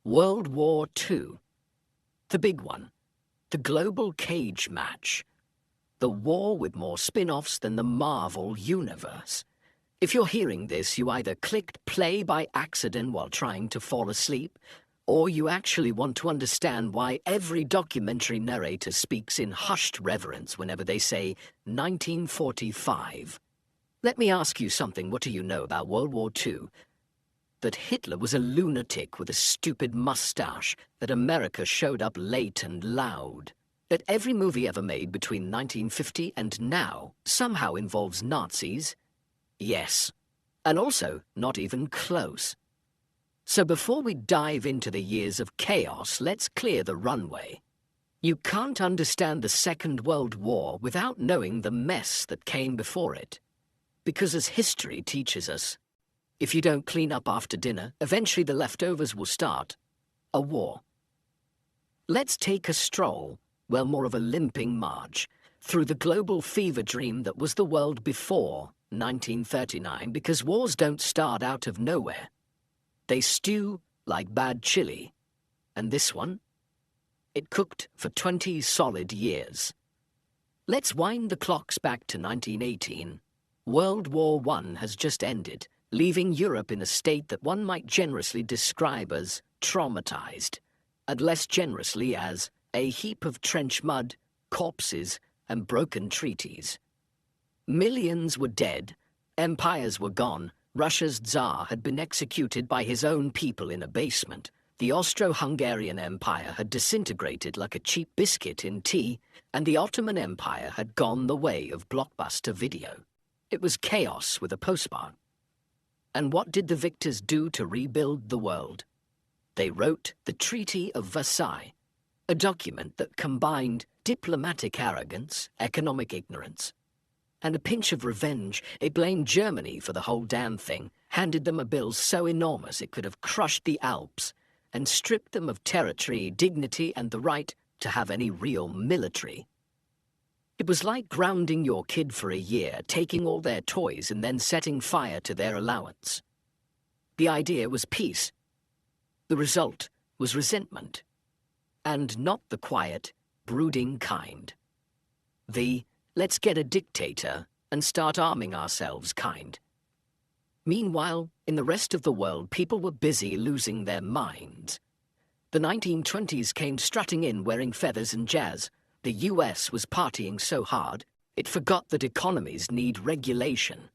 World War II. The big one. The global cage match. The war with more spin-offs than the Marvel Universe. If you're hearing this, you either clicked play by accident while trying to fall asleep, or you actually want to understand why every documentary narrator speaks in hushed reverence whenever they say 1945. Let me ask you something. What do you know about World War II? That Hitler was a lunatic with a stupid mustache, that America showed up late and loud, that every movie ever made between 1950 and now somehow involves Nazis? Yes. And also not even close. So before we dive into the years of chaos, let's clear the runway. You can't understand the Second World War without knowing the mess that came before it. Because as history teaches us, if you don't clean up after dinner, eventually the leftovers will start a war. Let's take a stroll, well, more of a limping march, through the global fever dream that was the world before 1939, because wars don't start out of nowhere. They stew like bad chili. And this one? It cooked for 20 solid years. Let's wind the clocks back to 1918. World War I has just ended, leaving Europe in a state that one might generously describe as traumatized, and less generously as a heap of trench mud, corpses, and broken treaties. Millions were dead, empires were gone, Russia's Tsar had been executed by his own people in a basement, the Austro-Hungarian Empire had disintegrated like a cheap biscuit in tea, and the Ottoman Empire had gone the way of blockbuster video. It was chaos with a postmark. And what did the victors do to rebuild the world? They wrote the Treaty of Versailles, a document that combined diplomatic arrogance, economic ignorance, and a pinch of revenge. It blamed Germany for the whole damn thing, handed them a bill so enormous it could have crushed the Alps, and stripped them of territory, dignity, and the right to have any real military. It was like grounding your kid for a year, taking all their toys and then setting fire to their allowance. The idea was peace. The result was resentment. And not the quiet, brooding kind. The let's get a dictator and start arming ourselves kind. Meanwhile, in the rest of the world, people were busy losing their minds. The 1920s came strutting in wearing feathers and jazz. The US was partying so hard, it forgot that economies need regulation.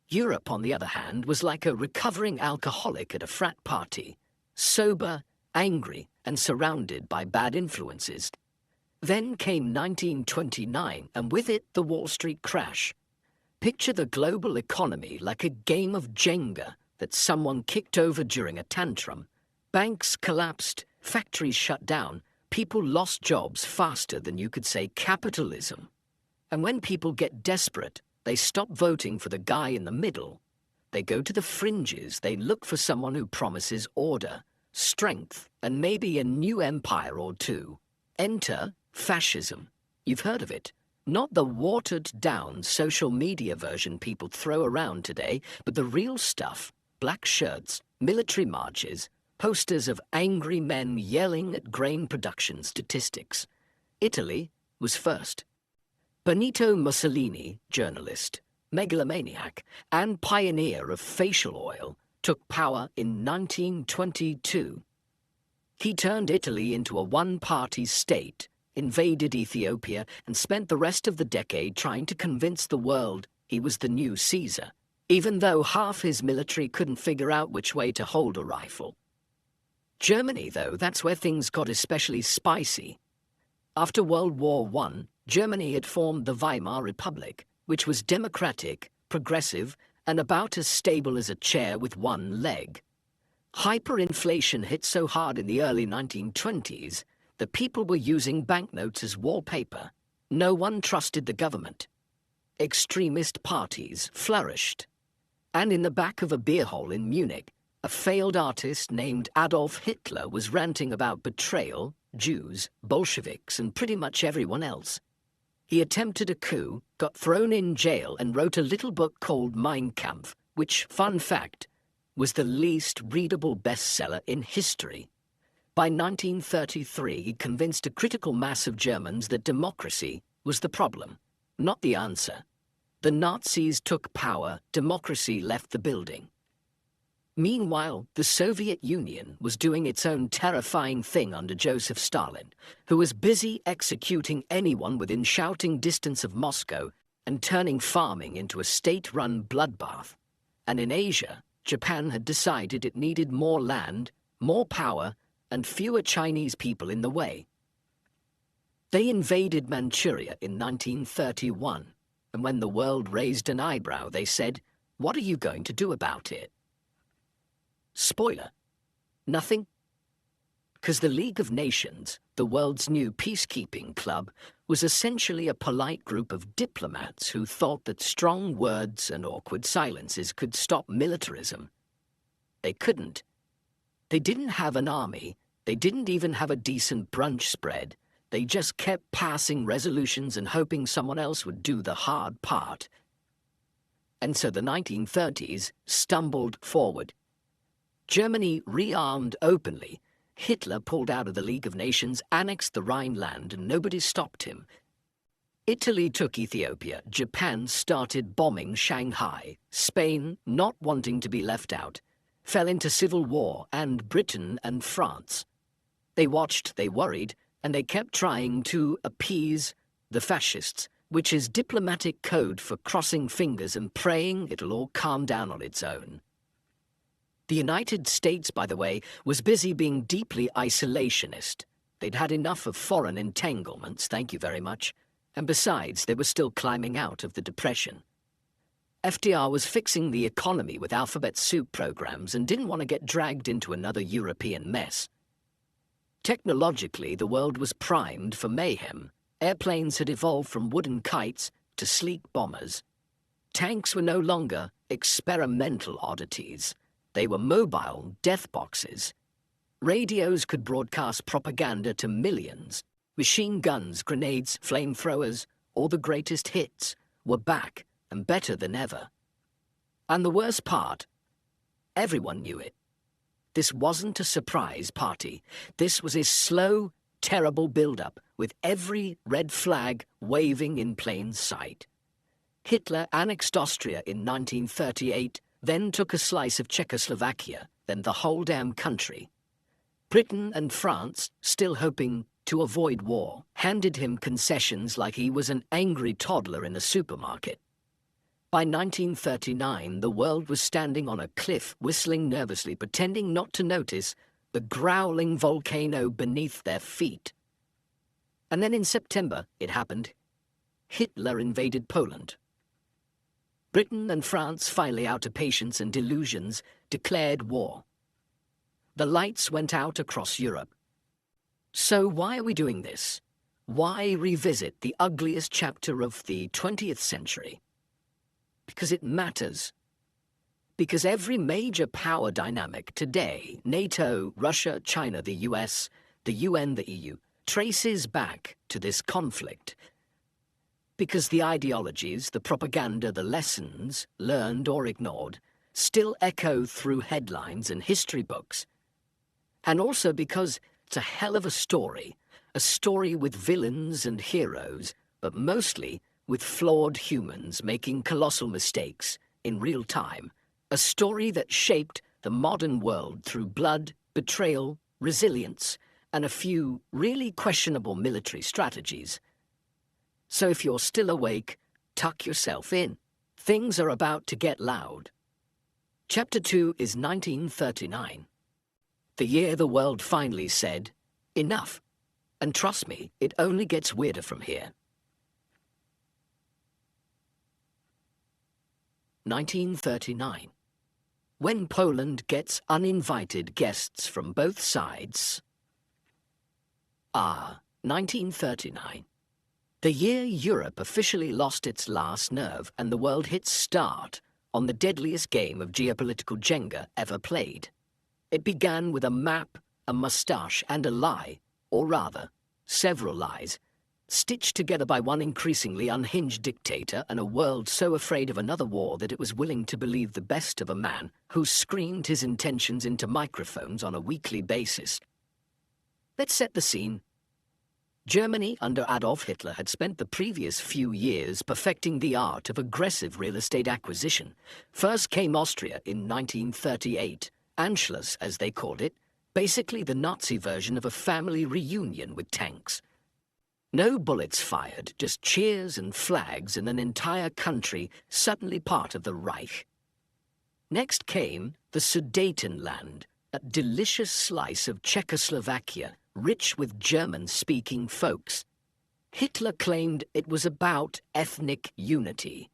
Europe, on the other hand, was like a recovering alcoholic at a frat party, sober, angry, and surrounded by bad influences. Then came 1929, and with it the Wall Street crash. Picture the global economy like a game of Jenga that someone kicked over during a tantrum. Banks collapsed, factories shut down, people lost jobs faster than you could say capitalism. And when people get desperate, they stop voting for the guy in the middle. They go to the fringes, they look for someone who promises order, strength, and maybe a new empire or two. Enter fascism. You've heard of it. Not the watered-down social media version people throw around today, but the real stuff. Black shirts, military marches, posters of angry men yelling at grain production statistics. Italy was first. Benito Mussolini, journalist, megalomaniac, and pioneer of facial oil, took power in 1922. He turned Italy into a one-party state, invaded Ethiopia, and spent the rest of the decade trying to convince the world he was the new Caesar, even though half his military couldn't figure out which way to hold a rifle. Germany, though, that's where things got especially spicy. After World War I, Germany had formed the Weimar Republic, which was democratic, progressive, and about as stable as a chair with one leg. Hyperinflation hit so hard in the early 1920s that people were using banknotes as wallpaper. No one trusted the government. Extremist parties flourished. And in the back of a beer hall in Munich, a failed artist named Adolf Hitler was ranting about betrayal, Jews, Bolsheviks, and pretty much everyone else. He attempted a coup, got thrown in jail, and wrote a little book called Mein Kampf, which, fun fact, was the least readable bestseller in history. By 1933, he convinced a critical mass of Germans that democracy was the problem, not the answer. The Nazis took power, democracy left the building. Meanwhile, the Soviet Union was doing its own terrifying thing under Joseph Stalin, who was busy executing anyone within shouting distance of Moscow and turning farming into a state-run bloodbath. And in Asia, Japan had decided it needed more land, more power, and fewer Chinese people in the way. They invaded Manchuria in 1931, and when the world raised an eyebrow, they said, "What are you going to do about it?" Spoiler: nothing. Because the League of Nations, the world's new peacekeeping club, was essentially a polite group of diplomats who thought that strong words and awkward silences could stop militarism. They couldn't. They didn't have an army. They didn't even have a decent brunch spread. They just kept passing resolutions and hoping someone else would do the hard part. And so the 1930s stumbled forward. Germany rearmed openly. Hitler pulled out of the League of Nations, annexed the Rhineland, and nobody stopped him. Italy took Ethiopia. Japan started bombing Shanghai. Spain, not wanting to be left out, fell into civil war, and Britain and France. They watched, they worried, and they kept trying to appease the fascists, which is diplomatic code for crossing fingers and praying it'll all calm down on its own. The United States, by the way, was busy being deeply isolationist. They'd had enough of foreign entanglements, thank you very much, and besides, they were still climbing out of the Depression. FDR was fixing the economy with alphabet soup programs and didn't want to get dragged into another European mess. Technologically, the world was primed for mayhem. Airplanes had evolved from wooden kites to sleek bombers. Tanks were no longer experimental oddities. They were mobile death boxes. Radios could broadcast propaganda to millions. Machine guns, grenades, flamethrowers, all the greatest hits were back and better than ever. And the worst part, everyone knew it. This wasn't a surprise party. This was a slow, terrible build-up with every red flag waving in plain sight. Hitler annexed Austria in 1938, then took a slice of Czechoslovakia, then the whole damn country. Britain and France, still hoping to avoid war, handed him concessions like he was an angry toddler in a supermarket. By 1939, the world was standing on a cliff, whistling nervously, pretending not to notice the growling volcano beneath their feet. And then in September, it happened. Hitler invaded Poland. Britain and France, finally out of patience and delusions, declared war. The lights went out across Europe. So why are we doing this? Why revisit the ugliest chapter of the 20th century? Because it matters. Because every major power dynamic today, NATO, Russia, China, the US, the UN, the EU, traces back to this conflict. Because the ideologies, the propaganda, the lessons, learned or ignored, still echo through headlines and history books. And also because it's a hell of a story with villains and heroes, but mostly with flawed humans making colossal mistakes in real time. A story that shaped the modern world through blood, betrayal, resilience, and a few really questionable military strategies. So if you're still awake, tuck yourself in. Things are about to get loud. Chapter 2 is 1939. The year the world finally said, enough. And trust me, it only gets weirder from here. 1939. When Poland gets uninvited guests from both sides. 1939. The year Europe officially lost its last nerve and the world hit start on the deadliest game of geopolitical Jenga ever played. It began with a map, a moustache, and a lie, or rather, several lies, stitched together by one increasingly unhinged dictator and a world so afraid of another war that it was willing to believe the best of a man who screamed his intentions into microphones on a weekly basis. Let's set the scene. Germany under Adolf Hitler had spent the previous few years perfecting the art of aggressive real estate acquisition. First came Austria in 1938, Anschluss as they called it, basically the Nazi version of a family reunion with tanks. No bullets fired, just cheers and flags and an entire country suddenly part of the Reich. Next came the Sudetenland, a delicious slice of Czechoslovakia, rich with German-speaking folks. Hitler claimed it was about ethnic unity.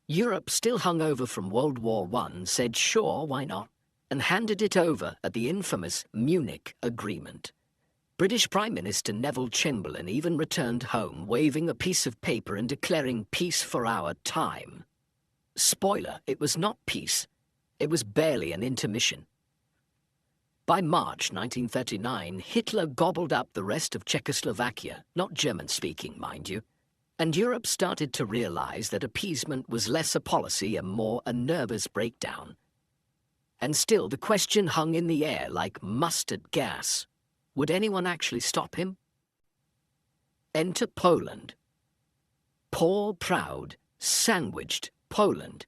Europe, still hungover from World War I, said sure, why not, and handed it over at the infamous Munich Agreement. British Prime Minister Neville Chamberlain even returned home, waving a piece of paper and declaring peace for our time. Spoiler, it was not peace. It was barely an intermission. By March 1939, Hitler gobbled up the rest of Czechoslovakia, not German-speaking, mind you, and Europe started to realize that appeasement was less a policy and more a nervous breakdown. And still, the question hung in the air like mustard gas. Would anyone actually stop him? Enter Poland. Poor, proud, sandwiched Poland.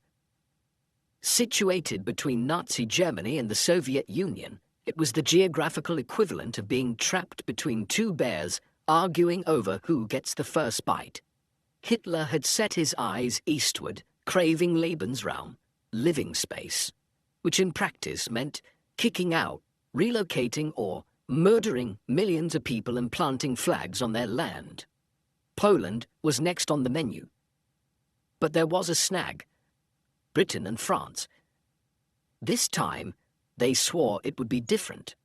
Situated between Nazi Germany and the Soviet Union, it was the geographical equivalent of being trapped between two bears arguing over who gets the first bite. Hitler had set his eyes eastward, craving Lebensraum, living space, which in practice meant kicking out, relocating or murdering millions of people and planting flags on their land. Poland was next on the menu. But there was a snag. Britain and France. This time, they swore it would be different.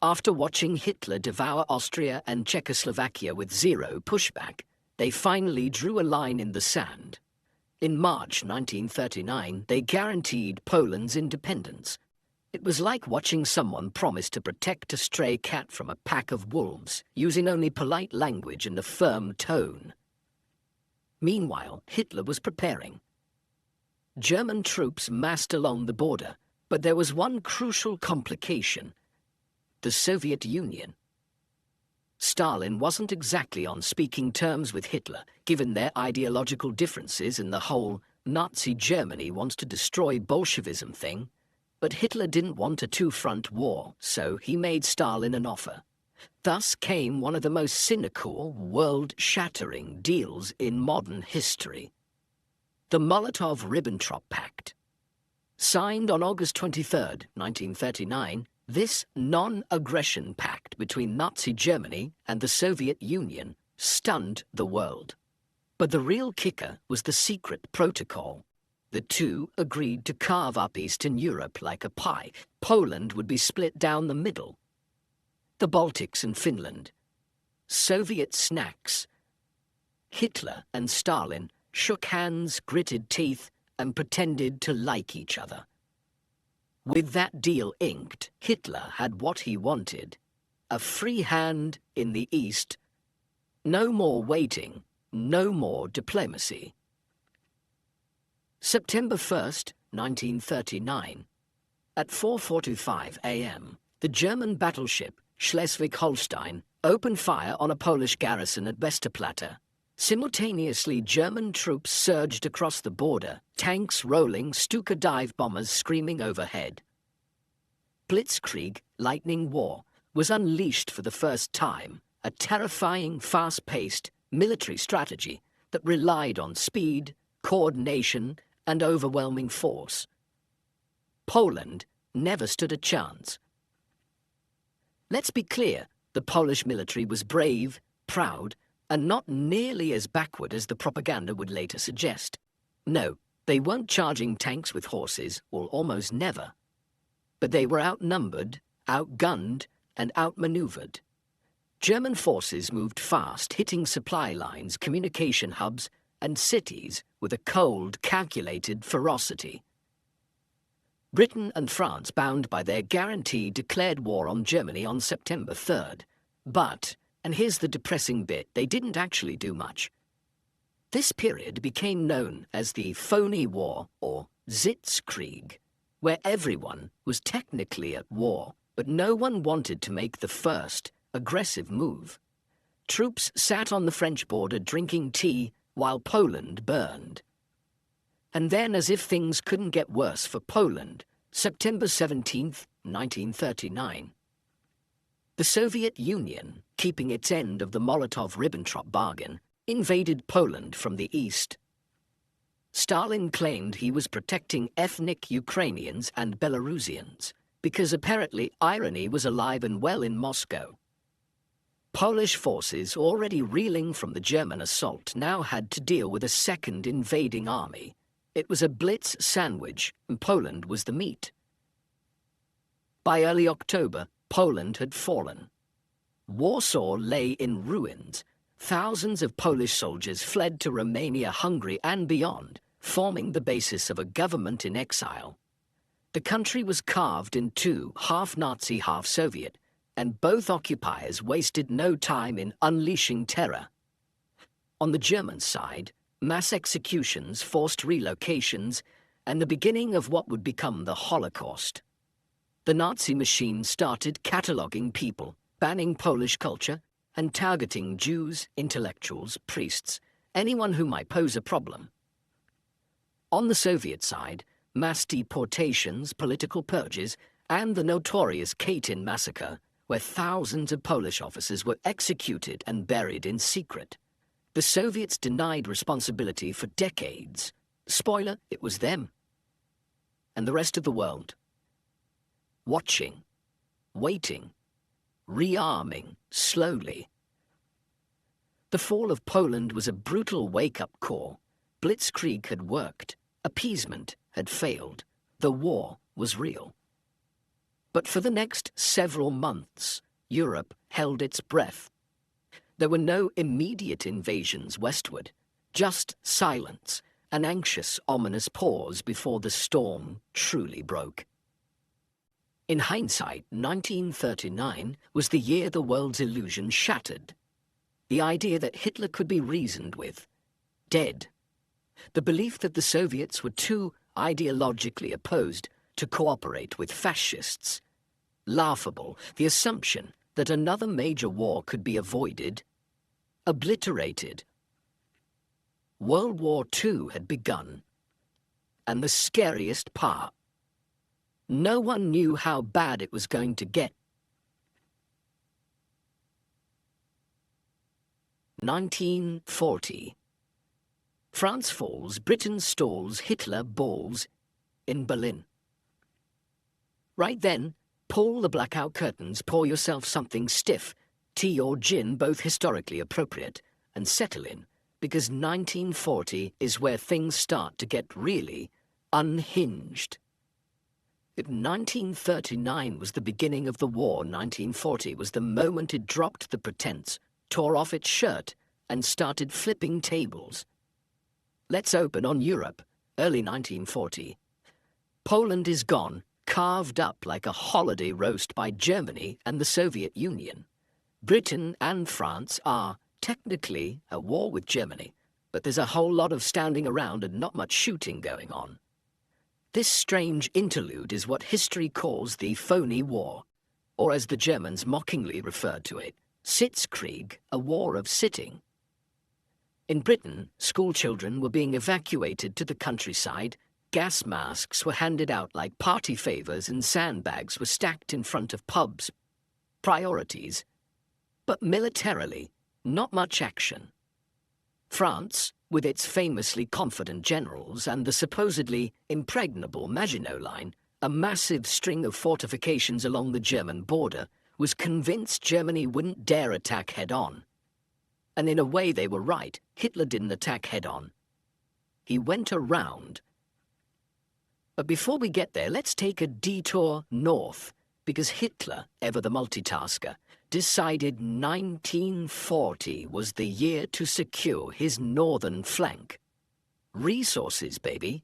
After watching Hitler devour Austria and Czechoslovakia with zero pushback, they finally drew a line in the sand. In March 1939, they guaranteed Poland's independence. It was like watching someone promise to protect a stray cat from a pack of wolves, using only polite language and a firm tone. Meanwhile, Hitler was preparing. German troops massed along the border, but there was one crucial complication: the Soviet Union. Stalin wasn't exactly on speaking terms with Hitler, given their ideological differences in the whole Nazi Germany wants to destroy Bolshevism thing. But Hitler didn't want a two-front war, so he made Stalin an offer. Thus came one of the most cynical, world-shattering deals in modern history: the Molotov-Ribbentrop Pact. Signed on August 23, 1939, this non-aggression pact between Nazi Germany and the Soviet Union stunned the world. But the real kicker was the secret protocol. The two agreed to carve up Eastern Europe like a pie. Poland would be split down the middle. The Baltics and Finland. Soviet snacks. Hitler and Stalin shook hands, gritted teeth, and pretended to like each other. With that deal inked, Hitler had what he wanted: a free hand in the East. No more waiting, no more diplomacy. September 1st, 1939. At 4:45 a.m., the German battleship Schleswig-Holstein opened fire on a Polish garrison at Westerplatte. Simultaneously, German troops surged across the border, tanks rolling, Stuka dive bombers screaming overhead. Blitzkrieg, lightning war, was unleashed for the first time, a terrifying, fast-paced military strategy that relied on speed, coordination, and overwhelming force. Poland never stood a chance. Let's be clear, the Polish military was brave, proud, and not nearly as backward as the propaganda would later suggest. No, they weren't charging tanks with horses, or almost never. But they were outnumbered, outgunned, and outmaneuvered. German forces moved fast, hitting supply lines, communication hubs, and cities with a cold, calculated ferocity. Britain and France, bound by their guarantee, declared war on Germany on September 3rd. But, and here's the depressing bit, they didn't actually do much. This period became known as the Phony War, or Sitzkrieg, where everyone was technically at war, but no one wanted to make the first, aggressive move. Troops sat on the French border drinking tea while Poland burned. And then, as if things couldn't get worse for Poland, September 17th, 1939. The Soviet Union, keeping its end of the Molotov-Ribbentrop bargain, invaded Poland from the east. Stalin claimed he was protecting ethnic Ukrainians and Belarusians, because apparently irony was alive and well in Moscow. Polish forces, already reeling from the German assault, now had to deal with a second invading army. It was a blitz sandwich, and Poland was the meat. By early October, Poland had fallen. Warsaw lay in ruins. Thousands of Polish soldiers fled to Romania, Hungary, and beyond, forming the basis of a government in exile. The country was carved in two, half Nazi, half Soviet, and both occupiers wasted no time in unleashing terror. On the German side, mass executions, forced relocations, and the beginning of what would become the Holocaust. The Nazi machine started cataloguing people, banning Polish culture, and targeting Jews, intellectuals, priests, anyone who might pose a problem. On the Soviet side, mass deportations, political purges, and the notorious Katyn massacre, where thousands of Polish officers were executed and buried in secret. The Soviets denied responsibility for decades. Spoiler, it was them. And the rest of the world, watching, waiting, rearming slowly. The fall of Poland was a brutal wake-up call. Blitzkrieg had worked. Appeasement had failed. The war was real. But for the next several months, Europe held its breath. There were no immediate invasions westward, just silence, an anxious, ominous pause before the storm truly broke. In hindsight, 1939 was the year the world's illusion shattered. The idea that Hitler could be reasoned with. Dead. The belief that the Soviets were too ideologically opposed to cooperate with fascists. Laughable, the assumption that another major war could be avoided. Obliterated. World War II had begun. And the scariest part, no one knew how bad it was going to get. 1940. France falls, Britain stalls, Hitler balls in Berlin. Right then, pull the blackout curtains, pour yourself something stiff, tea or gin, both historically appropriate, and settle in, because 1940 is where things start to get really unhinged. If 1939 was the beginning of the war, 1940 was the moment it dropped the pretense, tore off its shirt, and started flipping tables. Let's open on Europe, early 1940. Poland is gone, carved up like a holiday roast by Germany and the Soviet Union. Britain and France are, technically, at war with Germany, but there's a whole lot of standing around and not much shooting going on. This strange interlude is what history calls the phony war, or as the Germans mockingly referred to it, Sitzkrieg, a war of sitting. In Britain, schoolchildren were being evacuated to the countryside, gas masks were handed out like party favors, and sandbags were stacked in front of pubs. Priorities. But militarily, not much action. France, with its famously confident generals and the supposedly impregnable Maginot Line, a massive string of fortifications along the German border, was convinced Germany wouldn't dare attack head-on. And in a way they were right. Hitler didn't attack head-on. He went around. But before we get there, let's take a detour north, because Hitler, ever the multitasker, decided 1940 was the year to secure his northern flank. Resources, baby.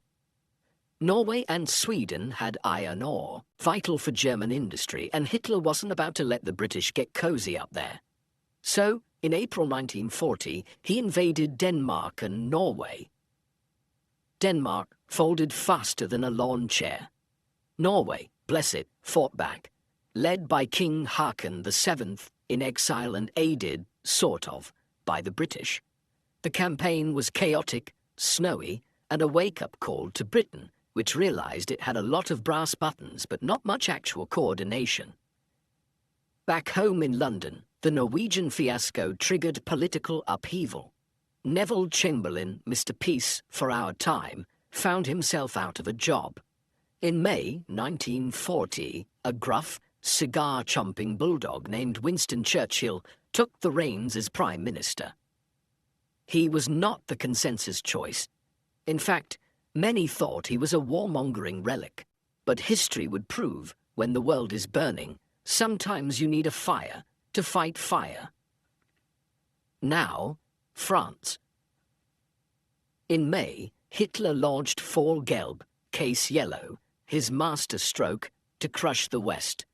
Norway and Sweden had iron ore, vital for German industry, and Hitler wasn't about to let the British get cozy up there. So, in April 1940, he invaded Denmark and Norway. Denmark folded faster than a lawn chair. Norway, bless it, fought back. led by King Haakon VII, in exile and aided, sort of, by the British. The campaign was chaotic, snowy, and a wake-up call to Britain, which realized it had a lot of brass buttons but not much actual coordination. Back home in London, the Norwegian fiasco triggered political upheaval. Neville Chamberlain, Mr. Peace for our time, found himself out of a job. In May 1940, a gruff, cigar-chomping bulldog named Winston Churchill took the reins as Prime Minister. He was not the consensus choice. In fact, many thought he was a warmongering relic. But history would prove, when the world is burning, sometimes you need a fire to fight fire. Now, France. In May, Hitler launched Fall Gelb, Case Yellow, his masterstroke to crush the West.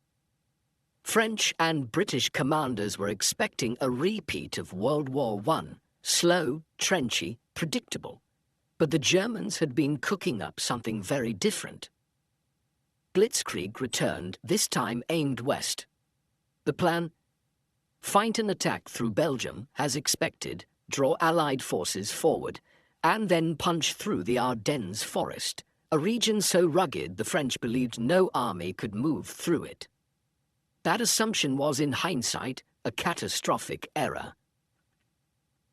French and British commanders were expecting a repeat of World War I, slow, trenchy, predictable. But the Germans had been cooking up something very different. Blitzkrieg returned, this time aimed west. The plan? Fight an attack through Belgium, as expected, draw Allied forces forward, and then punch through the Ardennes forest, a region so rugged the French believed no army could move through it. That assumption was, in hindsight, a catastrophic error.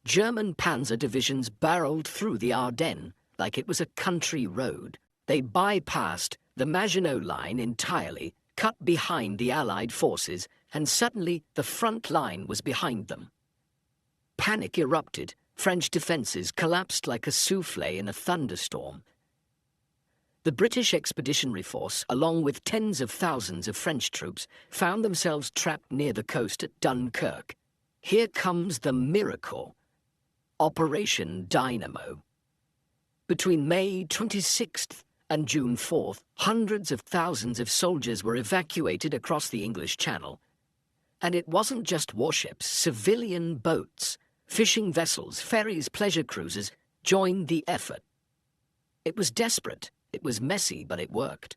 German panzer divisions barreled through the Ardennes like it was a country road. They bypassed the Maginot Line entirely, cut behind the Allied forces, and suddenly the front line was behind them. Panic erupted. French defences collapsed like a soufflé in a thunderstorm. The British Expeditionary Force, along with tens of thousands of French troops, found themselves trapped near the coast at Dunkirk. Here comes the miracle. Operation Dynamo. Between May 26th and June 4th, hundreds of thousands of soldiers were evacuated across the English Channel. And it wasn't just warships, civilian boats, fishing vessels, ferries, pleasure cruisers joined the effort. It was desperate, it was messy, but it worked.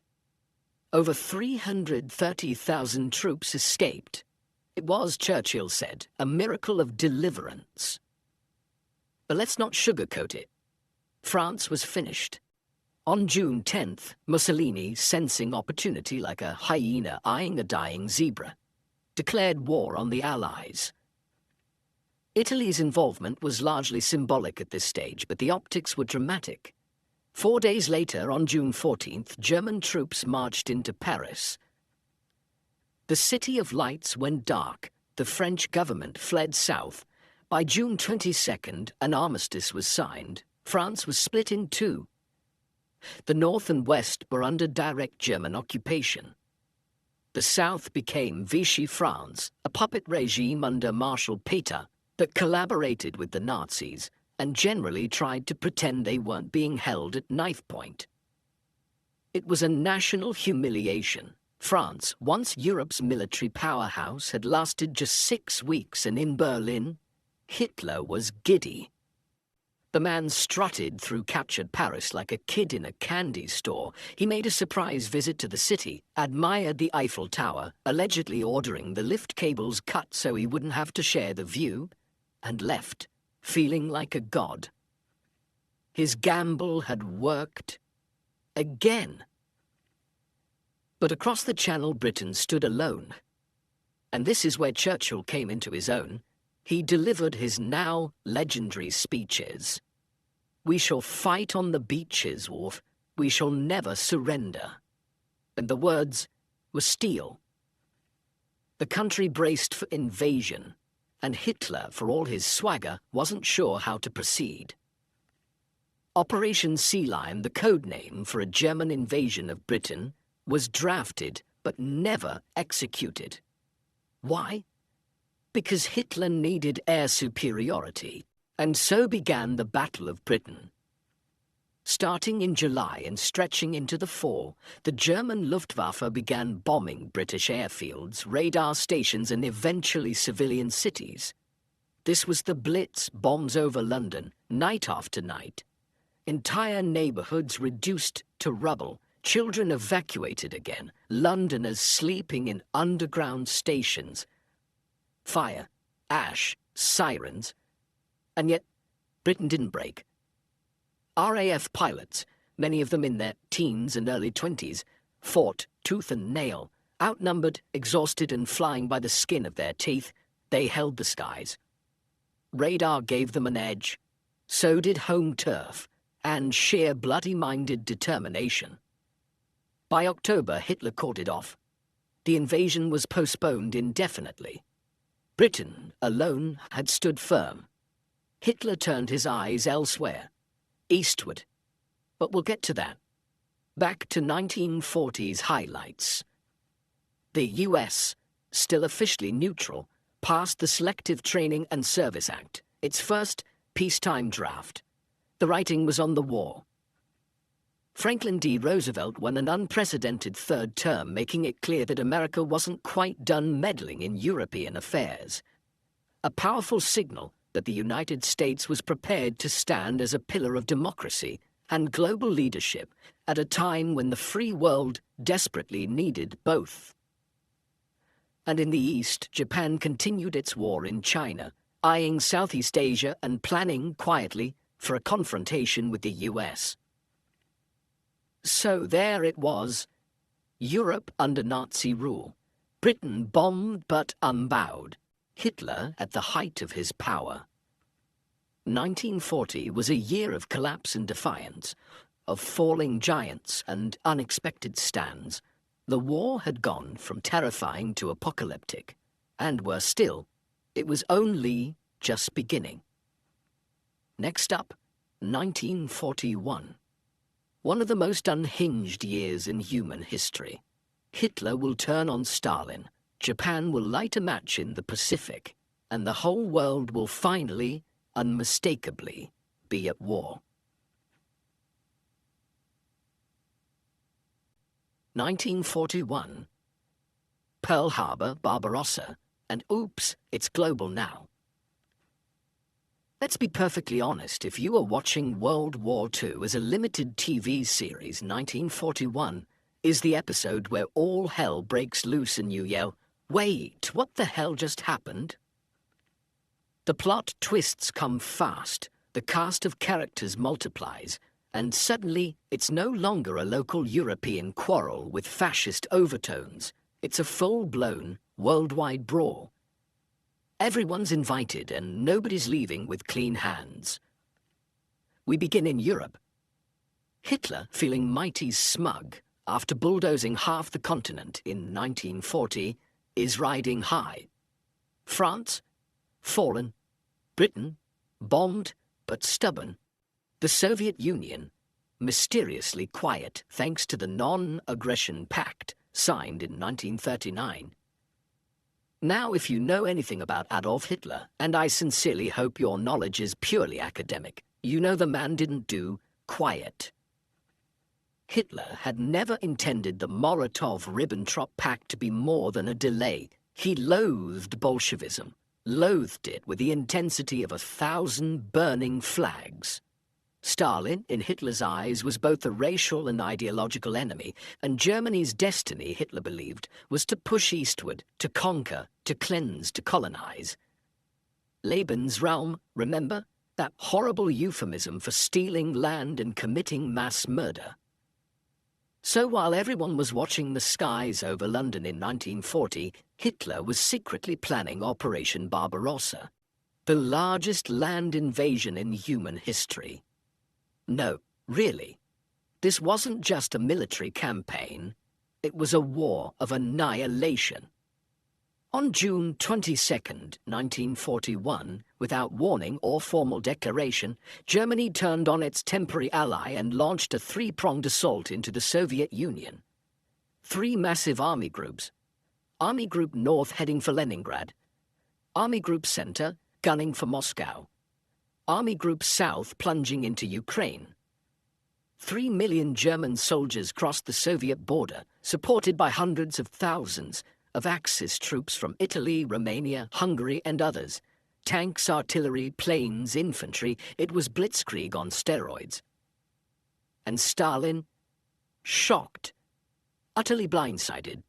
Over 330,000 troops escaped. It was, Churchill said, a miracle of deliverance. But let's not sugarcoat it. France was finished. On June 10th, Mussolini, sensing opportunity like a hyena eyeing a dying zebra, declared war on the Allies. Italy's involvement was largely symbolic at this stage, but the optics were dramatic. 4 days later, on June 14th, German troops marched into Paris. The City of Lights went dark. The French government fled south. By June 22nd, an armistice was signed. France was split in two. The north and west were under direct German occupation. The south became Vichy France, a puppet regime under Marshal Pétain that collaborated with the Nazis and generally tried to pretend they weren't being held at knife point. It was a national humiliation. France, once Europe's military powerhouse, had lasted just 6 weeks, and in Berlin, Hitler was giddy. The man strutted through captured Paris like a kid in a candy store. He made a surprise visit to the city, admired the Eiffel Tower, allegedly ordering the lift cables cut so he wouldn't have to share the view, and left, feeling like a god. His gamble had worked again. But across the Channel, Britain stood alone. And this is where Churchill came into his own. He delivered his now legendary speeches. "We shall fight on the beaches, Wolf. We shall never surrender." And the words were steel. The country braced for invasion, and Hitler, for all his swagger, wasn't sure how to proceed. Operation Sea Lion, the code name for a German invasion of Britain, was drafted but never executed. Why? Because Hitler needed air superiority, and so began the Battle of Britain. Starting in July and stretching into the fall, the German Luftwaffe began bombing British airfields, radar stations, and eventually civilian cities. This was the Blitz, bombs over London, night after night. Entire neighborhoods reduced to rubble, Children evacuated again, Londoners sleeping in underground stations. Fire, ash, sirens. And yet, Britain didn't break. RAF pilots, many of them in their teens and early 20s, fought tooth and nail. Outnumbered, exhausted, and flying by the skin of their teeth, they held the skies. Radar gave them an edge. So did home turf and sheer bloody-minded determination. By October, Hitler called it off. The invasion was postponed indefinitely. Britain, alone, had stood firm. Hitler turned his eyes elsewhere, eastward. But we'll get to that. Back to 1940's highlights. The US, still officially neutral, passed the Selective Training and Service Act, its first peacetime draft. The writing was on the war. Franklin D. Roosevelt won an unprecedented third term, making it clear that America wasn't quite done meddling in European affairs. A powerful signal that the United States was prepared to stand as a pillar of democracy and global leadership at a time when the free world desperately needed both. And in the East, Japan continued its war in China, eyeing Southeast Asia and planning quietly for a confrontation with the US. So there it was, Europe under Nazi rule, Britain bombed but unbowed, Hitler at the height of his power. 1940 was a year of collapse and defiance, of falling giants and unexpected stands. The war had gone from terrifying to apocalyptic, and worse still, it was only just beginning. Next up, 1941. One of the most unhinged years in human history. Hitler will turn on Stalin, Japan will light a match in the Pacific, and the whole world will finally, unmistakably, be at war. 1941. Pearl Harbor, Barbarossa, and oops, it's global now. Let's be perfectly honest, if you are watching World War II as a limited TV series, 1941 is the episode where all hell breaks loose and you yell, "Wait, what the hell just happened?" The plot twists come fast, the cast of characters multiplies, and suddenly it's no longer a local European quarrel with fascist overtones. It's a full-blown, worldwide brawl. Everyone's invited and nobody's leaving with clean hands. We begin in Europe. Hitler, feeling mighty smug after bulldozing half the continent in 1940, is riding high. France, fallen. Britain, bombed but stubborn. The Soviet Union, mysteriously quiet thanks to the Non-Aggression Pact signed in 1939. Now, if you know anything about Adolf Hitler, and I sincerely hope your knowledge is purely academic, you know the man didn't do quiet. Hitler had never intended the Molotov-Ribbentrop Pact to be more than a delay. He loathed Bolshevism, loathed it with the intensity of 1,000 burning flags. Stalin, in Hitler's eyes, was both a racial and ideological enemy, and Germany's destiny, Hitler believed, was to push eastward, to conquer, to cleanse, to colonize. Lebensraum, remember? That horrible euphemism for stealing land and committing mass murder. So while everyone was watching the skies over London in 1940, Hitler was secretly planning Operation Barbarossa, the largest land invasion in human history. No, really. This wasn't just a military campaign. It was a war of annihilation. On June 22nd, 1941, without warning or formal declaration, Germany turned on its temporary ally and launched a three-pronged assault into the Soviet Union. 3 massive army groups. Army Group North heading for Leningrad. Army Group Center gunning for Moscow. Army Group South plunging into Ukraine. 3 million German soldiers crossed the Soviet border, supported by hundreds of thousands of Axis troops from Italy, Romania, Hungary, and others. Tanks, artillery, planes, infantry. It was blitzkrieg on steroids. And Stalin? shocked, utterly blindsided.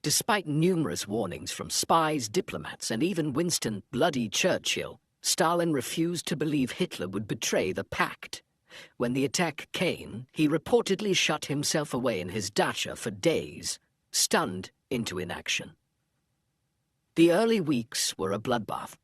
Despite numerous warnings from spies, diplomats, and even Winston "Bloody" Churchill, Stalin refused to believe Hitler would betray the pact. When the attack came, he reportedly shut himself away in his dacha for days, stunned into inaction. The early weeks were a bloodbath.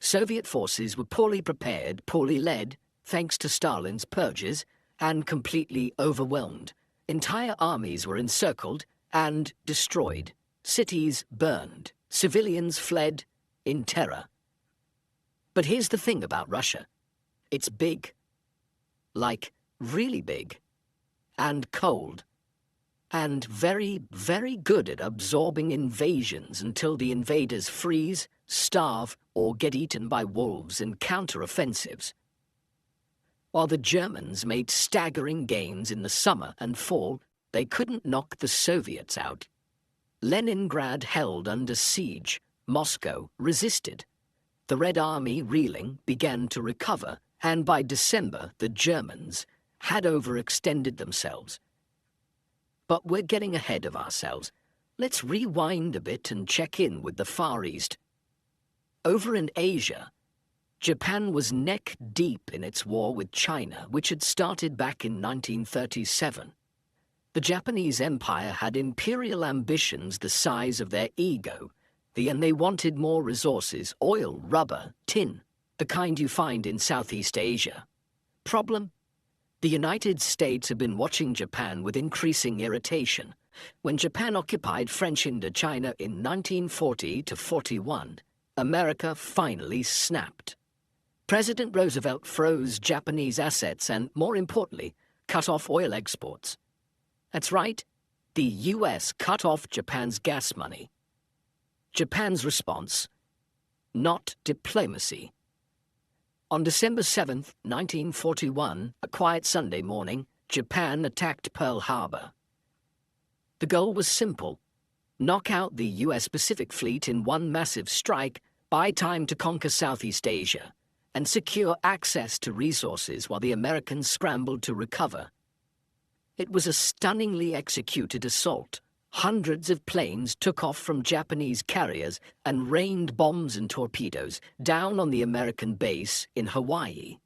Soviet forces were poorly prepared, poorly led, thanks to Stalin's purges, and completely overwhelmed. Entire armies were encircled and destroyed. Cities burned. Civilians fled in terror. But here's the thing about Russia. It's big. Like, really big. And cold. And very, very good at absorbing invasions until the invaders freeze, starve, or get eaten by wolves in counter-offensives. While the Germans made staggering gains in the summer and fall, they couldn't knock the Soviets out. Leningrad held under siege. Moscow resisted. The Red Army, reeling, began to recover, and by December the Germans had overextended themselves. But we're getting ahead of ourselves. Let's rewind a bit and check in with the Far East. Over in Asia, Japan was neck-deep in its war with China, which had started back in 1937. The Japanese Empire had imperial ambitions the size of their ego, and they wanted more resources: oil, rubber, tin, the kind you find in Southeast Asia. Problem? The United States had been watching Japan with increasing irritation. When Japan occupied French Indochina in 1940 to 41, America finally snapped. President Roosevelt froze Japanese assets and, more importantly, cut off oil exports. That's right, the US cut off Japan's gas money. Japan's response? Not diplomacy. On December 7, 1941, a quiet Sunday morning, Japan attacked Pearl Harbor. The goal was simple: knock out the US Pacific Fleet in one massive strike, buy time to conquer Southeast Asia, and secure access to resources while the Americans scrambled to recover. It was a stunningly executed assault. Hundreds of planes took off from Japanese carriers and rained bombs and torpedoes down on the American base in Hawaii.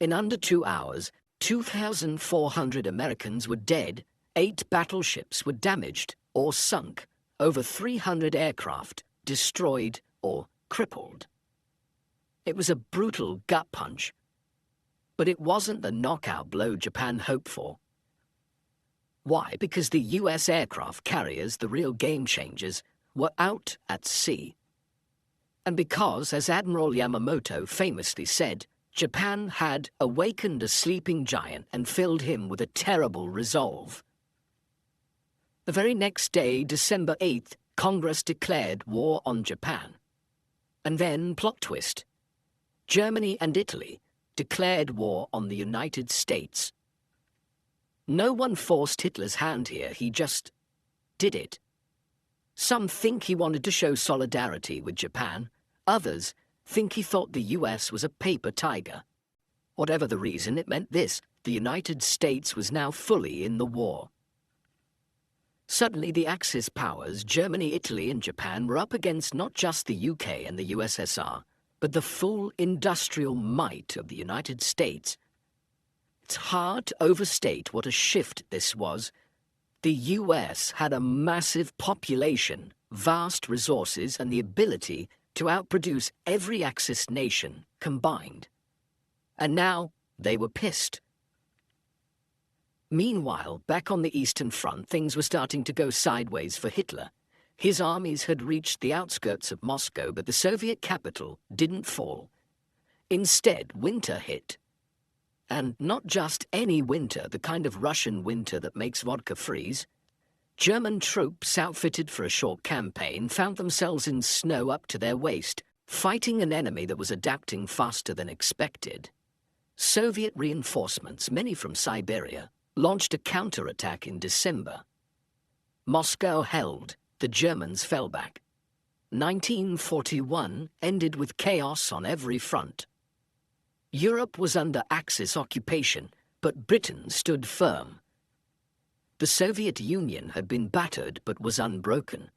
In under 2 hours, 2,400 Americans were dead, 8 battleships were damaged or sunk, over 300 aircraft destroyed or crippled. It was a brutal gut punch, but it wasn't the knockout blow Japan hoped for. Why? Because the US aircraft carriers, the real game changers, were out at sea. And because, as Admiral Yamamoto famously said, Japan had awakened a sleeping giant and filled him with a terrible resolve. The very next day, December 8th, Congress declared war on Japan. And then, plot twist, Germany and Italy declared war on the United States. No one forced Hitler's hand here, he just did it. Some think he wanted to show solidarity with Japan. Others think he thought the US was a paper tiger. Whatever the reason, it meant this: the United States was now fully in the war. Suddenly, the Axis powers, Germany, Italy, and Japan, were up against not just the UK and the USSR, but the full industrial might of the United States. It's hard to overstate what a shift this was. The US had a massive population, vast resources, and the ability to outproduce every Axis nation combined. And now they were pissed. Meanwhile, back on the Eastern Front, things were starting to go sideways for Hitler. His armies had reached the outskirts of Moscow, but the Soviet capital didn't fall. Instead, winter hit. And not just any winter, the kind of Russian winter that makes vodka freeze. German troops, outfitted for a short campaign, found themselves in snow up to their waist, fighting an enemy that was adapting faster than expected. Soviet reinforcements, many from Siberia, launched a counterattack in December. Moscow held, the Germans fell back. 1941 ended with chaos on every front. Europe was under Axis occupation, but Britain stood firm. The Soviet Union had been battered but was unbroken.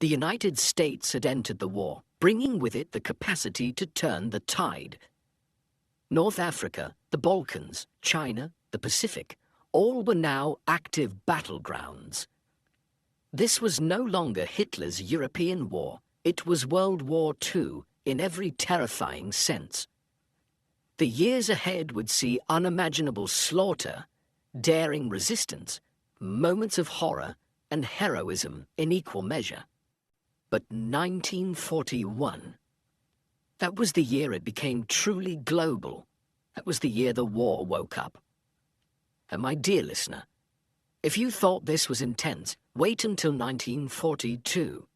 The United States had entered the war, bringing with it the capacity to turn the tide. North Africa, the Balkans, China, the Pacific, all were now active battlegrounds. This was no longer Hitler's European war. It was World War II in every terrifying sense. The years ahead would see unimaginable slaughter, daring resistance, moments of horror and heroism in equal measure. But 1941, that was the year it became truly global. That was the year the war woke up. And my dear listener, if you thought this was intense, wait until 1942.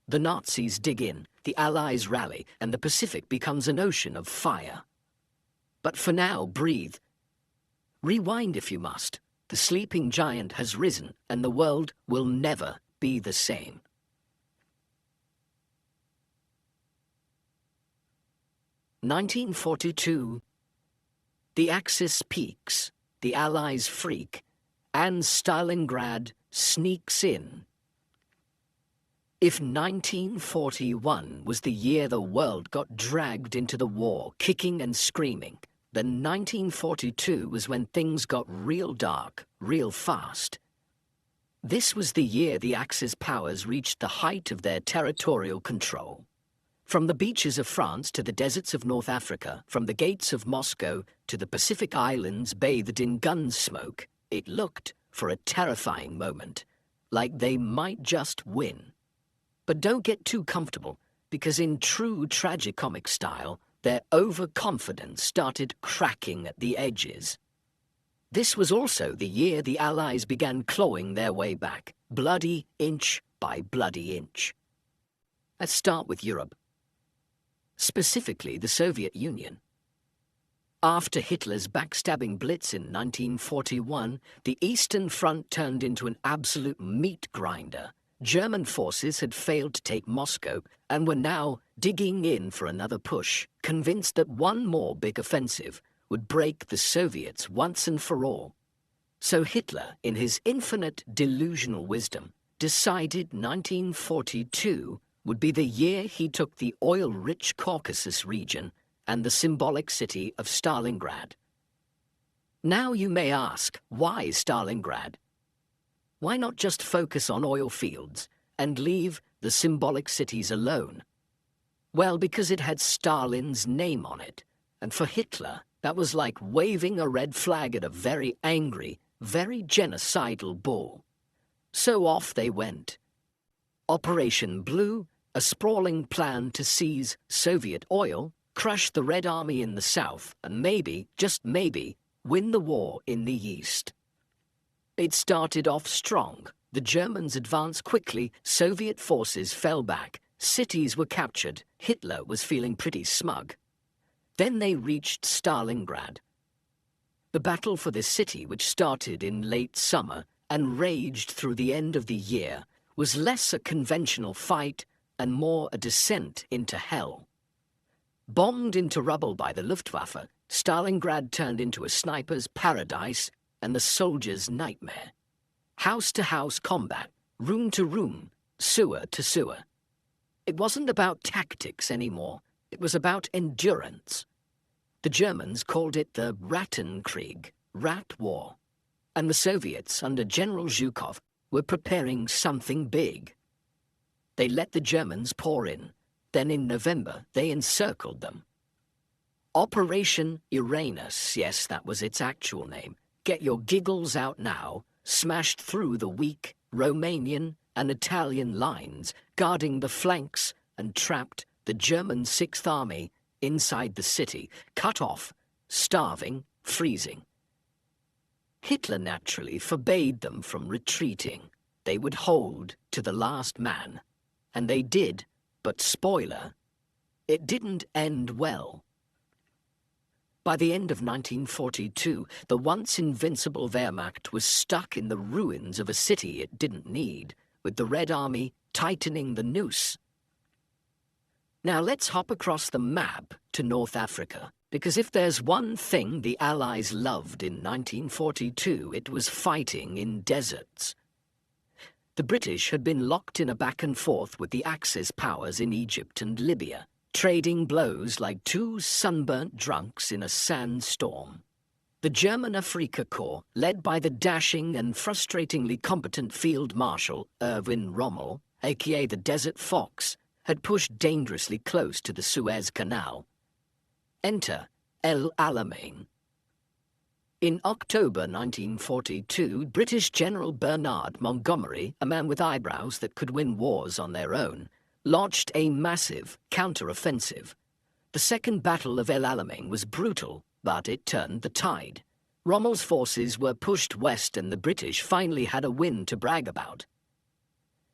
The Nazis dig in, the Allies rally, and the Pacific becomes an ocean of fire. But for now, breathe. Rewind if you must. The sleeping giant has risen, and the world will never be the same. (1942). The Axis peaks, the Allies freak, and Stalingrad sneaks in. If 1941 was the year the world got dragged into the war, kicking and screaming, then 1942 was when things got real dark, real fast. This was the year the Axis powers reached the height of their territorial control. From the beaches of France to the deserts of North Africa, from the gates of Moscow to the Pacific Islands bathed in gun smoke, it looked, for a terrifying moment, like they might just win. But don't get too comfortable, because in true tragicomic style, their overconfidence started cracking at the edges. This was also the year the Allies began clawing their way back, bloody inch by bloody inch. Let's start with Europe. Specifically the Soviet Union. After Hitler's backstabbing blitz in 1941, the Eastern Front turned into an absolute meat grinder. German forces had failed to take Moscow and were now digging in for another push, convinced that one more big offensive would break the Soviets once and for all. So Hitler, in his infinite delusional wisdom, decided 1942 would be the year he took the oil-rich Caucasus region and the symbolic city of Stalingrad. Now you may ask, why Stalingrad? Why not just focus on oil fields and leave the symbolic cities alone? Well, because it had Stalin's name on it, and for Hitler, that was like waving a red flag at a very angry, very genocidal bull. So off they went. Operation Blue, a sprawling plan to seize Soviet oil, crush the Red Army in the south, and maybe, just maybe, win the war in the east. It started off strong. The Germans advanced quickly, Soviet forces fell back, cities were captured, Hitler was feeling pretty smug. Then they reached Stalingrad. The battle for this city, which started in late summer and raged through the end of the year, was less a conventional fight and more a descent into hell. Bombed into rubble by the Luftwaffe, Stalingrad turned into a sniper's paradise and the soldier's nightmare. House-to-house combat, room to room, sewer to sewer. It wasn't about tactics anymore. It was about endurance. The Germans called it the Rattenkrieg, Rat War. And the Soviets, under General Zhukov, were preparing something big. They let the Germans pour in. Then in November, they encircled them. Operation Uranus, yes, that was its actual name. Get your giggles out now, smashed through the weak Romanian and Italian lines, guarding the flanks and trapped the German Sixth Army inside the city, cut off, starving, freezing. Hitler naturally forbade them from retreating. They would hold to the last man. And they did, but spoiler, it didn't end well. By the end of 1942, the once invincible Wehrmacht was stuck in the ruins of a city it didn't need, with the Red Army tightening the noose. Now let's hop across the map to North Africa. Because if there's one thing the Allies loved in 1942, it was fighting in deserts. The British had been locked in a back and forth with the Axis powers in Egypt and Libya, trading blows like two sunburnt drunks in a sandstorm. The German Afrika Korps, led by the dashing and frustratingly competent Field Marshal Erwin Rommel, aka the Desert Fox, had pushed dangerously close to the Suez Canal. Enter El Alamein. In October 1942, British General Bernard Montgomery, a man with eyebrows that could win wars on their own, launched a massive counter-offensive. The Second Battle of El Alamein was brutal, but it turned the tide. Rommel's forces were pushed west and the British finally had a win to brag about.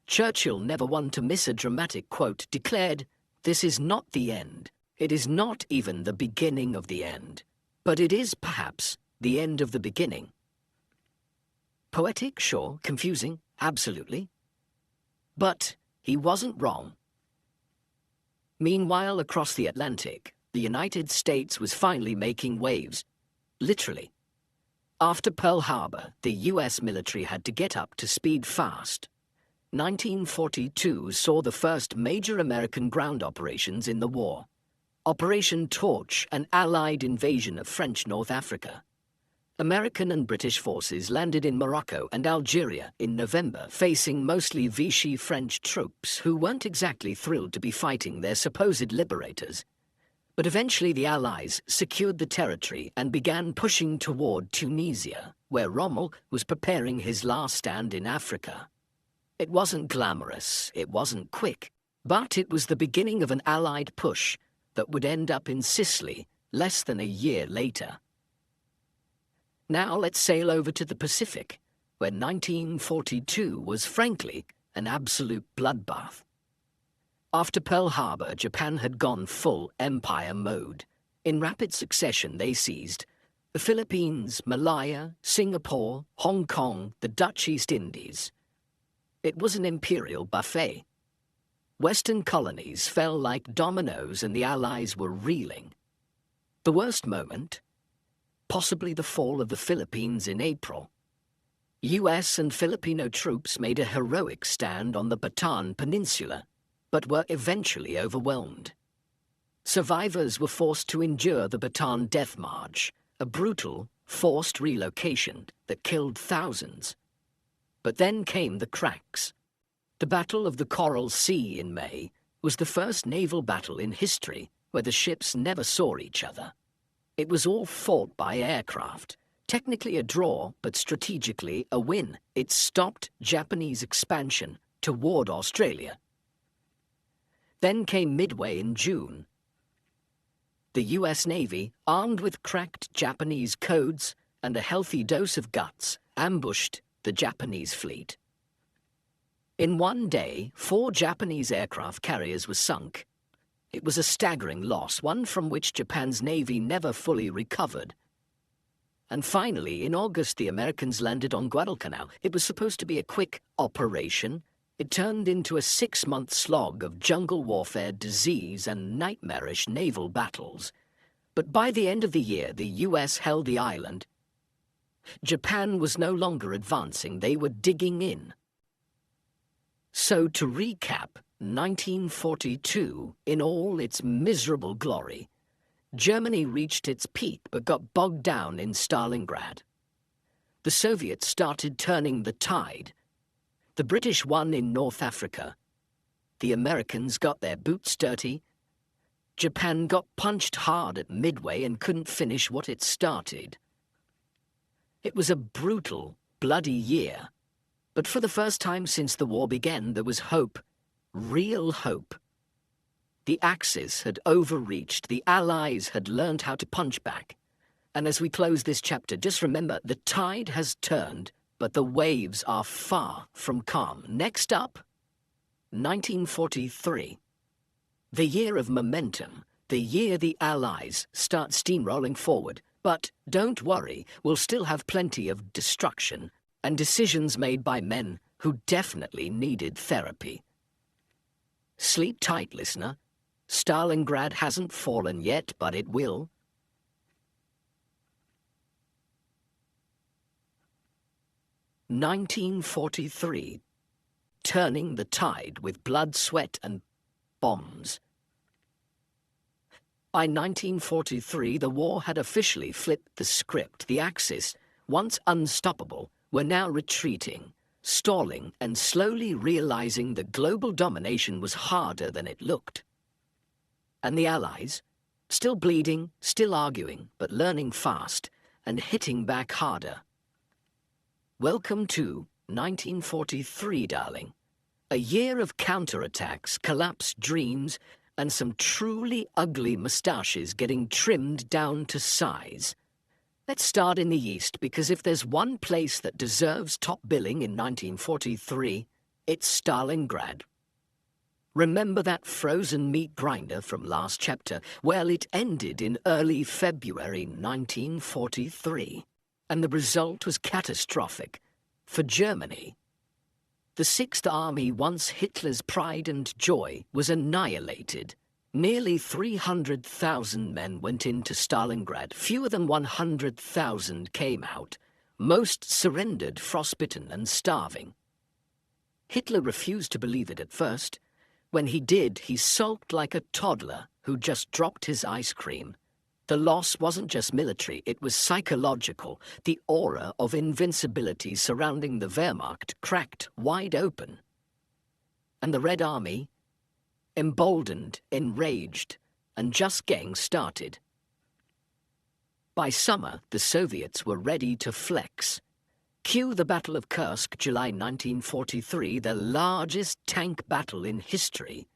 Churchill, never one to miss a dramatic quote, declared, "This is not the end. It is not even the beginning of the end. But it is, perhaps, the end of the beginning." Poetic, sure. Confusing, absolutely. But he wasn't wrong. Meanwhile, across the Atlantic, the United States was finally making waves. Literally. After Pearl Harbor, the US military had to get up to speed fast. 1942 saw the first major American ground operations in the war. Operation Torch, an Allied invasion of French North Africa. American and British forces landed in Morocco and Algeria in November, facing mostly Vichy French troops who weren't exactly thrilled to be fighting their supposed liberators. But eventually the Allies secured the territory and began pushing toward Tunisia, where Rommel was preparing his last stand in Africa. It wasn't glamorous, it wasn't quick, but it was the beginning of an Allied push that would end up in Sicily less than a year later. Now let's sail over to the Pacific, where 1942 was frankly an absolute bloodbath. After Pearl Harbor, Japan had gone full empire mode. In rapid succession, they seized the Philippines, Malaya, Singapore, Hong Kong, the Dutch East Indies. It was an imperial buffet. Western colonies fell like dominoes and the Allies were reeling. The worst moment? Possibly the fall of the Philippines in April. US and Filipino troops made a heroic stand on the Bataan Peninsula, but were eventually overwhelmed. Survivors were forced to endure the Bataan Death March, a brutal, forced relocation that killed thousands. But then came the cracks. The Battle of the Coral Sea in May was the first naval battle in history where the ships never saw each other. It was all fought by aircraft. Technically a draw, but strategically a win. It stopped Japanese expansion toward Australia. Then came Midway in June. The US Navy, armed with cracked Japanese codes and a healthy dose of guts, ambushed the Japanese fleet. In one day, 4 Japanese aircraft carriers were sunk. It was a staggering loss, one from which Japan's Navy never fully recovered. And finally, in August, the Americans landed on Guadalcanal. It was supposed to be a quick operation. It turned into a 6-month slog of jungle warfare, disease, and nightmarish naval battles. But by the end of the year, the US held the island. Japan was no longer advancing, they were digging in. So to recap, 1942, in all its miserable glory, Germany reached its peak but got bogged down in Stalingrad. The Soviets started turning the tide. The British won in North Africa. The Americans got their boots dirty. Japan got punched hard at Midway and couldn't finish what it started. It was a brutal, bloody year. But for the first time since the war began, there was hope. Real hope. The Axis had overreached. The Allies had learned how to punch back. And as we close this chapter, just remember, the tide has turned, but the waves are far from calm. Next up, 1943. The year of momentum. The year the Allies start steamrolling forward. But don't worry, we'll still have plenty of destruction and decisions made by men who definitely needed therapy. Sleep tight, listener. Stalingrad hasn't fallen yet, but it will. 1943, turning the tide with blood, sweat, and bombs. By 1943, the war had officially flipped the script. The Axis, once unstoppable, were now retreating, stalling, and slowly realizing that global domination was harder than it looked. And the Allies, still bleeding, still arguing, but learning fast and hitting back harder. Welcome to 1943, darling. A year of counterattacks, collapsed dreams, and some truly ugly moustaches getting trimmed down to size. Let's start in the East, because if there's one place that deserves top billing in 1943, it's Stalingrad. Remember that frozen meat grinder from last chapter? Well, it ended in early February 1943, and the result was catastrophic for Germany. The Sixth Army, once Hitler's pride and joy, was annihilated. Nearly 300,000 men went into Stalingrad. Fewer than 100,000 came out. Most surrendered, frostbitten and starving. Hitler refused to believe it at first. When he did, he sulked like a toddler who just dropped his ice cream. The loss wasn't just military, it was psychological. The aura of invincibility surrounding the Wehrmacht cracked wide open. And the Red Army, emboldened, enraged, and just getting started. By summer, the Soviets were ready to flex. Cue the Battle of Kursk, July 1943, the largest tank battle in history.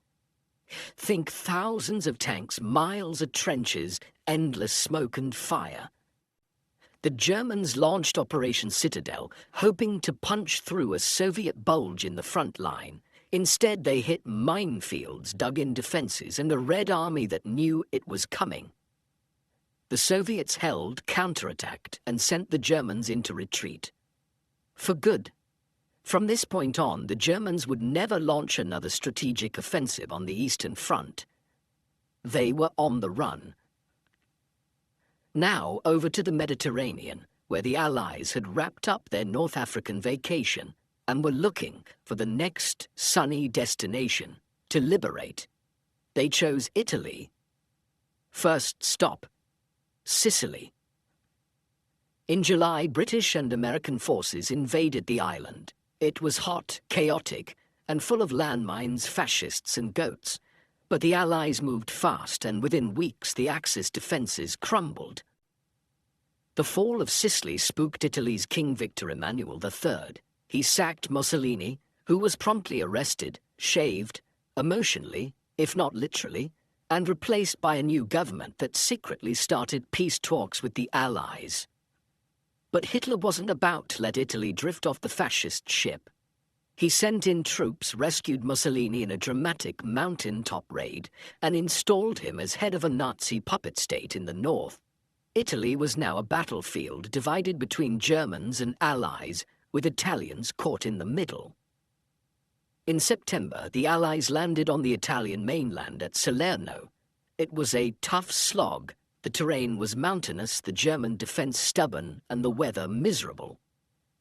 Think thousands of tanks, miles of trenches, endless smoke and fire. The Germans launched Operation Citadel, hoping to punch through a Soviet bulge in the front line. Instead, they hit minefields, dug in defenses, and a Red Army that knew it was coming. The Soviets held, counterattacked, and sent the Germans into retreat. For good. From this point on, the Germans would never launch another strategic offensive on the Eastern Front. They were on the run. Now over to the Mediterranean, where the Allies had wrapped up their North African vacation and were looking for the next sunny destination to liberate. They chose Italy. First stop, Sicily. In July, British and American forces invaded the island. It was hot, chaotic, and full of landmines, fascists, and goats. But the Allies moved fast, and within weeks the Axis defences crumbled. The fall of Sicily spooked Italy's King Victor Emmanuel III. He sacked Mussolini, who was promptly arrested, shaved, emotionally, if not literally, and replaced by a new government that secretly started peace talks with the Allies. But Hitler wasn't about to let Italy drift off the fascist ship. He sent in troops, rescued Mussolini in a dramatic mountaintop raid, and installed him as head of a Nazi puppet state in the north. Italy was now a battlefield divided between Germans and Allies, with Italians caught in the middle. In September, the Allies landed on the Italian mainland at Salerno. It was a tough slog. The terrain was mountainous, the German defense stubborn, and the weather miserable.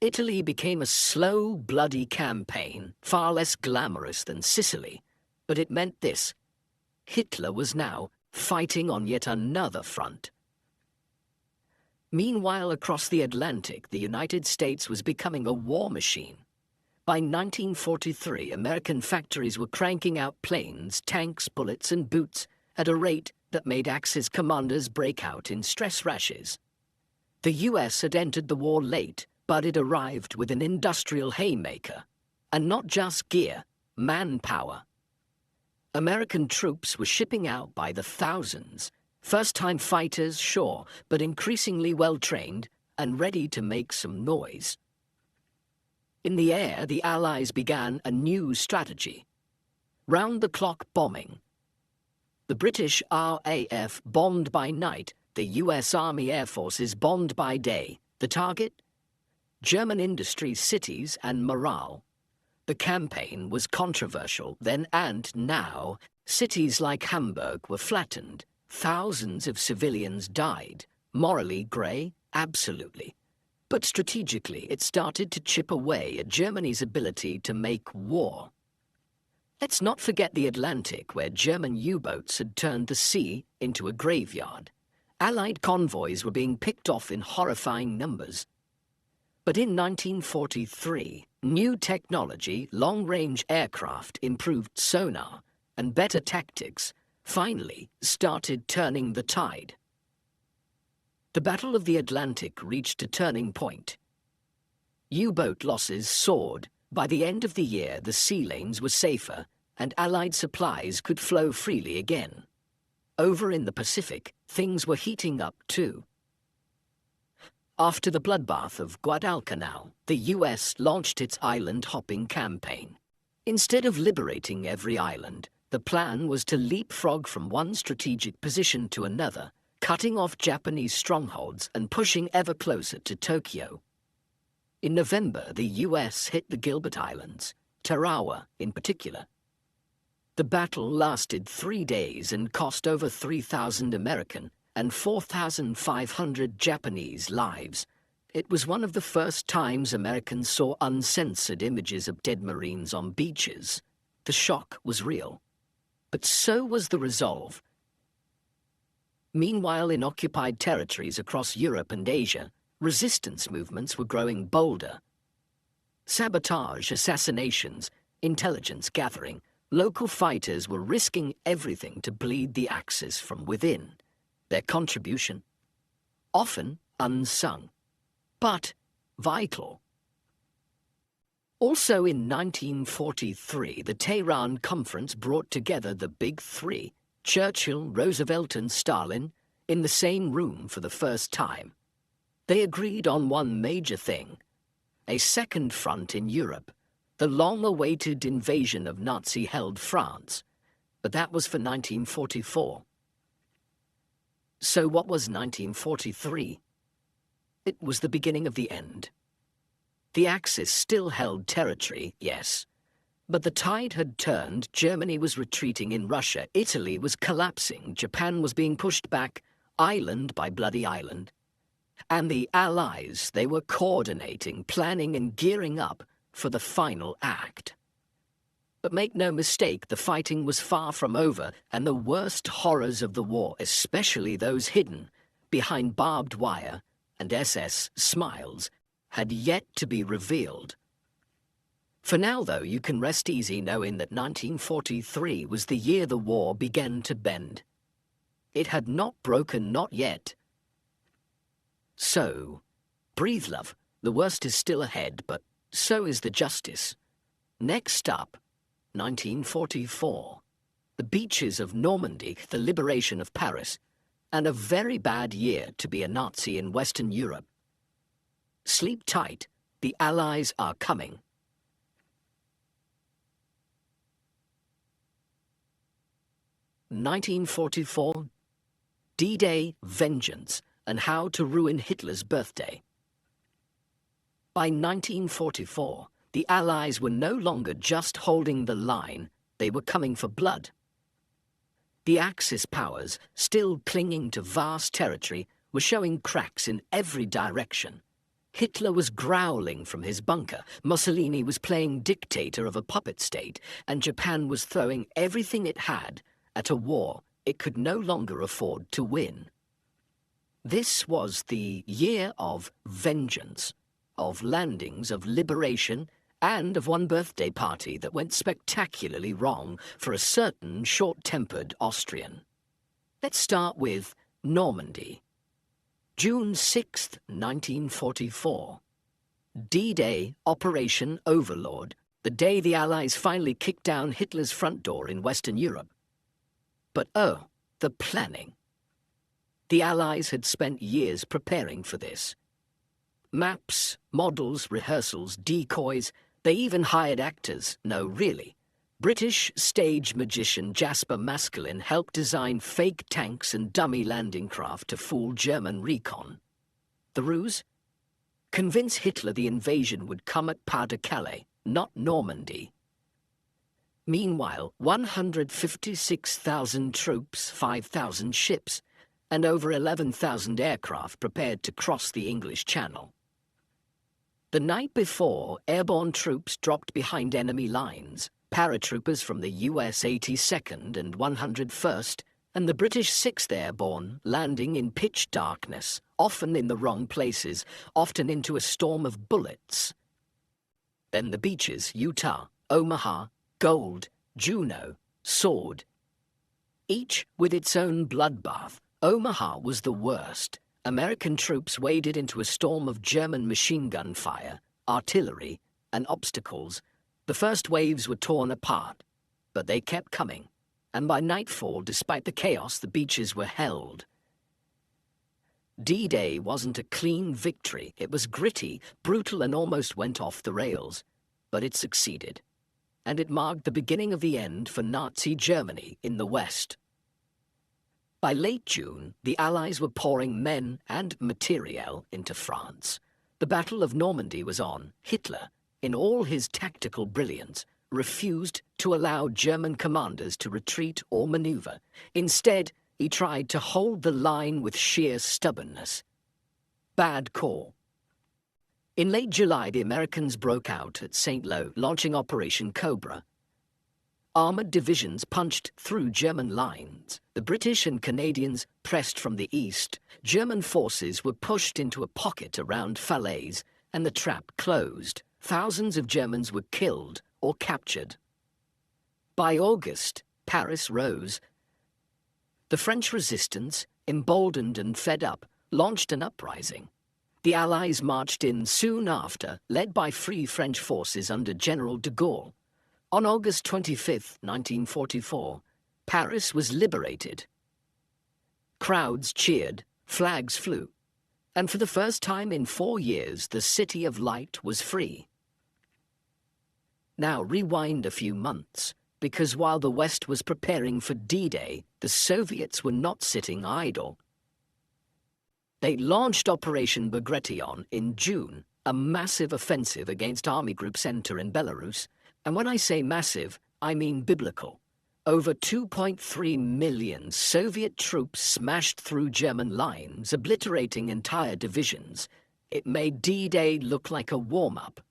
Italy became a slow, bloody campaign, far less glamorous than Sicily. But it meant this: Hitler was now fighting on yet another front. Meanwhile, across the Atlantic, the United States was becoming a war machine. By 1943, American factories were cranking out planes, tanks, bullets, and boots at a rate that made Axis commanders break out in stress rashes. The US had entered the war late, but it arrived with an industrial haymaker. And not just gear, manpower. American troops were shipping out by the thousands. First-time fighters, sure, but increasingly well-trained and ready to make some noise. In the air, the Allies began a new strategy: round-the-clock bombing. The British RAF bombed by night, the US Army Air Forces bombed by day. The target? German industries, cities, and morale. The campaign was controversial then and now. Cities like Hamburg were flattened. Thousands of civilians died. Morally grey? Absolutely. But strategically, it started to chip away at Germany's ability to make war. Let's not forget the Atlantic, where German U-boats had turned the sea into a graveyard. Allied convoys were being picked off in horrifying numbers. But in 1943, new technology, long-range aircraft, improved sonar, and better tactics finally started turning the tide. The Battle of the Atlantic reached a turning point. U-boat losses soared. By the end of the year, the sea lanes were safer, and Allied supplies could flow freely again. Over in the Pacific, things were heating up too. After the bloodbath of Guadalcanal, the US launched its island-hopping campaign. Instead of liberating every island, the plan was to leapfrog from one strategic position to another, cutting off Japanese strongholds and pushing ever closer to Tokyo. In November, the US hit the Gilbert Islands, Tarawa in particular. The battle lasted 3 days and cost over 3,000 American and 4,500 Japanese lives. It was one of the first times Americans saw uncensored images of dead Marines on beaches. The shock was real. But so was the resolve. Meanwhile, in occupied territories across Europe and Asia, resistance movements were growing bolder. Sabotage, assassinations, intelligence gathering, local fighters were risking everything to bleed the Axis from within. Their contribution, often unsung, but vital. Also in 1943, the Tehran Conference brought together the Big Three, Churchill, Roosevelt and Stalin, in the same room for the first time. They agreed on one major thing: a second front in Europe, the long-awaited invasion of Nazi-held France. But that was for 1944. So what was 1943? It was the beginning of the end. The Axis still held territory, yes, but the tide had turned. Germany was retreating in Russia, Italy was collapsing, Japan was being pushed back, island by bloody island. And the Allies, they were coordinating, planning and gearing up for the final act. But make no mistake, the fighting was far from over, and the worst horrors of the war, especially those hidden behind barbed wire and SS smiles, had yet to be revealed. For now, though, you can rest easy knowing that 1943 was the year the war began to bend. It had not broken, not yet. So, breathe, love. The worst is still ahead, but so is the justice. Next up, 1944. The beaches of Normandy, the liberation of Paris, and a very bad year to be a Nazi in Western Europe. Sleep tight, the Allies are coming. (1944) D-Day, Vengeance, and How to Ruin Hitler's Birthday. By 1944, the Allies were no longer just holding the line, they were coming for blood. The Axis powers, still clinging to vast territory, were showing cracks in every direction. Hitler was growling from his bunker, Mussolini was playing dictator of a puppet state, and Japan was throwing everything it had at a war it could no longer afford to win. This was the year of vengeance, of landings, of liberation, and of one birthday party that went spectacularly wrong for a certain short-tempered Austrian. Let's start with Normandy. June 6, 1944. D-Day, Operation Overlord, the day the Allies finally kicked down Hitler's front door in Western Europe. But oh, the planning. The Allies had spent years preparing for this. Maps, models, rehearsals, decoys, they even hired actors. No, really. British stage magician Jasper Maskelyne helped design fake tanks and dummy landing craft to fool German recon. The ruse? Convince Hitler the invasion would come at Pas-de-Calais, not Normandy. Meanwhile, 156,000 troops, 5,000 ships, and over 11,000 aircraft prepared to cross the English Channel. The night before, airborne troops dropped behind enemy lines, paratroopers from the US 82nd and 101st, and the British 6th Airborne landing in pitch darkness, often in the wrong places, often into a storm of bullets. Then the beaches, Utah, Omaha, Gold, Juneau, Sword. Each with its own bloodbath. Omaha was the worst. American troops waded into a storm of German machine gun fire, artillery, and obstacles. The first waves were torn apart, but they kept coming, and by nightfall, despite the chaos, the beaches were held. D-Day wasn't a clean victory. It was gritty, brutal, and almost went off the rails. But it succeeded, and it marked the beginning of the end for Nazi Germany in the West. By late June, the Allies were pouring men and materiel into France. The Battle of Normandy was on. Hitler, in all his tactical brilliance, refused to allow German commanders to retreat or maneuver. Instead, he tried to hold the line with sheer stubbornness. Bad call. In late July, the Americans broke out at St. Lo, launching Operation Cobra. Armored divisions punched through German lines. The British and Canadians pressed from the east. German forces were pushed into a pocket around Falaise, and the trap closed. Thousands of Germans were killed or captured. By August, Paris rose. The French resistance, emboldened and fed up, launched an uprising. The Allies marched in soon after, led by Free French forces under General de Gaulle. On August 25, 1944, Paris was liberated. Crowds cheered, flags flew, and for the first time in 4 years, the City of Light was free. Now rewind a few months, because while the West was preparing for D-Day, the Soviets were not sitting idle. They launched Operation Bagration in June, a massive offensive against Army Group Center in Belarus. And when I say massive, I mean biblical. Over 2.3 million Soviet troops smashed through German lines, obliterating entire divisions. It made D-Day look like a warm-up.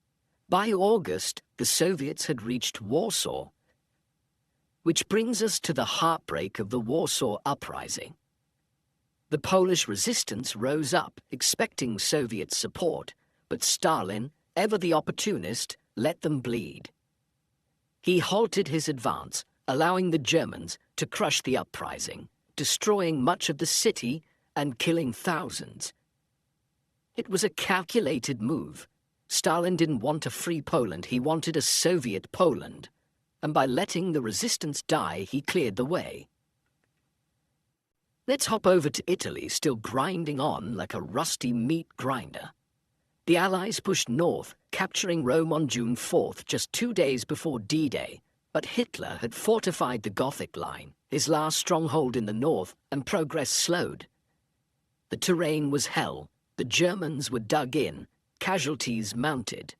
By August, the Soviets had reached Warsaw. Which brings us to the heartbreak of the Warsaw Uprising. The Polish resistance rose up, expecting Soviet support, but Stalin, ever the opportunist, let them bleed. He halted his advance, allowing the Germans to crush the uprising, destroying much of the city and killing thousands. It was a calculated move. Stalin didn't want a free Poland, he wanted a Soviet Poland. And by letting the resistance die, he cleared the way. Let's hop over to Italy, still grinding on like a rusty meat grinder. The Allies pushed north, capturing Rome on June 4th, just 2 days before D-Day. But Hitler had fortified the Gothic Line, his last stronghold in the north, and progress slowed. The terrain was hell. The Germans were dug in, casualties mounted.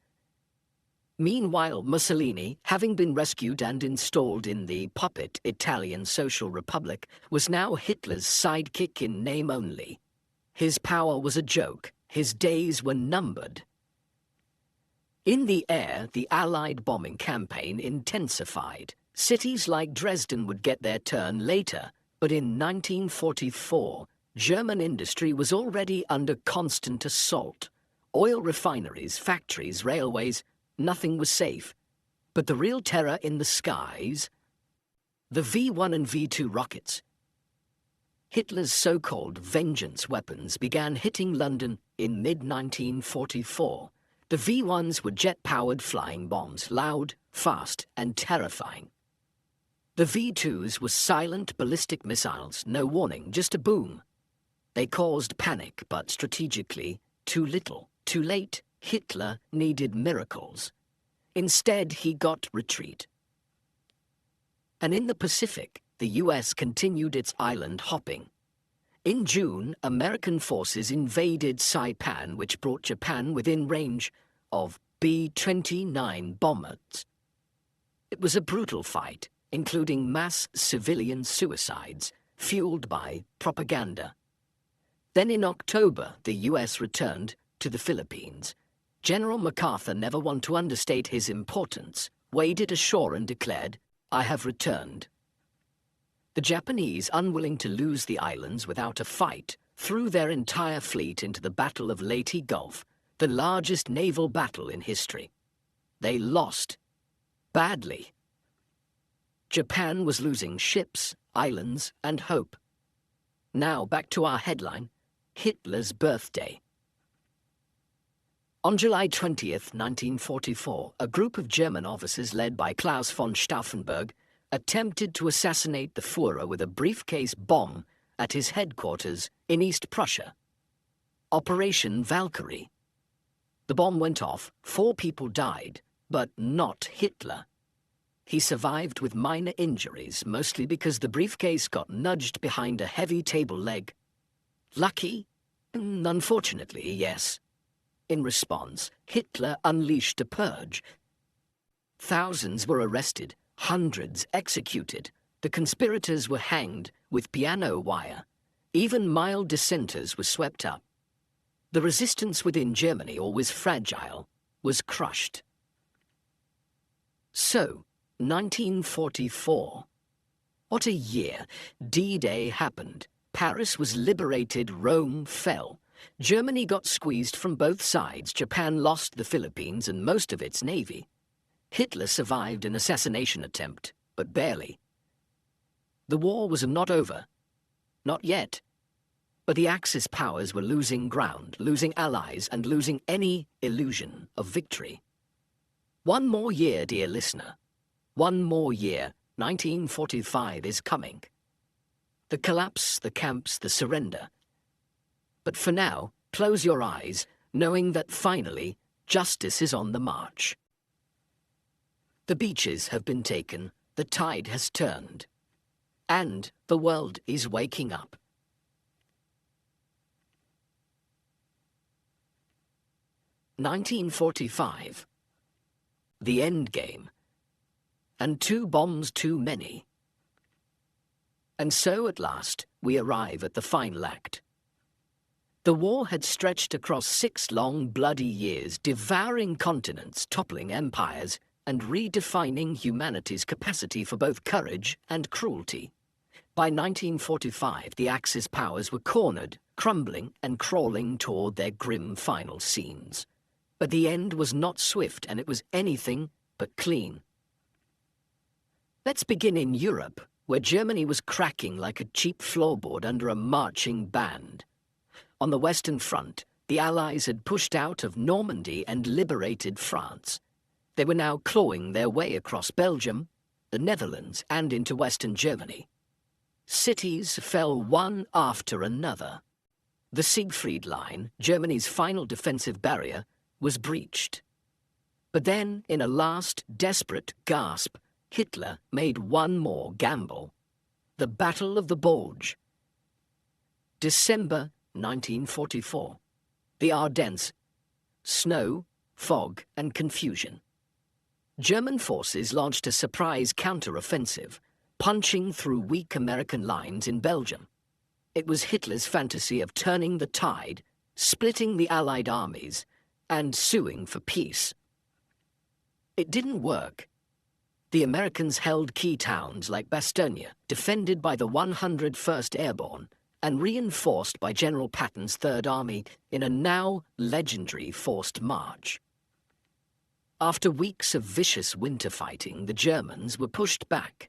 Meanwhile, Mussolini, having been rescued and installed in the puppet Italian Social Republic, was now Hitler's sidekick in name only. His power was a joke. His days were numbered. In the air, the Allied bombing campaign intensified. Cities like Dresden would get their turn later, but in 1944, German industry was already under constant assault. Oil refineries, factories, railways, nothing was safe. But the real terror in the skies? The V-1 and V-2 rockets. Hitler's so-called vengeance weapons began hitting London in mid-1944. The V-1s were jet-powered flying bombs, loud, fast, and terrifying. The V-2s were silent ballistic missiles, no warning, just a boom. They caused panic, but strategically, too little. Too late, Hitler needed miracles. Instead, he got retreat. And in the Pacific, the US continued its island hopping. In June, American forces invaded Saipan, which brought Japan within range of B-29 bombers. It was a brutal fight, including mass civilian suicides, fueled by propaganda. Then in October, the US returned to the Philippines. General MacArthur, never one to understate his importance, waded ashore and declared, "I have returned." The Japanese, unwilling to lose the islands without a fight, threw their entire fleet into the Battle of Leyte Gulf, the largest naval battle in history. They lost. Badly. Japan was losing ships, islands, and hope. Now back to our headline, Hitler's birthday. On July 20th, 1944, a group of German officers led by Klaus von Stauffenberg attempted to assassinate the Führer with a briefcase bomb at his headquarters in East Prussia. Operation Valkyrie. The bomb went off, 4 people died, but not Hitler. He survived with minor injuries, mostly because the briefcase got nudged behind a heavy table leg. Lucky? Unfortunately, yes. In response, Hitler unleashed a purge. Thousands were arrested, hundreds executed. The conspirators were hanged with piano wire. Even mild dissenters were swept up. The resistance within Germany, always fragile, was crushed. So, 1944. What a year. D-Day happened. Paris was liberated, Rome fell. Germany got squeezed from both sides. Japan lost the Philippines and most of its navy. Hitler survived an assassination attempt, but barely. The war was not over. Not yet. But the Axis powers were losing ground, losing allies, and losing any illusion of victory. One more year, dear listener. One more year. 1945 is coming. The collapse, the camps, the surrender. But for now, close your eyes, knowing that finally, justice is on the march. The beaches have been taken, the tide has turned, and the world is waking up. "1945. The end game. And 2 bombs too many. And so, at last, we arrive at the final act. The war had stretched across 6 long, bloody years, devouring continents, toppling empires, and redefining humanity's capacity for both courage and cruelty. By 1945, the Axis powers were cornered, crumbling and crawling toward their grim final scenes. But the end was not swift, and it was anything but clean. Let's begin in Europe, where Germany was cracking like a cheap floorboard under a marching band. On the Western Front, the Allies had pushed out of Normandy and liberated France. They were now clawing their way across Belgium, the Netherlands, and into Western Germany. Cities fell one after another. The Siegfried Line, Germany's final defensive barrier, was breached. But then, in a last desperate gasp, Hitler made one more gamble. The Battle of the Bulge. December 1944. The Ardennes. Snow, fog, and confusion. German forces launched a surprise counter-offensive, punching through weak American lines in Belgium. It was Hitler's fantasy of turning the tide, splitting the Allied armies, and suing for peace. It didn't work. The Americans held key towns like Bastogne, defended by the 101st Airborne, and reinforced by General Patton's Third Army in a now legendary forced march. After weeks of vicious winter fighting, the Germans were pushed back.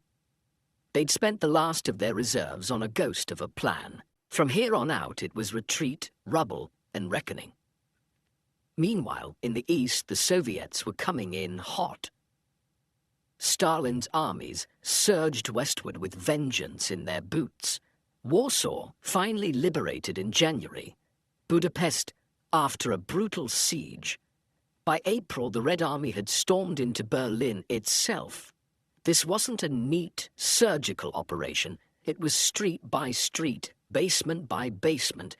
They'd spent the last of their reserves on a ghost of a plan. From here on out, it was retreat, rubble, and reckoning. Meanwhile, in the east, the Soviets were coming in hot. Stalin's armies surged westward with vengeance in their boots. Warsaw finally liberated in January. Budapest, after a brutal siege. By April, the Red Army had stormed into Berlin itself. This wasn't a neat, surgical operation. It was street by street, basement by basement.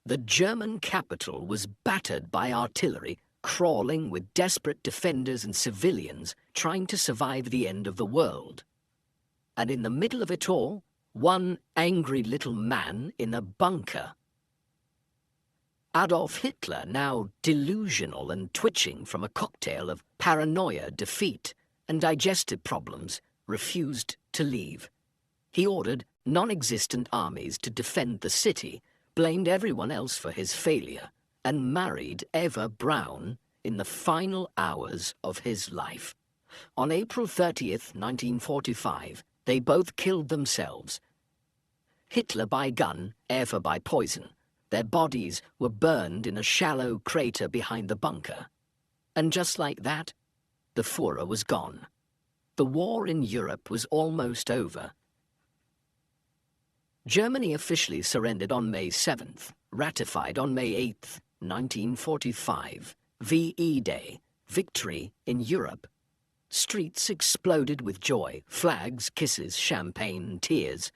The German capital was battered by artillery, crawling with desperate defenders and civilians trying to survive the end of the world. And in the middle of it all, one angry little man in a bunker. Adolf Hitler, now delusional and twitching from a cocktail of paranoia, defeat, and digestive problems, refused to leave. He ordered non-existent armies to defend the city, blamed everyone else for his failure, and married Eva Braun in the final hours of his life. On April 30th, 1945, they both killed themselves. Hitler by gun, Eva by poison. Their bodies were burned in a shallow crater behind the bunker. And just like that, the Führer was gone. The war in Europe was almost over. Germany officially surrendered on May 7th, ratified on May 8th, 1945. VE Day, victory in Europe. Streets exploded with joy, flags, kisses, champagne, tears.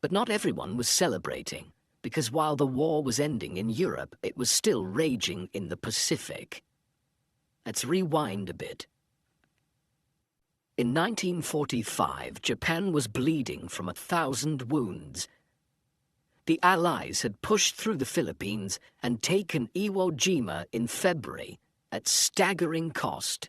But not everyone was celebrating, because while the war was ending in Europe, it was still raging in the Pacific. Let's rewind a bit. In 1945, Japan was bleeding from 1,000 wounds. The Allies had pushed through the Philippines and taken Iwo Jima in February at staggering cost.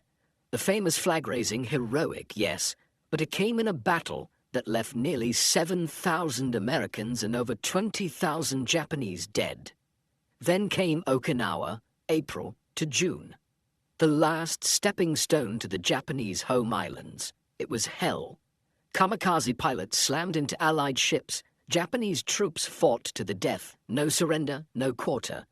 The famous flag-raising heroic, yes, but it came in a battle that left nearly 7,000 Americans and over 20,000 Japanese dead. Then came Okinawa, April to June. The last stepping stone to the Japanese home islands. It was hell. Kamikaze pilots slammed into Allied ships. Japanese troops fought to the death. No surrender, no quarter.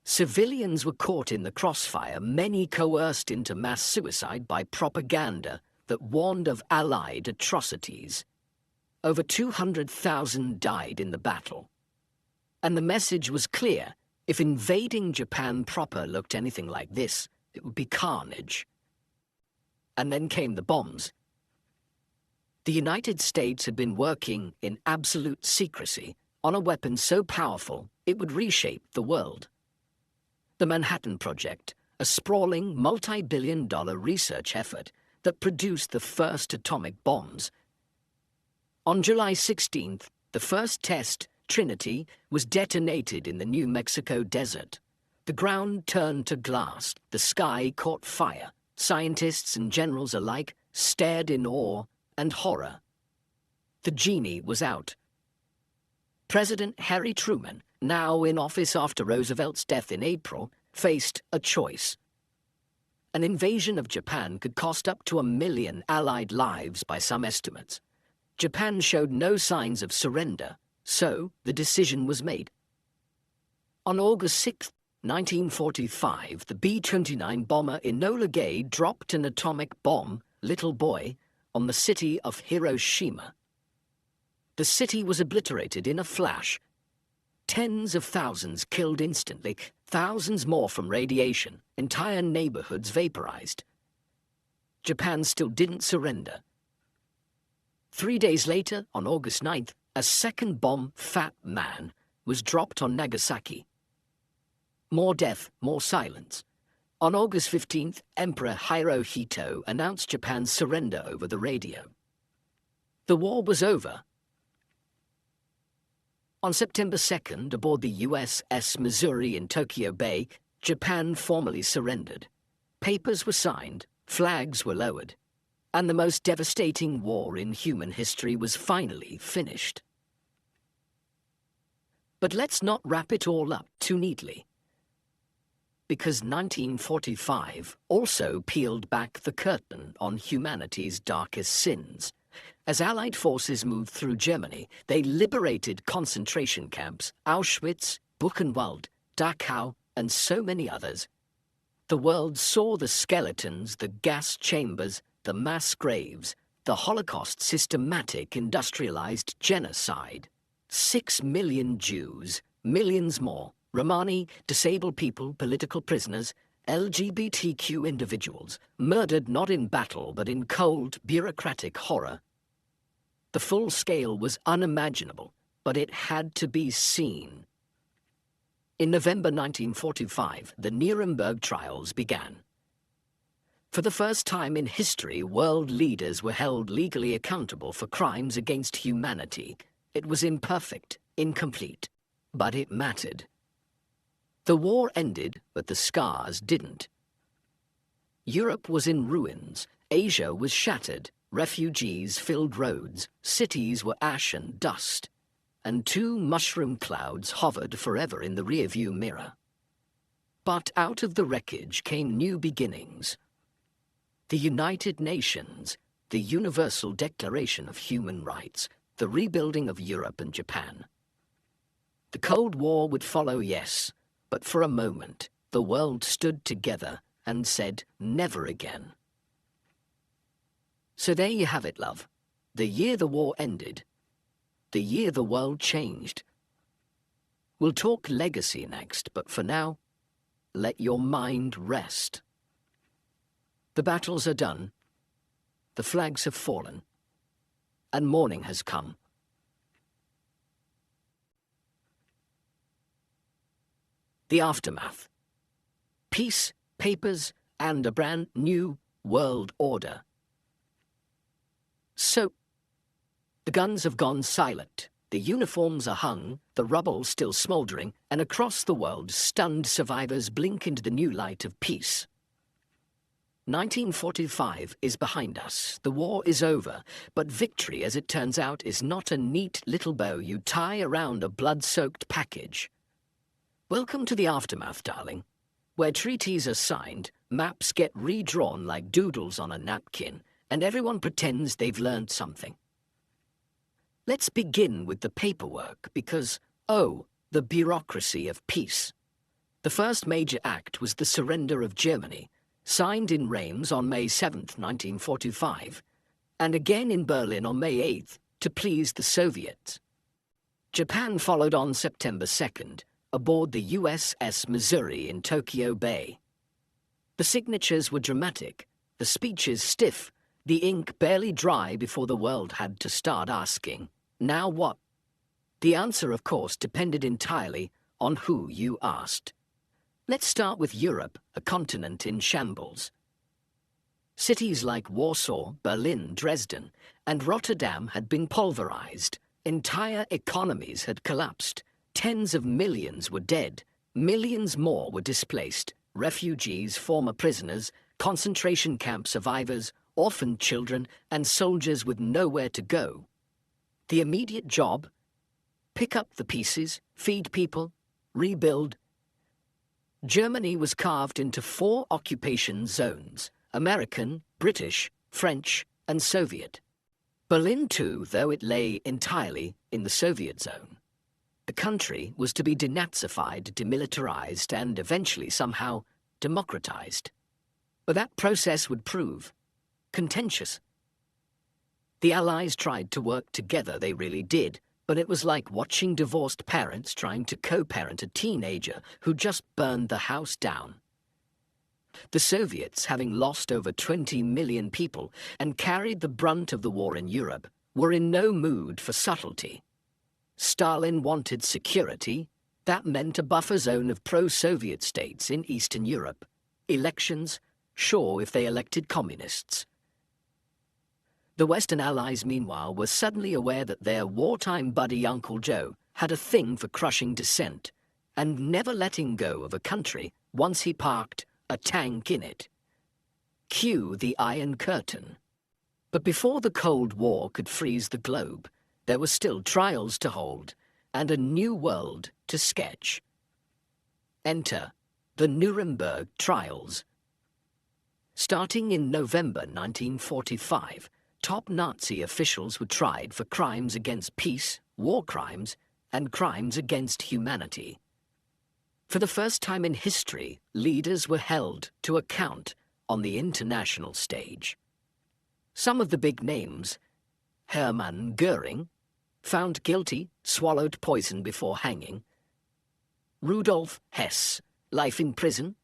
Civilians were caught in the crossfire, many coerced into mass suicide by propaganda that warned of Allied atrocities. Over 200,000 died in the battle. And the message was clear. If invading Japan proper looked anything like this, it would be carnage. And then came the bombs. The United States had been working in absolute secrecy on a weapon so powerful it would reshape the world. The Manhattan Project, a sprawling multi-billion-dollar research effort that produced the first atomic bombs. On July 16th, the first test, Trinity, was detonated in the New Mexico desert. The ground turned to glass, the sky caught fire. Scientists and generals alike stared in awe and horror. The genie was out. President Harry Truman, now in office after Roosevelt's death in April, faced a choice. An invasion of Japan could cost up to 1 million Allied lives by some estimates. Japan showed no signs of surrender, so the decision was made. On August 6, 1945, the B-29 bomber Enola Gay dropped an atomic bomb, Little Boy, on the city of Hiroshima. The city was obliterated in a flash. Tens of thousands killed instantly, thousands more from radiation, entire neighborhoods vaporized. Japan still didn't surrender. 3 days later, on August 9th, a second bomb, Fat Man, was dropped on Nagasaki. More death, more silence. On August 15th, Emperor Hirohito announced Japan's surrender over the radio. The war was over. On September 2nd, aboard the USS Missouri in Tokyo Bay, Japan formally surrendered. Papers were signed, flags were lowered, and the most devastating war in human history was finally finished. But let's not wrap it all up too neatly. Because 1945 also peeled back the curtain on humanity's darkest sins. As Allied forces moved through Germany, they liberated concentration camps, Auschwitz, Buchenwald, Dachau, and so many others. The world saw the skeletons, the gas chambers, the mass graves, the Holocaust's systematic industrialized genocide. 6 million Jews, millions more, Romani, disabled people, political prisoners, LGBTQ individuals, murdered not in battle but in cold, bureaucratic horror. The full scale was unimaginable, but it had to be seen. In November 1945, the Nuremberg trials began. For the first time in history, world leaders were held legally accountable for crimes against humanity. It was imperfect, incomplete, but it mattered. The war ended, but the scars didn't. Europe was in ruins, Asia was shattered, refugees filled roads, cities were ash and dust, and two mushroom clouds hovered forever in the rearview mirror. But out of the wreckage came new beginnings. The United Nations, the Universal Declaration of Human Rights, the rebuilding of Europe and Japan. The Cold War would follow, yes, but for a moment, the world stood together and said, never again. So there you have it, love. The year the war ended. The year the world changed. We'll talk legacy next, but for now, let your mind rest. The battles are done. The flags have fallen. And morning has come. The aftermath. Peace, papers, and a brand new world order. So, the guns have gone silent, the uniforms are hung, the rubble still smouldering, and across the world, stunned survivors blink into the new light of peace. 1945 is behind us, the war is over, but victory, as it turns out, is not a neat little bow you tie around a blood-soaked package. Welcome to the aftermath, darling, where treaties are signed, maps get redrawn like doodles on a napkin, and everyone pretends they've learned something. Let's begin with the paperwork because, oh, the bureaucracy of peace. The first major act was the surrender of Germany, signed in Reims on May 7, 1945, and again in Berlin on May 8 to please the Soviets. Japan followed on September 2nd, aboard the USS Missouri in Tokyo Bay. The signatures were dramatic, the speeches stiff, the ink barely dry before the world had to start asking, now what? The answer, of course, depended entirely on who you asked. Let's start with Europe, a continent in shambles. Cities like Warsaw, Berlin, Dresden, and Rotterdam had been pulverized. Entire economies had collapsed. Tens of millions were dead. Millions more were displaced. Refugees, former prisoners, concentration camp survivors, orphaned children, and soldiers with nowhere to go. The immediate job? Pick up the pieces, feed people, rebuild. Germany was carved into 4 occupation zones: American, British, French, and Soviet. Berlin too, though it lay entirely in the Soviet zone. The country was to be denazified, demilitarized, and eventually somehow democratized. But that process would prove contentious. The Allies tried to work together, they really did, but it was like watching divorced parents trying to co-parent a teenager who just burned the house down. The Soviets, having lost over 20 million people and carried the brunt of the war in Europe, were in no mood for subtlety. Stalin wanted security. That meant a buffer zone of pro-Soviet states in Eastern Europe. Elections, sure, if they elected communists. The Western Allies, meanwhile, were suddenly aware that their wartime buddy Uncle Joe had a thing for crushing dissent and never letting go of a country once he parked a tank in it. Cue the Iron Curtain. But before the Cold War could freeze the globe, there were still trials to hold and a new world to sketch. Enter the Nuremberg Trials. Starting in November 1945, top Nazi officials were tried for crimes against peace, war crimes, and crimes against humanity. For the first time in history, leaders were held to account on the international stage. Some of the big names: Hermann Göring, found guilty, swallowed poison before hanging; Rudolf Hess, life in prison;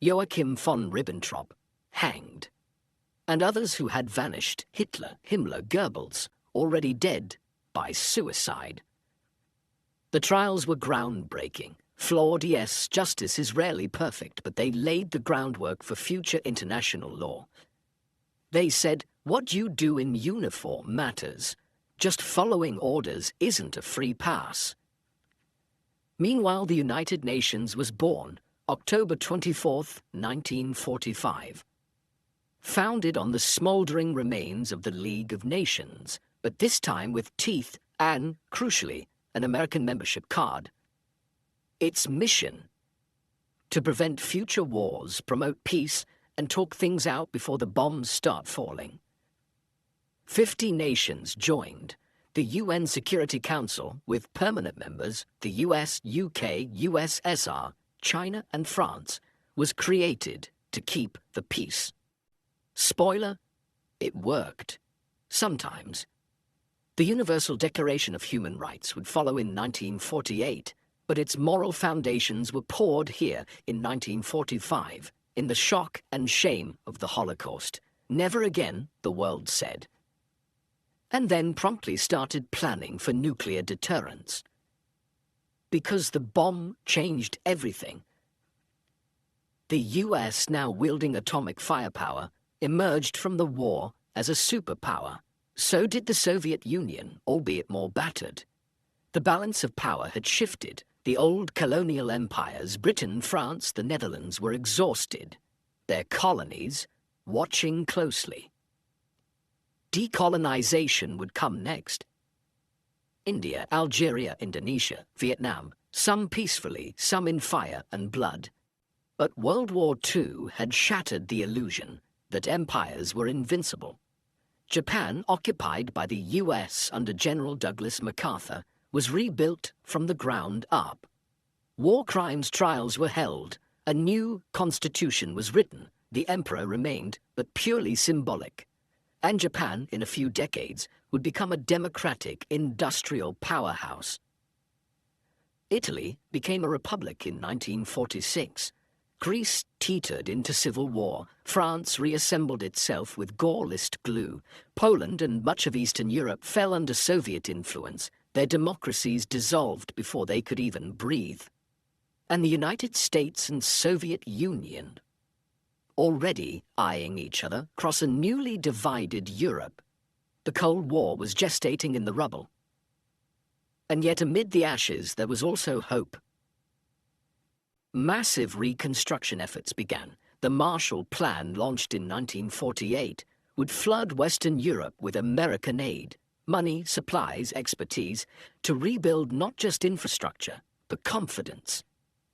Joachim von Ribbentrop, hanged; and others who had vanished: Hitler, Himmler, Goebbels, already dead by suicide. The trials were groundbreaking. Flawed, yes, justice is rarely perfect, but they laid the groundwork for future international law. They said, what you do in uniform matters. Just following orders isn't a free pass. Meanwhile, the United Nations was born October 24th, 1945. Founded on the smouldering remains of the League of Nations, but this time with teeth and, crucially, an American membership card. Its mission: to prevent future wars, promote peace, and talk things out before the bombs start falling. 50 nations joined. The UN Security Council, with permanent members, the US, UK, USSR, China, and France, was created to keep the peace. Spoiler: it worked. Sometimes. The Universal Declaration of Human Rights would follow in 1948, but its moral foundations were poured here in 1945, in the shock and shame of the Holocaust. Never again, the world said. And then promptly started planning for nuclear deterrence. Because the bomb changed everything. The US, now wielding atomic firepower, emerged from the war as a superpower. So did the Soviet Union, albeit more battered. The balance of power had shifted. The old colonial empires, Britain, France, the Netherlands, were exhausted. Their colonies watching closely. Decolonization would come next. India, Algeria, Indonesia, Vietnam, some peacefully, some in fire and blood. But World War II had shattered the illusion that empires were invincible. Japan, occupied by the US under General Douglas MacArthur, was rebuilt from the ground up. War crimes trials were held. A new constitution was written. The emperor remained, but purely symbolic. And Japan, in a few decades, would become a democratic, industrial powerhouse. Italy became a republic in 1946. Greece teetered into civil war. France reassembled itself with Gaullist glue. Poland and much of Eastern Europe fell under Soviet influence. Their democracies dissolved before they could even breathe. And the United States and Soviet Union, already eyeing each other, cross a newly divided Europe. The Cold War was gestating in the rubble. And yet amid the ashes there was also hope. Massive reconstruction efforts began. The Marshall Plan, launched in 1948, would flood Western Europe with American aid, money, supplies, expertise, to rebuild not just infrastructure, but confidence.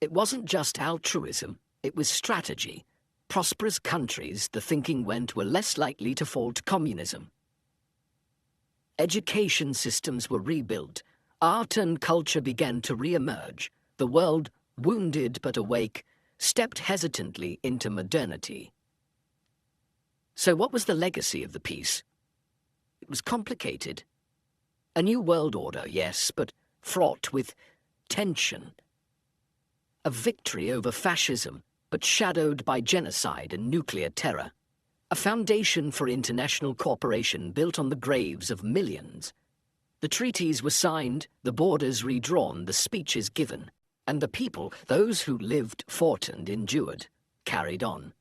It wasn't just altruism, it was strategy. Prosperous countries, the thinking went, were less likely to fall to communism. Education systems were rebuilt. Art and culture began to re-emerge. The world, wounded but awake, stepped hesitantly into modernity. So what was the legacy of the peace? It was complicated. A new world order, yes, but fraught with tension. A victory over fascism, but shadowed by genocide and nuclear terror. A foundation for international cooperation built on the graves of millions. The treaties were signed, the borders redrawn, the speeches given. And the people, those who lived, fought and endured, carried on.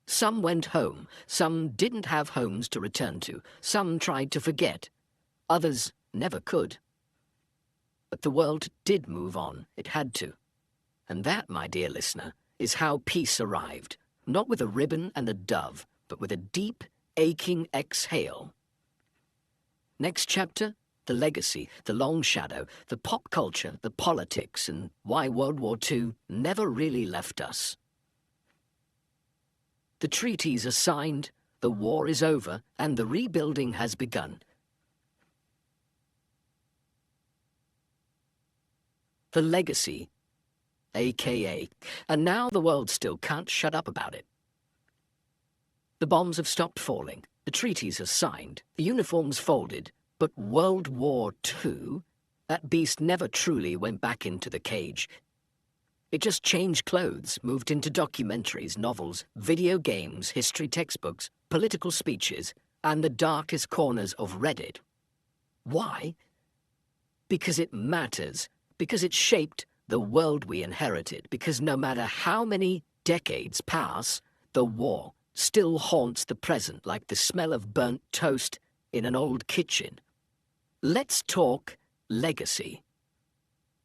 Some went home, some didn't have homes to return to, some tried to forget, others never could. But the world did move on, it had to. And that, my dear listener, is how peace arrived, not with a ribbon and a dove, but with a deep, aching exhale. Next chapter? The legacy, the long shadow, the pop culture, the politics, and why World War II never really left us. The treaties are signed, the war is over, and the rebuilding has begun. The legacy, aka, and now the world still can't shut up about it. The bombs have stopped falling, the treaties are signed, the uniforms folded, but World War II, that beast never truly went back into the cage. It just changed clothes, moved into documentaries, novels, video games, history textbooks, political speeches, and the darkest corners of Reddit. Why? Because it matters, because it shaped the world we inherited, because no matter how many decades pass, the war still haunts the present like the smell of burnt toast in an old kitchen. Let's talk legacy.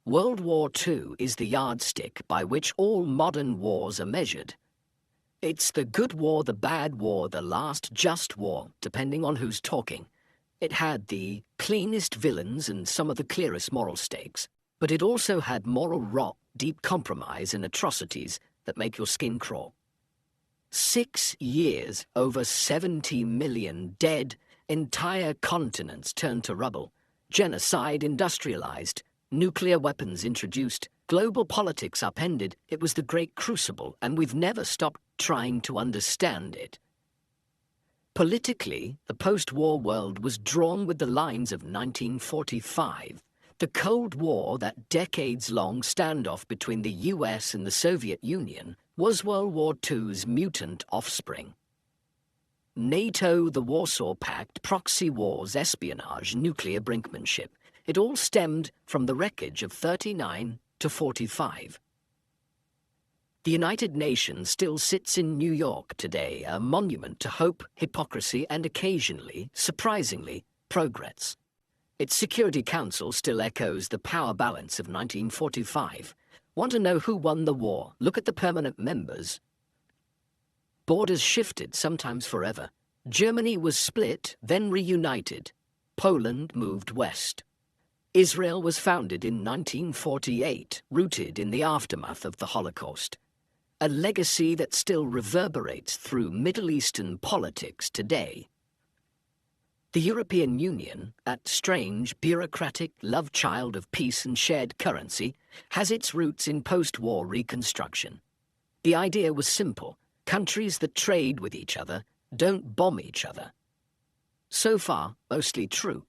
World War II is the yardstick by which all modern wars are measured. It's the good war, the bad war, the last just war, depending on who's talking. It had the cleanest villains and some of the clearest moral stakes, but it also had moral rot, deep compromise and atrocities that make your skin crawl. 6 years, over 70 million dead, entire continents turned to rubble, genocide industrialized, nuclear weapons introduced, global politics upended. It was the great crucible, and we've never stopped trying to understand it. Politically, the post-war world was drawn with the lines of 1945. The Cold War, that decades-long standoff between the US and the Soviet Union, was World War II's mutant offspring. NATO, the Warsaw Pact, proxy wars, espionage, nuclear brinkmanship. It all stemmed from the wreckage of 39 to 45. The United Nations still sits in New York today, a monument to hope, hypocrisy, and occasionally, surprisingly, progress. Its Security Council still echoes the power balance of 1945. Want to know who won the war? Look at the permanent members. Borders shifted, sometimes forever. Germany was split, then reunited. Poland moved west. Israel was founded in 1948, rooted in the aftermath of the Holocaust. A legacy that still reverberates through Middle Eastern politics today. The European Union, that strange, bureaucratic love child of peace and shared currency, has its roots in post-war reconstruction. The idea was simple. Countries that trade with each other don't bomb each other. So far, mostly true.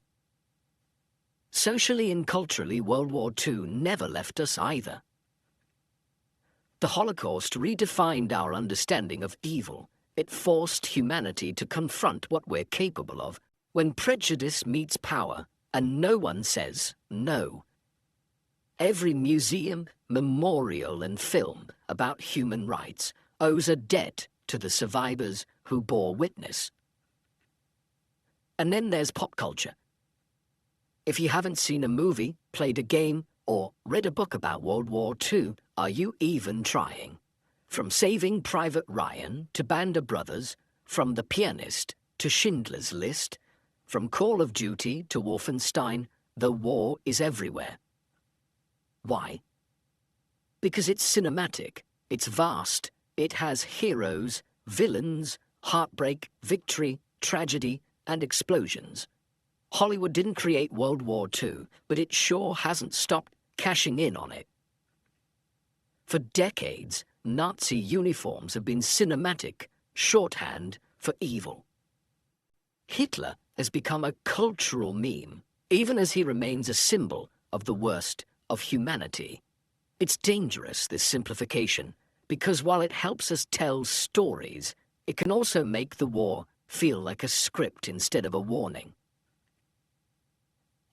Socially and culturally, World War II never left us either. The Holocaust redefined our understanding of evil. It forced humanity to confront what we're capable of when prejudice meets power and no one says no. Every museum, memorial and film about human rights owes a debt to the survivors who bore witness. And then there's pop culture. If you haven't seen a movie, played a game, or read a book about World War II, are you even trying? From Saving Private Ryan to Band of Brothers, from The Pianist to Schindler's List, from Call of Duty to Wolfenstein, the war is everywhere. Why? Because it's cinematic, it's vast, it has heroes, villains, heartbreak, victory, tragedy, and explosions. Hollywood didn't create World War II, but it sure hasn't stopped cashing in on it. For decades, Nazi uniforms have been cinematic shorthand for evil. Hitler has become a cultural meme, even as he remains a symbol of the worst of humanity. It's dangerous, this simplification, because while it helps us tell stories, it can also make the war feel like a script instead of a warning.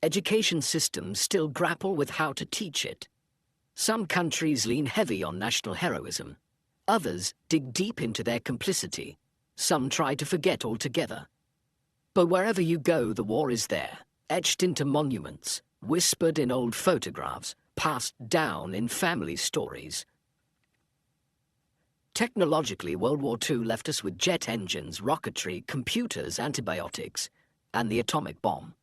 Education systems still grapple with how to teach it. Some countries lean heavy on national heroism. Others dig deep into their complicity. Some try to forget altogether. But wherever you go, the war is there, etched into monuments, whispered in old photographs, passed down in family stories. Technologically, World War II left us with jet engines, rocketry, computers, antibiotics, and the atomic bomb.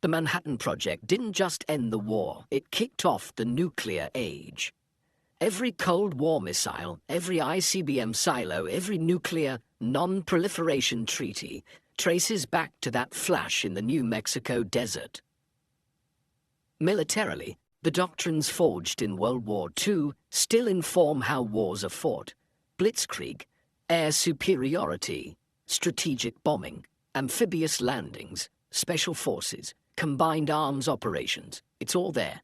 The Manhattan Project didn't just end the war, it kicked off the nuclear age. Every Cold War missile, every ICBM silo, every nuclear non-proliferation treaty traces back to that flash in the New Mexico desert. Militarily, the doctrines forged in World War II still inform how wars are fought. Blitzkrieg, air superiority, strategic bombing, amphibious landings, special forces, combined arms operations, it's all there.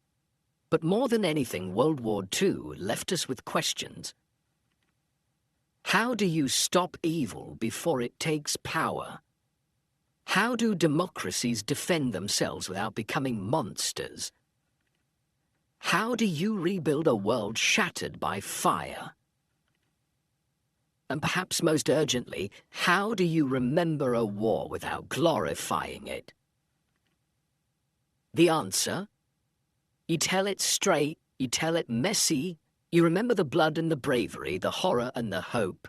But more than anything, World War II left us with questions. How do you stop evil before it takes power? How do democracies defend themselves without becoming monsters? How do you rebuild a world shattered by fire? And perhaps most urgently, how do you remember a war without glorifying it? The answer? You tell it straight, you tell it messy, you remember the blood and the bravery, the horror and the hope.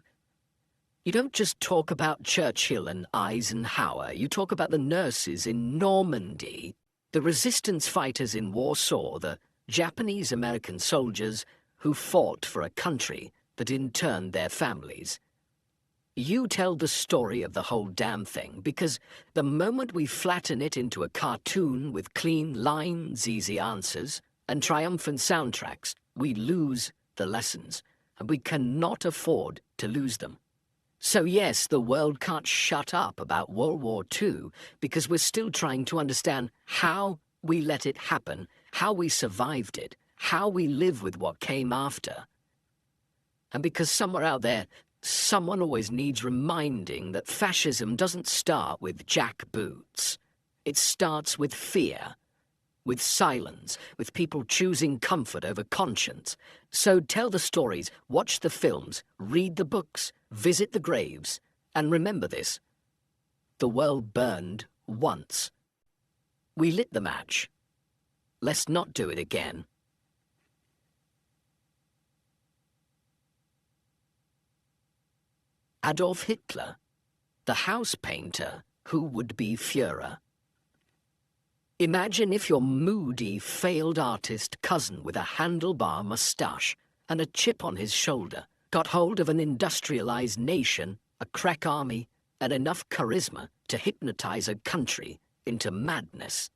You don't just talk about Churchill and Eisenhower, you talk about the nurses in Normandy, the resistance fighters in Warsaw, the Japanese-American soldiers who fought for a country that interned their families. You tell the story of the whole damn thing, because the moment we flatten it into a cartoon with clean lines, easy answers, and triumphant soundtracks, we lose the lessons, and we cannot afford to lose them. So yes, the world can't shut up about World War II because we're still trying to understand how we let it happen, how we survived it, how we live with what came after. And because somewhere out there, someone always needs reminding that fascism doesn't start with jackboots. It starts with fear, with silence, with people choosing comfort over conscience. So tell the stories, watch the films, read the books, visit the graves, and remember this. The world burned once. We lit the match. Let's not do it again. Adolf Hitler, the house painter who would be Führer. Imagine if your moody, failed artist cousin with a handlebar moustache and a chip on his shoulder got hold of an industrialized nation, a crack army, and enough charisma to hypnotize a country into madness.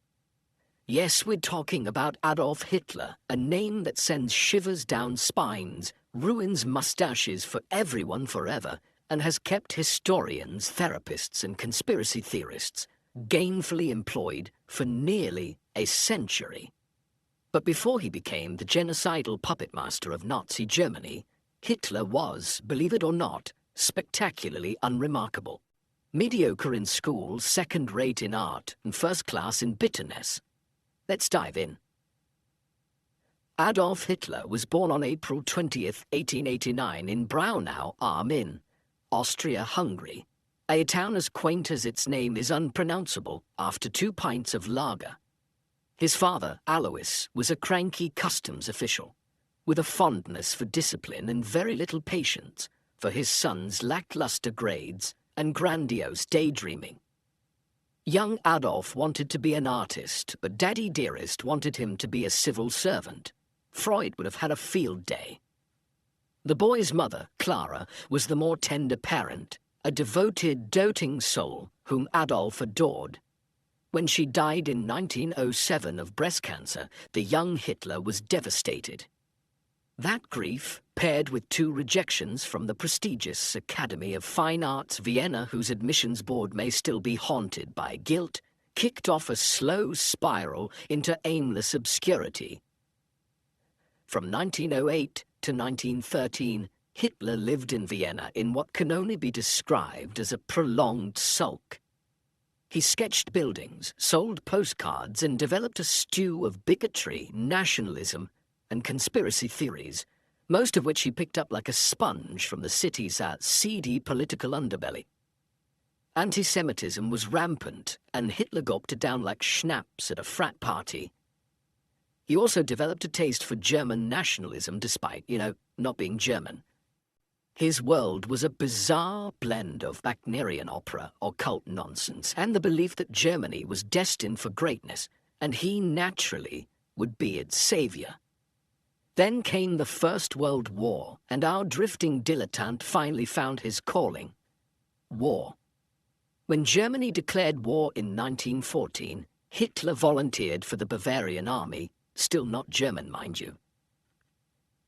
Yes, we're talking about Adolf Hitler, a name that sends shivers down spines, ruins mustaches for everyone forever, and has kept historians, therapists, and conspiracy theorists gainfully employed for nearly a century. But before he became the genocidal puppet master of Nazi Germany, Hitler was, believe it or not, spectacularly unremarkable. Mediocre in school, second-rate in art, and first class in bitterness. Let's dive in. Adolf Hitler was born on April 20th, 1889 in Braunau am Inn, Austria-Hungary, a town as quaint as its name is unpronounceable after 2 pints of lager. His father, Alois, was a cranky customs official, with a fondness for discipline and very little patience for his son's lackluster grades and grandiose daydreaming. Young Adolf wanted to be an artist, but Daddy Dearest wanted him to be a civil servant. Freud would have had a field day. The boy's mother, Clara, was the more tender parent, a devoted, doting soul whom Adolf adored. When she died in 1907 of breast cancer, the young Hitler was devastated. That grief, paired with 2 rejections from the prestigious Academy of Fine Arts Vienna, whose admissions board may still be haunted by guilt, kicked off a slow spiral into aimless obscurity. From 1908 to 1913, Hitler lived in Vienna in what can only be described as a prolonged sulk. He sketched buildings, sold postcards, and developed a stew of bigotry, nationalism, and conspiracy theories, most of which he picked up like a sponge from the city's seedy political underbelly. Anti-Semitism was rampant, and Hitler gulped it down like schnapps at a frat party. He also developed a taste for German nationalism despite, not being German. His world was a bizarre blend of Wagnerian opera, occult nonsense, and the belief that Germany was destined for greatness, and he naturally would be its savior. Then came the First World War, and our drifting dilettante finally found his calling. War. When Germany declared war in 1914, Hitler volunteered for the Bavarian army, still not German, mind you.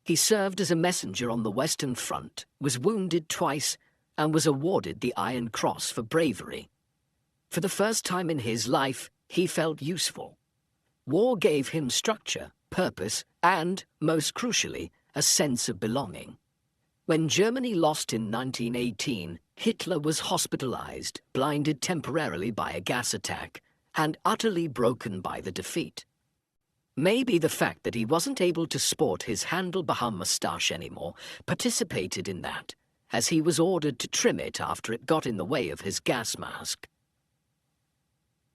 He served as a messenger on the Western Front, was wounded twice, and was awarded the Iron Cross for bravery. For the first time in his life, he felt useful. War gave him structure, purpose, and, most crucially, a sense of belonging. When Germany lost in 1918, Hitler was hospitalized, blinded temporarily by a gas attack, and utterly broken by the defeat. Maybe the fact that he wasn't able to sport his handlebar moustache anymore participated in that, as he was ordered to trim it after it got in the way of his gas mask.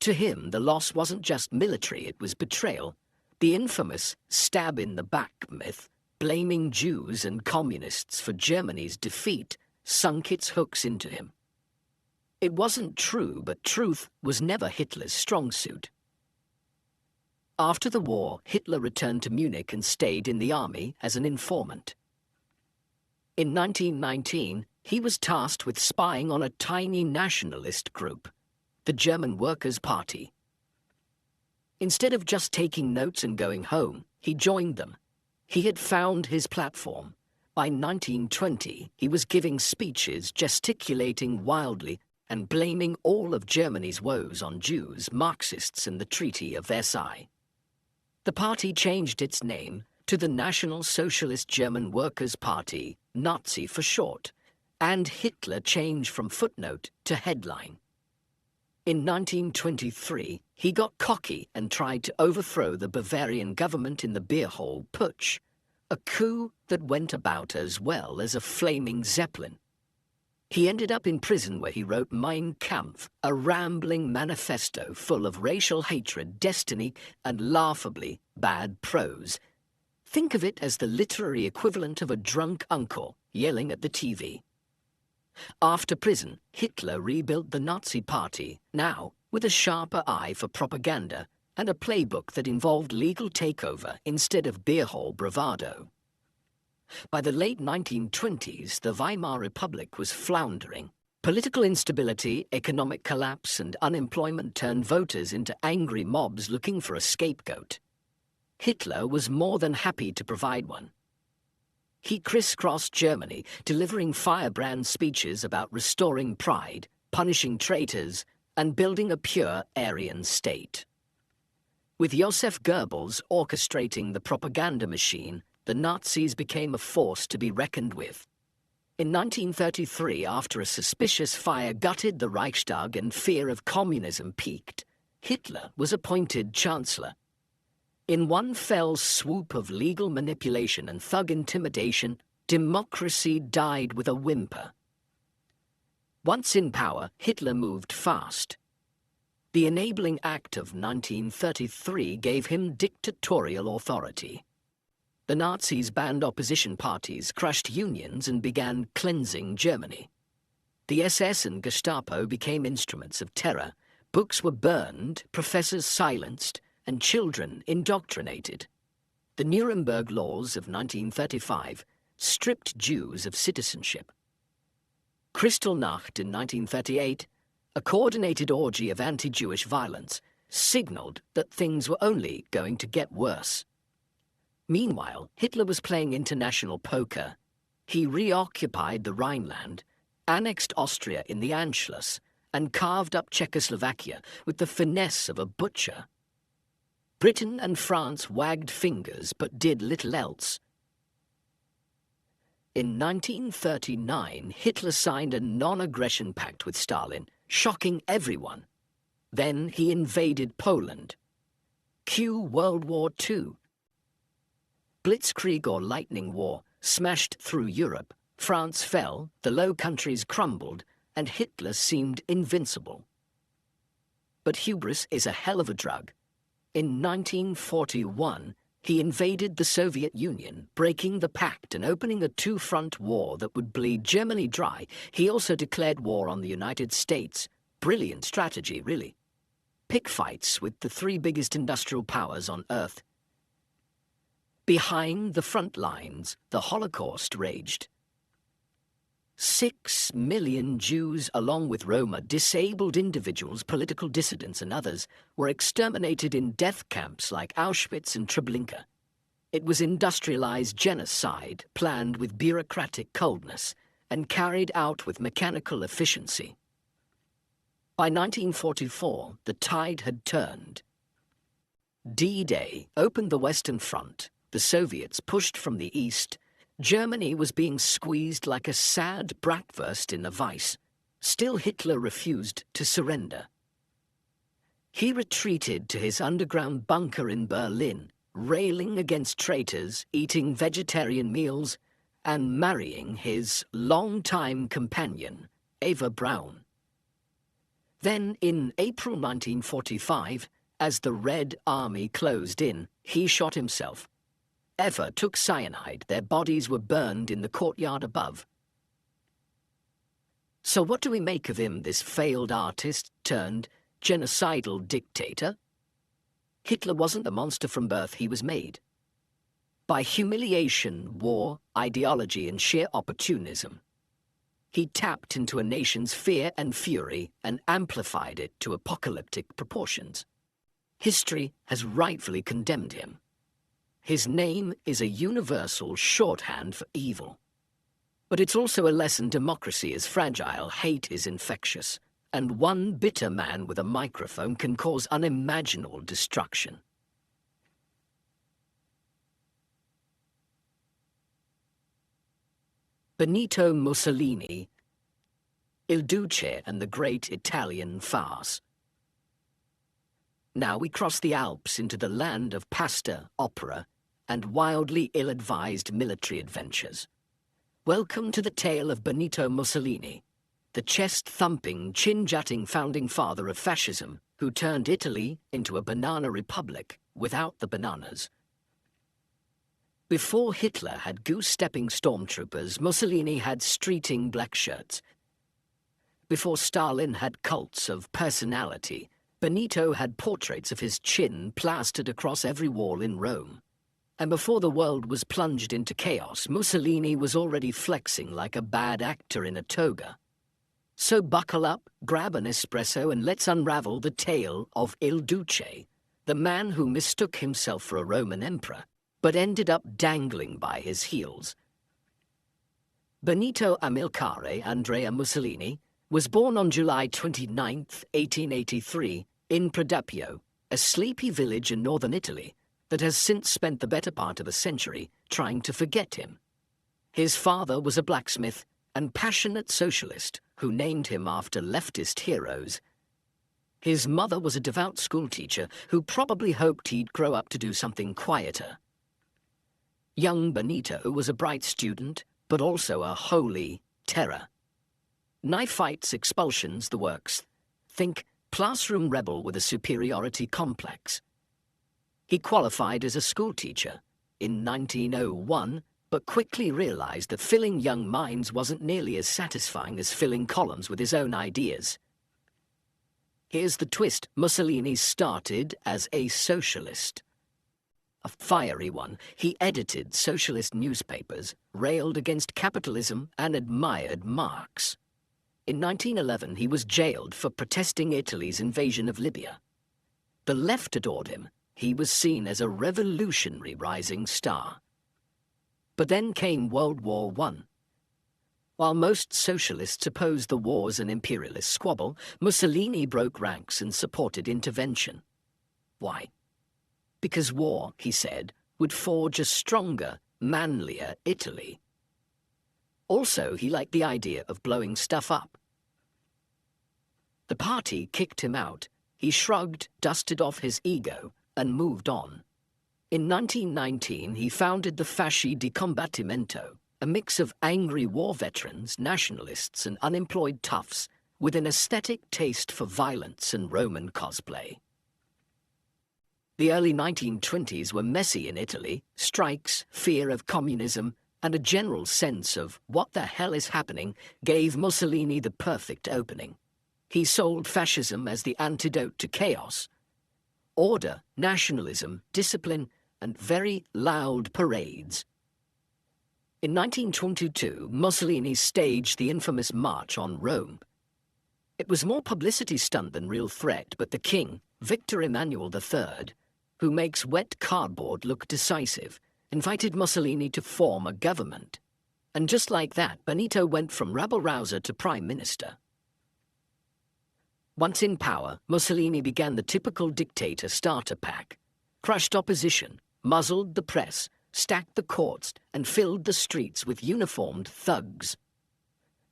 To him, the loss wasn't just military, it was betrayal, The infamous stab-in-the-back myth, blaming Jews and communists for Germany's defeat, sunk its hooks into him. It wasn't true, but truth was never Hitler's strong suit. After the war, Hitler returned to Munich and stayed in the army as an informant. In 1919, he was tasked with spying on a tiny nationalist group, the German Workers' Party. Instead of just taking notes and going home, he joined them. He had found his platform. By 1920, he was giving speeches, gesticulating wildly, and blaming all of Germany's woes on Jews, Marxists, and the Treaty of Versailles. The party changed its name to the National Socialist German Workers' Party, Nazi for short, and Hitler changed from footnote to headline. In 1923, he got cocky and tried to overthrow the Bavarian government in the beer hall putsch, a coup that went about as well as a flaming zeppelin. He ended up in prison where he wrote Mein Kampf, a rambling manifesto full of racial hatred, destiny, and laughably bad prose. Think of it as the literary equivalent of a drunk uncle yelling at the TV. After prison, Hitler rebuilt the Nazi Party, now with a sharper eye for propaganda and a playbook that involved legal takeover instead of beer hall bravado. By the late 1920s, the Weimar Republic was floundering. Political instability, economic collapse, and unemployment turned voters into angry mobs looking for a scapegoat. Hitler was more than happy to provide one. He crisscrossed Germany, delivering firebrand speeches about restoring pride, punishing traitors, and building a pure Aryan state. With Joseph Goebbels orchestrating the propaganda machine, the Nazis became a force to be reckoned with. In 1933, after a suspicious fire gutted the Reichstag and fear of communism peaked, Hitler was appointed Chancellor. In one fell swoop of legal manipulation and thug intimidation, democracy died with a whimper. Once in power, Hitler moved fast. The Enabling Act of 1933 gave him dictatorial authority. The Nazis banned opposition parties, crushed unions, and began cleansing Germany. The SS and Gestapo became instruments of terror. Books were burned, professors silenced, and children indoctrinated. The Nuremberg Laws of 1935 stripped Jews of citizenship. Kristallnacht in 1938, a coordinated orgy of anti-Jewish violence, signaled that things were only going to get worse. Meanwhile, Hitler was playing international poker. He reoccupied the Rhineland, annexed Austria in the Anschluss, and carved up Czechoslovakia with the finesse of a butcher. Britain and France wagged fingers but did little else. In 1939, Hitler signed a non-aggression pact with Stalin, shocking everyone. Then he invaded Poland. Cue World War II. Blitzkrieg or lightning war smashed through Europe. France fell, the Low Countries crumbled, and Hitler seemed invincible. But hubris is a hell of a drug. In 1941, he invaded the Soviet Union, breaking the pact and opening a two-front war that would bleed Germany dry. He also declared war on the United States. Brilliant strategy, really. Pick fights with the three biggest industrial powers on Earth. Behind the front lines, the Holocaust raged. 6 million Jews, along with Roma, disabled individuals, political dissidents and others, were exterminated in death camps like Auschwitz and Treblinka. It was industrialized genocide, planned with bureaucratic coldness, and carried out with mechanical efficiency. By 1944, the tide had turned. D-Day opened the Western Front. The Soviets pushed from the east. Germany was being squeezed like a sad bratwurst in a vice. Still, Hitler refused to surrender. He retreated to his underground bunker in Berlin, railing against traitors, eating vegetarian meals, and marrying his longtime companion, Eva Braun. Then, in April 1945, as the Red Army closed in, he shot himself. Eva took cyanide. Their bodies were burned in the courtyard above. So what do we make of him, this failed artist turned genocidal dictator? Hitler wasn't the monster from birth, he was made. By humiliation, war, ideology, and sheer opportunism. He tapped into a nation's fear and fury and amplified it to apocalyptic proportions. History has rightfully condemned him. His name is a universal shorthand for evil. But it's also a lesson democracy is fragile, hate is infectious, and one bitter man with a microphone can cause unimaginable destruction. Benito Mussolini, Il Duce and the Great Italian Farce. Now we cross the Alps into the land of pasta, opera, and wildly ill-advised military adventures. Welcome to the tale of Benito Mussolini, the chest-thumping, chin-jutting founding father of fascism, who turned Italy into a banana republic without the bananas. Before Hitler had goose-stepping stormtroopers, Mussolini had streeting black shirts. Before Stalin had cults of personality, Benito had portraits of his chin plastered across every wall in Rome. And before the world was plunged into chaos, Mussolini was already flexing like a bad actor in a toga. So buckle up, grab an espresso, and let's unravel the tale of Il Duce, the man who mistook himself for a Roman emperor, but ended up dangling by his heels. Benito Amilcare Andrea Mussolini was born on July 29, 1883, in Predappio, a sleepy village in northern Italy that has since spent the better part of a century trying to forget him. His father was a blacksmith and passionate socialist who named him after leftist heroes. His mother was a devout schoolteacher who probably hoped he'd grow up to do something quieter. Young Benito was a bright student, but also a holy terror. Knife fights, expulsions, the works. Think classroom rebel with a superiority complex. He qualified as a schoolteacher in 1901, but quickly realized that filling young minds wasn't nearly as satisfying as filling columns with his own ideas. Here's the twist. Mussolini started as a socialist. A fiery one, he edited socialist newspapers, railed against capitalism, and admired Marx. In 1911, he was jailed for protesting Italy's invasion of Libya. The left adored him. He was seen as a revolutionary rising star. But then came World War I. While most socialists opposed the war as an imperialist squabble, Mussolini broke ranks and supported intervention. Why? Because war, he said, would forge a stronger, manlier Italy. Also, he liked the idea of blowing stuff up. The party kicked him out. He shrugged, dusted off his ego, and moved on. In 1919, he founded the Fasci di Combattimento, a mix of angry war veterans, nationalists, and unemployed toughs with an aesthetic taste for violence and Roman cosplay. The early 1920s were messy in Italy: strikes, fear of communism, and a general sense of what the hell is happening gave Mussolini the perfect opening. He sold fascism as the antidote to chaos. Order, nationalism, discipline, and very loud parades. In 1922, Mussolini staged the infamous March on Rome. It was more publicity stunt than real threat, but the king, Victor Emmanuel III, who makes wet cardboard look decisive, invited Mussolini to form a government. And just like that, Benito went from rabble-rouser to prime minister. Once in power, Mussolini began the typical dictator starter pack: crushed opposition, muzzled the press, stacked the courts, and filled the streets with uniformed thugs.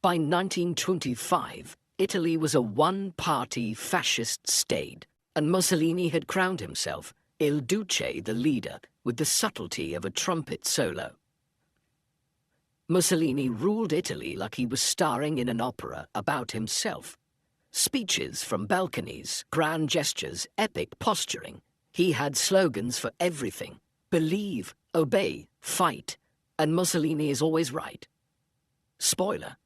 By 1925, Italy was a one-party fascist state, and Mussolini had crowned himself Il Duce, the leader, with the subtlety of a trumpet solo. Mussolini ruled Italy like he was starring in an opera about himself. Speeches from balconies, grand gestures, epic posturing. He had slogans for everything: believe, obey, fight, and Mussolini is always right. Spoiler: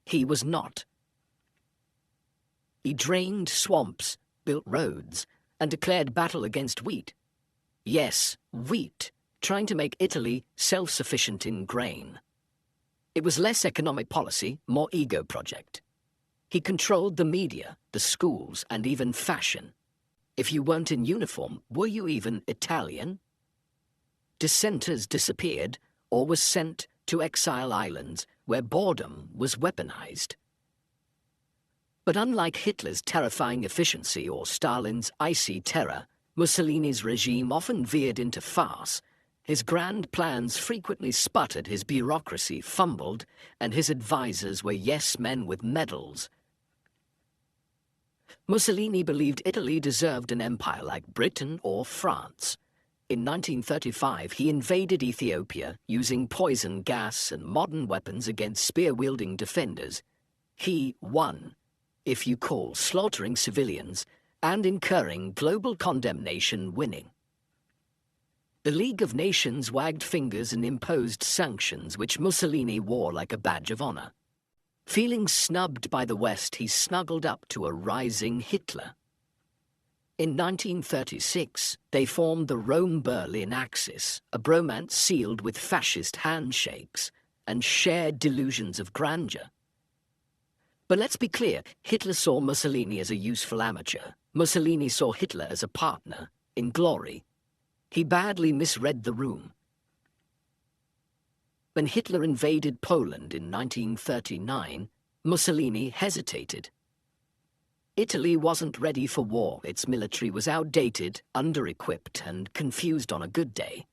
he was not. He drained swamps, built roads, and declared battle against wheat. Yes, wheat, trying to make Italy self-sufficient in grain. It was less economic policy, more ego project. He controlled the media, the schools, and even fashion. If you weren't in uniform, were you even Italian? Dissenters disappeared or were sent to exile islands where boredom was weaponized. But unlike Hitler's terrifying efficiency or Stalin's icy terror, Mussolini's regime often veered into farce. His grand plans frequently sputtered, his bureaucracy fumbled, and his advisors were yes-men with medals. Mussolini believed Italy deserved an empire like Britain or France. In 1935, he invaded Ethiopia using poison gas and modern weapons against spear-wielding defenders. He won, if you call slaughtering civilians and incurring global condemnation winning. The League of Nations wagged fingers and imposed sanctions which Mussolini wore like a badge of honor. Feeling snubbed by the West, he snuggled up to a rising Hitler. In 1936, they formed the Rome-Berlin Axis, a bromance sealed with fascist handshakes and shared delusions of grandeur. But let's be clear, Hitler saw Mussolini as a useful amateur. Mussolini saw Hitler as a partner in glory. He badly misread the room. When Hitler invaded Poland in 1939, Mussolini hesitated. Italy wasn't ready for war. Its military was outdated, under-equipped, and confused on a good day.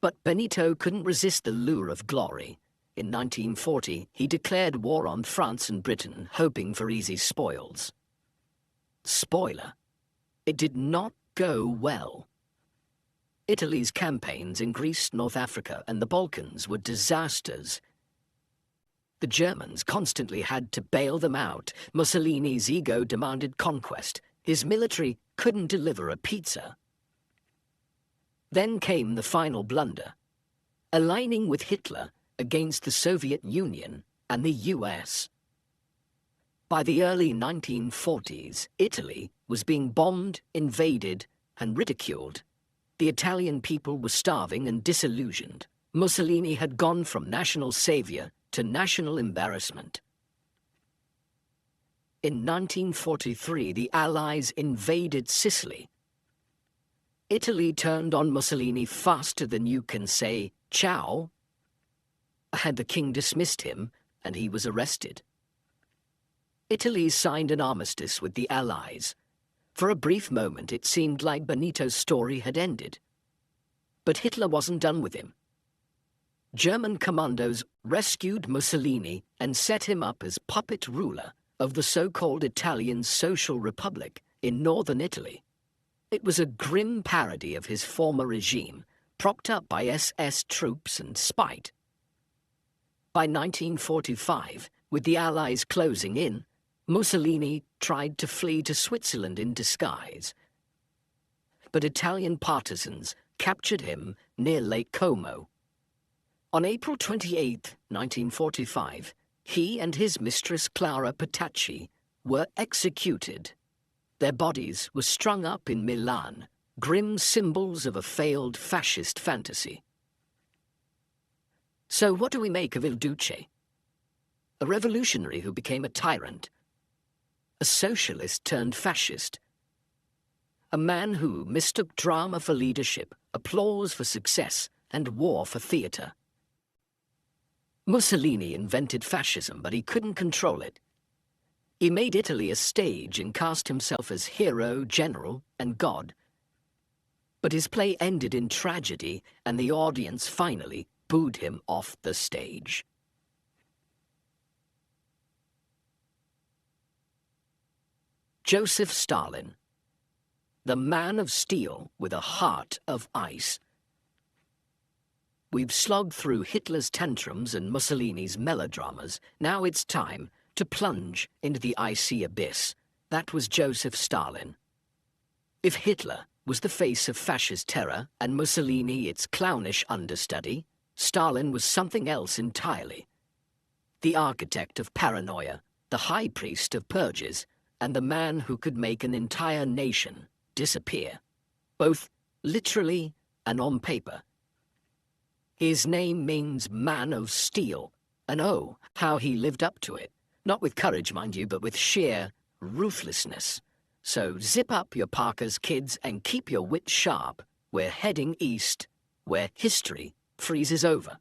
But Benito couldn't resist the lure of glory. In 1940, he declared war on France and Britain, hoping for easy spoils. Spoiler: it did not go well. Italy's campaigns in Greece, North Africa, and the Balkans were disasters. The Germans constantly had to bail them out. Mussolini's ego demanded conquest. His military couldn't deliver a pizza. Then came the final blunder: aligning with Hitler against the Soviet Union and the US. By the early 1940s, Italy was being bombed, invaded, and ridiculed. The Italian people were starving and disillusioned. Mussolini had gone from national savior to national embarrassment. In 1943, the Allies invaded Sicily. Italy turned on Mussolini faster than you can say ciao. And the king dismissed him, and he was arrested. Italy signed an armistice with the Allies. For a brief moment, it seemed like Benito's story had ended. But Hitler wasn't done with him. German commandos rescued Mussolini and set him up as puppet ruler of the so-called Italian Social Republic in northern Italy. It was a grim parody of his former regime, propped up by SS troops and spite. By 1945, with the Allies closing in, Mussolini tried to flee to Switzerland in disguise. But Italian partisans captured him near Lake Como. On April 28, 1945, he and his mistress Clara Petacci were executed. Their bodies were strung up in Milan, grim symbols of a failed fascist fantasy. So what do we make of Il Duce? A revolutionary who became a tyrant. A socialist turned fascist. A man who mistook drama for leadership, applause for success, and war for theatre. Mussolini invented fascism, but he couldn't control it. He made Italy a stage and cast himself as hero, general, and god. But his play ended in tragedy, and the audience finally booed him off the stage. Joseph Stalin, the man of steel with a heart of ice. We've slogged through Hitler's tantrums and Mussolini's melodramas. Now it's time to plunge into the icy abyss. That was Joseph Stalin. If Hitler was the face of fascist terror and Mussolini its clownish understudy, Stalin was something else entirely. The architect of paranoia, the high priest of purges, and the man who could make an entire nation disappear, both literally and on paper. His name means man of steel, and oh, how he lived up to it. Not with courage, mind you, but with sheer ruthlessness. So zip up your parkas, kids, and keep your wits sharp. We're heading east, where history freezes over.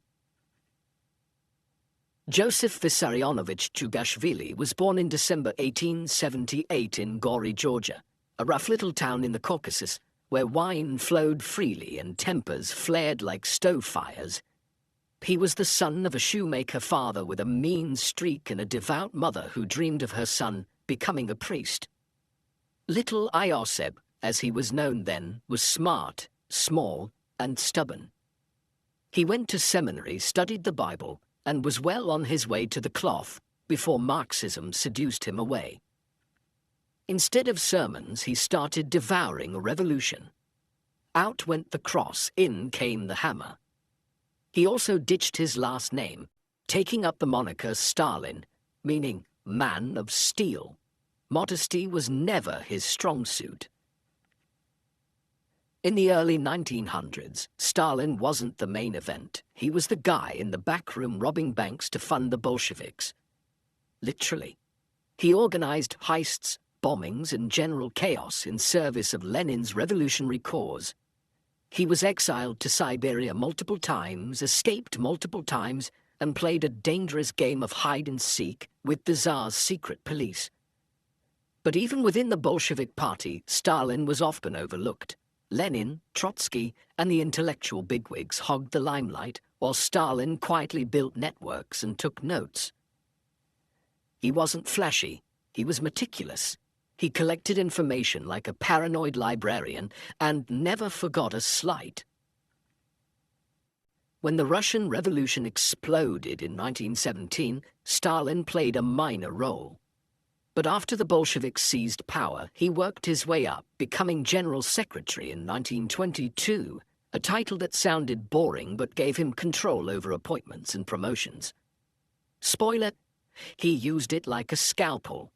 Joseph Vissarionovich Chugashvili was born in December 1878 in Gori, Georgia, a rough little town in the Caucasus, where wine flowed freely and tempers flared like stove fires. He was the son of a shoemaker father with a mean streak and a devout mother who dreamed of her son becoming a priest. Little Ioseb, as he was known then, was smart, small, and stubborn. He went to seminary, studied the Bible, and was well on his way to the cloth before Marxism seduced him away. Instead of sermons, he started devouring a revolution. Out went the cross, in came the hammer. He also ditched his last name, taking up the moniker Stalin, meaning man of steel. Modesty was never his strong suit. In the early 1900s, Stalin wasn't the main event. He was the guy in the back room robbing banks to fund the Bolsheviks. Literally. He organized heists, bombings, and general chaos in service of Lenin's revolutionary cause. He was exiled to Siberia multiple times, escaped multiple times, and played a dangerous game of hide-and-seek with the Tsar's secret police. But even within the Bolshevik party, Stalin was often overlooked. Lenin, Trotsky, and the intellectual bigwigs hogged the limelight, while Stalin quietly built networks and took notes. He wasn't flashy, he was meticulous. He collected information like a paranoid librarian and never forgot a slight. When the Russian Revolution exploded in 1917, Stalin played a minor role. But after the Bolsheviks seized power, he worked his way up, becoming General Secretary in 1922, a title that sounded boring but gave him control over appointments and promotions. Spoiler, he used it like a scalpel.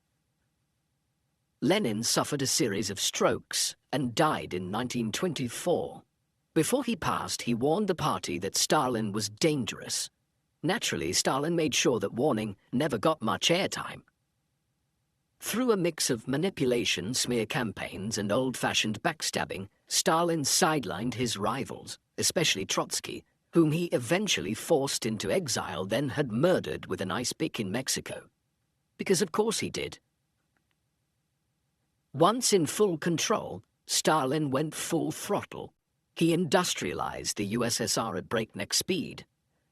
Lenin suffered a series of strokes and died in 1924. Before he passed, he warned the party that Stalin was dangerous. Naturally, Stalin made sure that warning never got much airtime. Through a mix of manipulation, smear campaigns, and old-fashioned backstabbing, Stalin sidelined his rivals, especially Trotsky, whom he eventually forced into exile, then had murdered with an ice pick in Mexico. Because of course he did. Once in full control, Stalin went full throttle. He industrialized the USSR at breakneck speed.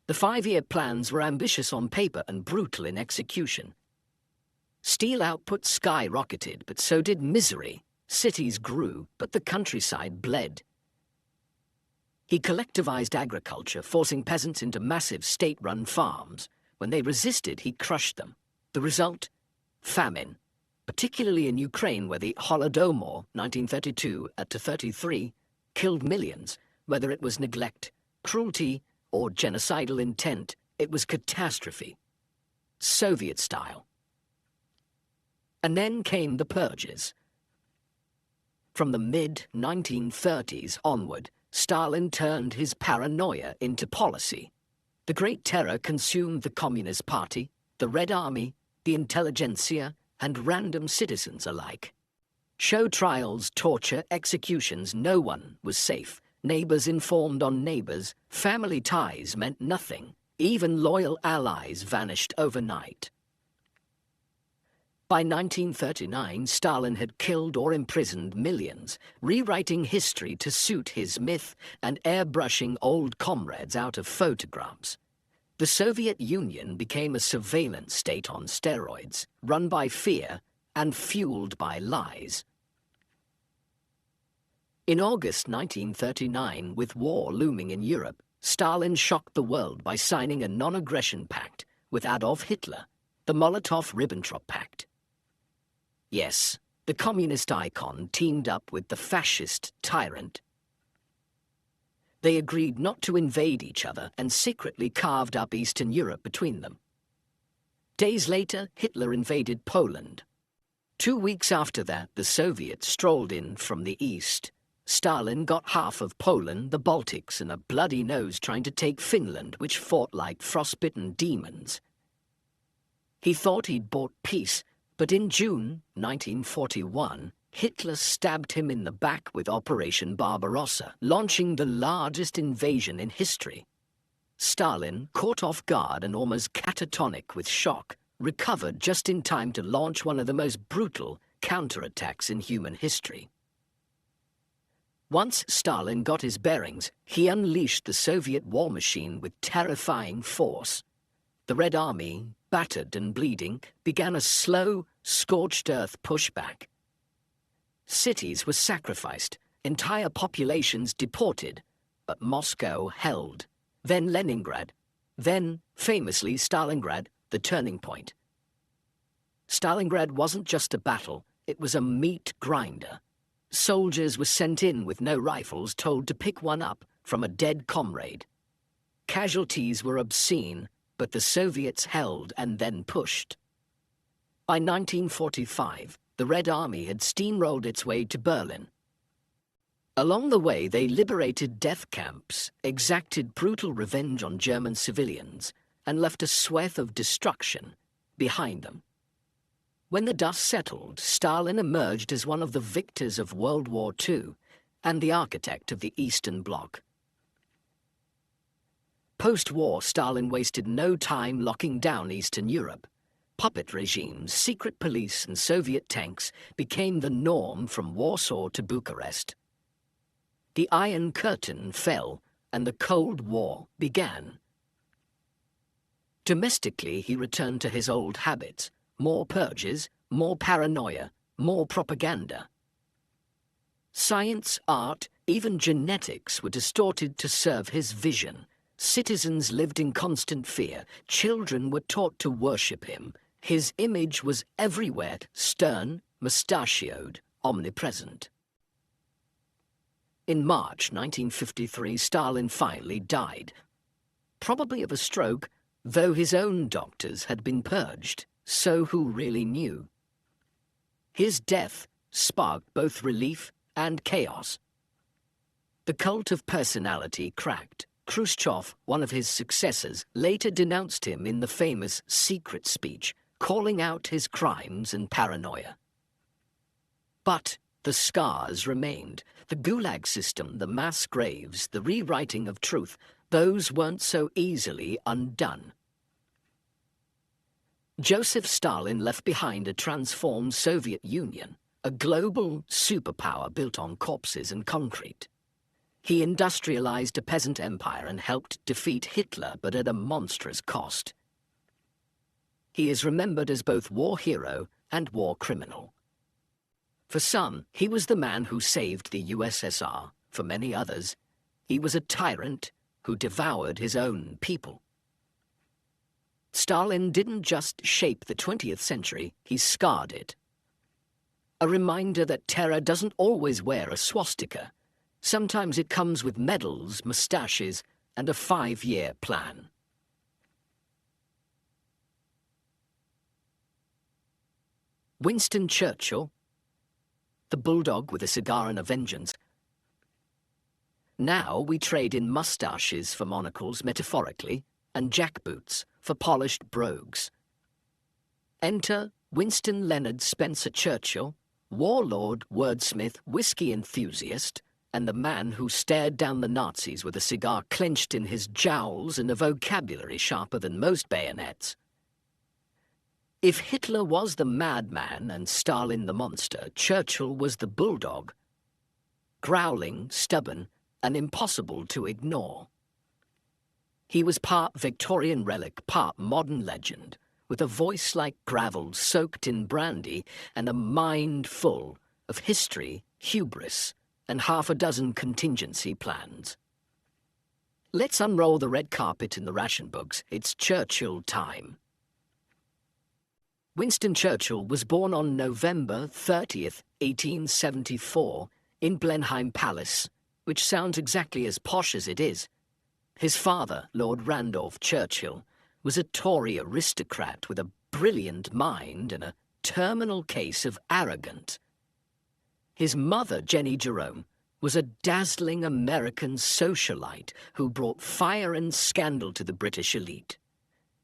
The 5-year plans were ambitious on paper and brutal in execution. Steel output skyrocketed, but so did misery. Cities grew, but the countryside bled. He collectivized agriculture, forcing peasants into massive state-run farms. When they resisted, he crushed them. The result? Famine, particularly in Ukraine, where the Holodomor, 1932-33, killed millions. Whether it was neglect, cruelty, or genocidal intent, it was catastrophe. Soviet style. And then came the purges. From the mid-1930s onward, Stalin turned his paranoia into policy. The Great Terror consumed the Communist Party, the Red Army, the intelligentsia, and random citizens alike. Show trials, torture, executions, no one was safe. Neighbors informed on neighbors, family ties meant nothing. Even loyal allies vanished overnight. By 1939, Stalin had killed or imprisoned millions, rewriting history to suit his myth and airbrushing old comrades out of photographs. The Soviet Union became a surveillance state on steroids, run by fear and fueled by lies. In August 1939, with war looming in Europe, Stalin shocked the world by signing a non-aggression pact with Adolf Hitler, the Molotov-Ribbentrop Pact. Yes, The communist icon teamed up with the fascist tyrant. They agreed not to invade each other and secretly carved up Eastern Europe between them. Days later, Hitler invaded Poland. 2 weeks after that, the Soviets strolled in from the east. Stalin got half of Poland, the Baltics, and a bloody nose trying to take Finland, which fought like frostbitten demons. He thought he'd bought peace, but in June 1941, Hitler stabbed him in the back with Operation Barbarossa, launching the largest invasion in history. Stalin, caught off guard and almost catatonic with shock, recovered just in time to launch one of the most brutal counterattacks in human history. Once Stalin got his bearings, he unleashed the Soviet war machine with terrifying force. The Red Army, battered and bleeding, began a slow, scorched-earth pushback. Cities were sacrificed, entire populations deported, but Moscow held. Then Leningrad, then, famously, Stalingrad, the turning point. Stalingrad wasn't just a battle, it was a meat grinder. Soldiers were sent in with no rifles, told to pick one up from a dead comrade. Casualties were obscene, but the Soviets held and then pushed. By 1945, the Red Army had steamrolled its way to Berlin. Along the way, they liberated death camps, exacted brutal revenge on German civilians, and left a swathe of destruction behind them. When the dust settled, Stalin emerged as one of the victors of World War II and the architect of the Eastern Bloc. Post-war, Stalin wasted no time locking down Eastern Europe. Puppet regimes, secret police, and Soviet tanks became the norm from Warsaw to Bucharest. The Iron Curtain fell, and the Cold War began. Domestically, he returned to his old habits. More purges, more paranoia, more propaganda. Science, art, even genetics were distorted to serve his vision. Citizens lived in constant fear. Children were taught to worship him. His image was everywhere, stern, mustachioed, omnipresent. In March 1953, Stalin finally died. Probably of a stroke, though his own doctors had been purged. So who really knew? His death sparked both relief and chaos. The cult of personality cracked. Khrushchev, one of his successors, later denounced him in the famous secret speech, calling out his crimes and paranoia. But the scars remained. The Gulag system, the mass graves, the rewriting of truth, those weren't so easily undone. Joseph Stalin left behind a transformed Soviet Union, a global superpower built on corpses and concrete. He industrialized a peasant empire and helped defeat Hitler, but at a monstrous cost. He is remembered as both war hero and war criminal. For some, he was the man who saved the USSR. For many others, he was a tyrant who devoured his own people. Stalin didn't just shape the 20th century, he scarred it. A reminder that terror doesn't always wear a swastika. Sometimes it comes with medals, mustaches, and a 5-year plan. Winston Churchill, the bulldog with a cigar and a vengeance. Now we trade in mustaches for monocles, metaphorically, and jackboots for polished brogues. Enter Winston Leonard Spencer Churchill, warlord, wordsmith, whiskey enthusiast, and the man who stared down the Nazis with a cigar clenched in his jowls and a vocabulary sharper than most bayonets. If Hitler was the madman and Stalin the monster, Churchill was the bulldog. Growling, stubborn, and impossible to ignore. He was part Victorian relic, part modern legend, with a voice like gravel soaked in brandy and a mind full of history, hubris, and half a dozen contingency plans. Let's unroll the red carpet in the ration books. It's Churchill time. Winston Churchill was born on November 30th, 1874, in Blenheim Palace, which sounds exactly as posh as it is. His father, Lord Randolph Churchill, was a Tory aristocrat with a brilliant mind and a terminal case of arrogant. His mother, Jenny Jerome, was a dazzling American socialite who brought fire and scandal to the British elite.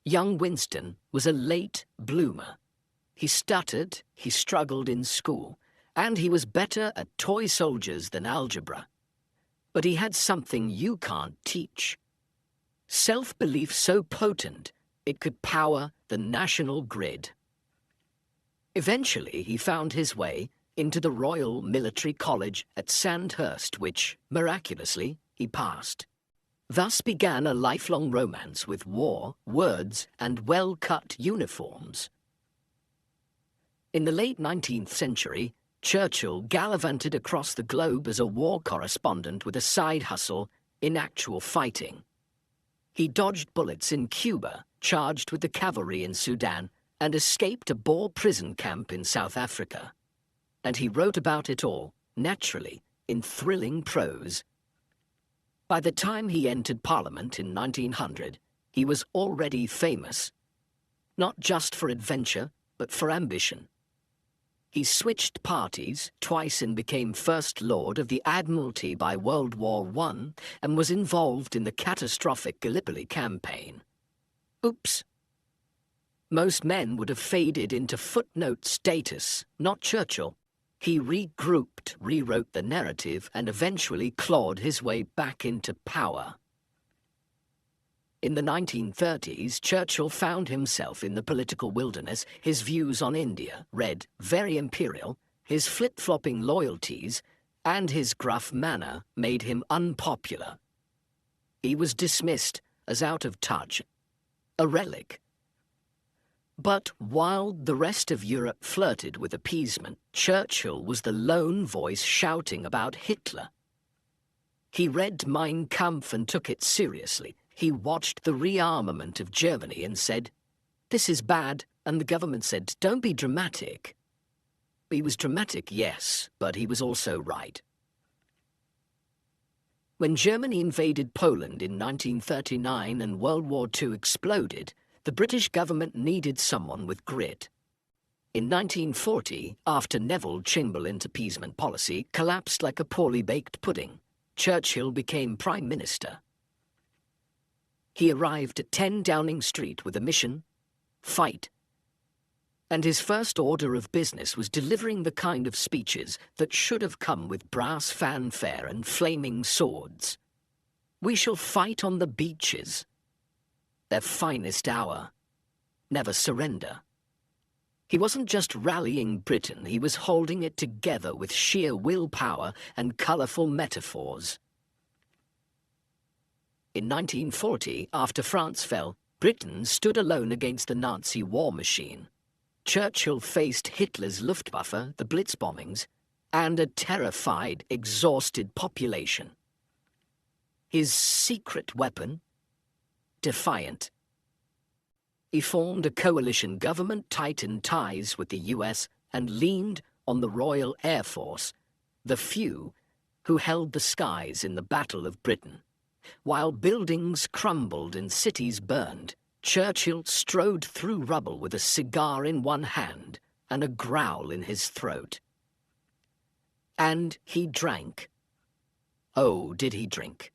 Young Winston was a late bloomer. He stuttered, he struggled in school, and he was better at toy soldiers than algebra. But he had something you can't teach. Self-belief so potent, it could power the national grid. Eventually, he found his way into the Royal Military College at Sandhurst, which, miraculously, he passed. Thus began a lifelong romance with war, words, and well-cut uniforms. In the late 19th century, Churchill gallivanted across the globe as a war correspondent with a side hustle in actual fighting. He dodged bullets in Cuba, charged with the cavalry in Sudan, and escaped a Boer prison camp in South Africa. And he wrote about it all, naturally, in thrilling prose. By the time he entered Parliament in 1900, he was already famous, not just for adventure, but for ambition. He switched parties twice and became First Lord of the Admiralty by World War I and was involved in the catastrophic Gallipoli campaign. Oops. Most men would have faded into footnote status, not Churchill. He regrouped, rewrote the narrative, and eventually clawed his way back into power. In the 1930s, Churchill found himself in the political wilderness. His views on India, red, very imperial, his flip-flopping loyalties, and his gruff manner made him unpopular. He was dismissed as out of touch, a relic. But while the rest of Europe flirted with appeasement, Churchill was the lone voice shouting about Hitler. He read Mein Kampf and took it seriously. He watched the rearmament of Germany and said, "This is bad," and the government said, "Don't be dramatic." He was dramatic, yes, but he was also right. When Germany invaded Poland in 1939 and World War II exploded, the British government needed someone with grit. In 1940, after Neville Chamberlain's appeasement policy collapsed like a poorly baked pudding, Churchill became Prime Minister. He arrived at 10 Downing Street with a mission: fight. And his first order of business was delivering the kind of speeches that should have come with brass fanfare and flaming swords. We shall fight on the beaches. Their finest hour. Never surrender. He wasn't just rallying Britain, he was holding it together with sheer willpower and colourful metaphors. In 1940, after France fell, Britain stood alone against the Nazi war machine. Churchill faced Hitler's Luftwaffe, the Blitz bombings, and a terrified, exhausted population. His secret weapon? Defiant. He formed a coalition government, tightened ties with the US, and leaned on the Royal Air Force, the few who held the skies in the Battle of Britain. While buildings crumbled and cities burned, Churchill strode through rubble with a cigar in one hand and a growl in his throat. And he drank. Oh, did he drink?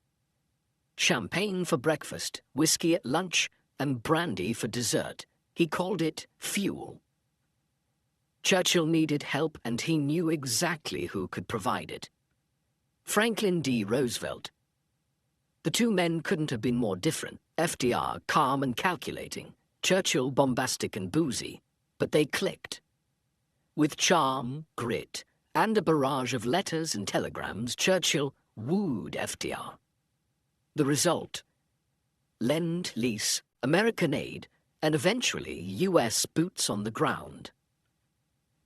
Champagne for breakfast, whiskey at lunch, and brandy for dessert. He called it fuel. Churchill needed help, and he knew exactly who could provide it. Franklin D. Roosevelt. The two men couldn't have been more different. FDR, calm and calculating. Churchill, bombastic and boozy. But they clicked. With charm, grit, and a barrage of letters and telegrams, Churchill wooed FDR. The result? Lend-Lease, American aid, and eventually US boots on the ground.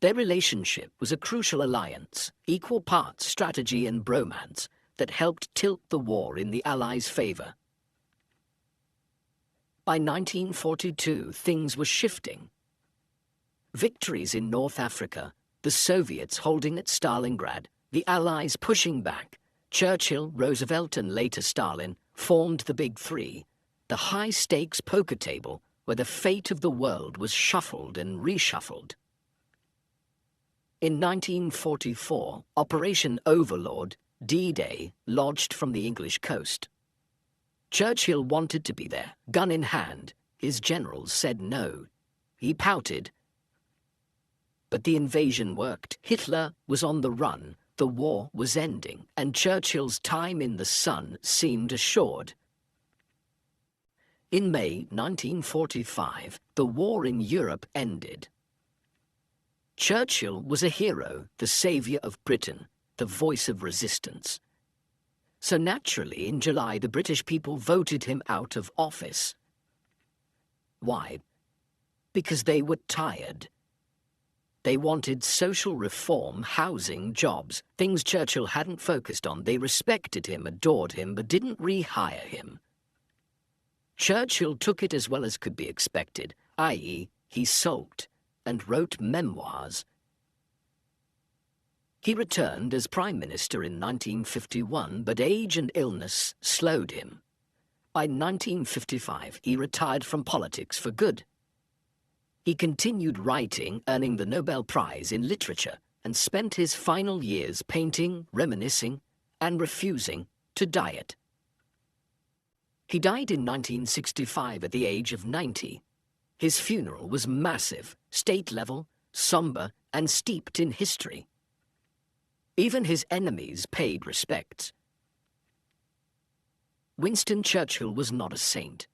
Their relationship was a crucial alliance, equal parts strategy and bromance, that helped tilt the war in the Allies' favour. By 1942, things were shifting. Victories in North Africa, the Soviets holding at Stalingrad, the Allies pushing back, Churchill, Roosevelt and later Stalin formed the Big Three, the high-stakes poker table where the fate of the world was shuffled and reshuffled. In 1944, Operation Overlord, D-Day, lodged from the English coast. Churchill wanted to be there, gun in hand. His generals said no. He pouted. But the invasion worked. Hitler was on the run, the war was ending, and Churchill's time in the sun seemed assured. In May 1945, the war in Europe ended. Churchill was a hero, the saviour of Britain, the voice of resistance. So naturally, in July, the British people voted him out of office. Why? Because they were tired. They wanted social reform, housing, jobs, things Churchill hadn't focused on. They respected him, adored him, but didn't rehire him. Churchill took it as well as could be expected, i.e., he sulked and wrote memoirs. He returned as Prime Minister in 1951, but age and illness slowed him. By 1955, he retired from politics for good. He continued writing, earning the Nobel Prize in Literature, and spent his final years painting, reminiscing, and refusing to diet. He died in 1965 at the age of 90. His funeral was massive, state-level, somber, and steeped in history. Even his enemies paid respects. Winston Churchill was not a saint.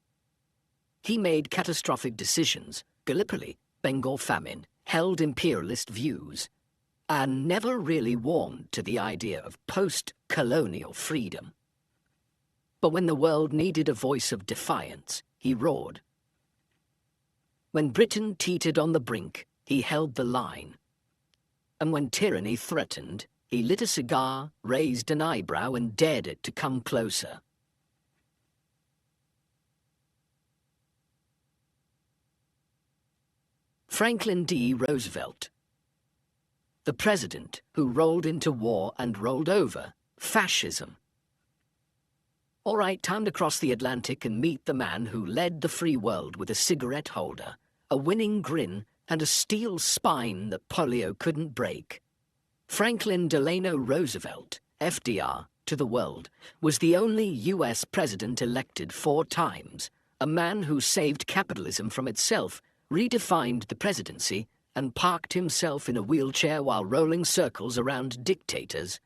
He made catastrophic decisions, Gallipoli, Bengal famine, held imperialist views, and never really warmed to the idea of post-colonial freedom. But when the world needed a voice of defiance, he roared. When Britain teetered on the brink, he held the line. And when tyranny threatened, he lit a cigar, raised an eyebrow, and dared it to come closer. Franklin D. Roosevelt, the president who rolled into war and rolled over fascism. All right, time to cross the Atlantic and meet the man who led the free world with a cigarette holder, a winning grin, and a steel spine that polio couldn't break. Franklin Delano Roosevelt, FDR, to the world, was the only U.S. president elected 4 times, a man who saved capitalism from itself, redefined the presidency, and parked himself in a wheelchair while rolling circles around dictators.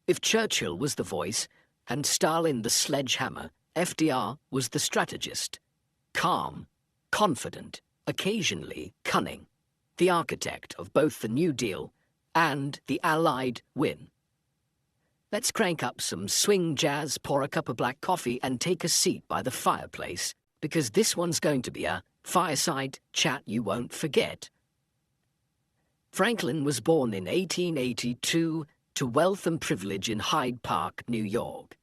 If Churchill was the voice, and Stalin the sledgehammer, FDR was the strategist. Calm, confident, occasionally cunning, the architect of both the New Deal and the Allied win. Let's crank up some swing jazz, pour a cup of black coffee, and take a seat by the fireplace, because this one's going to be a fireside chat you won't forget. Franklin was born in 1882 to wealth and privilege in Hyde Park, New York.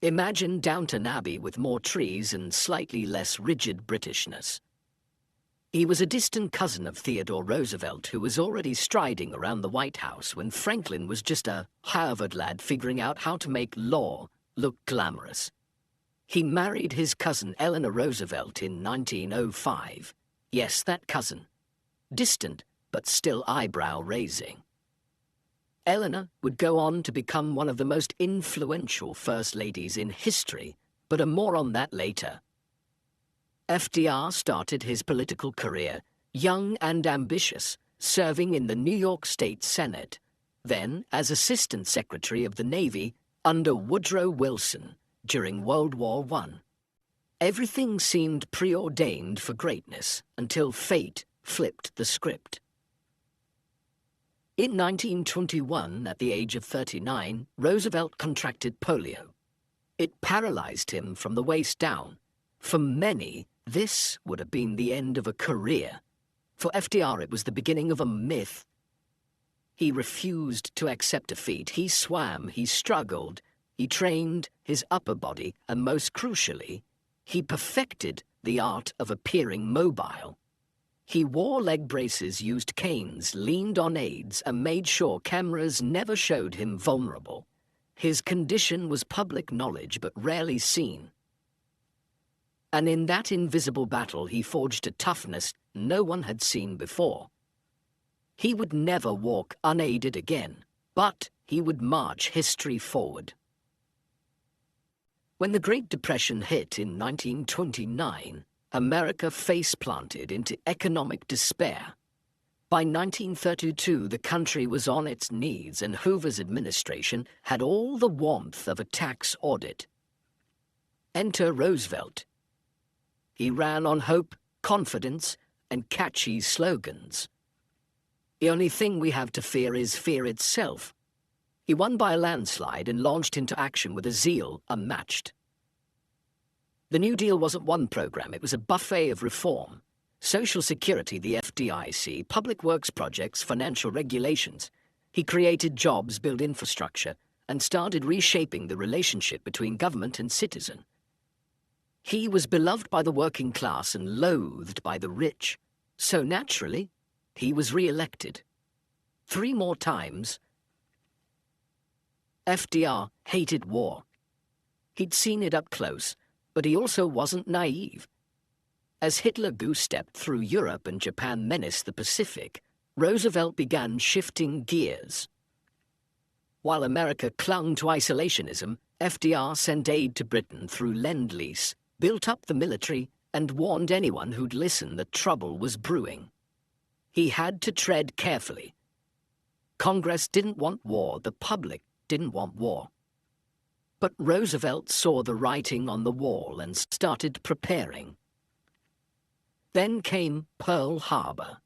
Imagine Downton Abbey with more trees and slightly less rigid Britishness. He was a distant cousin of Theodore Roosevelt, who was already striding around the White House when Franklin was just a Harvard lad figuring out how to make law look glamorous. He married his cousin Eleanor Roosevelt in 1905. Yes, that cousin. Distant, but still eyebrow-raising. Eleanor would go on to become one of the most influential first ladies in history, but more on that later. FDR started his political career, young and ambitious, serving in the New York State Senate, then as Assistant Secretary of the Navy under Woodrow Wilson during World War I. Everything seemed preordained for greatness until fate flipped the script. In 1921, at the age of 39, Roosevelt contracted polio. It paralyzed him from the waist down. For many, this would have been the end of a career. For FDR, it was the beginning of a myth. He refused to accept defeat. He swam, he struggled, he trained his upper body, and most crucially, he perfected the art of appearing mobile. He wore leg braces, used canes, leaned on aids, and made sure cameras never showed him vulnerable. His condition was public knowledge, but rarely seen. And in that invisible battle, he forged a toughness no one had seen before. He would never walk unaided again, but he would march history forward. When the Great Depression hit in 1929, America face-planted into economic despair. By 1932, the country was on its knees, and Hoover's administration had all the warmth of a tax audit. Enter Roosevelt. He ran on hope, confidence, and catchy slogans. The only thing we have to fear is fear itself. He won by a landslide and launched into action with a zeal unmatched. The New Deal wasn't one program, it was a buffet of reform. Social Security, the FDIC, public works projects, financial regulations. He created jobs, built infrastructure, and started reshaping the relationship between government and citizen. He was beloved by the working class and loathed by the rich. So naturally, he was re-elected. 3 more times. FDR hated war. He'd seen it up close, but he also wasn't naive. As Hitler goose-stepped through Europe and Japan menaced the Pacific, Roosevelt began shifting gears. While America clung to isolationism, FDR sent aid to Britain through Lend-Lease, built up the military, and warned anyone who'd listen that trouble was brewing. He had to tread carefully. Congress didn't want war, the public didn't want war. But Roosevelt saw the writing on the wall and started preparing. Then came Pearl Harbor.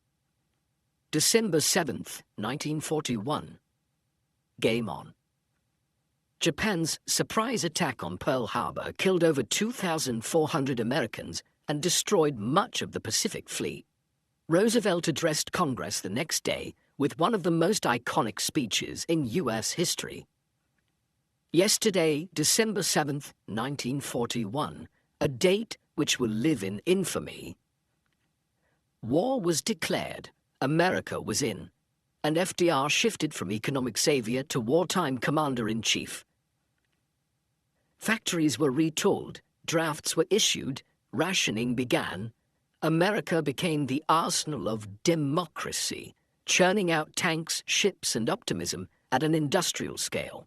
December 7th, 1941. Game on. Japan's surprise attack on Pearl Harbor killed over 2,400 Americans and destroyed much of the Pacific Fleet. Roosevelt addressed Congress the next day with one of the most iconic speeches in U.S. history. Yesterday, December 7th, 1941, a date which will live in infamy. War was declared, America was in, and FDR shifted from economic savior to wartime commander-in-chief. Factories were retooled, drafts were issued, rationing began. America became the arsenal of democracy, churning out tanks, ships, and optimism at an industrial scale.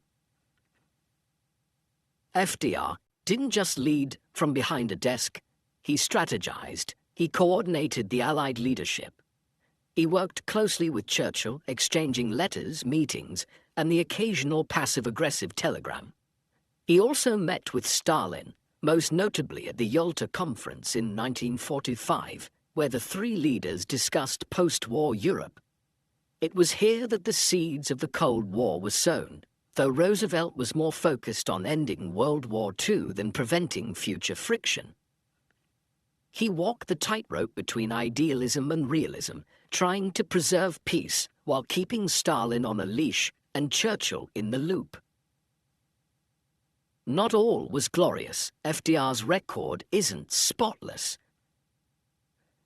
FDR didn't just lead from behind a desk. He strategized. He coordinated the Allied leadership. He worked closely with Churchill, exchanging letters, meetings, and the occasional passive-aggressive telegram. He also met with Stalin, most notably at the Yalta Conference in 1945, where the 3 leaders discussed post-war Europe. It was here that the seeds of the Cold War were sown, though Roosevelt was more focused on ending World War II than preventing future friction. He walked the tightrope between idealism and realism, trying to preserve peace while keeping Stalin on a leash and Churchill in the loop. Not all was glorious. FDR's record isn't spotless.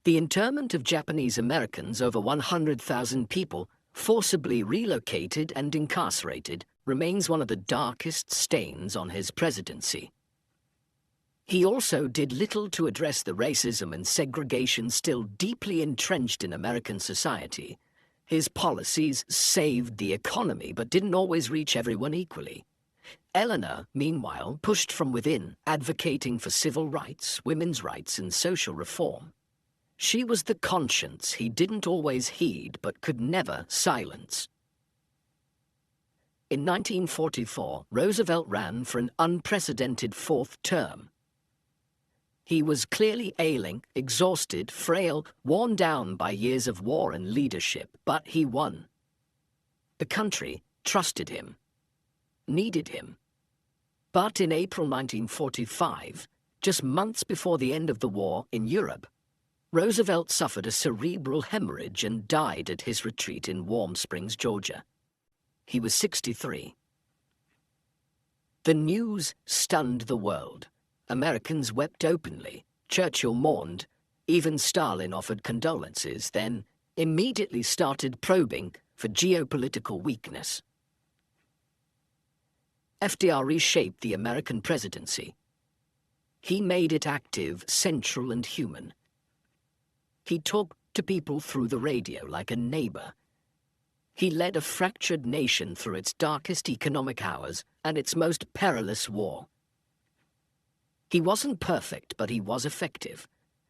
The internment of Japanese Americans, over 100,000 people, forcibly relocated and incarcerated, remains one of the darkest stains on his presidency. He also did little to address the racism and segregation still deeply entrenched in American society. His policies saved the economy but didn't always reach everyone equally. Eleanor, meanwhile, pushed from within, advocating for civil rights, women's rights, and social reform. She was the conscience he didn't always heed but could never silence. In 1944, Roosevelt ran for an unprecedented 4th term. He was clearly ailing, exhausted, frail, worn down by years of war and leadership, but he won. The country trusted him, needed him. But in April 1945, just months before the end of the war in Europe, Roosevelt suffered a cerebral hemorrhage and died at his retreat in Warm Springs, Georgia. He was 63. The news stunned the world. Americans wept openly. Churchill mourned. Even Stalin offered condolences, then immediately started probing for geopolitical weakness. FDR reshaped the American presidency. He made it active, central, and human. He talked to people through the radio like a neighbor. He led a fractured nation through its darkest economic hours and its most perilous war. He wasn't perfect, but he was effective.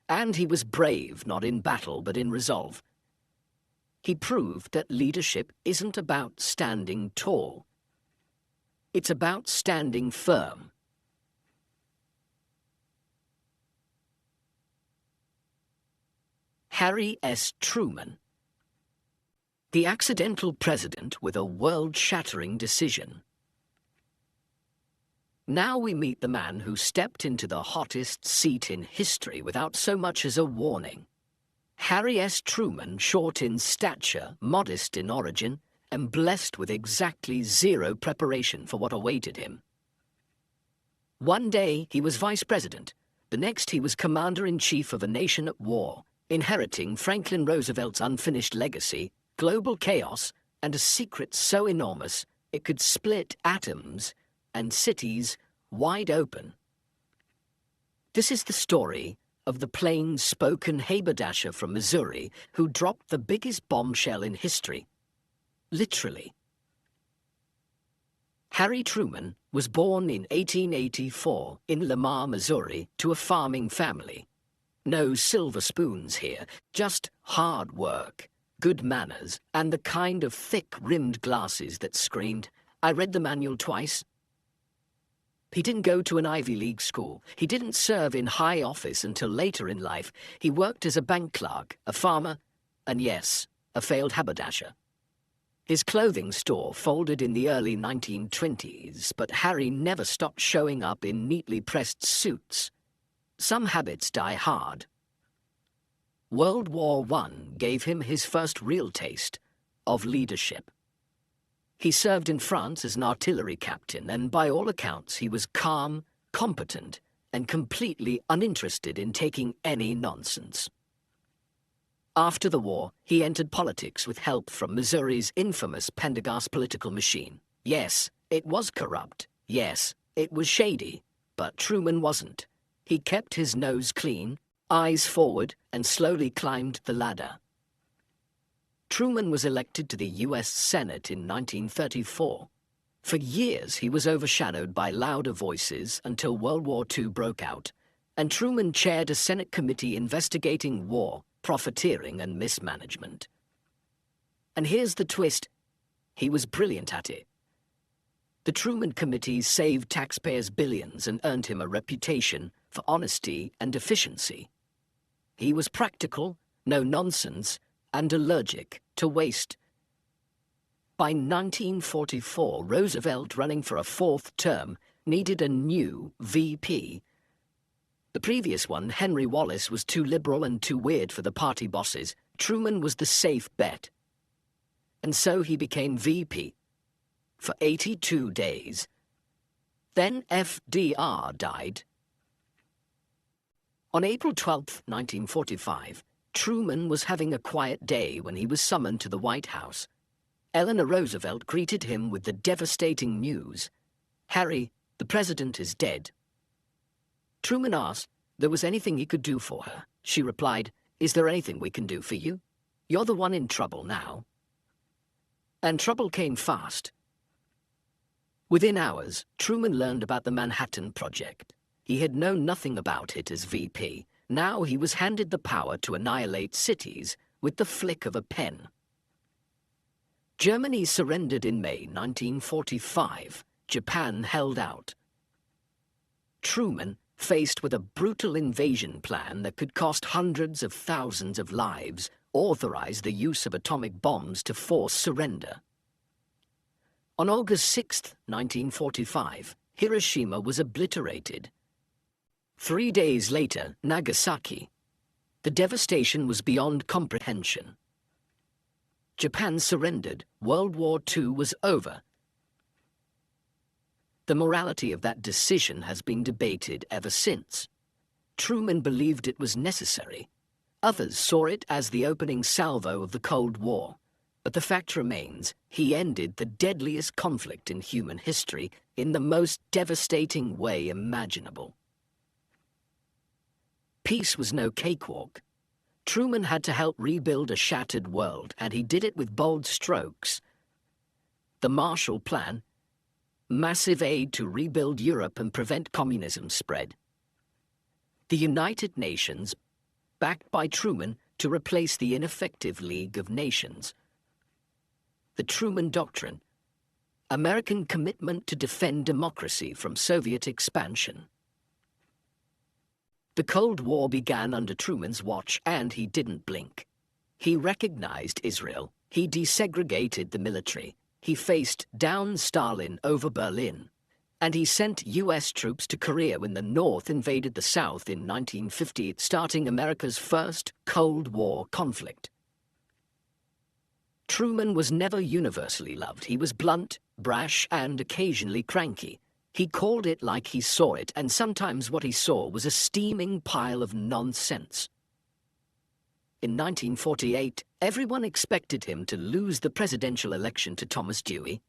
And he was brave, not in battle, but in resolve. He proved that leadership isn't about standing tall. It's about standing firm. Harry S. Truman. The accidental president with a world-shattering decision. Now we meet the man who stepped into the hottest seat in history without so much as a warning. Harry S. Truman, short in stature, modest in origin, and blessed with exactly zero preparation for what awaited him. One day he was vice president, the next he was commander-in-chief of a nation at war, inheriting Franklin Roosevelt's unfinished legacy, global chaos, and a secret so enormous it could split atoms and cities wide open. This is the story of the plain-spoken haberdasher from Missouri who dropped the biggest bombshell in history. Literally. Harry Truman was born in 1884 in Lamar, Missouri, to a farming family. No silver spoons here, just hard work, good manners, and the kind of thick-rimmed glasses that screamed, "I read the manual twice." He didn't go to an Ivy League school. He didn't serve in high office until later in life. He worked as a bank clerk, a farmer, and yes, a failed haberdasher. His clothing store folded in the early 1920s, but Harry never stopped showing up in neatly pressed suits. Some habits die hard. World War I gave him his first real taste of leadership. He served in France as an artillery captain, and by all accounts he was calm, competent, and completely uninterested in taking any nonsense. After the war, he entered politics with help from Missouri's infamous Pendergast political machine. Yes, it was corrupt. Yes, it was shady. But Truman wasn't. He kept his nose clean, eyes forward, and slowly climbed the ladder. Truman was elected to the U.S. Senate in 1934. For years, he was overshadowed by louder voices until World War II broke out, and Truman chaired a Senate committee investigating war, profiteering, and mismanagement. And here's the twist. He was brilliant at it. The Truman Committee saved taxpayers billions and earned him a reputation for honesty and efficiency. He was practical, no nonsense, and allergic to waste. By 1944, Roosevelt, running for a fourth term, needed a new VP. The previous one, Henry Wallace, was too liberal and too weird for the party bosses. Truman was the safe bet. And so he became VP for 82 days. Then FDR died. On April 12, 1945, Truman was having a quiet day when he was summoned to the White House. Eleanor Roosevelt greeted him with the devastating news. "Harry, the president is dead." Truman asked if there was anything he could do for her. She replied, "Is there anything we can do for you? You're the one in trouble now." And trouble came fast. Within hours, Truman learned about the Manhattan Project. He had known nothing about it as VP. Now he was handed the power to annihilate cities with the flick of a pen. Germany surrendered in May 1945. Japan held out. Truman, faced with a brutal invasion plan that could cost hundreds of thousands of lives, authorized the use of atomic bombs to force surrender. On August 6, 1945, Hiroshima was obliterated. 3 days later, Nagasaki. The devastation was beyond comprehension. Japan surrendered. World War II was over. The morality of that decision has been debated ever since. Truman believed it was necessary. Others saw it as the opening salvo of the Cold War. But the fact remains, he ended the deadliest conflict in human history in the most devastating way imaginable. Peace was no cakewalk. Truman had to help rebuild a shattered world, and he did it with bold strokes. The Marshall Plan, massive aid to rebuild Europe and prevent communism's spread. The United Nations, backed by Truman to replace the ineffective League of Nations. The Truman Doctrine, American commitment to defend democracy from Soviet expansion. The Cold War began under Truman's watch, and he didn't blink. He recognized Israel. He desegregated the military. He faced down Stalin over Berlin. And he sent U.S. troops to Korea when the North invaded the South in 1950, starting America's first Cold War conflict. Truman was never universally loved. He was blunt, brash, and occasionally cranky. He called it like he saw it, and sometimes what he saw was a steaming pile of nonsense. In 1948, everyone expected him to lose the presidential election to Thomas Dewey.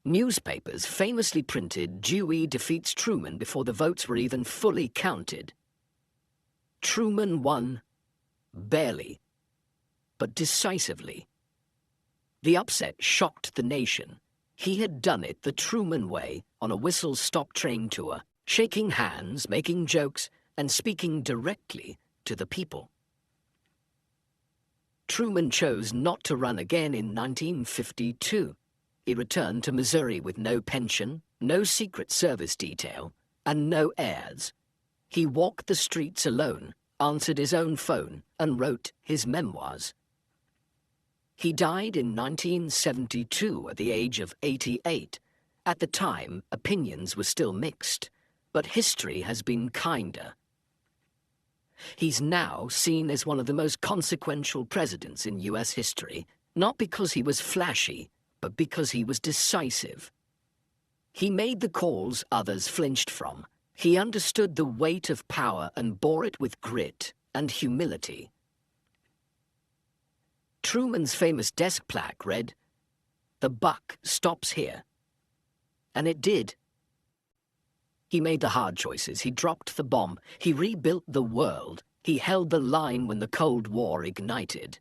Newspapers famously printed, "Dewey defeats Truman," before the votes were even fully counted. Truman won, barely, but decisively. The upset shocked the nation. He had done it the Truman way on a whistle-stop train tour, shaking hands, making jokes, and speaking directly to the people. Truman chose not to run again in 1952. He returned to Missouri with no pension, no Secret Service detail, and no heirs. He walked the streets alone, answered his own phone, and wrote his memoirs. He died in 1972 at the age of 88. At the time, opinions were still mixed, but history has been kinder. He's now seen as one of the most consequential presidents in U.S. history, not because he was flashy, but because he was decisive. He made the calls others flinched from. He understood the weight of power and bore it with grit and humility. Truman's famous desk plaque read, "The buck stops here." And it did. He made the hard choices. He dropped the bomb. He rebuilt the world. He held the line when the Cold War ignited.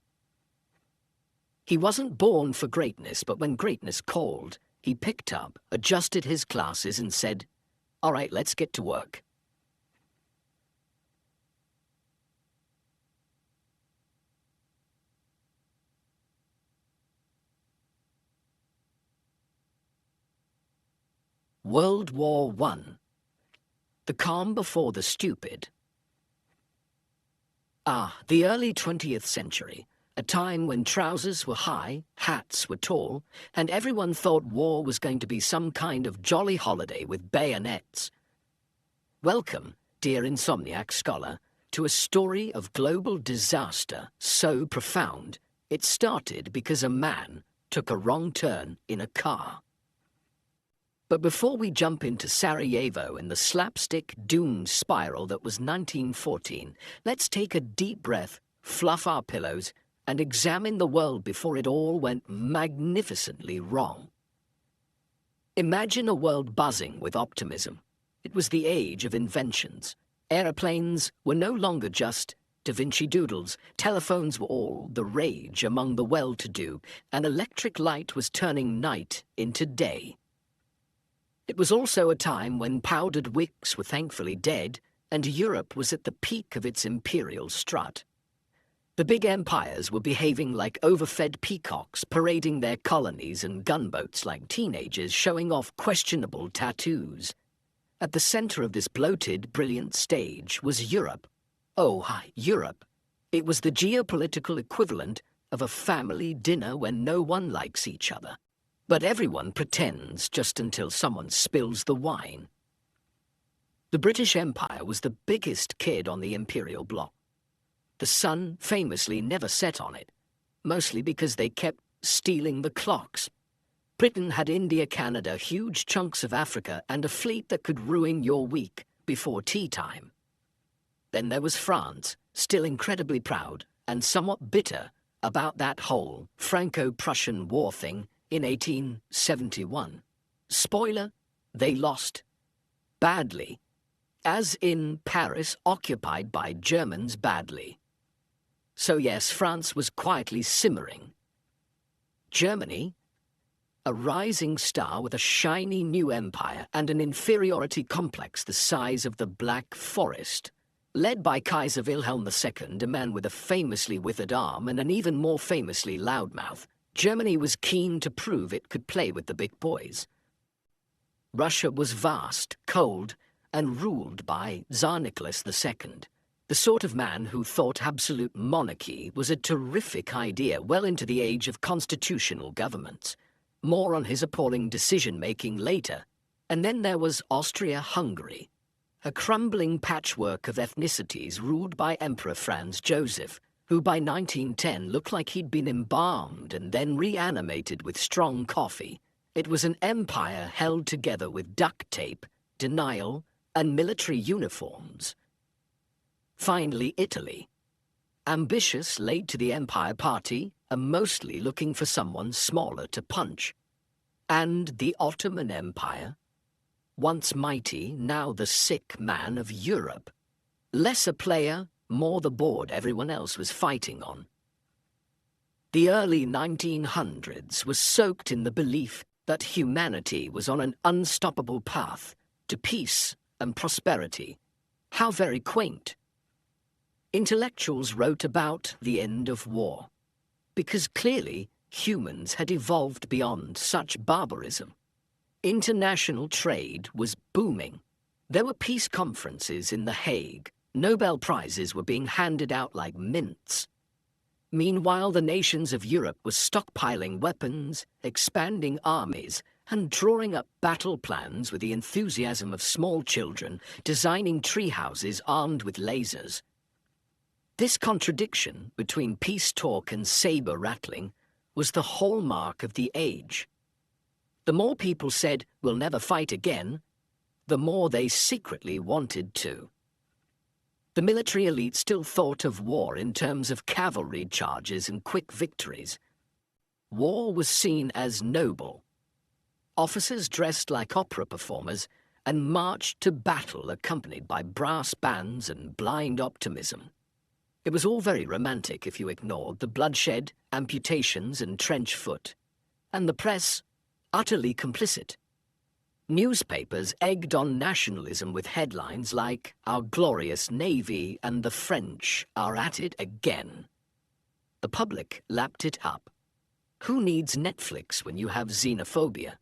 He wasn't born for greatness, but when greatness called, he picked up, adjusted his glasses, and said, "All right, let's get to work." World War I. The calm before the stupid. The early 20th century, a time when trousers were high, hats were tall, and everyone thought war was going to be some kind of jolly holiday with bayonets. Welcome, dear insomniac scholar, to a story of global disaster so profound it started because a man took a wrong turn in a car. But before we jump into Sarajevo and the slapstick doom spiral that was 1914, let's take a deep breath, fluff our pillows, and examine the world before it all went magnificently wrong. Imagine a world buzzing with optimism. It was the age of inventions. Aeroplanes were no longer just Da Vinci doodles. Telephones were all the rage among the well-to-do, and electric light was turning night into day. It was also a time when powdered wicks were thankfully dead, and Europe was at the peak of its imperial strut. The big empires were behaving like overfed peacocks, parading their colonies and gunboats like teenagers, showing off questionable tattoos. At the center of this bloated, brilliant stage was Europe. Oh, hi, Europe. It was the geopolitical equivalent of a family dinner when no one likes each other. But everyone pretends just until someone spills the wine. The British Empire was the biggest kid on the imperial block. The sun famously never set on it, mostly because they kept stealing the clocks. Britain had India, Canada, huge chunks of Africa, and a fleet that could ruin your week before tea time. Then there was France, still incredibly proud and somewhat bitter about that whole Franco-Prussian war thing in 1871. Spoiler, they lost. Badly. As in Paris, occupied by Germans badly. So yes, France was quietly simmering. Germany, a rising star with a shiny new empire and an inferiority complex the size of the Black Forest. Led by Kaiser Wilhelm II, a man with a famously withered arm and an even more famously loud mouth, Germany was keen to prove it could play with the big boys. Russia was vast, cold, and ruled by Tsar Nicholas II, the sort of man who thought absolute monarchy was a terrific idea well into the age of constitutional governments. More on his appalling decision-making later. And then there was Austria-Hungary, a crumbling patchwork of ethnicities ruled by Emperor Franz Joseph, who by 1910 looked like he'd been embalmed and then reanimated with strong coffee. It was an empire held together with duct tape, denial, and military uniforms. Finally, Italy. Ambitious, late to the Empire Party, and mostly looking for someone smaller to punch. And the Ottoman Empire, once mighty, now the sick man of Europe. Less a player, more the board everyone else was fighting on. The early 1900s was soaked in the belief that humanity was on an unstoppable path to peace and prosperity. How very quaint. Intellectuals wrote about the end of war, because clearly humans had evolved beyond such barbarism. International trade was booming. There were peace conferences in The Hague. Nobel Prizes were being handed out like mints. Meanwhile, the nations of Europe were stockpiling weapons, expanding armies, and drawing up battle plans with the enthusiasm of small children, designing tree houses armed with lasers. This contradiction between peace talk and saber rattling was the hallmark of the age. The more people said, "We'll never fight again," the more they secretly wanted to. The military elite still thought of war in terms of cavalry charges and quick victories. War was seen as noble. Officers dressed like opera performers and marched to battle accompanied by brass bands and blind optimism. It was all very romantic if you ignored the bloodshed, amputations, and trench foot. And the press, utterly complicit. Newspapers egged on nationalism with headlines like, "Our glorious Navy and the French are at it again." The public lapped it up. Who needs Netflix when you have xenophobia?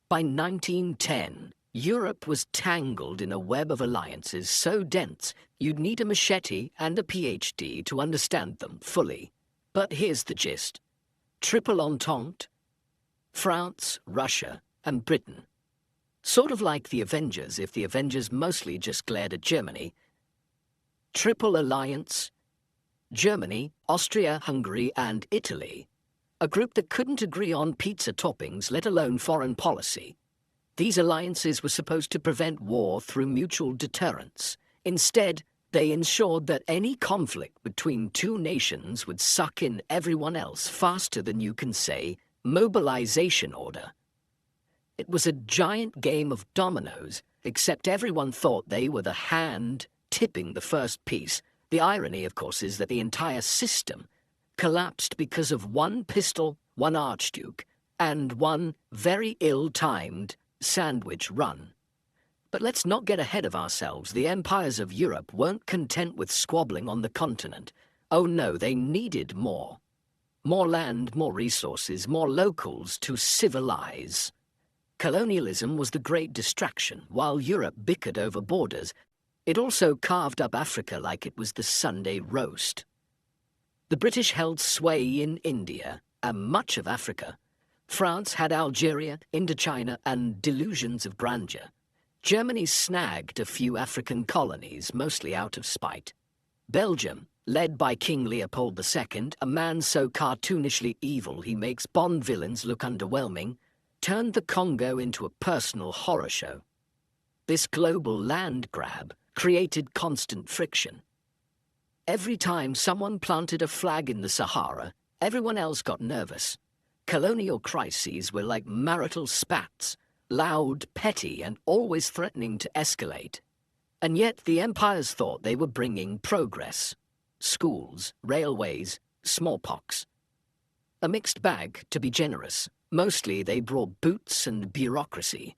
By 1910, Europe was tangled in a web of alliances so dense you'd need a machete and a PhD to understand them fully. But here's the gist. Triple Entente, France, Russia, and Britain. Sort of like the Avengers, if the Avengers mostly just glared at Germany. Triple Alliance, Germany, Austria, Hungary, and Italy. A group that couldn't agree on pizza toppings, let alone foreign policy. These alliances were supposed to prevent war through mutual deterrence. Instead, they ensured that any conflict between two nations would suck in everyone else faster than you can say, mobilization order. It was a giant game of dominoes, except everyone thought they were the hand tipping the first piece. The irony, of course, is that the entire system collapsed because of one pistol, one archduke, and one very ill-timed sandwich run. But let's not get ahead of ourselves. The empires of Europe weren't content with squabbling on the continent. Oh no, they needed more. More land, more resources, more locals to civilize. Colonialism was the great distraction, while Europe bickered over borders. It also carved up Africa like it was the Sunday roast. The British held sway in India and much of Africa. France had Algeria, Indochina, and delusions of grandeur. Germany snagged a few African colonies, mostly out of spite. Belgium, led by King Leopold II, a man so cartoonishly evil he makes Bond villains look underwhelming, turned the Congo into a personal horror show. This global land grab created constant friction. Every time someone planted a flag in the Sahara, everyone else got nervous. Colonial crises were like marital spats, loud, petty, and always threatening to escalate. And yet the empires thought they were bringing progress. Schools, railways, smallpox. A mixed bag, to be generous. Mostly they brought boots and bureaucracy.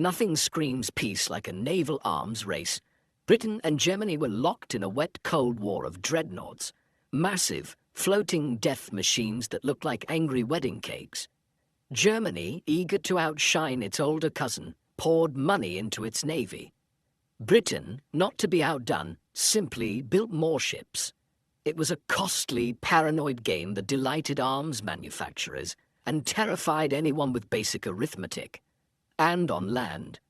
Nothing screams peace like a naval arms race. Britain and Germany were locked in a wet Cold War of dreadnoughts, massive, floating death machines that looked like angry wedding cakes. Germany, eager to outshine its older cousin, poured money into its navy. Britain, not to be outdone, simply built more ships. It was a costly, paranoid game that delighted arms manufacturers and terrified anyone with basic arithmetic. And on land.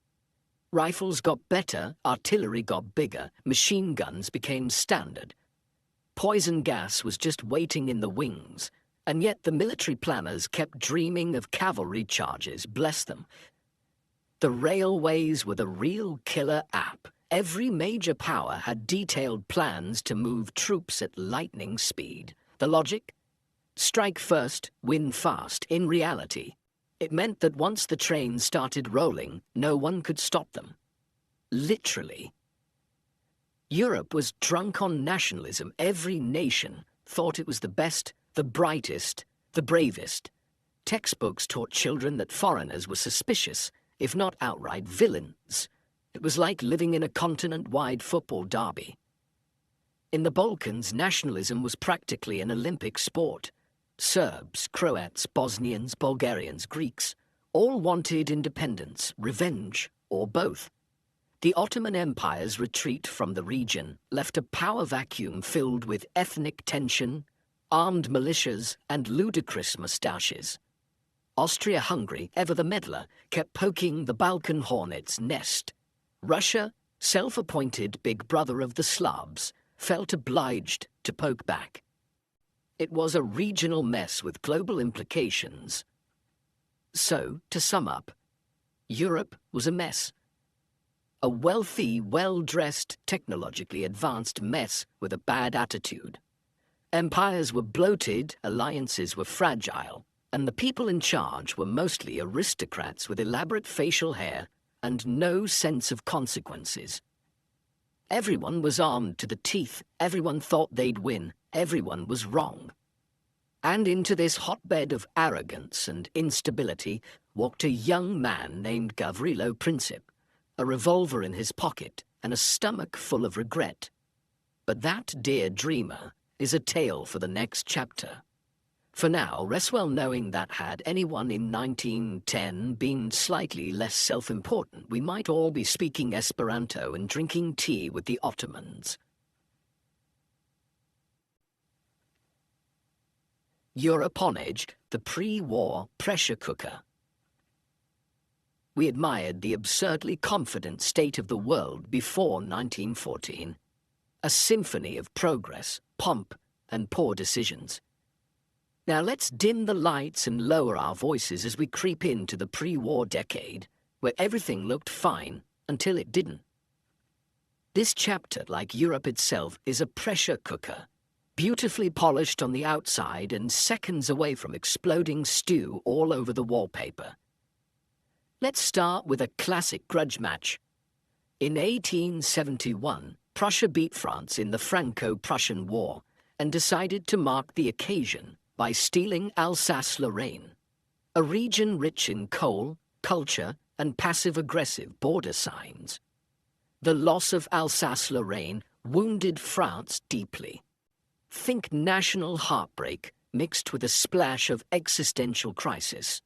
Rifles got better, artillery got bigger, machine guns became standard. Poison gas was just waiting in the wings, and yet the military planners kept dreaming of cavalry charges, bless them. The railways were the real killer app. Every major power had detailed plans to move troops at lightning speed. The logic? Strike first, win fast. In reality, it meant that once the trains started rolling, no one could stop them. Literally. Europe was drunk on nationalism. Every nation thought it was the best, the brightest, the bravest. Textbooks taught children that foreigners were suspicious, if not outright villains. It was like living in a continent-wide football derby. In the Balkans, nationalism was practically an Olympic sport. Serbs, Croats, Bosnians, Bulgarians, Greeks, all wanted independence, revenge, or both. The Ottoman Empire's retreat from the region left a power vacuum filled with ethnic tension, armed militias, and ludicrous moustaches. Austria-Hungary, ever the meddler, kept poking the Balkan hornet's nest. Russia, self-appointed big brother of the Slavs, felt obliged to poke back. It was a regional mess with global implications. So, to sum up, Europe was a mess. A wealthy, well-dressed, technologically advanced mess with a bad attitude. Empires were bloated, alliances were fragile, and the people in charge were mostly aristocrats with elaborate facial hair and no sense of consequences. Everyone was armed to the teeth, everyone thought they'd win, everyone was wrong. And into this hotbed of arrogance and instability walked a young man named Gavrilo Princip, a revolver in his pocket and a stomach full of regret. But that dear dreamer is a tale for the next chapter. For now, rest well knowing that had anyone in 1910 been slightly less self-important, we might all be speaking Esperanto and drinking tea with the Ottomans. Europonage, the pre-war pressure cooker. We admired the absurdly confident state of the world before 1914. A symphony of progress, pomp, and poor decisions. Now let's dim the lights and lower our voices as we creep into the pre-war decade, where everything looked fine until it didn't. This chapter, like Europe itself, is a pressure cooker, beautifully polished on the outside and seconds away from exploding stew all over the wallpaper. Let's start with a classic grudge match. In 1871, Prussia beat France in the Franco-Prussian War and decided to mark the occasion by stealing Alsace-Lorraine, a region rich in coal, culture, and passive-aggressive border signs. The loss of Alsace-Lorraine wounded France deeply. Think national heartbreak mixed with a splash of existential crisis.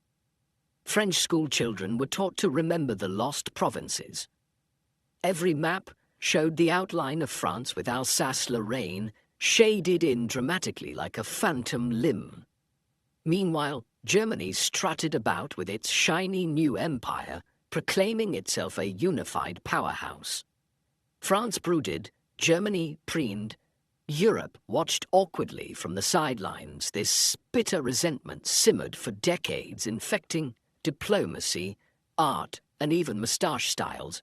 French school children were taught to remember the lost provinces. Every map showed the outline of France with Alsace-Lorraine shaded in dramatically like a phantom limb. Meanwhile, Germany strutted about with its shiny new empire, proclaiming itself a unified powerhouse. France brooded, Germany preened, Europe watched awkwardly from the sidelines. This bitter resentment simmered for decades, infecting diplomacy, art, and even moustache styles.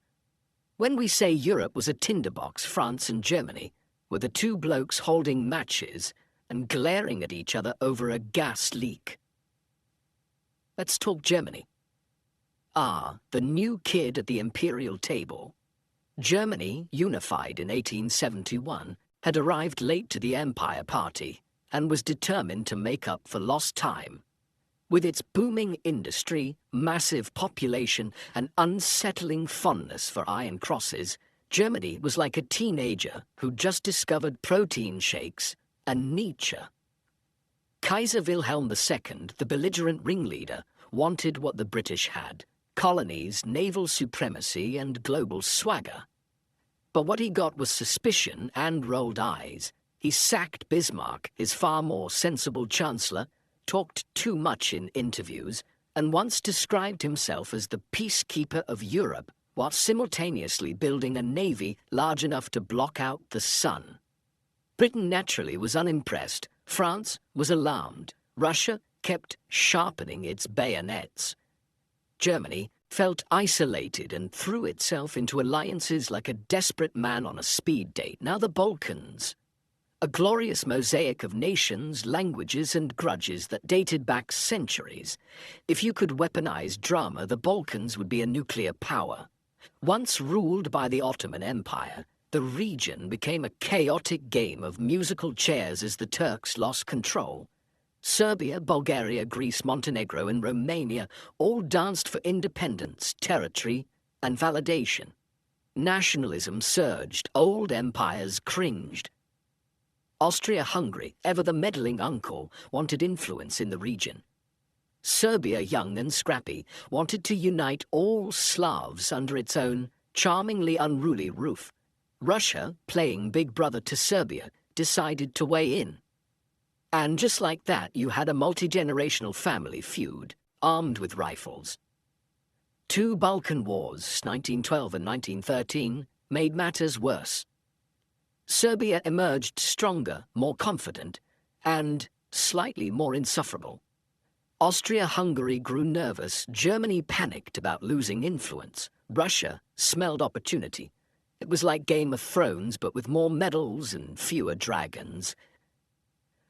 When we say Europe was a tinderbox, France and Germany were the two blokes holding matches and glaring at each other over a gas leak. Let's talk Germany. The new kid at the imperial table. Germany, unified in 1871, had arrived late to the Empire Party and was determined to make up for lost time. With its booming industry, massive population, and unsettling fondness for iron crosses, Germany was like a teenager who'd just discovered protein shakes and Nietzsche. Kaiser Wilhelm II, the belligerent ringleader, wanted what the British had: colonies, naval supremacy, and global swagger. But what he got was suspicion and rolled eyes. He sacked Bismarck, his far more sensible chancellor, talked too much in interviews, and once described himself as the peacekeeper of Europe, while simultaneously building a navy large enough to block out the sun. Britain naturally was unimpressed. France was alarmed. Russia kept sharpening its bayonets. Germany felt isolated and threw itself into alliances like a desperate man on a speed date. Now the Balkans. A glorious mosaic of nations, languages, and grudges that dated back centuries. If you could weaponize drama, the Balkans would be a nuclear power. Once ruled by the Ottoman Empire, the region became a chaotic game of musical chairs as the Turks lost control. Serbia, Bulgaria, Greece, Montenegro, and Romania all danced for independence, territory, and validation. Nationalism surged, old empires cringed. Austria-Hungary, ever the meddling uncle, wanted influence in the region. Serbia, young and scrappy, wanted to unite all Slavs under its own charmingly unruly roof. Russia, playing big brother to Serbia, decided to weigh in. And just like that, you had a multi-generational family feud, armed with rifles. Two Balkan wars, 1912 and 1913, made matters worse. Serbia emerged stronger, more confident, and slightly more insufferable. Austria-Hungary grew nervous. Germany panicked about losing influence. Russia smelled opportunity. It was like Game of Thrones, but with more medals and fewer dragons.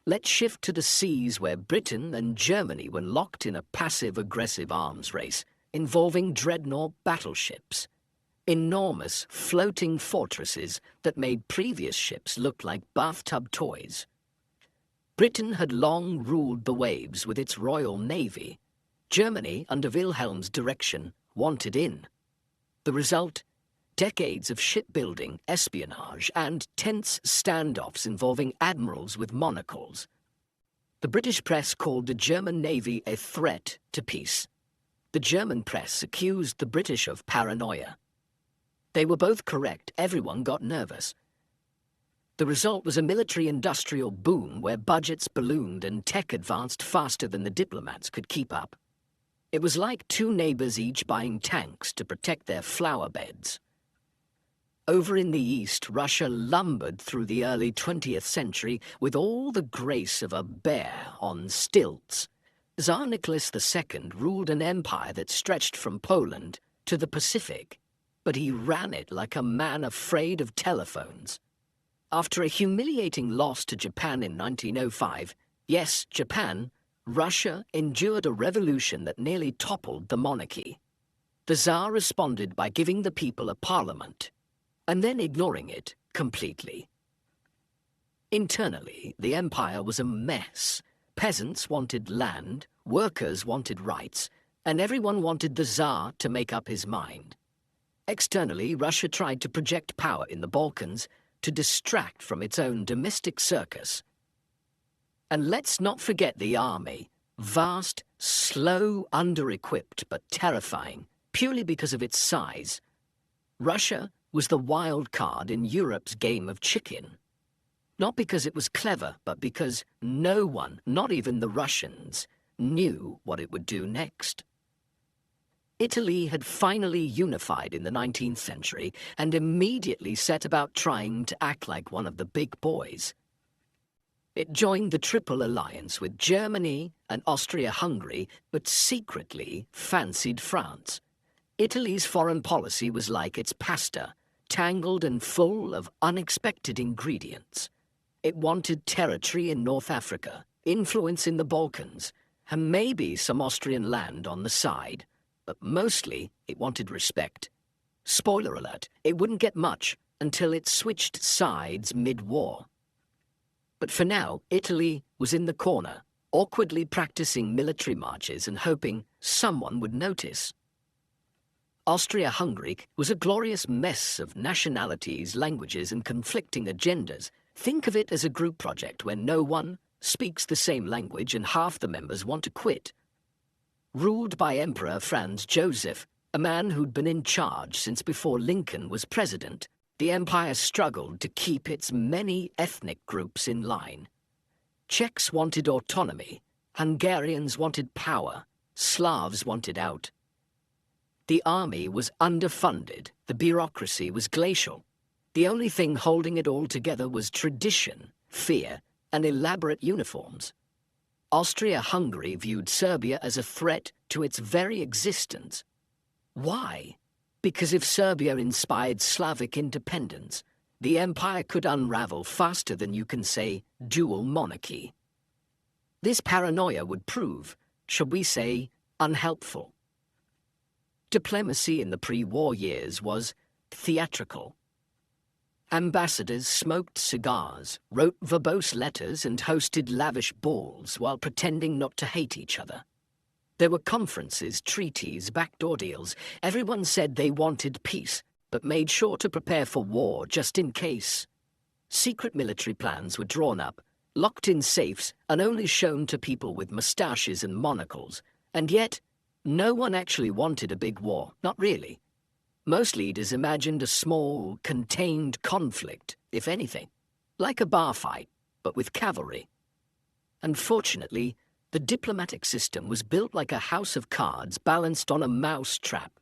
Let's shift to the seas where Britain and Germany were locked in a passive-aggressive arms race involving dreadnought battleships. Enormous floating fortresses that made previous ships look like bathtub toys. Britain had long ruled the waves with its Royal Navy. Germany, under Wilhelm's direction, wanted in. The result? Decades of shipbuilding, espionage, and tense standoffs involving admirals with monocles. The British press called the German Navy a threat to peace. The German press accused the British of paranoia. They were both correct. Everyone got nervous. The result was a military-industrial boom where budgets ballooned and tech advanced faster than the diplomats could keep up. It was like two neighbors each buying tanks to protect their flower beds. Over in the east, Russia lumbered through the early 20th century with all the grace of a bear on stilts. Tsar Nicholas II ruled an empire that stretched from Poland to the Pacific, but he ran it like a man afraid of telephones. After a humiliating loss to Japan in 1905, yes, Japan, Russia endured a revolution that nearly toppled the monarchy. The Tsar responded by giving the people a parliament, and then ignoring it completely. Internally, the empire was a mess. Peasants wanted land, workers wanted rights, and everyone wanted the Tsar to make up his mind. Externally, Russia tried to project power in the Balkans to distract from its own domestic circus. And let's not forget the army. Vast, slow, under-equipped, but terrifying, purely because of its size. Russia was the wild card in Europe's game of chicken. Not because it was clever, but because no one, not even the Russians, knew what it would do next. Italy had finally unified in the 19th century and immediately set about trying to act like one of the big boys. It joined the Triple Alliance with Germany and Austria-Hungary, but secretly fancied France. Italy's foreign policy was like its pasta, tangled and full of unexpected ingredients. It wanted territory in North Africa, influence in the Balkans, and maybe some Austrian land on the side. But mostly, it wanted respect. Spoiler alert, it wouldn't get much until it switched sides mid-war. But for now, Italy was in the corner, awkwardly practicing military marches and hoping someone would notice. Austria-Hungary was a glorious mess of nationalities, languages, and conflicting agendas. Think of it as a group project where no one speaks the same language and half the members want to quit. Ruled by Emperor Franz Joseph, a man who'd been in charge since before Lincoln was president, the empire struggled to keep its many ethnic groups in line. Czechs wanted autonomy, Hungarians wanted power, Slavs wanted out. The army was underfunded, the bureaucracy was glacial. The only thing holding it all together was tradition, fear, and elaborate uniforms. Austria-Hungary viewed Serbia as a threat to its very existence. Why? Because if Serbia inspired Slavic independence, the empire could unravel faster than you can say dual monarchy. This paranoia would prove, should we say, unhelpful. Diplomacy in the pre-war years was theatrical. Ambassadors smoked cigars, wrote verbose letters, and hosted lavish balls while pretending not to hate each other. There were conferences, treaties, backdoor deals. Everyone said they wanted peace, but made sure to prepare for war just in case. Secret military plans were drawn up, locked in safes, and only shown to people with moustaches and monocles. And yet, no one actually wanted a big war, not really. Most leaders imagined a small, contained conflict, if anything, like a bar fight, but with cavalry. Unfortunately, the diplomatic system was built like a house of cards balanced on a mouse trap.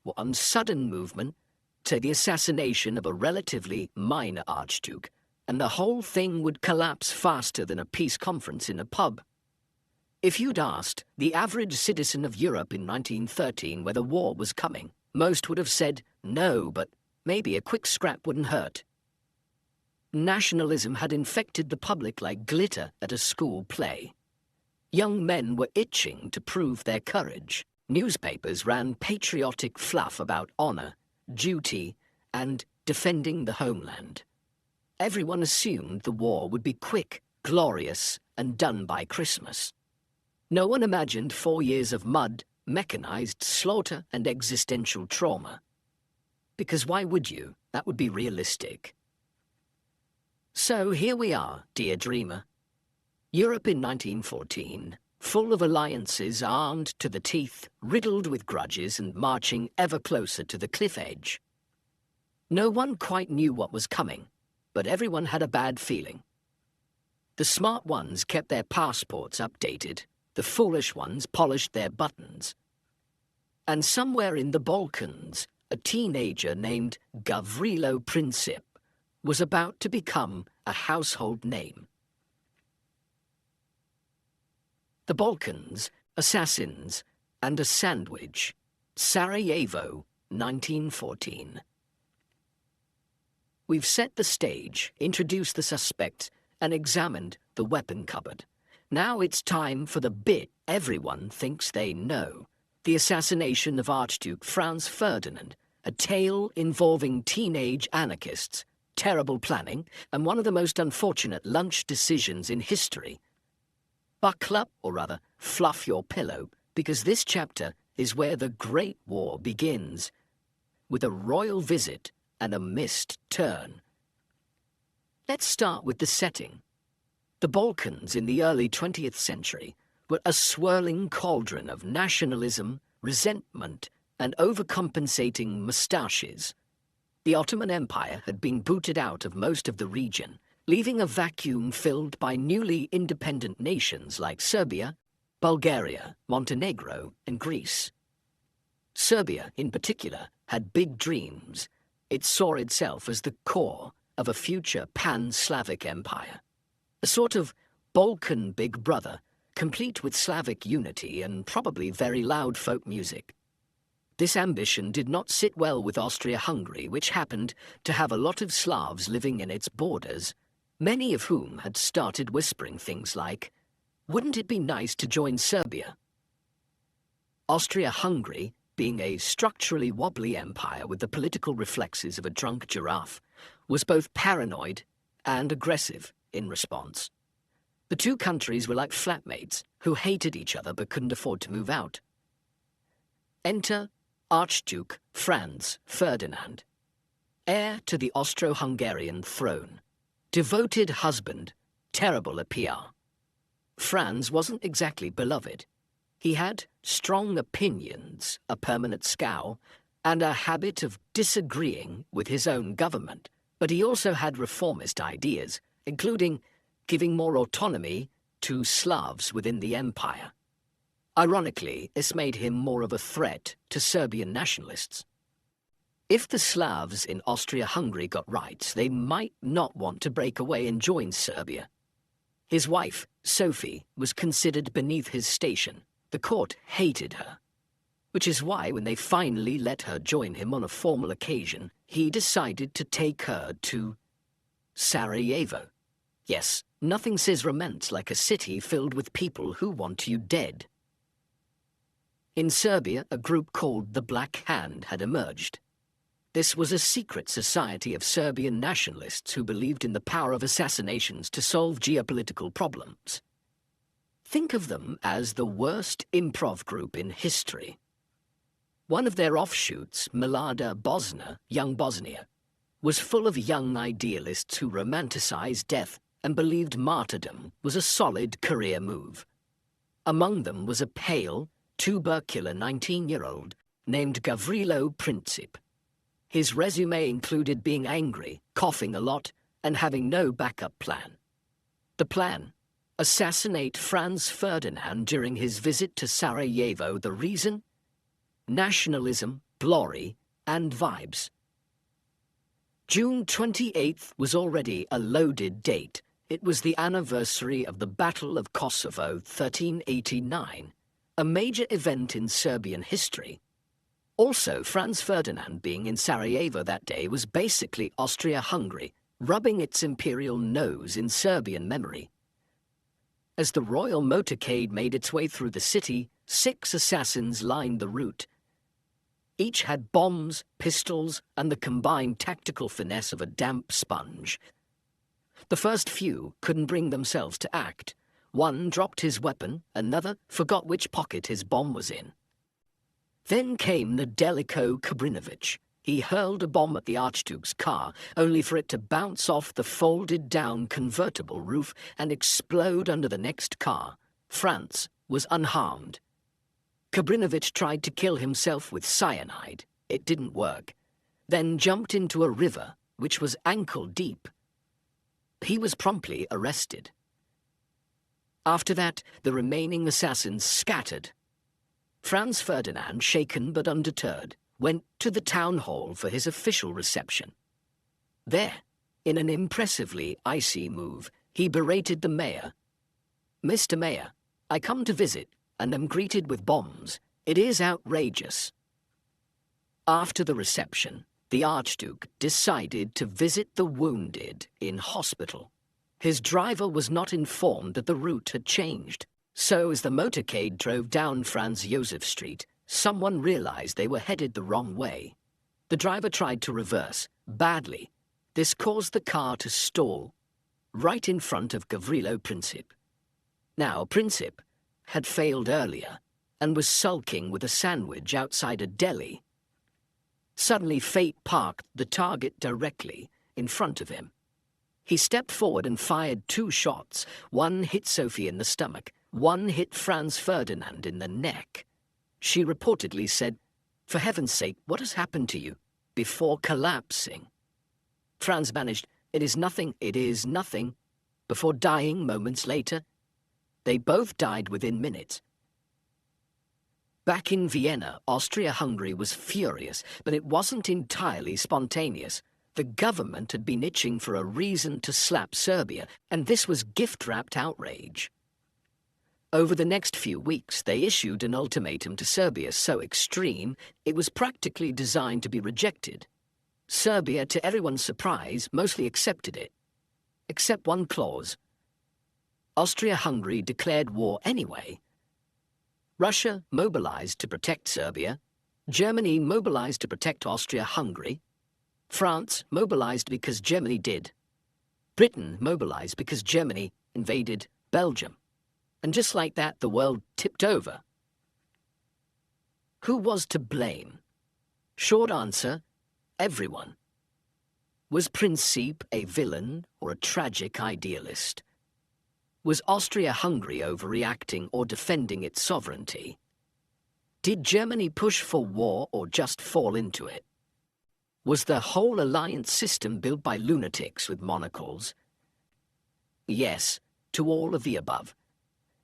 One sudden movement to the assassination of a relatively minor archduke, and the whole thing would collapse faster than a peace conference in a pub. If you'd asked the average citizen of Europe in 1913 whether war was coming, most would have said no, but maybe a quick scrap wouldn't hurt. Nationalism had infected the public like glitter at a school play. Young men were itching to prove their courage. Newspapers ran patriotic fluff about honor, duty, and defending the homeland. Everyone assumed the war would be quick, glorious, and done by Christmas. No one imagined 4 years of mud, mechanized slaughter, and existential trauma. Because why would you? That would be realistic. So here we are, dear dreamer. Europe in 1914, full of alliances, armed to the teeth, riddled with grudges, and marching ever closer to the cliff edge. No one quite knew what was coming, but everyone had a bad feeling. The smart ones kept their passports updated, the foolish ones polished their buttons. And somewhere in the Balkans, a teenager named Gavrilo Princip was about to become a household name. The Balkans, assassins, and a sandwich. Sarajevo, 1914. We've set the stage, introduced the suspects, and examined the weapon cupboard. Now it's time for the bit everyone thinks they know. The assassination of Archduke Franz Ferdinand, a tale involving teenage anarchists, terrible planning, and one of the most unfortunate lunch decisions in history. Buckle up, or rather, fluff your pillow, because this chapter is where the Great War begins, with a royal visit and a missed turn. Let's start with the setting. The Balkans in the early 20th century were a swirling cauldron of nationalism, resentment, and overcompensating moustaches. The Ottoman Empire had been booted out of most of the region, leaving a vacuum filled by newly independent nations like Serbia, Bulgaria, Montenegro, and Greece. Serbia, in particular, had big dreams. It saw itself as the core of a future pan-Slavic empire. A sort of Balkan Big Brother, complete with Slavic unity and probably very loud folk music. This ambition did not sit well with Austria-Hungary, which happened to have a lot of Slavs living in its borders, many of whom had started whispering things like, "Wouldn't it be nice to join Serbia?" Austria-Hungary, being a structurally wobbly empire with the political reflexes of a drunk giraffe, was both paranoid and aggressive in response. The two countries were like flatmates who hated each other but couldn't afford to move out. Enter Archduke Franz Ferdinand, heir to the Austro-Hungarian throne, devoted husband, terrible at PR. Franz wasn't exactly beloved. He had strong opinions, a permanent scowl, and a habit of disagreeing with his own government. But he also had reformist ideas, including giving more autonomy to Slavs within the empire. Ironically, this made him more of a threat to Serbian nationalists. If the Slavs in Austria-Hungary got rights, they might not want to break away and join Serbia. His wife, Sophie, was considered beneath his station. The court hated her, which is why when they finally let her join him on a formal occasion, he decided to take her to Sarajevo. Yes, nothing says romance like a city filled with people who want you dead. In Serbia, a group called the Black Hand had emerged. This was a secret society of Serbian nationalists who believed in the power of assassinations to solve geopolitical problems. Think of them as the worst improv group in history. One of their offshoots, Milada Bosna, Young Bosnia, was full of young idealists who romanticized death and believed martyrdom was a solid career move. Among them was a pale, tubercular 19-year-old named Gavrilo Princip. His resume included being angry, coughing a lot, and having no backup plan. The plan? Assassinate Franz Ferdinand during his visit to Sarajevo. The reason? Nationalism, glory, and vibes. June 28th was already a loaded date. It was the anniversary of the Battle of Kosovo, 1389, a major event in Serbian history. Also, Franz Ferdinand being in Sarajevo that day was basically Austria-Hungary, rubbing its imperial nose in Serbian memory. As the royal motorcade made its way through the city, 6 assassins lined the route. Each had bombs, pistols, and the combined tactical finesse of a damp sponge. The first few couldn't bring themselves to act. One dropped his weapon, another forgot which pocket his bomb was in. Then came Nedeljko Kabrinović. He hurled a bomb at the Archduke's car, only for it to bounce off the folded-down convertible roof and explode under the next car. Franz was unharmed. Kabrinović tried to kill himself with cyanide. It didn't work. Then jumped into a river, which was ankle-deep. He was promptly arrested. After that, the remaining assassins scattered. Franz Ferdinand, shaken but undeterred, went to the town hall for his official reception. There, in an impressively icy move, he berated the mayor. "Mr. Mayor, I come to visit and am greeted with bombs. It is outrageous." After the reception, the Archduke decided to visit the wounded in hospital. His driver was not informed that the route had changed. So as the motorcade drove down Franz Josef Street, someone realized they were headed the wrong way. The driver tried to reverse, badly. This caused the car to stall, right in front of Gavrilo Princip. Now, Princip had failed earlier and was sulking with a sandwich outside a deli. Suddenly, fate parked the target directly in front of him. He stepped forward and fired 2 shots. One hit Sophie in the stomach. One hit Franz Ferdinand in the neck. She reportedly said, "For heaven's sake, what has happened to you?" before collapsing. Franz managed, it is nothing," before dying moments later. They both died within minutes. Back in Vienna, Austria-Hungary was furious, but it wasn't entirely spontaneous. The government had been itching for a reason to slap Serbia, and this was gift-wrapped outrage. Over the next few weeks, they issued an ultimatum to Serbia so extreme it was practically designed to be rejected. Serbia, to everyone's surprise, mostly accepted it, except one clause. Austria-Hungary declared war anyway. Russia mobilized to protect Serbia. Germany mobilized to protect Austria-Hungary. France mobilized because Germany did. Britain mobilized because Germany invaded Belgium. And just like that, the world tipped over. Who was to blame? Short answer, everyone. Was Principe a villain or a tragic idealist? Was Austria-Hungary overreacting or defending its sovereignty? Did Germany push for war or just fall into it? Was the whole alliance system built by lunatics with monocles? Yes, to all of the above.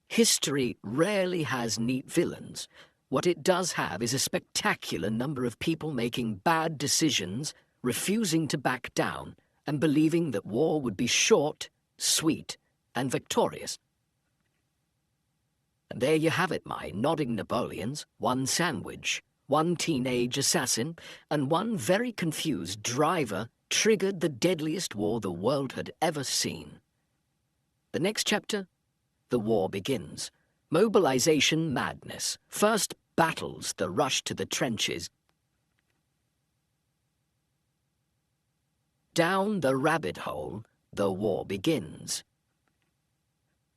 History rarely has neat villains. What it does have is a spectacular number of people making bad decisions, refusing to back down, and believing that war would be short, sweet, and victorious. And there you have it, my nodding Napoleons, one sandwich, one teenage assassin, and one very confused driver triggered the deadliest war the world had ever seen. The next chapter? The war begins. Mobilization madness. First battles, the rush to the trenches. Down the rabbit hole, the war begins.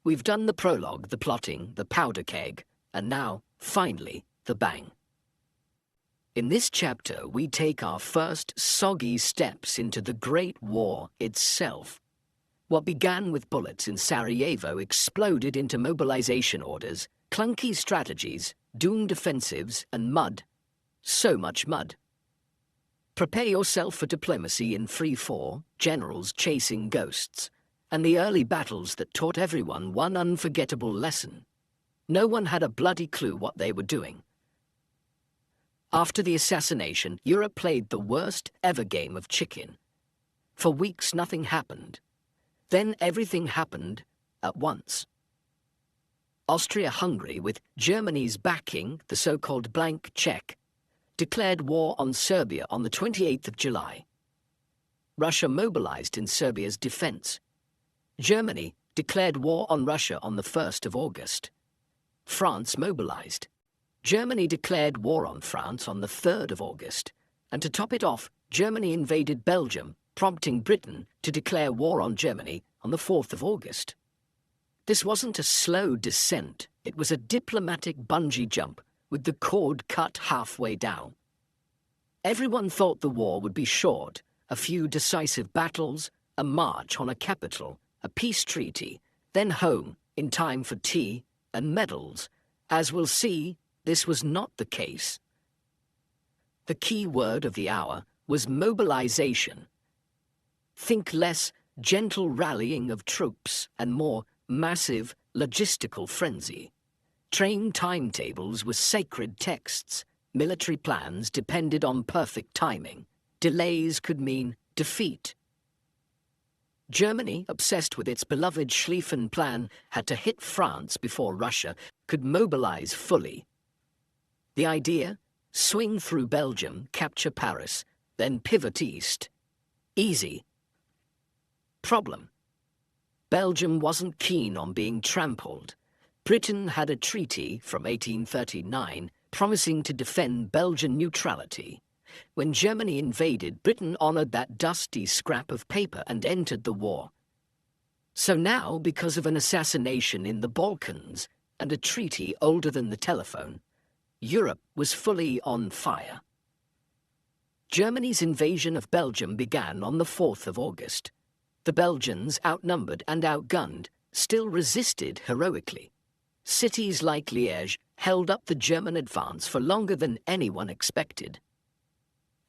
We've done the prologue, the plotting, the powder keg, and now, finally, the bang. In this chapter, we take our first soggy steps into the Great War itself. What began with bullets in Sarajevo exploded into mobilization orders, clunky strategies, doomed offensives, and mud. So much mud. Prepare yourself for diplomacy in free fall, generals chasing ghosts, and the early battles that taught everyone one unforgettable lesson. No one had a bloody clue what they were doing. After the assassination, Europe played the worst ever game of chicken. For weeks, nothing happened. Then everything happened at once. Austria-Hungary, with Germany's backing, the so-called blank check, declared war on Serbia on the 28th of July. Russia mobilized in Serbia's defense. Germany declared war on Russia on the 1st of August. France mobilized. Germany declared war on France on the 3rd of August. And to top it off, Germany invaded Belgium, prompting Britain to declare war on Germany on the 4th of August. This wasn't a slow descent, it was a diplomatic bungee jump with the cord cut halfway down. Everyone thought the war would be short, a few decisive battles, a march on a capital, a peace treaty, then home in time for tea and medals. As we'll see, this was not the case. The key word of the hour was mobilization. Think less gentle rallying of troops and more massive logistical frenzy. Train timetables were sacred texts. Military plans depended on perfect timing. Delays could mean defeat. Germany, obsessed with its beloved Schlieffen Plan, had to hit France before Russia could mobilize fully. The idea? Swing through Belgium, capture Paris, then pivot east. Easy. Problem. Belgium wasn't keen on being trampled. Britain had a treaty from 1839 promising to defend Belgian neutrality. When Germany invaded, Britain honored that dusty scrap of paper and entered the war. So now, because of an assassination in the Balkans and a treaty older than the telephone, Europe was fully on fire. Germany's invasion of Belgium began on the 4th of August. The Belgians, outnumbered and outgunned, still resisted heroically. Cities like Liège held up the German advance for longer than anyone expected.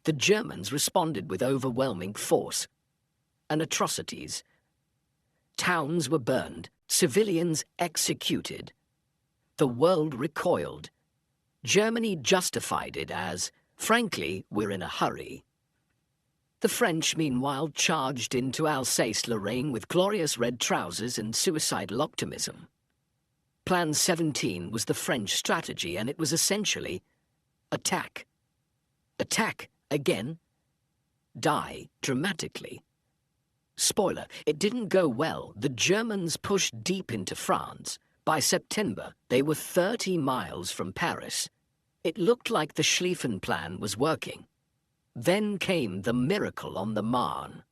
The Germans responded with overwhelming force and atrocities. Towns were burned, civilians executed. The world recoiled. Germany justified it as, frankly, we're in a hurry. The French, meanwhile, charged into Alsace-Lorraine with glorious red trousers and suicidal optimism. Plan 17 was the French strategy, and it was essentially attack. Attack again. Die dramatically. Spoiler, it didn't go well. The Germans pushed deep into France. By September, they were 30 miles from Paris. It looked like the Schlieffen Plan was working. Then came the miracle on the Marne.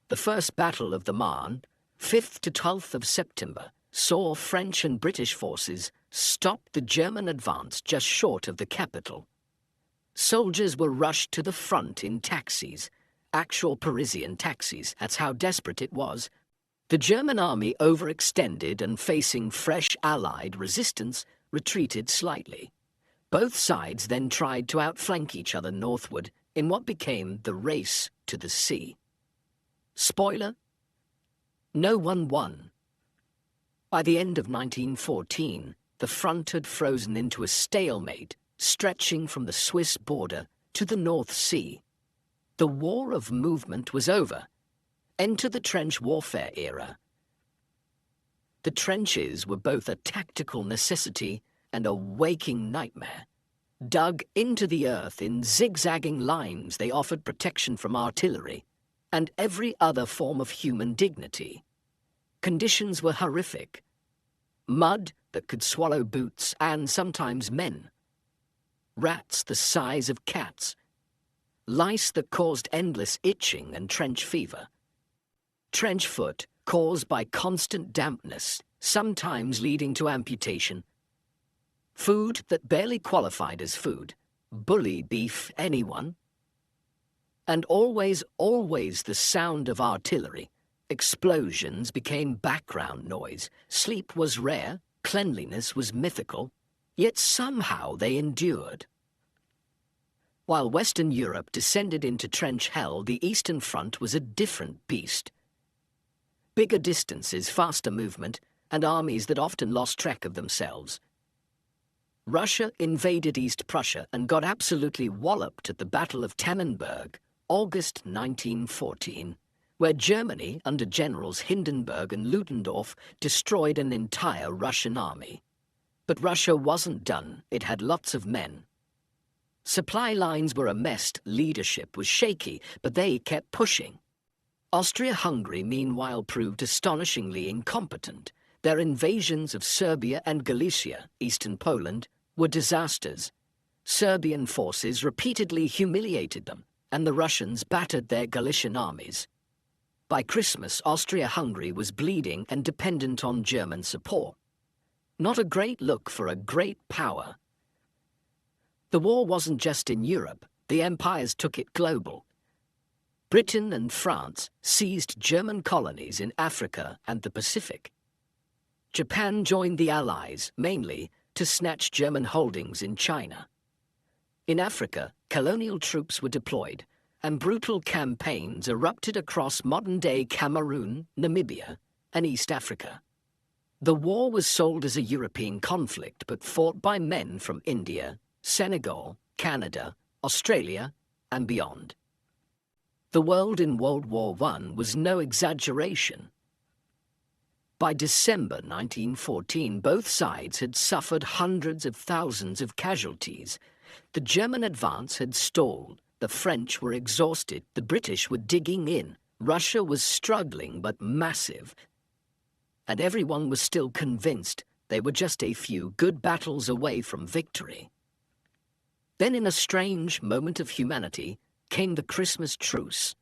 The First Battle of the Marne, 5th to 12th of September, saw French and British forces stop the German advance just short of the capital. Soldiers were rushed to the front in taxis, actual Parisian taxis. That's how desperate it was. The German army overextended and, facing fresh Allied resistance, retreated slightly. Both sides then tried to outflank each other northward in what became the race to the sea. Spoiler: no one won. By the end of 1914, the front had frozen into a stalemate, stretching from the Swiss border to the North Sea. The war of movement was over. Enter the trench warfare era. The trenches were both a tactical necessity and a waking nightmare. Dug into the earth in zigzagging lines, they offered protection from artillery and every other form of human dignity. Conditions were horrific. Mud that could swallow boots and sometimes men. Rats the size of cats. Lice that caused endless itching and trench fever. Trench foot caused by constant dampness, sometimes leading to amputation. Food that barely qualified as food. Bully beef, anyone? And always, always the sound of artillery. Explosions became background noise. Sleep was rare, cleanliness was mythical, yet somehow they endured. While Western Europe descended into trench hell, the Eastern Front was a different beast. Bigger distances, faster movement, and armies that often lost track of themselves. Russia invaded East Prussia and got absolutely walloped at the Battle of Tannenberg, August 1914, where Germany, under Generals Hindenburg and Ludendorff, destroyed an entire Russian army. But Russia wasn't done. It had lots of men. Supply lines were a mess, leadership was shaky, but they kept pushing. Austria-Hungary, meanwhile, proved astonishingly incompetent. Their invasions of Serbia and Galicia, eastern Poland, were disasters. Serbian forces repeatedly humiliated them, and the Russians battered their Galician armies. By Christmas, Austria-Hungary was bleeding and dependent on German support. Not a great look for a great power. The war wasn't just in Europe. The empires took it global. Britain and France seized German colonies in Africa and the Pacific. Japan joined the Allies, mainly to snatch German holdings in China. In Africa, colonial troops were deployed, and brutal campaigns erupted across modern-day Cameroon, Namibia, and East Africa. The war was sold as a European conflict, but fought by men from India, Senegal, Canada, Australia, and beyond. The world in World War I was no exaggeration. By December 1914, both sides had suffered hundreds of thousands of casualties. The German advance had stalled. The French were exhausted. The British were digging in. Russia was struggling but massive. And everyone was still convinced they were just a few good battles away from victory. Then, in a strange moment of humanity, came the Christmas truce.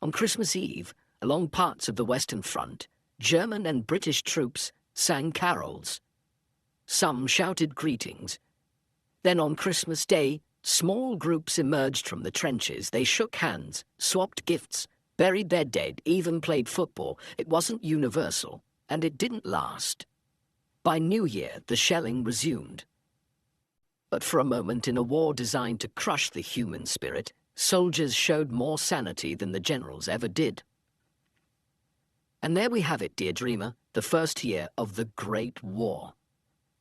On Christmas Eve, along parts of the Western Front, German and British troops sang carols. Some shouted greetings. Then on Christmas Day, small groups emerged from the trenches. They shook hands, swapped gifts, buried their dead, even played football. It wasn't universal, and it didn't last. By New Year, the shelling resumed. But for a moment, in a war designed to crush the human spirit, soldiers showed more sanity than the generals ever did. And there we have it, dear dreamer, the first year of the Great War.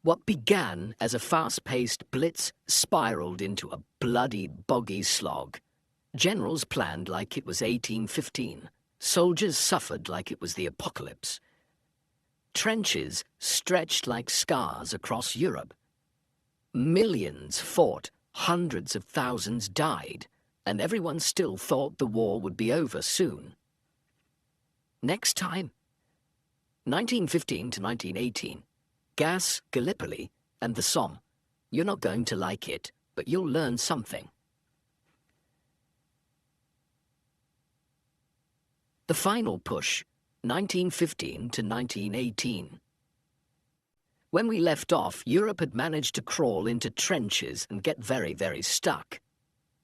What began as a fast-paced blitz spiraled into a bloody, boggy slog. Generals planned like it was 1815. Soldiers suffered like it was the apocalypse. Trenches stretched like scars across Europe. Millions fought, hundreds of thousands died, and everyone still thought the war would be over soon. Next time, 1915 to 1918, gas Gallipoli and the Somme. You're not going to like it, but you'll learn something. The final push, 1915 to 1918. When we left off, Europe had managed to crawl into trenches and get very, very stuck.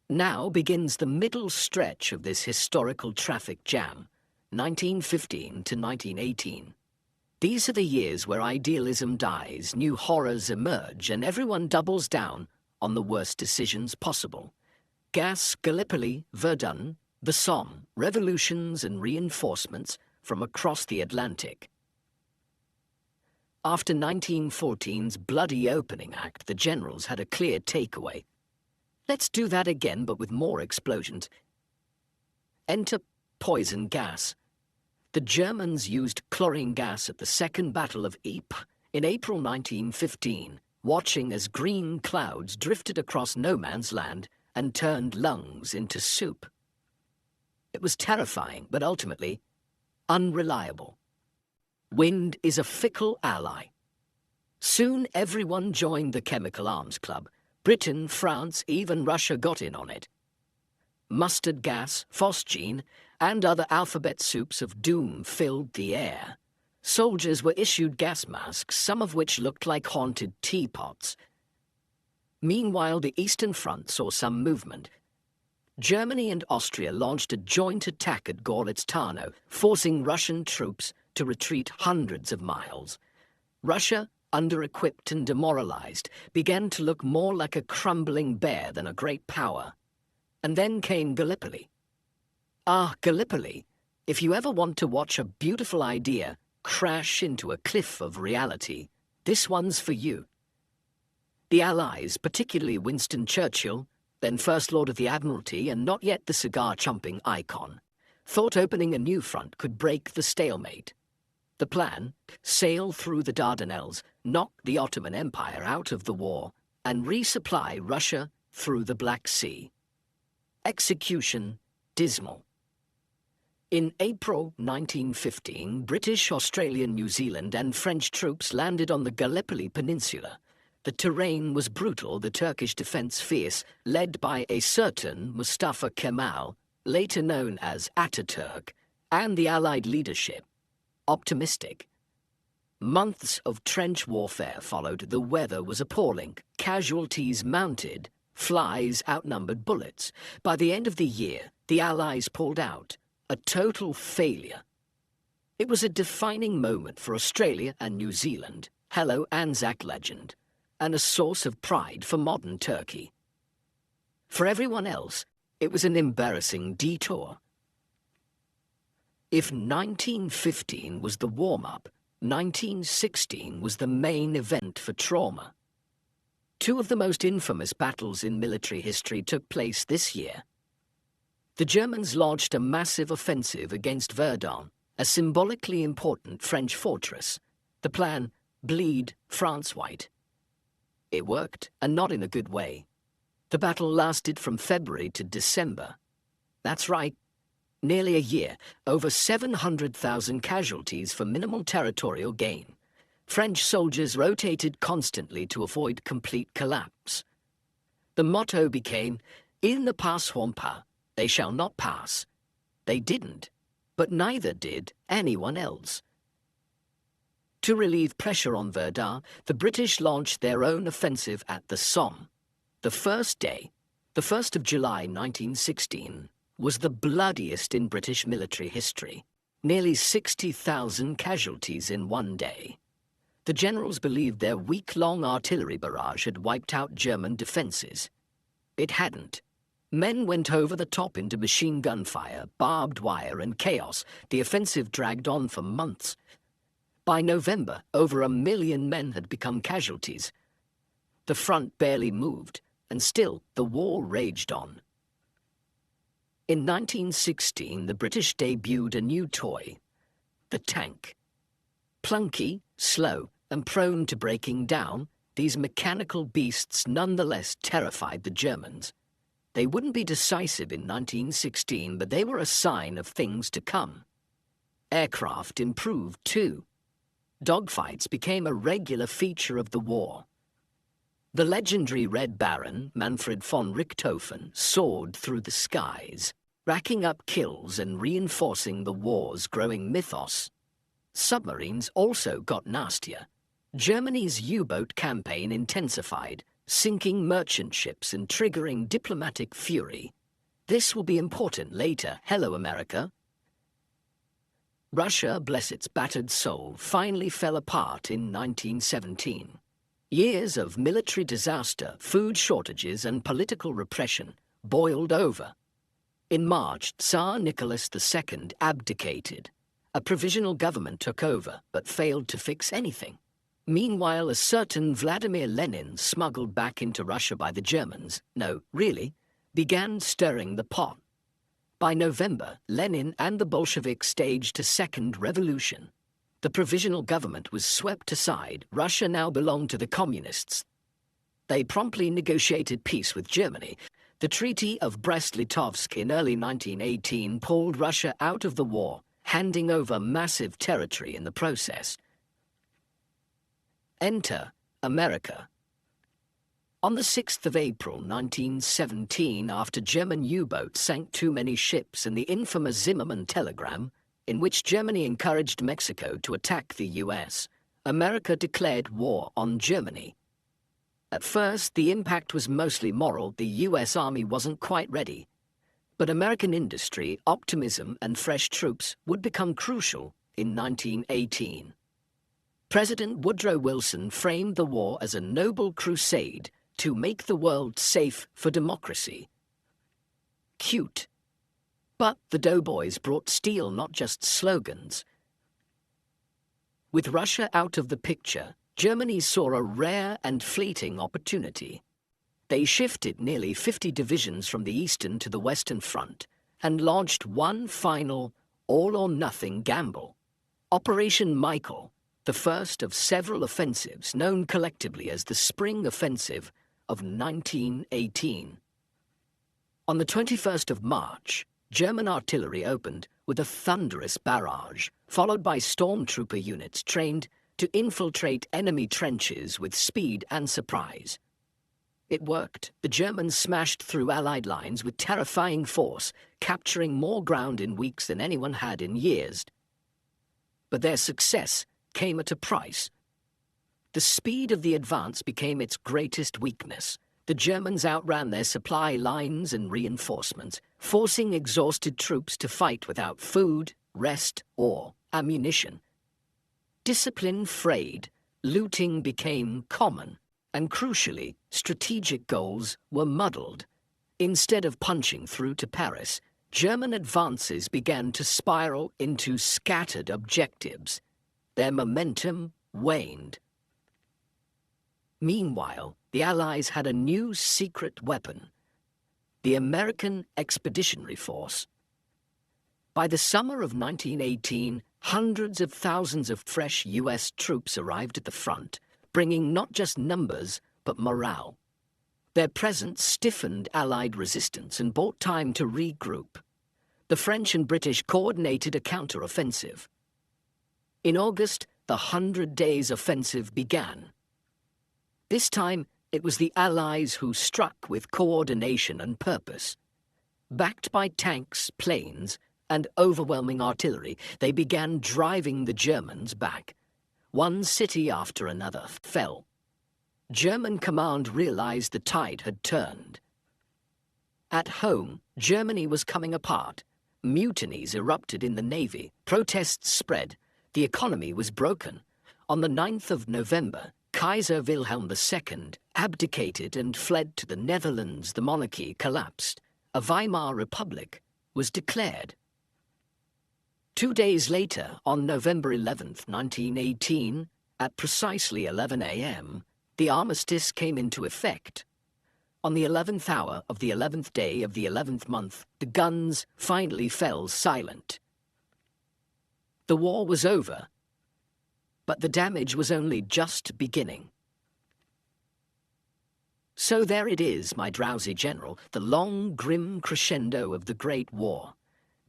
Now begins the middle stretch of this historical traffic jam, 1915 to 1918. These are the years where idealism dies, new horrors emerge, and everyone doubles down on the worst decisions possible. Gas, Gallipoli, Verdun, the Somme, revolutions and reinforcements from across the Atlantic. After 1914's bloody opening act, the generals had a clear takeaway. Let's do that again, but with more explosions. Enter poison gas. The Germans used chlorine gas at the Second Battle of Ypres in April 1915, watching as green clouds drifted across no man's land and turned lungs into soup. It was terrifying, but ultimately unreliable. Wind is a fickle ally. Soon everyone joined the Chemical Arms Club. Britain, France, even Russia got in on it. Mustard gas, phosgene, and other alphabet soups of doom filled the air. Soldiers were issued gas masks, some of which looked like haunted teapots. Meanwhile, the Eastern Front saw some movement. Germany and Austria launched a joint attack at Gorlice-Tarnow, forcing Russian troops to retreat hundreds of miles. Russia, under-equipped and demoralized, began to look more like a crumbling bear than a great power. And then came Gallipoli. Ah, Gallipoli. If you ever want to watch a beautiful idea crash into a cliff of reality, this one's for you. The Allies, particularly Winston Churchill, then First Lord of the Admiralty and not yet the cigar-chumping icon, thought opening a new front could break the stalemate. The plan, sail through the Dardanelles, knock the Ottoman Empire out of the war, and resupply Russia through the Black Sea. Execution dismal. In April 1915, British, Australian, New Zealand and French troops landed on the Gallipoli Peninsula. The terrain was brutal, the Turkish defense fierce, led by a certain Mustafa Kemal, later known as Ataturk, and the Allied leadership, optimistic. Months of trench warfare followed. The weather was appalling. Casualties mounted. Flies outnumbered bullets. By the end of the year, the Allies pulled out. A total failure. It was a defining moment for Australia and New Zealand. Hello, Anzac legend. And a source of pride for modern Turkey. For everyone else, it was an embarrassing detour. If 1915 was the warm-up, 1916 was the main event for trauma. Two of the most infamous battles in military history took place this year. The Germans launched a massive offensive against Verdun, a symbolically important French fortress. The plan, bleed France white. It worked, and not in a good way. The battle lasted from February to December. That's right, nearly a year, over 700,000 casualties for minimal territorial gain. French soldiers rotated constantly to avoid complete collapse. The motto became, "Ils ne passeront pas," they shall not pass. They didn't, but neither did anyone else. To relieve pressure on Verdun, the British launched their own offensive at the Somme. The first day, the 1st of July 1916, was the bloodiest in British military history. Nearly 60,000 casualties in one day. The generals believed their week-long artillery barrage had wiped out German defenses. It hadn't. Men went over the top into machine gun fire, barbed wire and chaos. The offensive dragged on for months. By November, over 1 million men had become casualties. The front barely moved, and still the war raged on. In 1916, the British debuted a new toy, the tank. Clunky, slow, and prone to breaking down, these mechanical beasts nonetheless terrified the Germans. They wouldn't be decisive in 1916, but they were a sign of things to come. Aircraft improved too. Dogfights became a regular feature of the war. The legendary Red Baron, Manfred von Richthofen, soared through the skies, racking up kills and reinforcing the war's growing mythos. Submarines also got nastier. Germany's U-boat campaign intensified, sinking merchant ships and triggering diplomatic fury. This will be important later. Hello, America. Russia, bless its battered soul, finally fell apart in 1917. Years of military disaster, food shortages, and political repression boiled over. In March, Tsar Nicholas II abdicated. A provisional government took over, but failed to fix anything. Meanwhile, a certain Vladimir Lenin, smuggled back into Russia by the Germans, no, really, began stirring the pot. By November, Lenin and the Bolsheviks staged a second revolution. The provisional government was swept aside. Russia now belonged to the communists. They promptly negotiated peace with Germany. The Treaty of Brest-Litovsk in early 1918 pulled Russia out of the war, handing over massive territory in the process. Enter America. On the 6th of April 1917, after German U-boats sank too many ships and the infamous Zimmermann telegram, in which Germany encouraged Mexico to attack the US, America declared war on Germany. At first, the impact was mostly moral. The US Army wasn't quite ready. But American industry, optimism, and fresh troops would become crucial in 1918. President Woodrow Wilson framed the war as a noble crusade to make the world safe for democracy. Cute. But the doughboys brought steel, not just slogans. With Russia out of the picture, Germany saw a rare and fleeting opportunity. They shifted nearly 50 divisions from the Eastern to the Western Front and launched one final all-or-nothing gamble. Operation Michael, the first of several offensives known collectively as the Spring Offensive of 1918. On the 21st of March, German artillery opened with a thunderous barrage, followed by stormtrooper units trained to infiltrate enemy trenches with speed and surprise. It worked. The Germans smashed through Allied lines with terrifying force, capturing more ground in weeks than anyone had in years. But their success came at a price. The speed of the advance became its greatest weakness. The Germans outran their supply lines and reinforcements, forcing exhausted troops to fight without food, rest, or ammunition. Discipline frayed, looting became common, and crucially, strategic goals were muddled. Instead of punching through to Paris, German advances began to spiral into scattered objectives. Their momentum waned. Meanwhile, the Allies had a new secret weapon: the American Expeditionary Force. By the summer of 1918, hundreds of thousands of fresh US troops arrived at the front, bringing not just numbers, but morale. Their presence stiffened Allied resistance and bought time to regroup. The French and British coordinated a counter-offensive. In August, the 100 Days Offensive began. This time, it was the Allies who struck with coordination and purpose. Backed by tanks, planes, and overwhelming artillery, they began driving the Germans back. One city after another fell. German command realized the tide had turned. At home, Germany was coming apart. Mutinies erupted in the navy, protests spread, the economy was broken. On the 9th of November, Kaiser Wilhelm II abdicated and fled to the Netherlands. The monarchy collapsed. A Weimar Republic was declared. 2 days later, on November 11th, 1918, at precisely 11 a.m., the armistice came into effect. On the 11th hour of the 11th day of the 11th month, the guns finally fell silent. The war was over. But the damage was only just beginning. So there it is, my drowsy general, the long, grim crescendo of the Great War.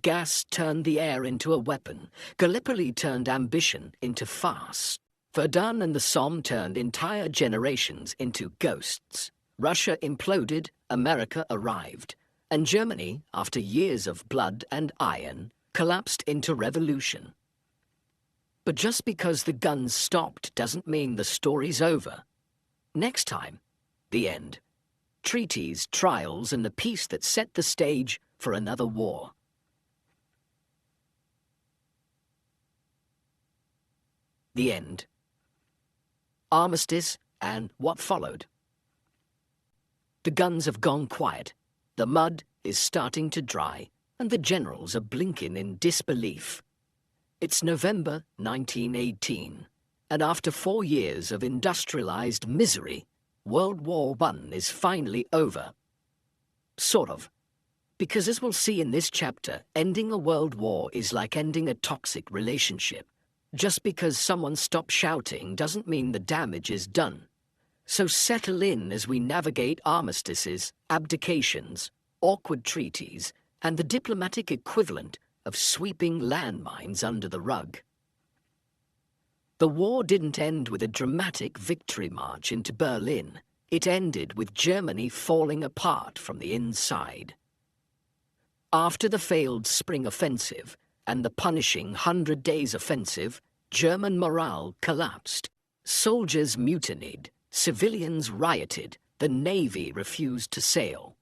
Gas turned the air into a weapon. Gallipoli turned ambition into farce. Verdun and the Somme turned entire generations into ghosts. Russia imploded, America arrived. And Germany, after years of blood and iron, collapsed into revolution. But just because the guns stopped doesn't mean the story's over. Next time, the end. Treaties, trials, and the peace that set the stage for another war. The end. Armistice and what followed. The guns have gone quiet. The mud is starting to dry, and the generals are blinking in disbelief. It's November 1918, and after 4 years of industrialized misery, World War I is finally over. Sort of. Because as we'll see in this chapter, ending a world war is like ending a toxic relationship. Just because someone stops shouting doesn't mean the damage is done. So settle in as we navigate armistices, abdications, awkward treaties, and the diplomatic equivalent of sweeping landmines under the rug. The war didn't end with a dramatic victory march into Berlin. It ended with Germany falling apart from the inside. After the failed spring offensive and the punishing 100 Days offensive, German morale collapsed. Soldiers mutinied, civilians rioted, the navy refused to sail.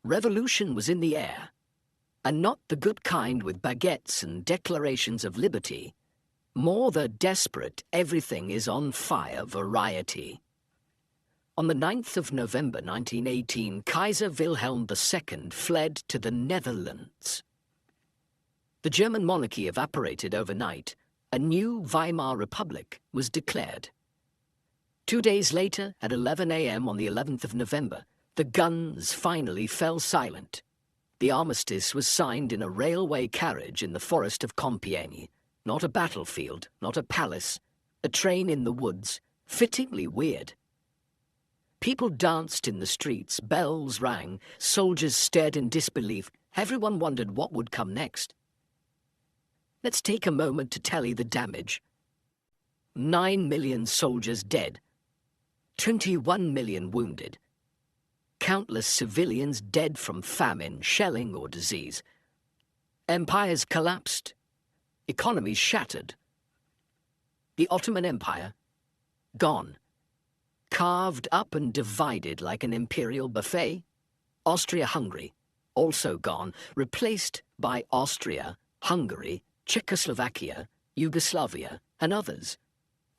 Revolution was in the air, and not the good kind with baguettes and declarations of liberty, more the desperate everything is on fire variety. On the 9th of November 1918, Kaiser Wilhelm II fled to the Netherlands. The German monarchy evaporated overnight. A new Weimar Republic was declared. 2 days later, at 11 a.m. on the 11th of November, the guns finally fell silent. The armistice was signed in a railway carriage in the forest of Compiègne. Not a battlefield, not a palace, a train in the woods, fittingly weird. People danced in the streets, bells rang, soldiers stared in disbelief. Everyone wondered what would come next. Let's take a moment to tally the damage. 9 million soldiers dead, 21 million wounded, countless civilians dead from famine, shelling, or disease. Empires collapsed, economies shattered. The Ottoman Empire, gone. Carved up and divided like an imperial buffet. Austria-Hungary, also gone, replaced by Austria, Hungary, Czechoslovakia, Yugoslavia, and others.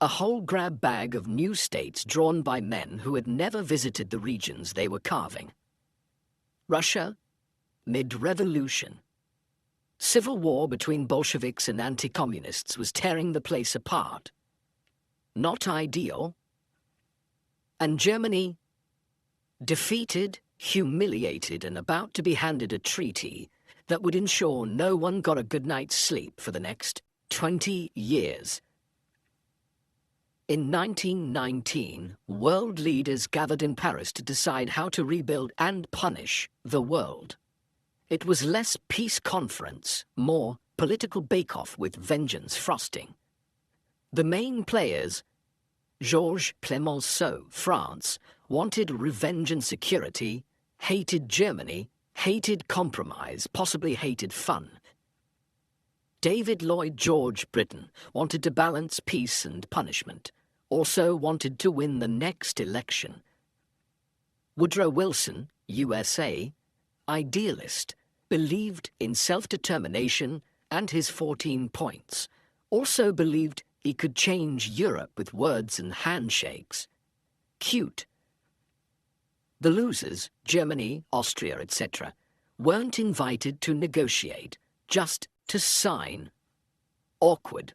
A whole grab bag of new states drawn by men who had never visited the regions they were carving. Russia, mid-revolution. Civil war between Bolsheviks and anti-communists was tearing the place apart. Not ideal. And Germany, defeated, humiliated, and about to be handed a treaty that would ensure no one got a good night's sleep for the next 20 years. In 1919, world leaders gathered in Paris to decide how to rebuild and punish the world. It was less peace conference, more political bake-off with vengeance frosting. The main players, Georges Clemenceau, France, wanted revenge and security, hated Germany, hated compromise, possibly hated fun. David Lloyd George, Britain, wanted to balance peace and punishment, also wanted to win the next election. Woodrow Wilson, USA, idealist, believed in self-determination and his 14 points, also believed he could change Europe with words and handshakes. Cute. The losers, Germany, Austria, etc., weren't invited to negotiate, just to sign. Awkward.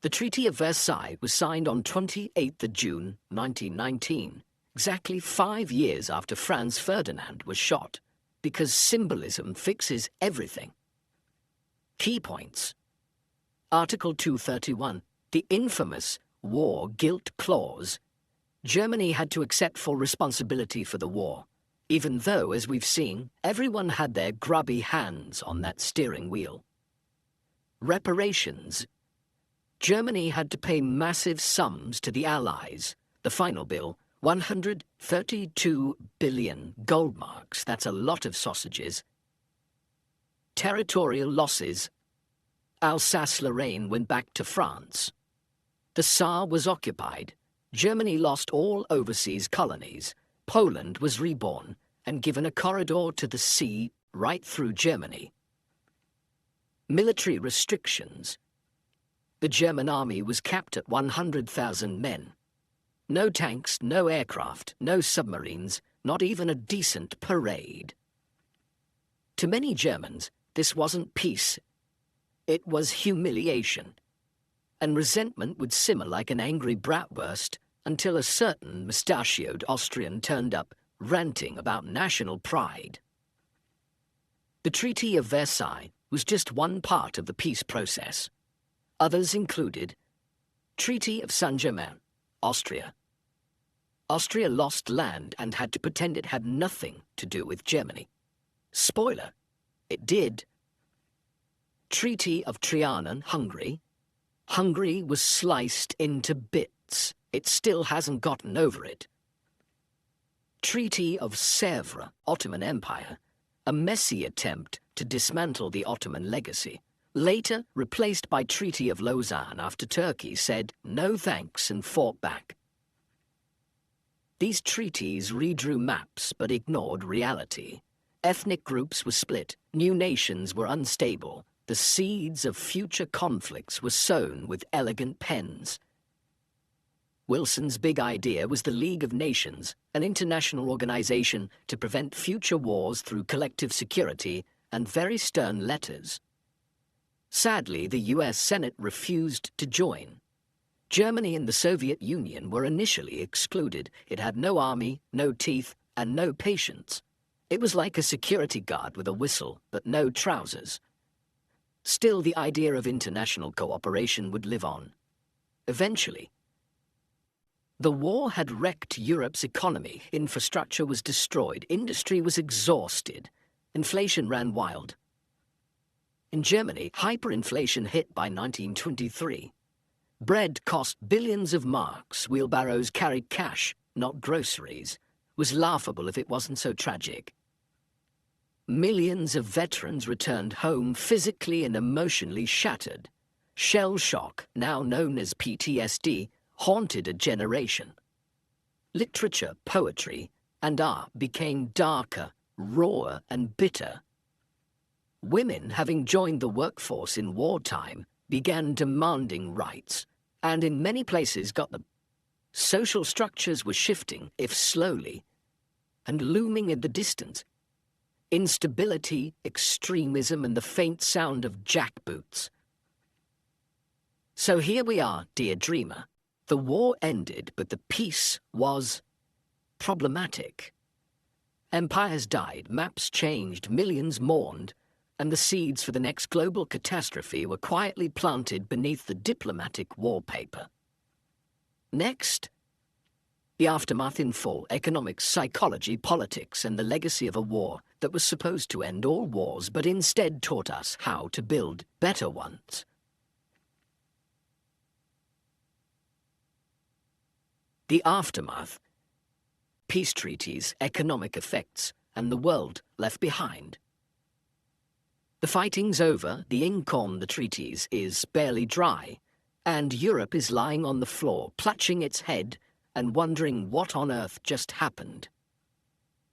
The Treaty of Versailles was signed on 28th of June 1919, exactly 5 years after Franz Ferdinand was shot, because symbolism fixes everything. Key points. Article 231, the infamous War Guilt Clause. Germany had to accept full responsibility for the war, even though, as we've seen, everyone had their grubby hands on that steering wheel. Reparations. Germany had to pay massive sums to the Allies. The final bill, 132 billion gold marks. That's a lot of sausages. Territorial losses. Alsace-Lorraine went back to France. The Saar was occupied. Germany lost all overseas colonies. Poland was reborn and given a corridor to the sea right through Germany. Military restrictions. The German army was capped at 100,000 men. No tanks, no aircraft, no submarines, not even a decent parade. To many Germans, this wasn't peace. It was humiliation. And resentment would simmer like an angry bratwurst until a certain mustachioed Austrian turned up, ranting about national pride. The Treaty of Versailles was just one part of the peace process. Others included Treaty of Saint-Germain, Austria. Austria lost land and had to pretend it had nothing to do with Germany. Spoiler, it did. Treaty of Trianon, Hungary. Hungary was sliced into bits. It still hasn't gotten over it. Treaty of Sèvres, Ottoman Empire. A messy attempt to dismantle the Ottoman legacy. Later replaced by Treaty of Lausanne after Turkey said no thanks and fought back. These treaties redrew maps but ignored reality. Ethnic groups were split, new nations were unstable. The seeds of future conflicts were sown with elegant pens. Wilson's big idea was the League of Nations, an international organization to prevent future wars through collective security and very stern letters. Sadly, the US Senate refused to join. Germany and the Soviet Union were initially excluded. It had no army, no teeth, and no patience. It was like a security guard with a whistle, but no trousers. Still, the idea of international cooperation would live on. Eventually, the war had wrecked Europe's economy. Infrastructure was destroyed. Industry was exhausted. Inflation ran wild. In Germany, hyperinflation hit by 1923. Bread cost billions of marks. Wheelbarrows carried cash, not groceries. It was laughable if it wasn't so tragic. Millions of veterans returned home physically and emotionally shattered. Shell shock, now known as PTSD, haunted a generation. Literature, poetry, and art became darker, rawer, and bitter. Women, having joined the workforce in wartime, began demanding rights, and in many places got them. Social structures were shifting, if slowly, and looming in the distance. Instability, extremism, and the faint sound of jackboots. So here we are, dear dreamer. The war ended, but the peace was problematic. Empires died, maps changed, millions mourned, and the seeds for the next global catastrophe were quietly planted beneath the diplomatic wallpaper. Next, the aftermath in full: economics, psychology, politics, and the legacy of a war that was supposed to end all wars, but instead taught us how to build better ones. The aftermath: peace treaties, economic effects, and the world left behind. The fighting's over, the ink on the treaties is barely dry, and Europe is lying on the floor, clutching its head and wondering what on earth just happened.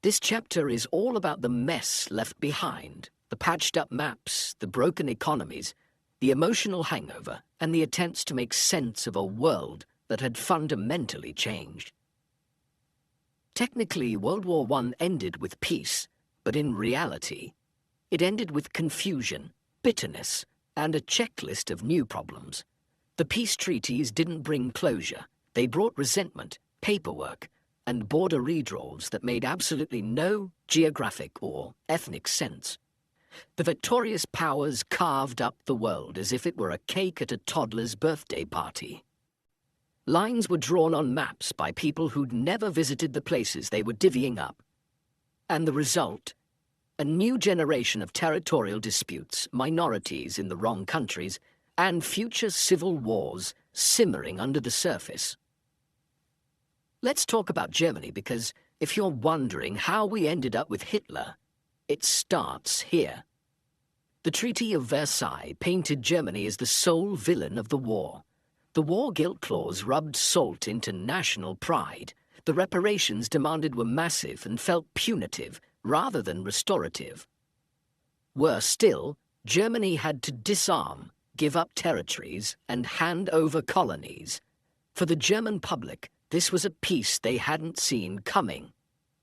This chapter is all about the mess left behind, the patched-up maps, the broken economies, the emotional hangover, and the attempts to make sense of a world that had fundamentally changed. Technically, World War I ended with peace, but in reality, it ended with confusion, bitterness, and a checklist of new problems. The peace treaties didn't bring closure. They brought resentment, paperwork, and border redraws that made absolutely no geographic or ethnic sense. the victorious powers carved up the world as if it were a cake at a toddler's birthday party. Lines were drawn on maps by people who'd never visited the places they were divvying up. And the result? A new generation of territorial disputes, minorities in the wrong countries, and future civil wars simmering under the surface. Let's talk about Germany, because if you're wondering how we ended up with Hitler, it starts here. The Treaty of Versailles painted Germany as the sole villain of the war. The war guilt clause rubbed salt into national pride. The reparations demanded were massive and felt punitive rather than restorative. Worse still, Germany had to disarm, give up territories, and hand over colonies. For the German public, this was a peace they hadn't seen coming.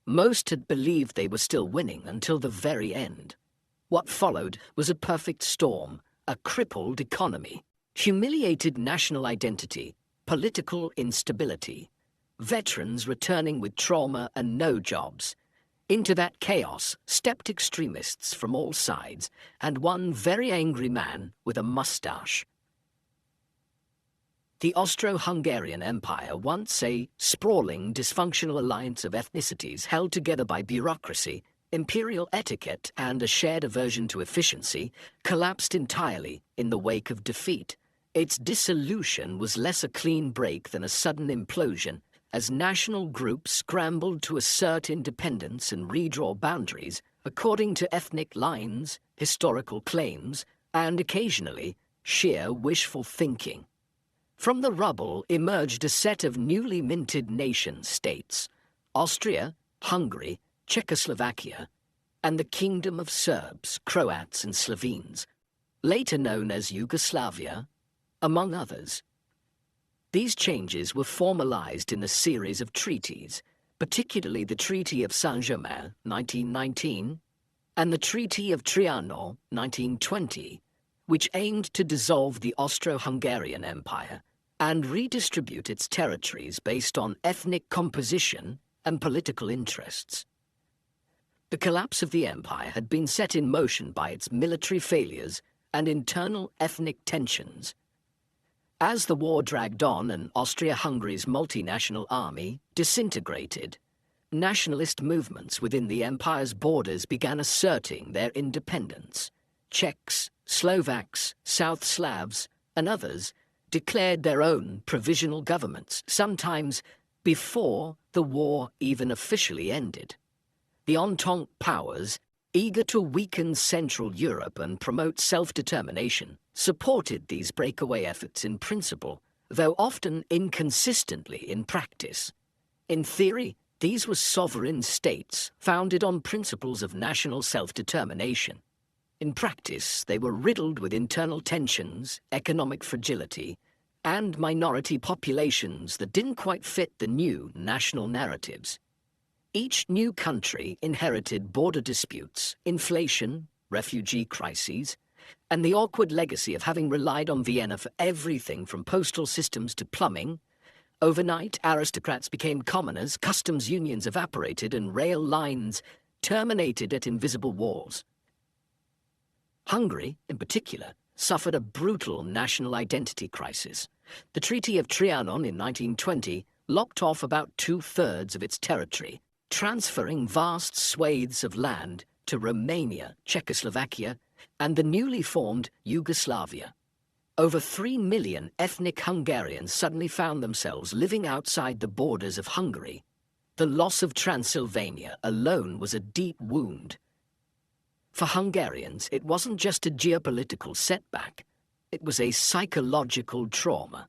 Most had believed they were still winning until the very end. What followed was a perfect storm, a crippled economy, humiliated national identity, political instability, veterans returning with trauma and no jobs. Into that chaos stepped extremists from all sides, and one very angry man with a mustache. The Austro-Hungarian Empire, once a sprawling, dysfunctional alliance of ethnicities held together by bureaucracy, imperial etiquette, and a shared aversion to efficiency, collapsed entirely in the wake of defeat. Its dissolution was less a clean break than a sudden implosion, as national groups scrambled to assert independence and redraw boundaries according to ethnic lines, historical claims, and occasionally sheer wishful thinking. From the rubble emerged a set of newly minted nation-states: Austria, Hungary, Czechoslovakia, and the Kingdom of Serbs, Croats, and Slovenes, later known as Yugoslavia, among others. These changes were formalized in a series of treaties, particularly the Treaty of Saint-Germain, 1919, and the Treaty of Trianon, 1920, which aimed to dissolve the Austro-Hungarian Empire and redistribute its territories based on ethnic composition and political interests. The collapse of the empire had been set in motion by its military failures and internal ethnic tensions. As the war dragged on and Austria-Hungary's multinational army disintegrated, nationalist movements within the empire's borders began asserting their independence. Czechs, Slovaks, South Slavs, and others declared their own provisional governments, sometimes before the war even officially ended. The Entente powers, eager to weaken Central Europe and promote self-determination, supported these breakaway efforts in principle, though often inconsistently in practice. In theory, these were sovereign states founded on principles of national self-determination. In practice, they were riddled with internal tensions, economic fragility, and minority populations that didn't quite fit the new national narratives. Each new country inherited border disputes, inflation, refugee crises, and the awkward legacy of having relied on Vienna for everything from postal systems to plumbing. Overnight, aristocrats became commoners, customs unions evaporated, and rail lines terminated at invisible walls. Hungary, in particular, suffered a brutal national identity crisis. The Treaty of Trianon in 1920 locked off about two-thirds of its territory, transferring vast swathes of land to Romania, Czechoslovakia, and the newly formed Yugoslavia. Over 3 million ethnic Hungarians suddenly found themselves living outside the borders of Hungary. The loss of Transylvania alone was a deep wound. For Hungarians, it wasn't just a geopolitical setback. It was a psychological trauma.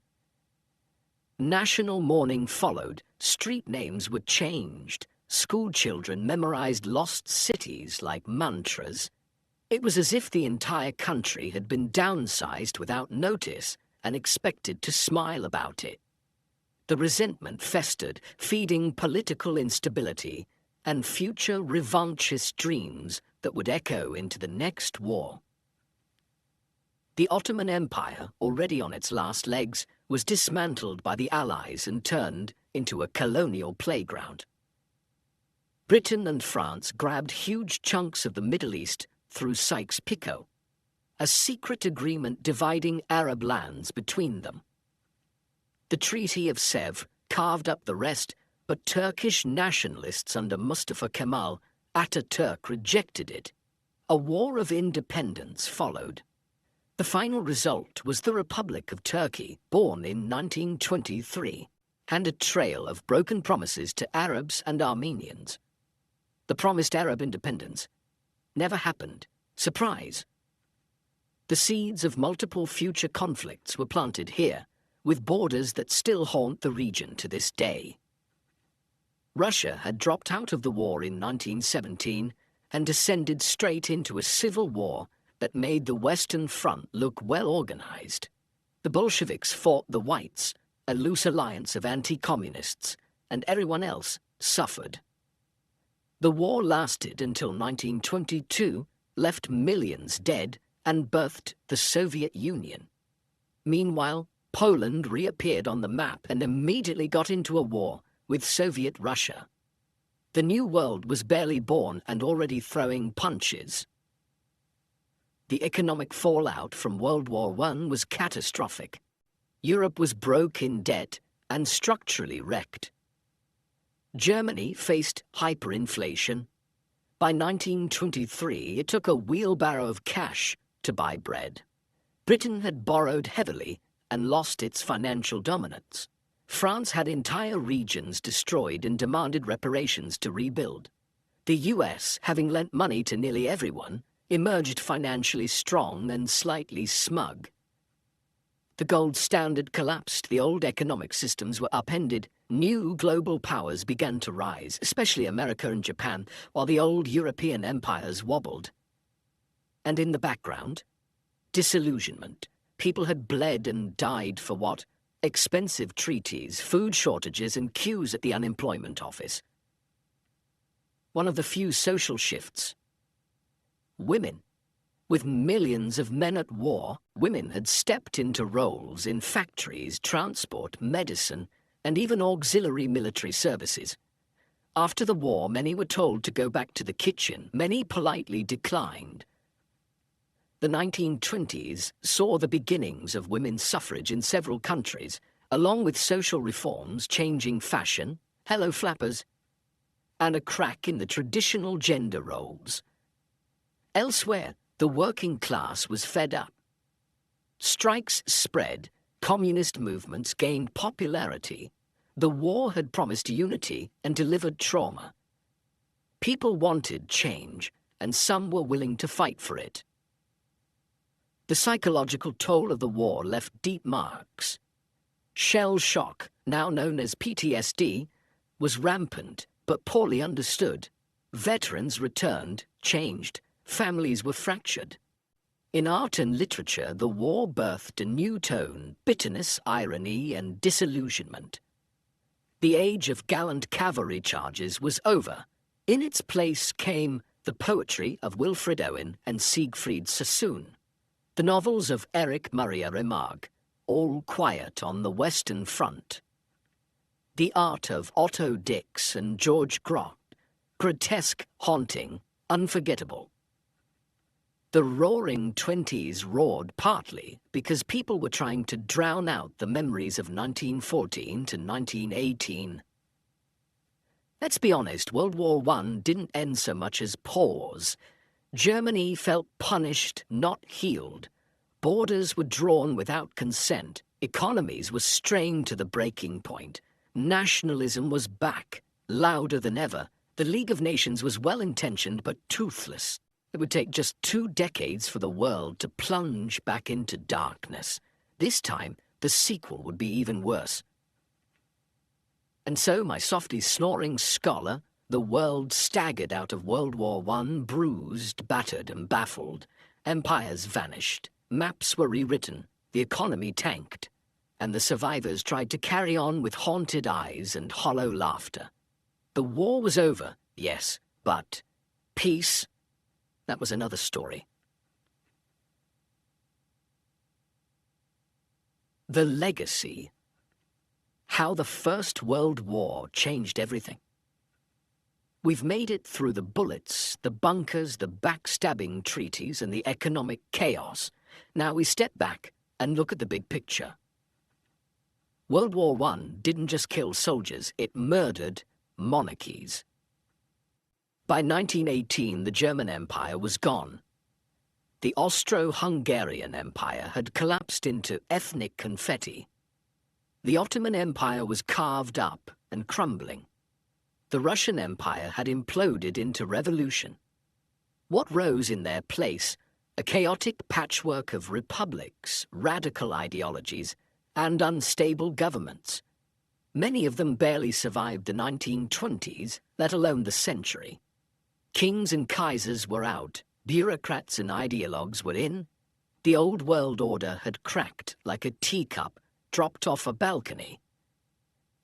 National mourning followed. Street names were changed. School children memorized lost cities like mantras. It was as if the entire country had been downsized without notice and expected to smile about it. The resentment festered, feeding political instability and future revanchist dreams that would echo into the next war. The Ottoman Empire, already on its last legs, was dismantled by the Allies and turned into a colonial playground. Britain and France grabbed huge chunks of the Middle East through Sykes-Picot, a secret agreement dividing Arab lands between them. The Treaty of Sèvres carved up the rest, but Turkish nationalists under Mustafa Kemal Ataturk rejected it. A war of independence followed. The final result was the Republic of Turkey, born in 1923, and a trail of broken promises to Arabs and Armenians. The promised Arab independence never happened. Surprise! The seeds of multiple future conflicts were planted here, with borders that still haunt the region to this day. Russia had dropped out of the war in 1917 and descended straight into a civil war that made the Western Front look well organized. The Bolsheviks fought the Whites, a loose alliance of anti-communists, and everyone else suffered. The war lasted until 1922, left millions dead, and birthed the Soviet Union. Meanwhile, Poland reappeared on the map and immediately got into a war with Soviet Russia. The New World was barely born and already throwing punches. The economic fallout from World War I was catastrophic. Europe was broke in debt and structurally wrecked. Germany faced hyperinflation. By 1923, it took a wheelbarrow of cash to buy bread. Britain had borrowed heavily and lost its financial dominance. France had entire regions destroyed and demanded reparations to rebuild. The US, having lent money to nearly everyone, emerged financially strong and slightly smug. The gold standard collapsed, the old economic systems were upended, new global powers began to rise, especially America and Japan, while the old European empires wobbled. And in the background, disillusionment. People had bled and died for what? Expensive treaties, food shortages, and queues at the unemployment office. One of the few social shifts. Women. With millions of men at war, women had stepped into roles in factories, transport, medicine, and even auxiliary military services. After the war, many were told to go back to the kitchen. Many politely declined. The 1920s saw the beginnings of women's suffrage in several countries, along with social reforms, changing fashion, hello flappers, and a crack in the traditional gender roles. Elsewhere, the working class was fed up. Strikes spread, communist movements gained popularity. The war had promised unity and delivered trauma. People wanted change, and some were willing to fight for it. The psychological toll of the war left deep marks. Shell shock, now known as PTSD, was rampant but poorly understood. Veterans returned, changed. Families were fractured. In art and literature, the war birthed a new tone, bitterness, irony, and disillusionment. The age of gallant cavalry charges was over. In its place came the poetry of Wilfred Owen and Siegfried Sassoon, the novels of Erich Maria Remarque, All Quiet on the Western Front, the art of Otto Dix and George Grote, grotesque, haunting, unforgettable. The Roaring Twenties roared partly because people were trying to drown out the memories of 1914 to 1918. Let's be honest, World War I didn't end so much as pause. Germany felt punished, not healed. Borders were drawn without consent. Economies were strained to the breaking point. Nationalism was back, louder than ever. The League of Nations was well-intentioned but toothless. It would take just 2 decades for the world to plunge back into darkness. This time, the sequel would be even worse. And so, my softly snoring scholar, the world staggered out of World War I, bruised, battered, and baffled. Empires vanished. Maps were rewritten. The economy tanked. And the survivors tried to carry on with haunted eyes and hollow laughter. The war was over, yes, but peace, that was another story. The legacy. How the First World War changed everything. We've made it through the bullets, the bunkers, the backstabbing treaties, and the economic chaos. Now we step back and look at the big picture. World War I didn't just kill soldiers, it murdered monarchies. By 1918, the German Empire was gone. The Austro-Hungarian Empire had collapsed into ethnic confetti. The Ottoman Empire was carved up and crumbling. The Russian Empire had imploded into revolution. What rose in their place? A chaotic patchwork of republics, radical ideologies, and unstable governments. Many of them barely survived the 1920s, let alone the century. Kings and Kaisers were out, bureaucrats and ideologues were in. The old world order had cracked like a teacup dropped off a balcony.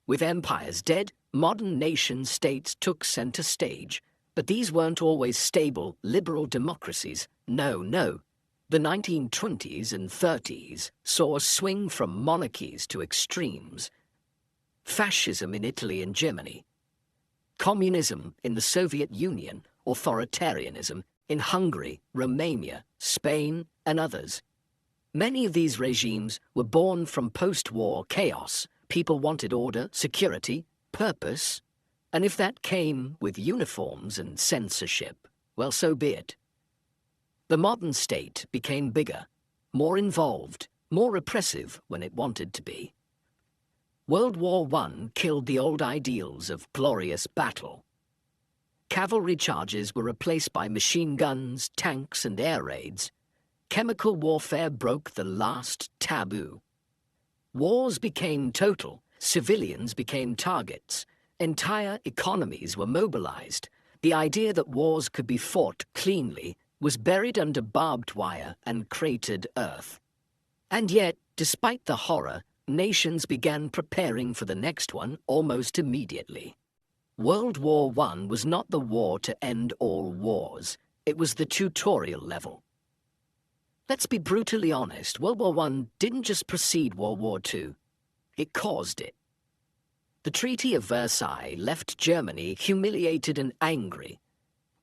With empires dead, modern nation-states took center stage. But these weren't always stable, liberal democracies. No, no. The 1920s and 30s saw a swing from monarchies to extremes. Fascism in Italy and Germany. Communism in the Soviet Union. Authoritarianism in Hungary, Romania, Spain, and others. Many of these regimes were born from post-war chaos. People wanted order, security, purpose. And if that came with uniforms and censorship, well, so be it. The modern state became bigger, more involved, more repressive when it wanted to be. World War I killed the old ideals of glorious battle. Cavalry charges were replaced by machine guns, tanks, and air raids. Chemical warfare broke the last taboo. Wars became total, civilians became targets. Entire economies were mobilized. The idea that wars could be fought cleanly was buried under barbed wire and cratered earth. And yet, despite the horror, nations began preparing for the next one almost immediately. World War I was not the war to end all wars. It was the tutorial level. Let's be brutally honest, World War I didn't just precede World War II. It caused it. The Treaty of Versailles left Germany humiliated and angry.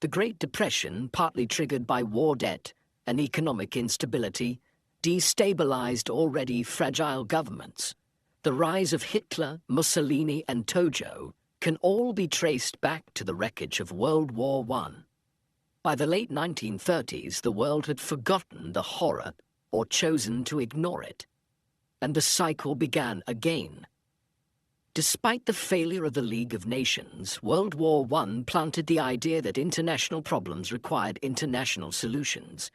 The Great Depression, partly triggered by war debt and economic instability, destabilized already fragile governments. The rise of Hitler, Mussolini, and Tojo can all be traced back to the wreckage of World War I. By the late 1930s, the world had forgotten the horror or chosen to ignore it. And the cycle began again. Despite the failure of the League of Nations, World War I planted the idea that international problems required international solutions.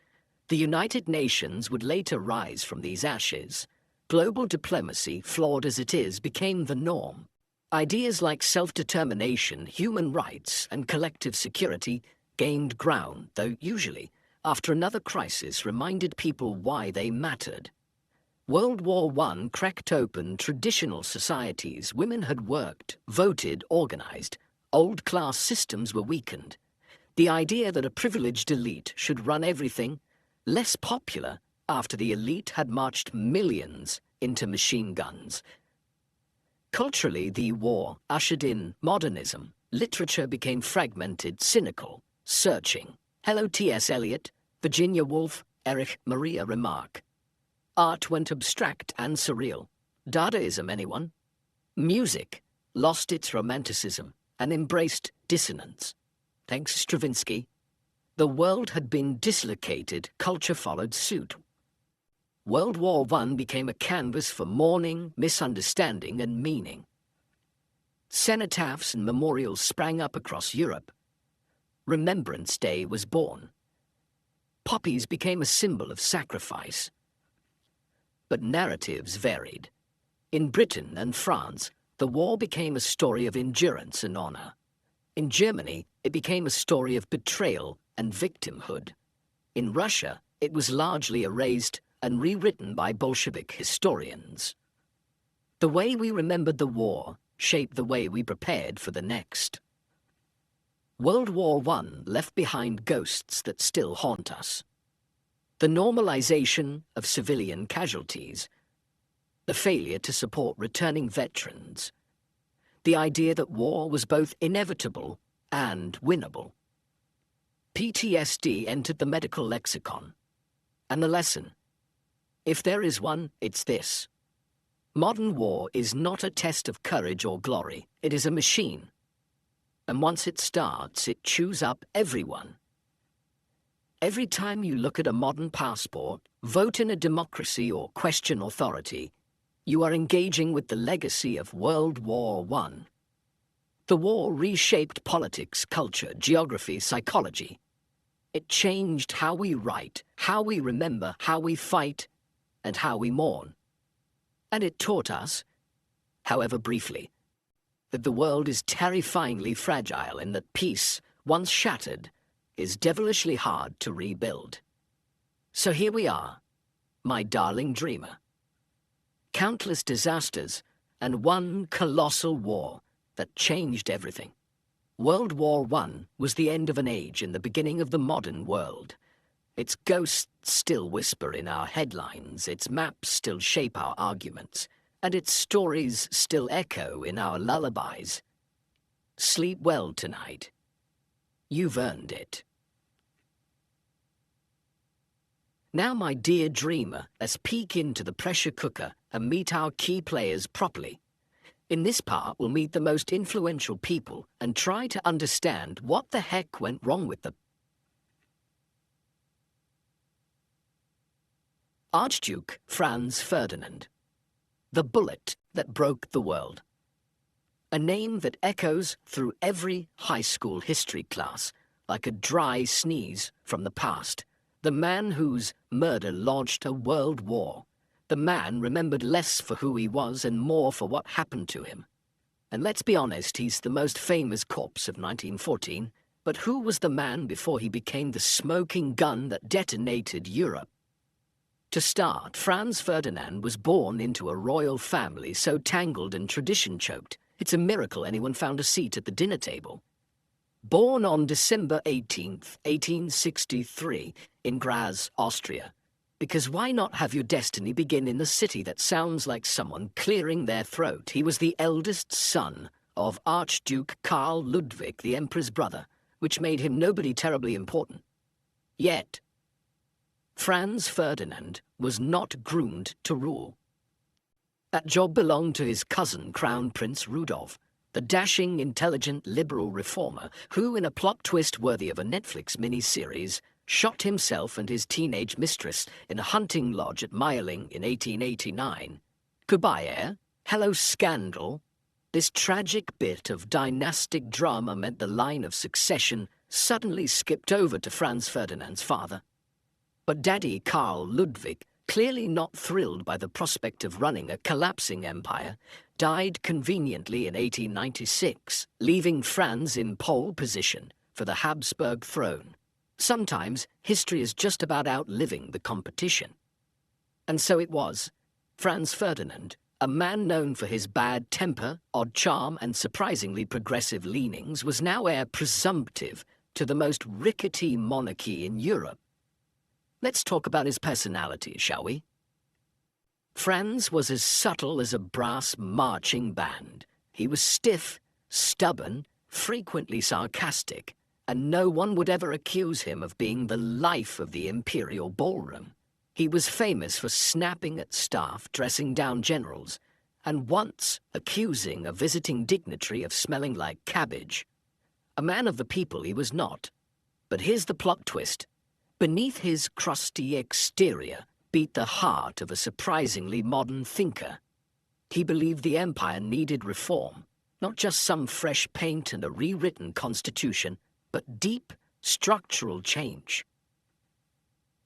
The United Nations would later rise from these ashes. Global diplomacy, flawed as it is, became the norm. Ideas like self-determination, human rights, and collective security gained ground, though usually, after another crisis, reminded people why they mattered. World War I cracked open traditional societies. Women had worked, voted, organized. Old class systems were weakened. The idea that a privileged elite should run everything, less popular after the elite had marched millions into machine guns. Culturally, the war ushered in modernism. Literature became fragmented, cynical, searching. Hello, T.S. Eliot, Virginia Woolf, Erich Maria Remarque. Art went abstract and surreal. Dadaism, anyone? Music lost its romanticism and embraced dissonance. Thanks, Stravinsky. The world had been dislocated, culture followed suit. World War I became a canvas for mourning, misunderstanding, and meaning. Cenotaphs and memorials sprang up across Europe. Remembrance Day was born. Poppies became a symbol of sacrifice. But narratives varied. In Britain and France, the war became a story of endurance and honor. In Germany, it became a story of betrayal and victimhood. In Russia, it was largely erased and rewritten by Bolshevik historians. The way we remembered the war shaped the way we prepared for the next. World War I left behind ghosts that still haunt us. The normalization of civilian casualties, the failure to support returning veterans, the idea that war was both inevitable and winnable. PTSD entered the medical lexicon. And the lesson? If there is one, it's this. Modern war is not a test of courage or glory. It is a machine. And once it starts, it chews up everyone. Every time you look at a modern passport, vote in a democracy or question authority, you are engaging with the legacy of World War I. The war reshaped politics, culture, geography, psychology. It changed how we write, how we remember, how we fight, and how we mourn. And it taught us, however briefly, that the world is terrifyingly fragile and that peace, once shattered, is devilishly hard to rebuild. So here we are, my darling dreamer. Countless disasters and one colossal war that changed everything. World War I was the end of an age and the beginning of the modern world. Its ghosts still whisper in our headlines, its maps still shape our arguments, and its stories still echo in our lullabies. Sleep well tonight. You've earned it. Now, my dear dreamer, let's peek into the pressure cooker and meet our key players properly. In this part, we'll meet the most influential people and try to understand what the heck went wrong with them. Archduke Franz Ferdinand. The bullet that broke the world. A name that echoes through every high school history class like a dry sneeze from the past. The man whose murder launched a world war. The man remembered less for who he was and more for what happened to him. And let's be honest, he's the most famous corpse of 1914. But who was the man before he became the smoking gun that detonated Europe? To start, Franz Ferdinand was born into a royal family so tangled and tradition-choked, it's a miracle anyone found a seat at the dinner table. Born on December 18th, 1863, in Graz, Austria. Because why not have your destiny begin in the city that sounds like someone clearing their throat? He was the eldest son of Archduke Karl Ludwig, the emperor's brother, which made him nobody terribly important. Yet, Franz Ferdinand was not groomed to rule. That job belonged to his cousin, Crown Prince Rudolf, the dashing, intelligent, liberal reformer who, in a plot twist worthy of a Netflix miniseries, shot himself and his teenage mistress in a hunting lodge at Meiling in 1889. Goodbye, heir. Hello, scandal. This tragic bit of dynastic drama meant the line of succession suddenly skipped over to Franz Ferdinand's father. But Daddy Karl Ludwig, clearly not thrilled by the prospect of running a collapsing empire, died conveniently in 1896, leaving Franz in pole position for the Habsburg throne. Sometimes history is just about outliving the competition. And so it was. Franz Ferdinand, a man known for his bad temper, odd charm, and surprisingly progressive leanings, was now heir presumptive to the most rickety monarchy in Europe. Let's talk about his personality, shall we? Franz was as subtle as a brass marching band. He was stiff, stubborn, frequently sarcastic, and no one would ever accuse him of being the life of the imperial ballroom. He was famous for snapping at staff, dressing down generals, and once accusing a visiting dignitary of smelling like cabbage. A man of the people he was not. But here's the plot twist. Beneath his crusty exterior beat the heart of a surprisingly modern thinker. He believed the empire needed reform, not just some fresh paint and a rewritten constitution, but deep, structural change.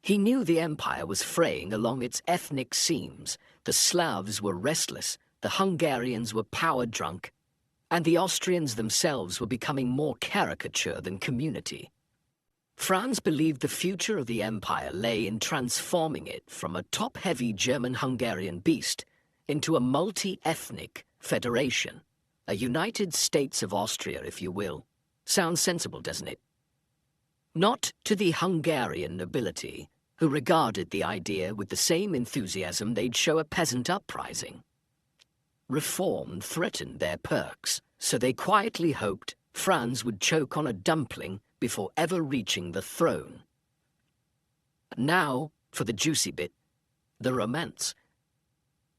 He knew the empire was fraying along its ethnic seams. The Slavs were restless, the Hungarians were power-drunk, and the Austrians themselves were becoming more caricature than community. Franz believed the future of the empire lay in transforming it from a top-heavy German-Hungarian beast into a multi-ethnic federation, a United States of Austria, if you will. Sounds sensible, doesn't it? Not to the Hungarian nobility, who regarded the idea with the same enthusiasm they'd show a peasant uprising. Reform threatened their perks, so they quietly hoped Franz would choke on a dumpling before ever reaching the throne. Now, for the juicy bit, the romance.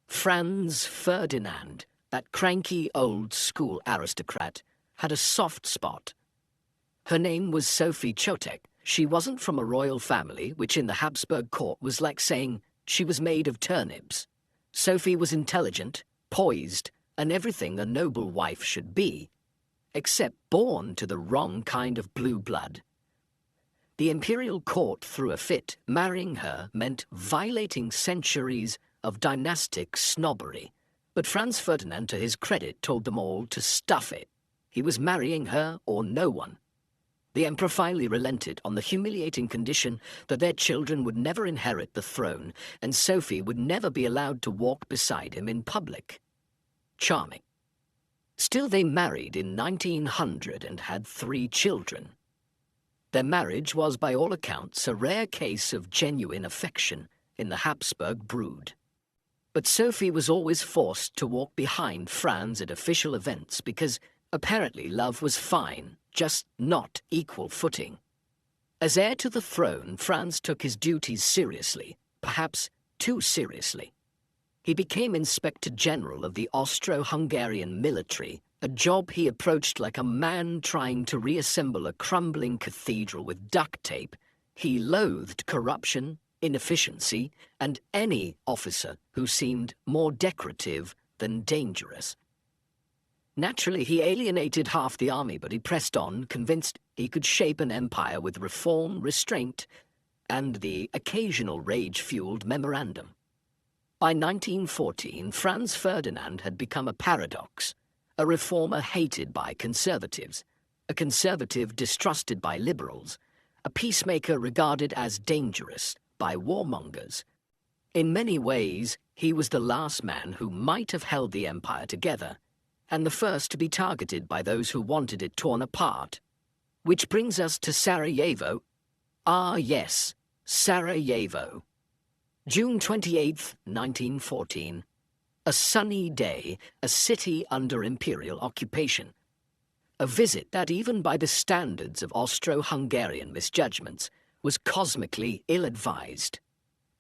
Franz Ferdinand, that cranky old-school aristocrat, had a soft spot. Her name was Sophie Chotek. She wasn't from a royal family, which in the Habsburg court was like saying she was made of turnips. Sophie was intelligent, poised, and everything a noble wife should be, except born to the wrong kind of blue blood. The imperial court threw a fit. Marrying her meant violating centuries of dynastic snobbery. But Franz Ferdinand, to his credit, told them all to stuff it. He was marrying her or no one. The emperor finally relented on the humiliating condition that their children would never inherit the throne, and Sophie would never be allowed to walk beside him in public. Charming. Still, they married in 1900 and had 3 children. Their marriage was, by all accounts, a rare case of genuine affection in the Habsburg brood. But Sophie was always forced to walk behind Franz at official events because apparently love was fine, just not equal footing. As heir to the throne, Franz took his duties seriously, perhaps too seriously. He became Inspector General of the Austro-Hungarian military, a job he approached like a man trying to reassemble a crumbling cathedral with duct tape. He loathed corruption, inefficiency, and any officer who seemed more decorative than dangerous. Naturally, he alienated half the army, but he pressed on, convinced he could shape an empire with reform, restraint, and the occasional rage-fueled memorandum. By 1914, Franz Ferdinand had become a paradox, a reformer hated by conservatives, a conservative distrusted by liberals, a peacemaker regarded as dangerous by warmongers. In many ways, he was the last man who might have held the empire together, and the first to be targeted by those who wanted it torn apart. Which brings us to Sarajevo. Ah, yes, Sarajevo. June 28, 1914. A sunny day, a city under imperial occupation. A visit that, even by the standards of Austro-Hungarian misjudgments, was cosmically ill-advised.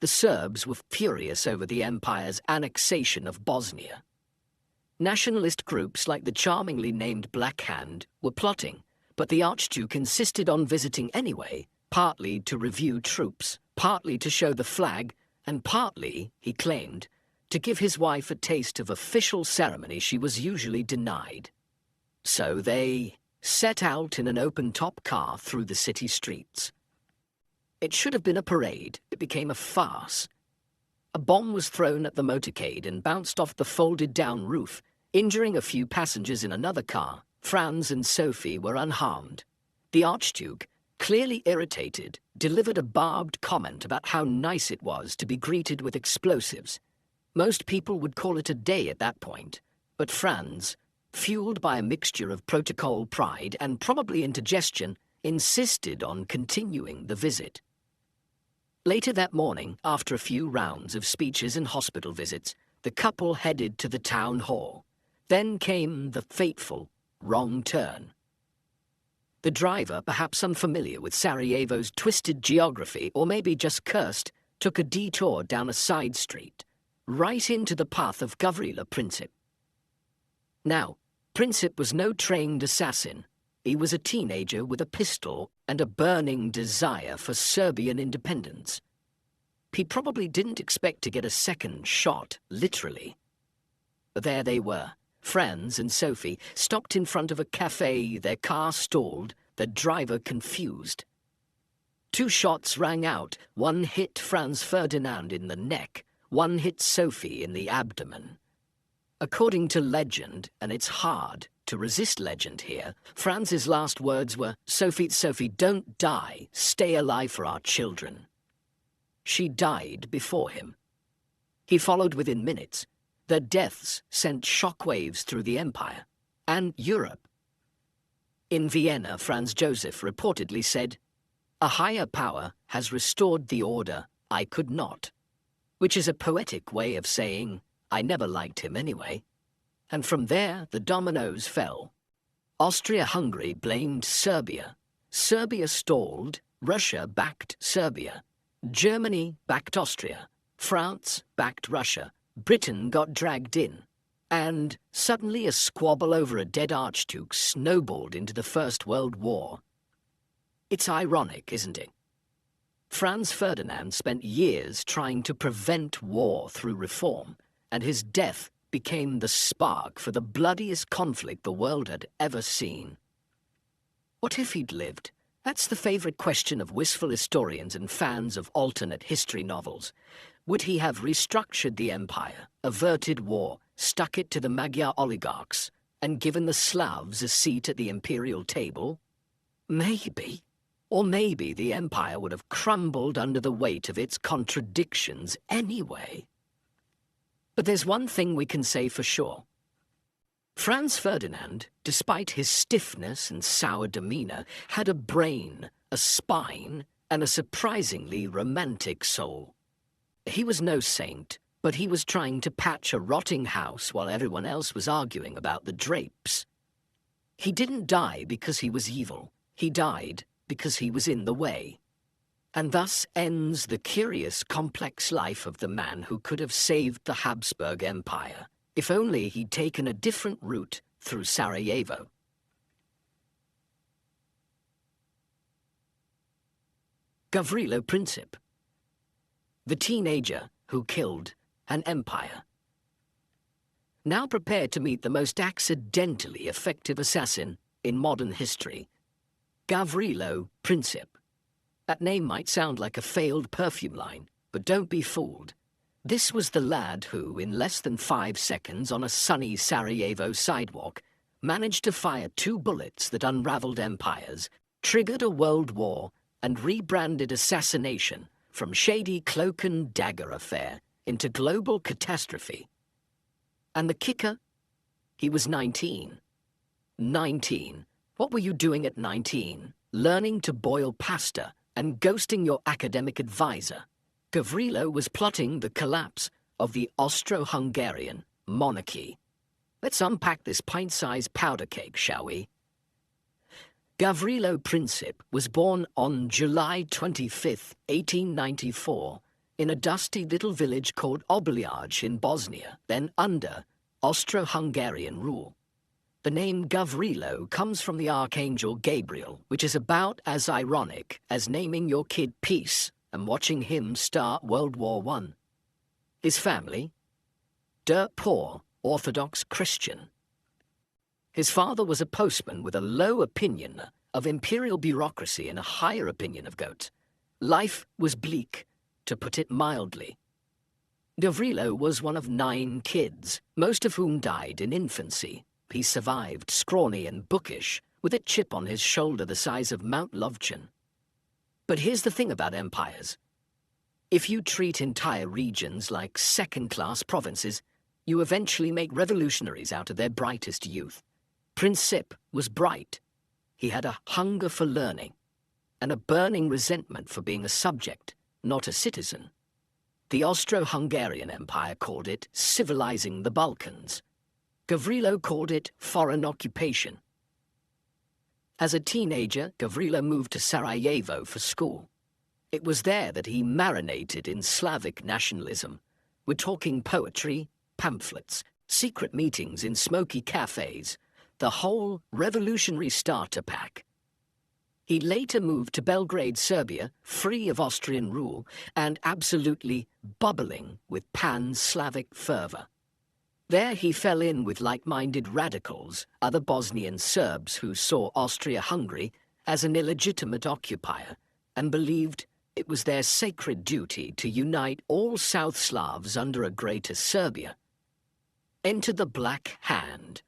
The Serbs were furious over the empire's annexation of Bosnia. Nationalist groups like the charmingly named Black Hand were plotting, but the Archduke insisted on visiting anyway, partly to review troops, partly to show the flag, and partly, he claimed, to give his wife a taste of official ceremony she was usually denied. So they set out in an open-top car through the city streets. It should have been a parade. It became a farce. A bomb was thrown at the motorcade and bounced off the folded-down roof, injuring a few passengers in another car. Franz and Sophie were unharmed. The Archduke, clearly irritated, delivered a barbed comment about how nice it was to be greeted with explosives. Most people would call it a day at that point, but Franz, fueled by a mixture of protocol pride and probably indigestion, insisted on continuing the visit. Later that morning, after a few rounds of speeches and hospital visits, the couple headed to the town hall. Then came the fateful wrong turn. The driver, perhaps unfamiliar with Sarajevo's twisted geography, or maybe just cursed, took a detour down a side street, right into the path of Gavrila Princip. Now, Princip was no trained assassin. He was a teenager with a pistol and a burning desire for Serbian independence. He probably didn't expect to get a second shot, literally. But there they were. Franz and Sophie stopped in front of a cafe, their car stalled, the driver confused. 2 shots rang out. One hit Franz Ferdinand in the neck, one hit Sophie in the abdomen. According to legend, and it's hard to resist legend here, Franz's last words were, "Sophie, Sophie, don't die. Stay alive for our children." She died before him. He followed within minutes. Their deaths sent shockwaves through the empire and Europe. In Vienna, Franz Joseph reportedly said, "A higher power has restored the order I could not," which is a poetic way of saying, I never liked him anyway. And from there, the dominoes fell. Austria-Hungary blamed Serbia. Serbia stalled, Russia backed Serbia. Germany backed Austria. France backed Russia. Britain got dragged in. And suddenly a squabble over a dead archduke snowballed into the First World War. It's ironic, isn't it? Franz Ferdinand spent years trying to prevent war through reform, and his death became the spark for the bloodiest conflict the world had ever seen. What if he'd lived? That's the favorite question of wistful historians and fans of alternate history novels. Would he have restructured the empire, averted war, stuck it to the Magyar oligarchs, and given the Slavs a seat at the imperial table? Maybe. Or maybe the empire would have crumbled under the weight of its contradictions anyway. But there's one thing we can say for sure. Franz Ferdinand, despite his stiffness and sour demeanor, had a brain, a spine, and a surprisingly romantic soul. He was no saint, but he was trying to patch a rotting house while everyone else was arguing about the drapes. He didn't die because he was evil. He died because he was in the way. And thus ends the curious, complex life of the man who could have saved the Habsburg Empire, if only he'd taken a different route through Sarajevo. Gavrilo Princip, the teenager who killed an empire. Now prepared to meet the most accidentally effective assassin in modern history, Gavrilo Princip. That name might sound like a failed perfume line, but don't be fooled. This was the lad who, in less than 5 seconds on a sunny Sarajevo sidewalk, managed to fire 2 bullets that unraveled empires, triggered a world war, and rebranded assassination from shady cloak and dagger affair into global catastrophe. And the kicker? He was 19. 19. What were you doing at 19? Learning to boil pasta and ghosting your academic advisor. Gavrilo was plotting the collapse of the Austro-Hungarian monarchy. Let's unpack this pint-sized powder cake, shall we? Gavrilo Princip was born on July 25, 1894, in a dusty little village called Obliaj in Bosnia, then under Austro-Hungarian rule. The name Gavrilo comes from the archangel Gabriel, which is about as ironic as naming your kid Peace and watching him start World War I. His family? Dirt poor, Orthodox Christian. His father was a postman with a low opinion of imperial bureaucracy and a higher opinion of goats. Life was bleak, to put it mildly. Gavrilo was one of 9 kids, most of whom died in infancy. He survived, scrawny and bookish, with a chip on his shoulder the size of Mount Lovchen. But here's the thing about empires. If you treat entire regions like second-class provinces, you eventually make revolutionaries out of their brightest youth. Princip was bright. He had a hunger for learning, and a burning resentment for being a subject, not a citizen. The Austro-Hungarian Empire called it civilizing the Balkans. Gavrilo called it foreign occupation. As a teenager, Gavrilo moved to Sarajevo for school. It was there that he marinated in Slavic nationalism. We're talking poetry, pamphlets, secret meetings in smoky cafes, the whole revolutionary starter pack. He later moved to Belgrade, Serbia, free of Austrian rule and absolutely bubbling with pan-Slavic fervor. There he fell in with like-minded radicals, other Bosnian Serbs who saw Austria-Hungary as an illegitimate occupier and believed it was their sacred duty to unite all South Slavs under a greater Serbia. Enter the Black Hand.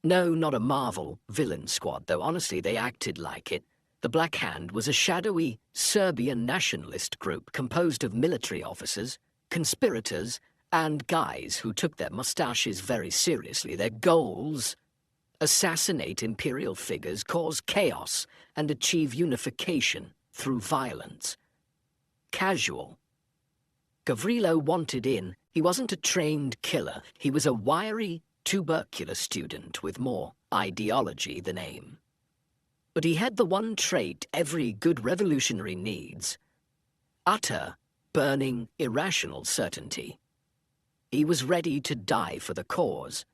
No, not a Marvel villain squad, though honestly they acted like it. The Black Hand was a shadowy Serbian nationalist group composed of military officers, conspirators, and guys who took their mustaches very seriously. Their goals: assassinate imperial figures, cause chaos, and achieve unification through violence. Casual. Gavrilo wanted in. He wasn't a trained killer. He was a wiry, tubercular student with more ideology than aim. But he had the one trait every good revolutionary needs: utter, burning, irrational certainty. He was ready to die for the cause.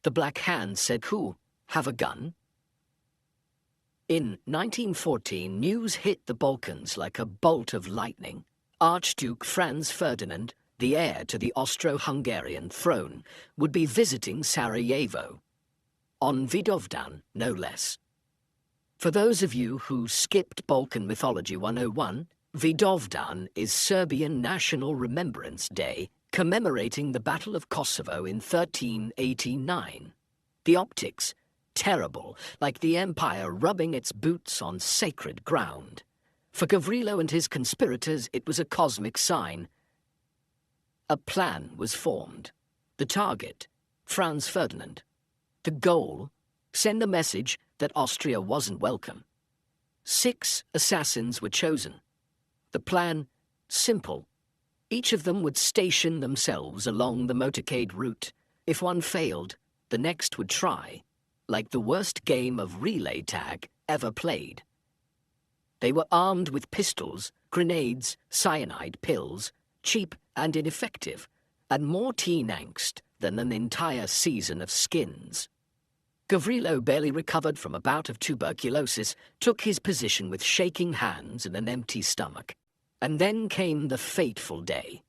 The Black Hand said, "Who? Have a gun?" In 1914, news hit the Balkans like a bolt of lightning. Archduke Franz Ferdinand, the heir to the Austro-Hungarian throne, would be visiting Sarajevo. On Vidovdan, no less. For those of you who skipped Balkan Mythology 101, Vidovdan is Serbian National Remembrance Day, commemorating the Battle of Kosovo in 1389. The optics, terrible, like the empire rubbing its boots on sacred ground. For Gavrilo and his conspirators, it was a cosmic sign. A plan was formed. The target, Franz Ferdinand. The goal, send a message that Austria wasn't welcome. 6 assassins were chosen. The plan, simple. Each of them would station themselves along the motorcade route. If one failed, the next would try, like the worst game of relay tag ever played. They were armed with pistols, grenades, cyanide pills, cheap and ineffective, and more teen angst than an entire season of Skins. Gavrilo, barely recovered from a bout of tuberculosis, took his position with shaking hands and an empty stomach. And then came the fateful day.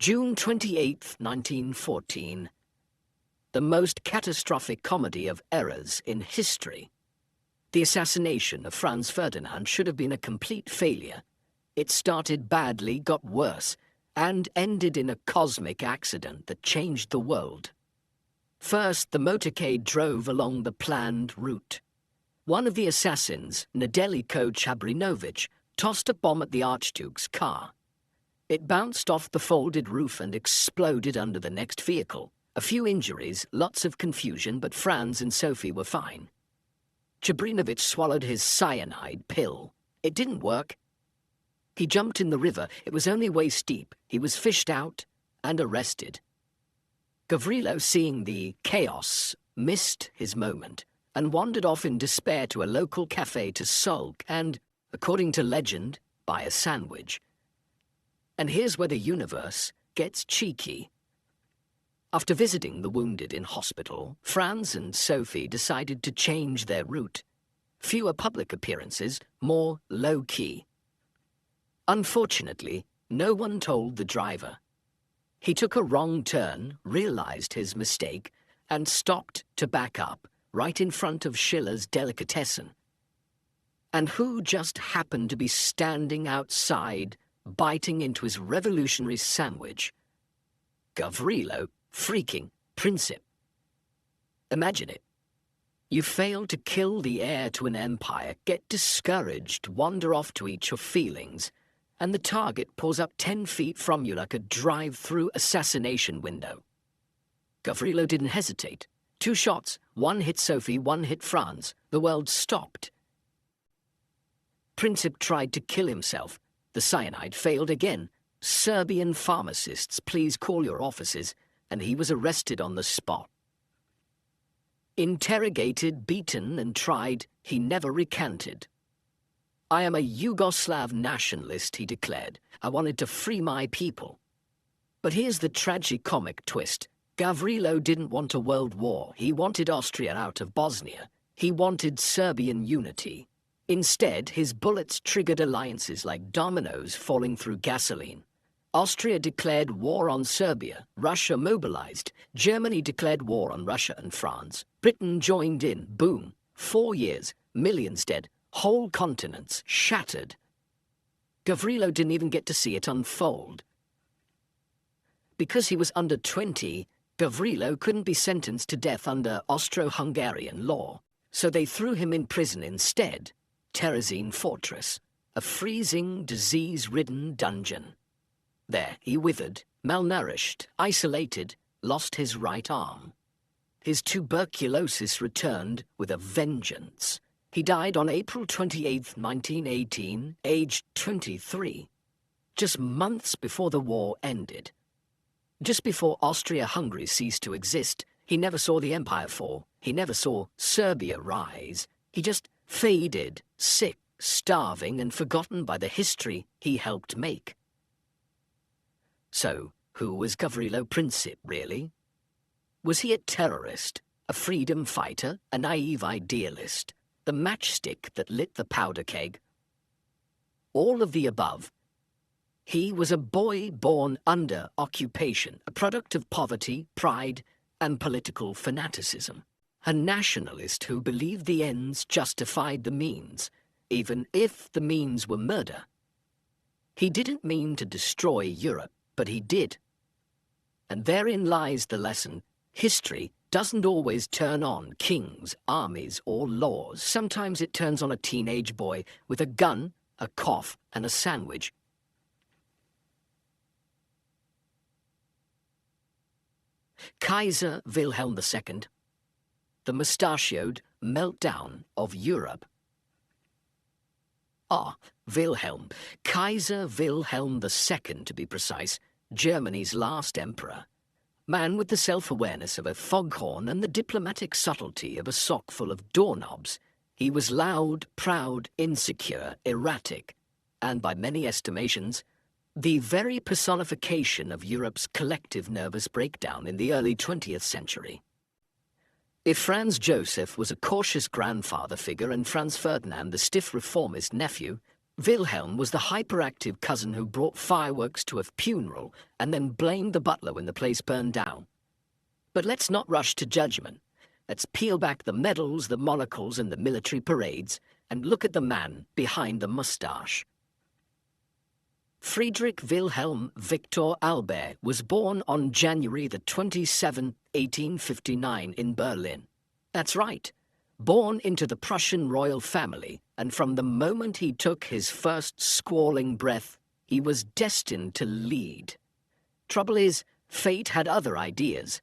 June 28, 1914. The most catastrophic comedy of errors in history. The assassination of Franz Ferdinand should have been a complete failure. It started badly, got worse, and ended in a cosmic accident that changed the world. First, the motorcade drove along the planned route. One of the assassins, Nedeljko Chabrinovich, tossed a bomb at the Archduke's car. It bounced off the folded roof and exploded under the next vehicle. A few injuries, lots of confusion, but Franz and Sophie were fine. Chabrinovich swallowed his cyanide pill. It didn't work. He jumped in the river. It was only waist deep. He was fished out and arrested. Gavrilo, seeing the chaos, missed his moment and wandered off in despair to a local cafe to sulk and, according to legend, buy a sandwich. And here's where the universe gets cheeky. After visiting the wounded in hospital, Franz and Sophie decided to change their route. Fewer public appearances, more low-key. Unfortunately, no one told the driver. He took a wrong turn, realized his mistake, and stopped to back up, right in front of Schiller's Delicatessen. And who just happened to be standing outside, biting into his revolutionary sandwich? Gavrilo, freaking Princip. Imagine it. You fail to kill the heir to an empire, get discouraged, wander off to eat your feelings, and the target pulls up 10 feet from you like a drive-through assassination window. Gavrilo didn't hesitate. 2 shots, one hit Sophie, one hit Franz. The world stopped. Princip tried to kill himself. The cyanide failed again. Serbian pharmacists, please call your offices, and he was arrested on the spot. Interrogated, beaten, and tried, he never recanted. I am a Yugoslav nationalist, he declared. I wanted to free my people. But here's the tragicomic twist. Gavrilo didn't want a world war. He wanted Austria out of Bosnia. He wanted Serbian unity. Instead, his bullets triggered alliances like dominoes falling through gasoline. Austria declared war on Serbia. Russia mobilized. Germany declared war on Russia and France. Britain joined in. Boom. 4 years. Millions dead. Whole continents shattered. Gavrilo didn't even get to see it unfold. Because he was under 20, Gavrilo couldn't be sentenced to death under Austro-Hungarian law, so they threw him in prison instead, Terezin Fortress, a freezing, disease-ridden dungeon. There he withered, malnourished, isolated, lost his right arm. His tuberculosis returned with a vengeance. He died on April 28, 1918, aged 23, just months before the war ended. Just before Austria-Hungary ceased to exist, he never saw the empire fall. He never saw Serbia rise. He just faded, sick, starving, and forgotten by the history he helped make. So, who was Gavrilo Princip, really? Was he a terrorist, a freedom fighter, a naive idealist, the matchstick that lit the powder keg? All of the above. He was a boy born under occupation, a product of poverty, pride, and political fanaticism. A nationalist who believed the ends justified the means, even if the means were murder. He didn't mean to destroy Europe, but he did. And therein lies the lesson. History doesn't always turn on kings, armies, or laws. Sometimes it turns on a teenage boy with a gun, a cough, and a sandwich. Kaiser Wilhelm II, the mustachioed meltdown of Europe. Wilhelm, Kaiser Wilhelm II to be precise, Germany's last emperor. Man with the self-awareness of a foghorn and the diplomatic subtlety of a sock full of doorknobs. He was loud, proud, insecure, erratic, and by many estimations, the very personification of Europe's collective nervous breakdown in the early 20th century. If Franz Joseph was a cautious grandfather figure and Franz Ferdinand the stiff reformist nephew, Wilhelm was the hyperactive cousin who brought fireworks to a funeral and then blamed the butler when the place burned down. But let's not rush to judgment. Let's peel back the medals, the monocles, and the military parades, and look at the man behind the mustache. Friedrich Wilhelm Victor Albert was born on January the 27th, 1859 in Berlin. That's right, born into the Prussian royal family, and from the moment he took his first squalling breath, he was destined to lead. Trouble is, fate had other ideas.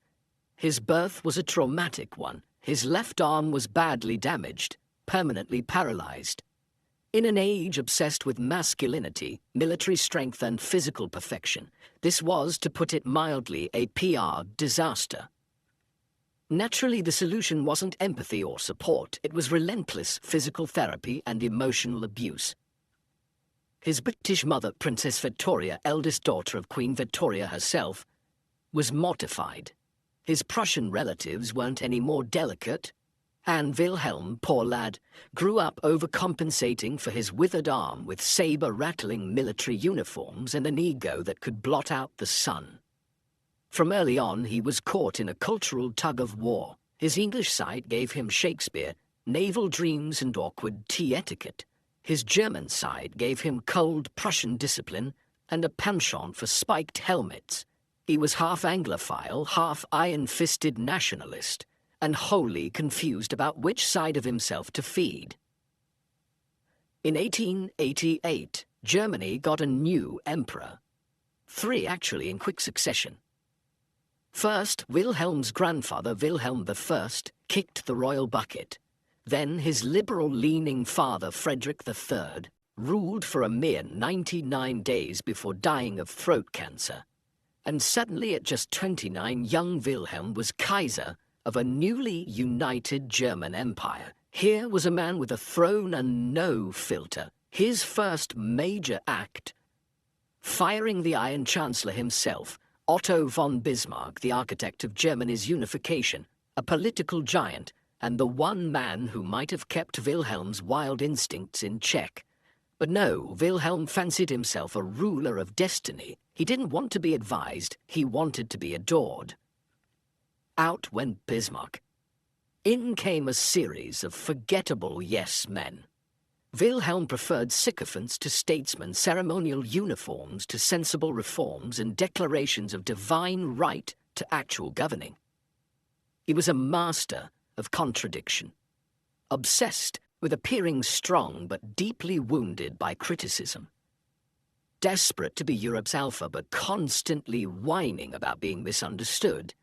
His birth was a traumatic one. His left arm was badly damaged, permanently paralyzed. In an age obsessed with masculinity, military strength, and physical perfection, this was, to put it mildly, a PR disaster. Naturally, the solution wasn't empathy or support. It was relentless physical therapy and emotional abuse. His British mother, Princess Victoria, eldest daughter of Queen Victoria herself, was mortified. His Prussian relatives weren't any more delicate, and Wilhelm, poor lad, grew up overcompensating for his withered arm with saber-rattling military uniforms and an ego that could blot out the sun. From early on, he was caught in a cultural tug-of-war. His English side gave him Shakespeare, naval dreams, and awkward tea etiquette. His German side gave him cold Prussian discipline and a penchant for spiked helmets. He was half Anglophile, half iron-fisted nationalist, and wholly confused about which side of himself to feed. In 1888, Germany got a new emperor. 3, actually, in quick succession. First, Wilhelm's grandfather, Wilhelm I, kicked the royal bucket. Then his liberal-leaning father, Frederick III, ruled for a mere 99 days before dying of throat cancer. And suddenly, at just 29, young Wilhelm was Kaiser of a newly united German empire. Here was a man with a throne and no filter. His first major act, firing the Iron Chancellor himself, Otto von Bismarck, the architect of Germany's unification, a political giant, and the one man who might have kept Wilhelm's wild instincts in check. But no, Wilhelm fancied himself a ruler of destiny. He didn't want to be advised, he wanted to be adored. Out went Bismarck. In came a series of forgettable yes-men. Wilhelm preferred sycophants to statesmen, ceremonial uniforms to sensible reforms, and declarations of divine right to actual governing. He was a master of contradiction, obsessed with appearing strong but deeply wounded by criticism. Desperate to be Europe's alpha but constantly whining about being misunderstood.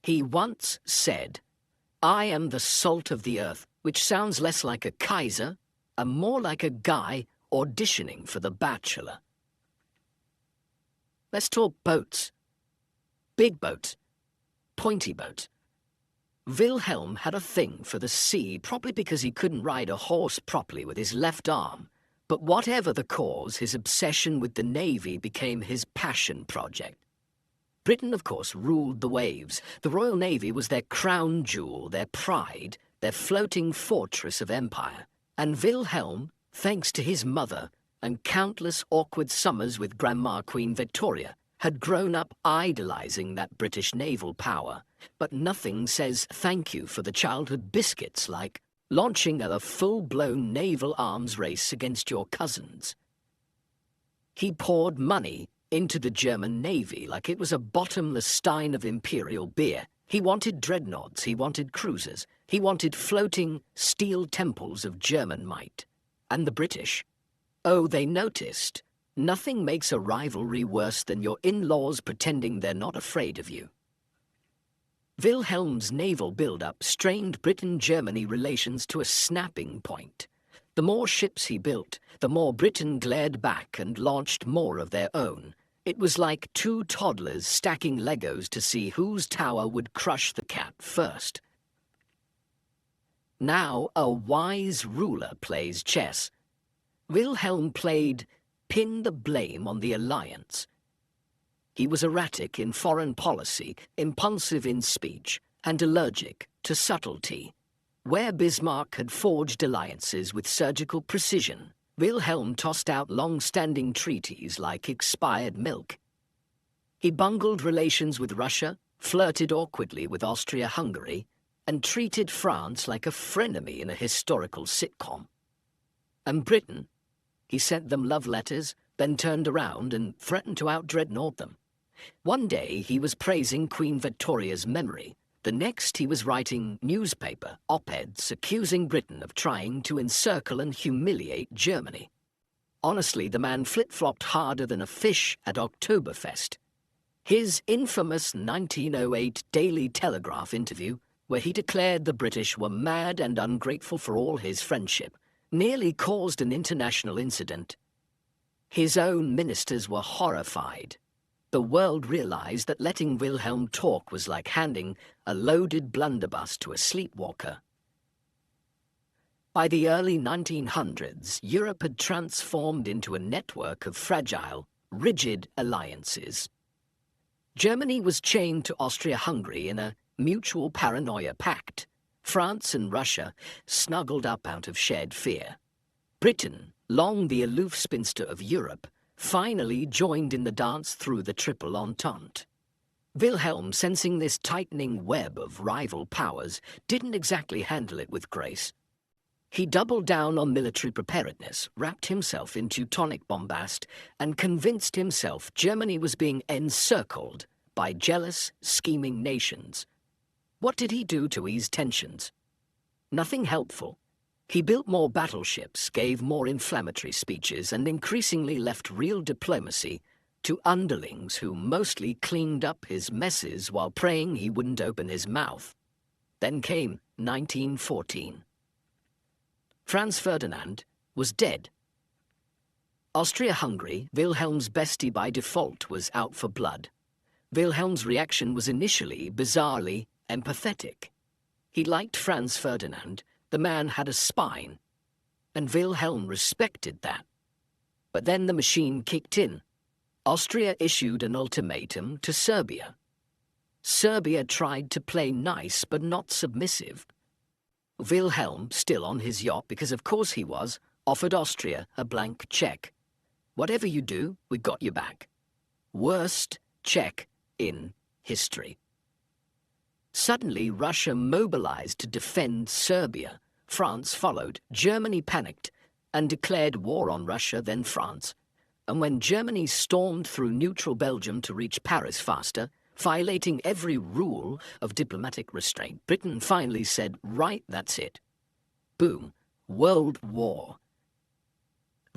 He once said, "I am the salt of the earth," which sounds less like a Kaiser and more like a guy auditioning for The Bachelor. Let's talk boats. Big boats, pointy boats. Wilhelm had a thing for the sea, probably because he couldn't ride a horse properly with his left arm. But whatever the cause, his obsession with the Navy became his passion project. Britain, of course, ruled the waves. The Royal Navy was their crown jewel, their pride, their floating fortress of empire. And Wilhelm, thanks to his mother and countless awkward summers with Grandma Queen Victoria, had grown up idolizing that British naval power. But nothing says thank you for the childhood biscuits like launching a full-blown naval arms race against your cousins. He poured money into the German Navy like it was a bottomless stein of imperial beer. He wanted dreadnoughts, he wanted cruisers, he wanted floating steel temples of German might. And the British? Oh, they noticed. Nothing makes a rivalry worse than your in-laws pretending they're not afraid of you. Wilhelm's naval build-up strained Britain-Germany relations to a snapping point. The more ships he built, the more Britain glared back and launched more of their own. It was like two toddlers stacking Legos to see whose tower would crush the cat first. Now a wise ruler plays chess. Wilhelm played pin the blame on the alliance. He was erratic in foreign policy, impulsive in speech, and allergic to subtlety. Where Bismarck had forged alliances with surgical precision, Wilhelm tossed out long-standing treaties like expired milk. He bungled relations with Russia, flirted awkwardly with Austria-Hungary, and treated France like a frenemy in a historical sitcom. And Britain, he sent them love letters, then turned around and threatened to out-dreadnought them. One day he was praising Queen Victoria's memory. The next he was writing newspaper op-eds accusing Britain of trying to encircle and humiliate Germany. Honestly, the man flip-flopped harder than a fish at Oktoberfest. His infamous 1908 Daily Telegraph interview, where he declared the British were mad and ungrateful for all his friendship, nearly caused an international incident. His own ministers were horrified. The world realized that letting Wilhelm talk was like handing a loaded blunderbuss to a sleepwalker. By the early 1900s, Europe had transformed into a network of fragile, rigid alliances. Germany was chained to Austria-Hungary in a mutual paranoia pact. France and Russia snuggled up out of shared fear. Britain, long the aloof spinster of Europe, finally joined in the dance through the Triple Entente. Wilhelm, sensing this tightening web of rival powers, didn't exactly handle it with grace. He doubled down on military preparedness, wrapped himself in Teutonic bombast, and convinced himself Germany was being encircled by jealous, scheming nations. What did he do to ease tensions? Nothing helpful. He built more battleships, gave more inflammatory speeches, and increasingly left real diplomacy to underlings who mostly cleaned up his messes while praying he wouldn't open his mouth. Then came 1914. Franz Ferdinand was dead. Austria-Hungary, Wilhelm's bestie by default, was out for blood. Wilhelm's reaction was initially, bizarrely, empathetic. He liked Franz Ferdinand. The man had a spine, and Wilhelm respected that. But then the machine kicked in. Austria issued an ultimatum to Serbia. Serbia tried to play nice but not submissive. Wilhelm, still on his yacht, because of course he was, offered Austria a blank check. Whatever you do, we got you back. Worst check in history. Suddenly, Russia mobilized to defend Serbia. France followed. Germany panicked and declared war on Russia, then France. And when Germany stormed through neutral Belgium to reach Paris faster, violating every rule of diplomatic restraint, Britain finally said, right, that's it. Boom. World War.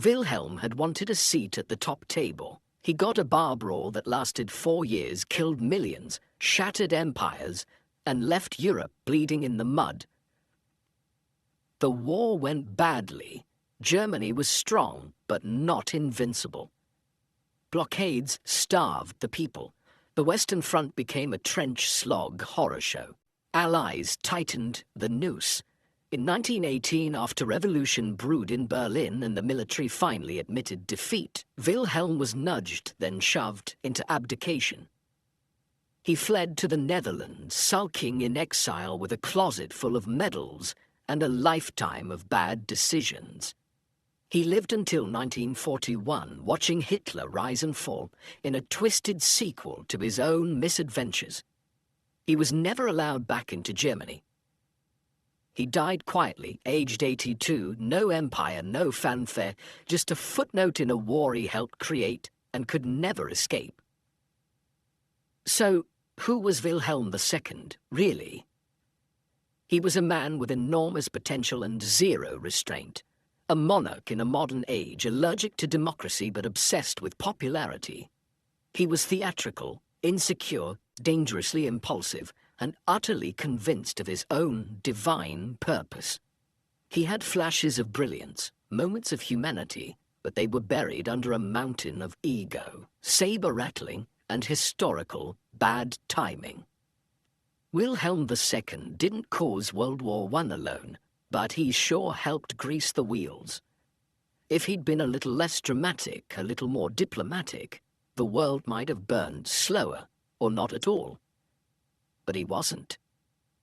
Wilhelm had wanted a seat at the top table. He got a bar brawl that lasted 4 years, killed millions, shattered empires, and left Europe bleeding in the mud. The war went badly. Germany was strong, but not invincible. Blockades starved the people. The Western Front became a trench slog horror show. Allies tightened the noose. In 1918, after revolution brewed in Berlin and the military finally admitted defeat, Wilhelm was nudged, then shoved, into abdication. He fled to the Netherlands, sulking in exile with a closet full of medals and a lifetime of bad decisions. He lived until 1941, watching Hitler rise and fall in a twisted sequel to his own misadventures. He was never allowed back into Germany. He died quietly, aged 82, no empire, no fanfare, just a footnote in a war he helped create and could never escape. So, who was Wilhelm II, really? He was a man with enormous potential and zero restraint. A monarch in a modern age, allergic to democracy but obsessed with popularity. He was theatrical, insecure, dangerously impulsive, and utterly convinced of his own divine purpose. He had flashes of brilliance, moments of humanity, but they were buried under a mountain of ego, saber-rattling, and historical bad timing. Wilhelm II didn't cause World War I alone, but he sure helped grease the wheels. If he'd been a little less dramatic, a little more diplomatic, the world might have burned slower, or not at all. But he wasn't.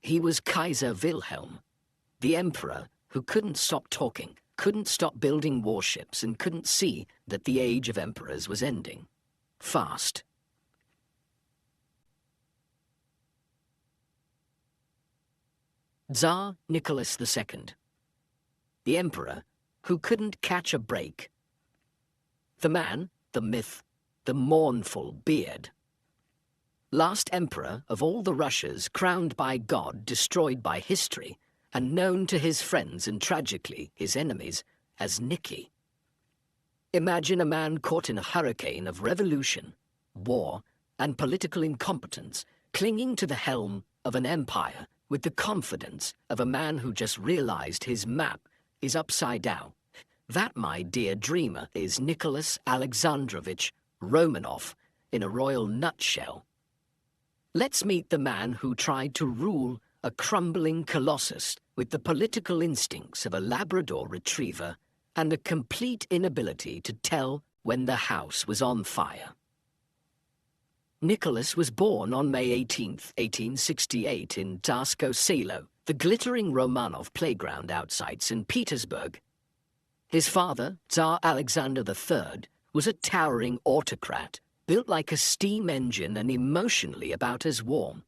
He was Kaiser Wilhelm, the emperor who couldn't stop talking, couldn't stop building warships, and couldn't see that the age of emperors was ending. Fast. Tsar Nicholas II, the emperor who couldn't catch a break. The man, the myth, the mournful beard. Last emperor of all the Russias, crowned by God, destroyed by history, and known to his friends and tragically his enemies as Nicky. Imagine a man caught in a hurricane of revolution, war, and political incompetence, clinging to the helm of an empire with the confidence of a man who just realized his map is upside down. That, my dear dreamer, is Nicholas Alexandrovich Romanov in a royal nutshell. Let's meet the man who tried to rule a crumbling colossus with the political instincts of a Labrador retriever and a complete inability to tell when the house was on fire. Nicholas was born on May 18, 1868 in Tsarskoye Selo, the glittering Romanov playground outside St. Petersburg. His father, Tsar Alexander III, was a towering autocrat, built like a steam engine and emotionally about as warm.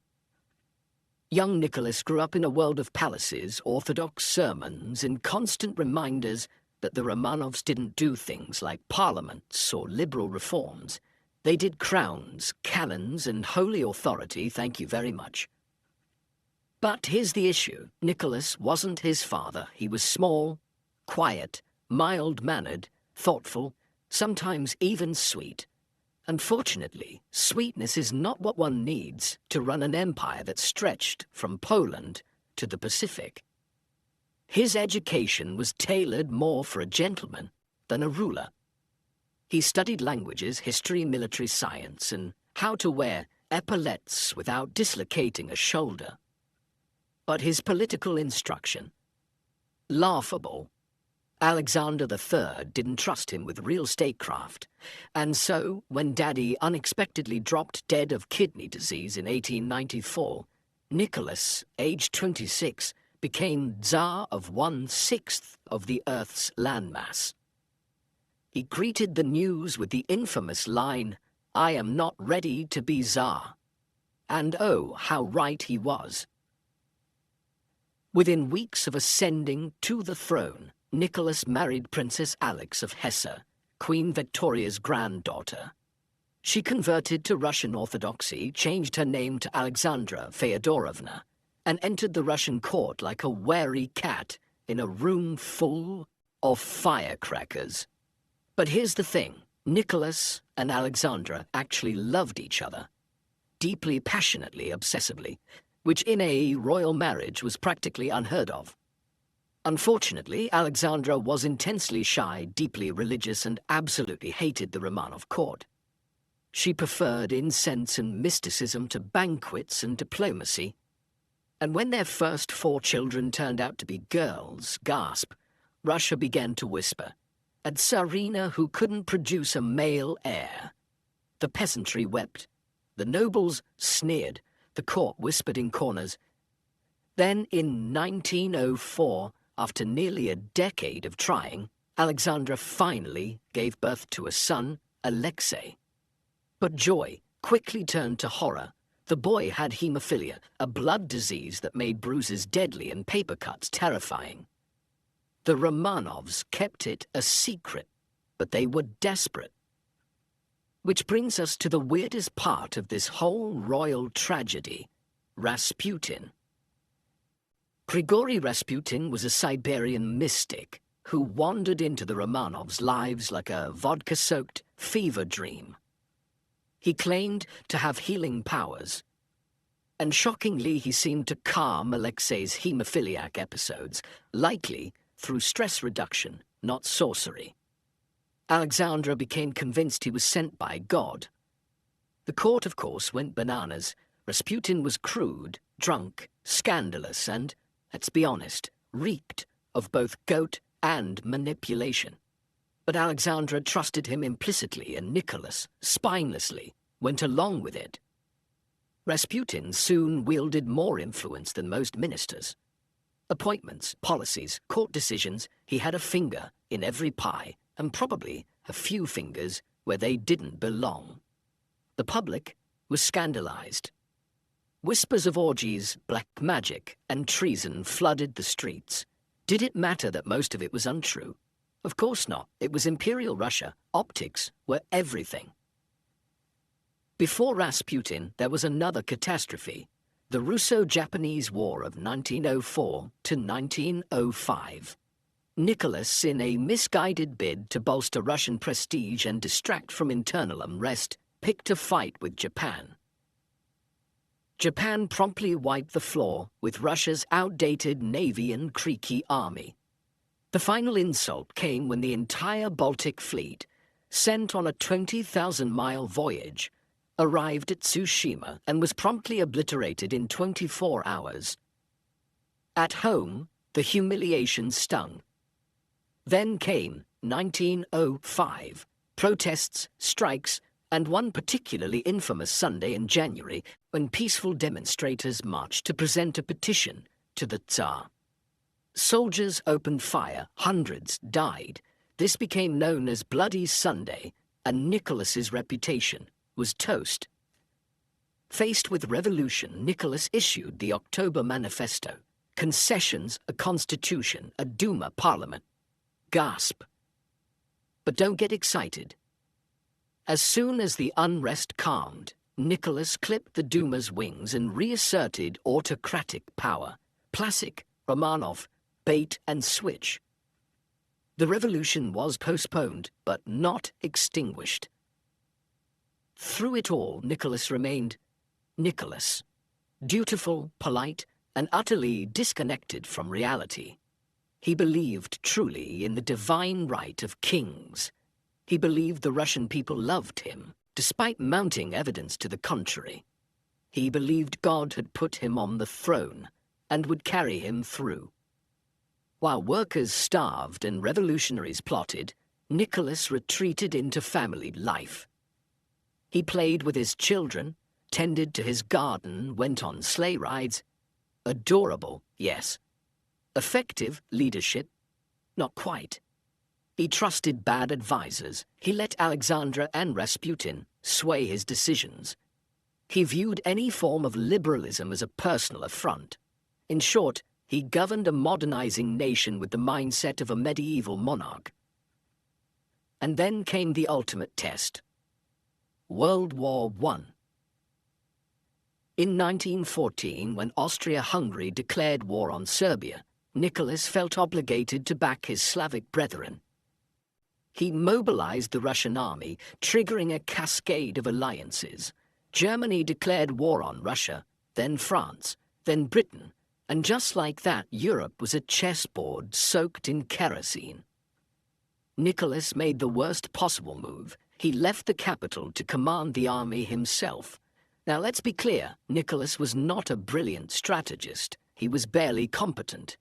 Young Nicholas grew up in a world of palaces, orthodox sermons, and constant reminders that the Romanovs didn't do things like parliaments or liberal reforms. They did crowns, cannons, and holy authority, thank you very much. But here's the issue. Nicholas wasn't his father. He was small, quiet, mild-mannered, thoughtful, sometimes even sweet. Unfortunately, sweetness is not what one needs to run an empire that stretched from Poland to the Pacific. His education was tailored more for a gentleman than a ruler. He studied languages, history, military science, and how to wear epaulettes without dislocating a shoulder. But his political instruction, laughable. Alexander III didn't trust him with real statecraft, and so, when Daddy unexpectedly dropped dead of kidney disease in 1894, Nicholas, aged 26, became Tsar of 1/6 of the Earth's landmass. He greeted the news with the infamous line, "I am not ready to be Tsar." And oh, how right he was. Within weeks of ascending to the throne, Nicholas married Princess Alix of Hesse, Queen Victoria's granddaughter. She converted to Russian Orthodoxy, changed her name to Alexandra Feodorovna, and entered the Russian court like a wary cat in a room full of firecrackers. But here's the thing. Nicholas and Alexandra actually loved each other. Deeply, passionately, obsessively, which in a royal marriage was practically unheard of. Unfortunately, Alexandra was intensely shy, deeply religious, and absolutely hated the Romanov court. She preferred incense and mysticism to banquets and diplomacy. And when their first 4 children turned out to be girls, gasp, Russia began to whisper, at Tsarina who couldn't produce a male heir. The peasantry wept. The nobles sneered. The court whispered in corners. Then, in 1904, after nearly a decade of trying, Alexandra finally gave birth to a son, Alexei. But joy quickly turned to horror. The boy had hemophilia, a blood disease that made bruises deadly and paper cuts terrifying. The Romanovs kept it a secret, but they were desperate. Which brings us to the weirdest part of this whole royal tragedy, Rasputin. Grigory Rasputin was a Siberian mystic who wandered into the Romanovs' lives like a vodka-soaked fever dream. He claimed to have healing powers, and shockingly he seemed to calm Alexei's hemophiliac episodes, likely through stress reduction, not sorcery. Alexandra became convinced he was sent by God. The court, of course, went bananas. Rasputin was crude, drunk, scandalous, and, let's be honest, reeked of both goat and manipulation. But Alexandra trusted him implicitly, and Nicholas, spinelessly, went along with it. Rasputin soon wielded more influence than most ministers. Appointments, policies, court decisions, he had a finger in every pie, and probably a few fingers where they didn't belong. The public was scandalized. Whispers of orgies, black magic, and treason flooded the streets. Did it matter that most of it was untrue? Of course not. It was Imperial Russia. Optics were everything. Before Rasputin, there was another catastrophe, the Russo-Japanese War of 1904 to 1905. Nicholas, in a misguided bid to bolster Russian prestige and distract from internal unrest, picked a fight with Japan. Japan promptly wiped the floor with Russia's outdated navy and creaky army. The final insult came when the entire Baltic fleet, sent on a 20,000-mile voyage, arrived at Tsushima and was promptly obliterated in 24 hours. At home, the humiliation stung. Then came 1905, protests, strikes, and one particularly infamous Sunday in January when peaceful demonstrators marched to present a petition to the Tsar. Soldiers opened fire, hundreds died. This became known as Bloody Sunday, and Nicholas's reputation was toast. Faced with revolution, Nicholas issued the October Manifesto, concessions, a constitution, a Duma parliament. Gasp. But don't get excited. As soon as the unrest calmed, Nicholas clipped the Duma's wings and reasserted autocratic power. Classic, Romanov, bait and switch. The revolution was postponed, but not extinguished. Through it all, Nicholas remained Nicholas, dutiful, polite, and utterly disconnected from reality. He believed truly in the divine right of kings. He believed the Russian people loved him, despite mounting evidence to the contrary. He believed God had put him on the throne and would carry him through. While workers starved and revolutionaries plotted, Nicholas retreated into family life. He played with his children, tended to his garden, went on sleigh rides. Adorable, yes. Effective leadership? Not quite. He trusted bad advisors. He let Alexandra and Rasputin sway his decisions. He viewed any form of liberalism as a personal affront. In short, he governed a modernizing nation with the mindset of a medieval monarch. And then came the ultimate test. World War I. In 1914, when Austria-Hungary declared war on Serbia, Nicholas felt obligated to back his Slavic brethren. He mobilized the Russian army, triggering a cascade of alliances. Germany declared war on Russia, then France, then Britain, and just like that, Europe was a chessboard soaked in kerosene. Nicholas made the worst possible move. He left the capital to command the army himself. Now, let's be clear, Nicholas was not a brilliant strategist. He was barely competent.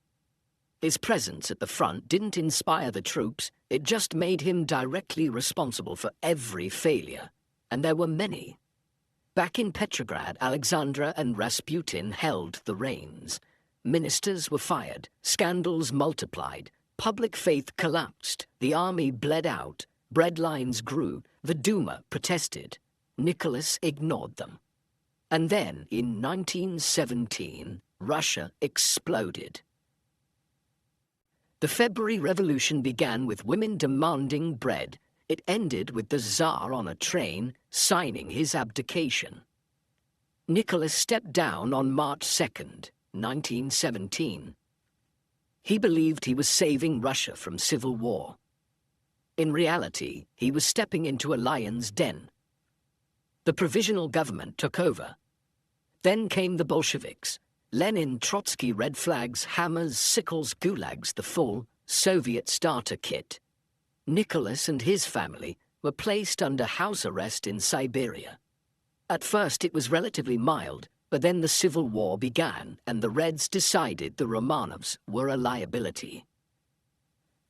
His presence at the front didn't inspire the troops, it just made him directly responsible for every failure. And there were many. Back in Petrograd, Alexandra and Rasputin held the reins. Ministers were fired, scandals multiplied, public faith collapsed, the army bled out, breadlines grew, the Duma protested. Nicholas ignored them. And then, in 1917, Russia exploded. The February Revolution began with women demanding bread. It ended with the Tsar on a train signing his abdication. Nicholas stepped down on March 2nd, 1917. He believed he was saving Russia from civil war. In reality, he was stepping into a lion's den. The provisional government took over. Then came the Bolsheviks. Lenin, Trotsky, red flags, hammers, sickles, gulags, the full Soviet starter kit. Nicholas and his family were placed under house arrest in Siberia. At first it was relatively mild, but then the civil war began and the Reds decided the Romanovs were a liability.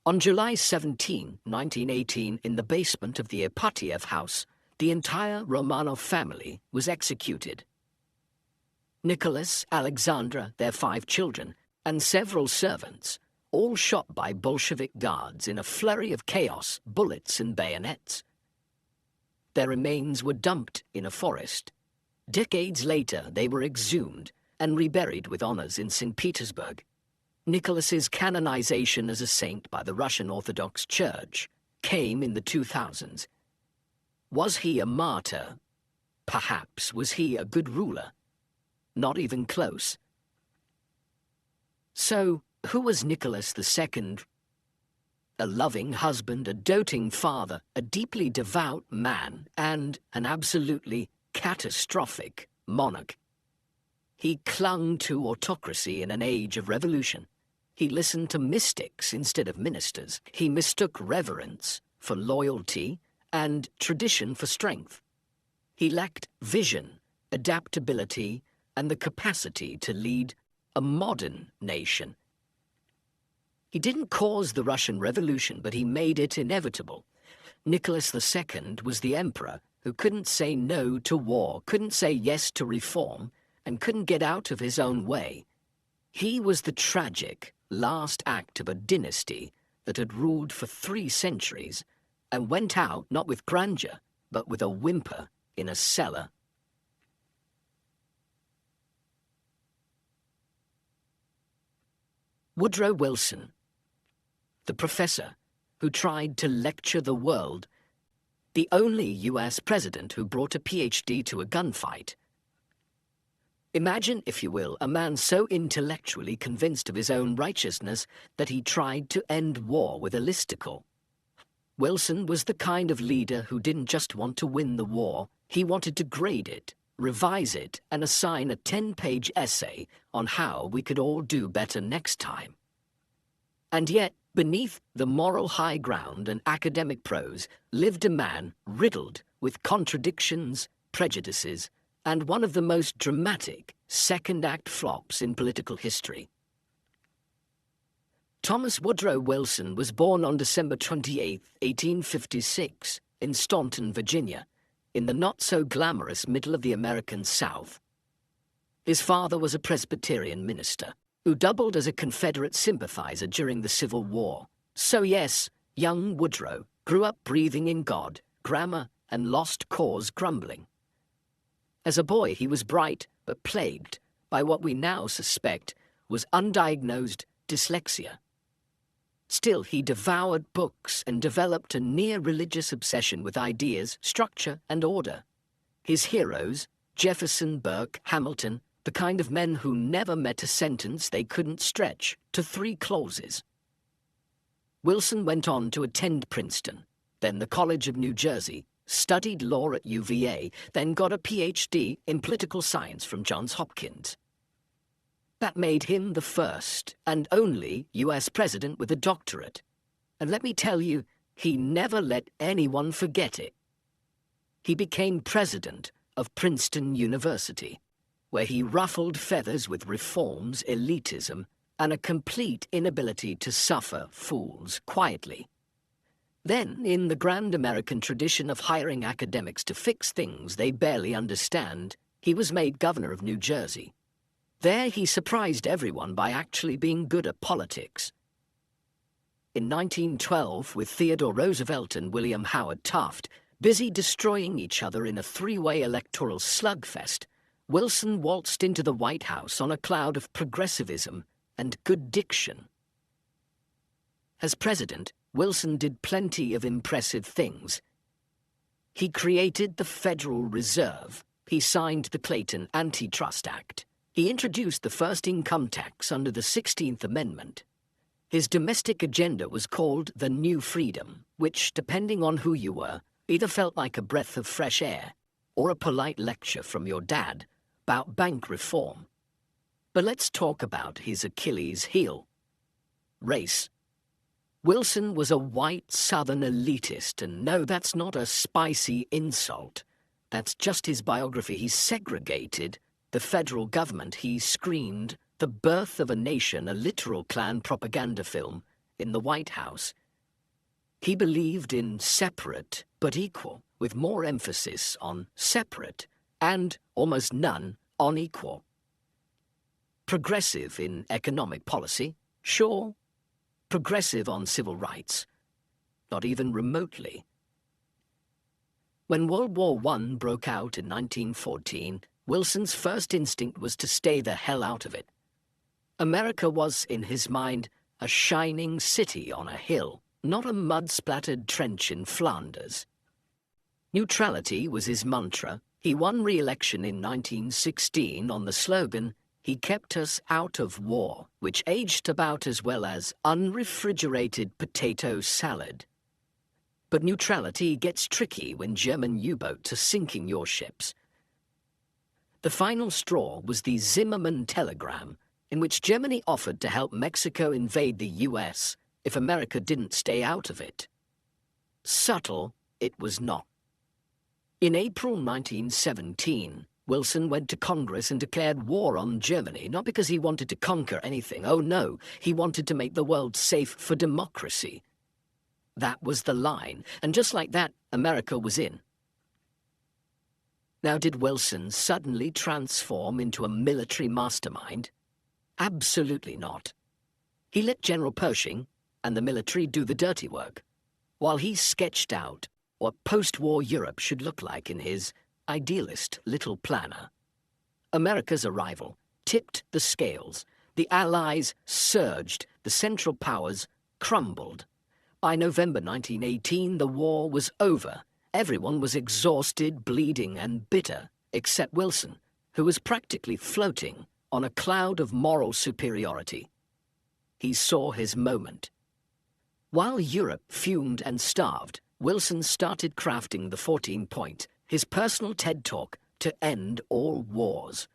On July 17, 1918, in the basement of the Ipatiev house, the entire Romanov family was executed. Nicholas, Alexandra, their 5 children, and several servants, all shot by Bolshevik guards in a flurry of chaos, bullets and bayonets. Their remains were dumped in a forest. Decades later, they were exhumed and reburied with honors in St. Petersburg. Nicholas's canonization as a saint by the Russian Orthodox Church came in the 2000s. Was he a martyr? Perhaps. Was he a good ruler? Not even close. So, who was Nicholas II? A loving husband, a doting father, a deeply devout man, and an absolutely catastrophic monarch. He clung to autocracy in an age of revolution. He listened to mystics instead of ministers. He mistook reverence for loyalty and tradition for strength. He lacked vision, adaptability, and the capacity to lead a modern nation. He didn't cause the Russian Revolution, but he made it inevitable. Nicholas II was the emperor who couldn't say no to war, couldn't say yes to reform, and couldn't get out of his own way. He was the tragic last act of a dynasty that had ruled for 3 centuries and went out not with grandeur, but with a whimper in a cellar. Woodrow Wilson, the professor who tried to lecture the world, the only US president who brought a PhD to a gunfight. Imagine, if you will, a man so intellectually convinced of his own righteousness that he tried to end war with a listicle. Wilson was the kind of leader who didn't just want to win the war, he wanted to grade it, revise it, and assign a 10-page essay on how we could all do better next time. And yet, beneath the moral high ground and academic prose lived a man riddled with contradictions, prejudices, and one of the most dramatic second-act flops in political history. Thomas Woodrow Wilson was born on December 28, 1856, in Staunton, Virginia, in the not-so-glamorous middle of the American South. His father was a Presbyterian minister who doubled as a Confederate sympathizer during the Civil War. So yes, young Woodrow grew up breathing in God, grammar, and lost cause grumbling. As a boy, he was bright but plagued by what we now suspect was undiagnosed dyslexia. Still, he devoured books and developed a near-religious obsession with ideas, structure, and order. His heroes, Jefferson, Burke, Hamilton, the kind of men who never met a sentence they couldn't stretch to 3 clauses. Wilson went on to attend Princeton, then the College of New Jersey, studied law at UVA, then got a PhD in political science from Johns Hopkins. That made him the first and only US president with a doctorate. And let me tell you, he never let anyone forget it. he became president of Princeton University, where he ruffled feathers with reforms, elitism, and a complete inability to suffer fools quietly. Then, in the grand American tradition of hiring academics to fix things they barely understand, he was made governor of New Jersey. There he surprised everyone by actually being good at politics. In 1912, with Theodore Roosevelt and William Howard Taft busy destroying each other in a three-way electoral slugfest, Wilson waltzed into the White House on a cloud of progressivism and good diction. As president, Wilson did plenty of impressive things. He created the Federal Reserve. He signed the Clayton Antitrust Act. He introduced the first income tax under the 16th Amendment. His domestic agenda was called the New Freedom, which, depending on who you were, either felt like a breath of fresh air or a polite lecture from your dad about bank reform. But let's talk about his Achilles heel: race. Wilson was a white Southern elitist, and no, that's not a spicy insult. That's just his biography. He segregated the federal government. He screened The Birth of a Nation, a literal Klan propaganda film, in the White House. He believed in separate but equal, with more emphasis on separate and almost none on equal. Progressive in economic policy, sure. Progressive on civil rights, not even remotely. When World War I broke out in 1914, Wilson's first instinct was to stay the hell out of it. America was, in his mind, a shining city on a hill, not a mud-splattered trench in Flanders. Neutrality was his mantra. He won re-election in 1916 on the slogan, "He kept us out of war," which aged about as well as unrefrigerated potato salad. But neutrality gets tricky when German U-boats are sinking your ships. The final straw was the Zimmermann telegram, in which Germany offered to help Mexico invade the US if America didn't stay out of it. Subtle, it was not. In April 1917, Wilson went to Congress and declared war on Germany, not because he wanted to conquer anything. Oh no, he wanted to make the world safe for democracy. That was the line, and just like that, America was in. Now, did Wilson suddenly transform into a military mastermind? Absolutely not. He let General Pershing and the military do the dirty work, while he sketched out what post-war Europe should look like in his idealist little planner. America's arrival tipped the scales. The Allies surged. The Central Powers crumbled. By November 1918, the war was over. Everyone was exhausted, bleeding, and bitter, except Wilson, who was practically floating on a cloud of moral superiority. He saw his moment. While Europe fumed and starved, Wilson started crafting the 14-point, his personal TED Talk to end all wars.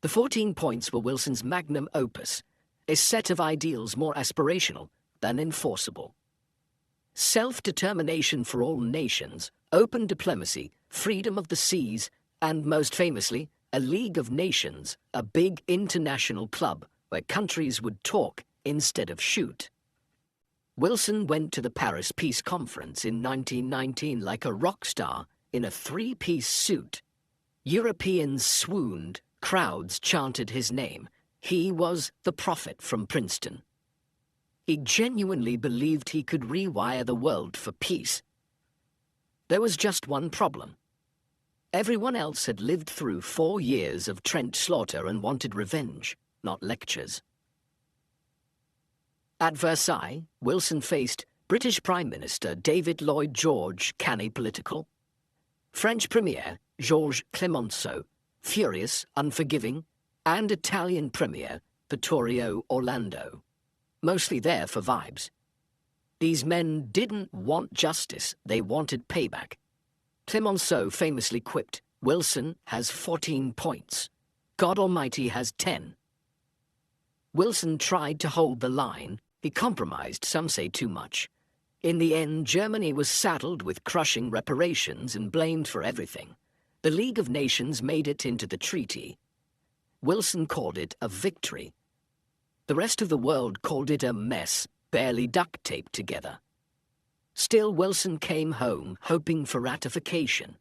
The 14 points were Wilson's magnum opus, a set of ideals more aspirational than enforceable. Self-determination for all nations, open diplomacy, freedom of the seas, and most famously, a League of Nations, a big international club where countries would talk instead of shoot. Wilson went to the Paris Peace Conference in 1919 like a rock star in a three-piece suit. Europeans swooned, crowds chanted his name. He was the prophet from Princeton. He genuinely believed he could rewire the world for peace. There was just one problem. Everyone else had lived through 4 years of trench slaughter and wanted revenge, not lectures. At Versailles, Wilson faced British Prime Minister David Lloyd George, canny political, French Premier Georges Clemenceau, furious, unforgiving, and Italian Premier Vittorio Orlando, mostly there for vibes. These men didn't want justice, they wanted payback. Clemenceau famously quipped, "Wilson has 14 points. God Almighty has 10. Wilson tried to hold the line. He compromised, some say too much. In the end, Germany was saddled with crushing reparations and blamed for everything. The League of Nations made it into the treaty. Wilson called it a victory. The rest of the world called it a mess, barely duct taped together. Still, Wilson came home, hoping for ratification.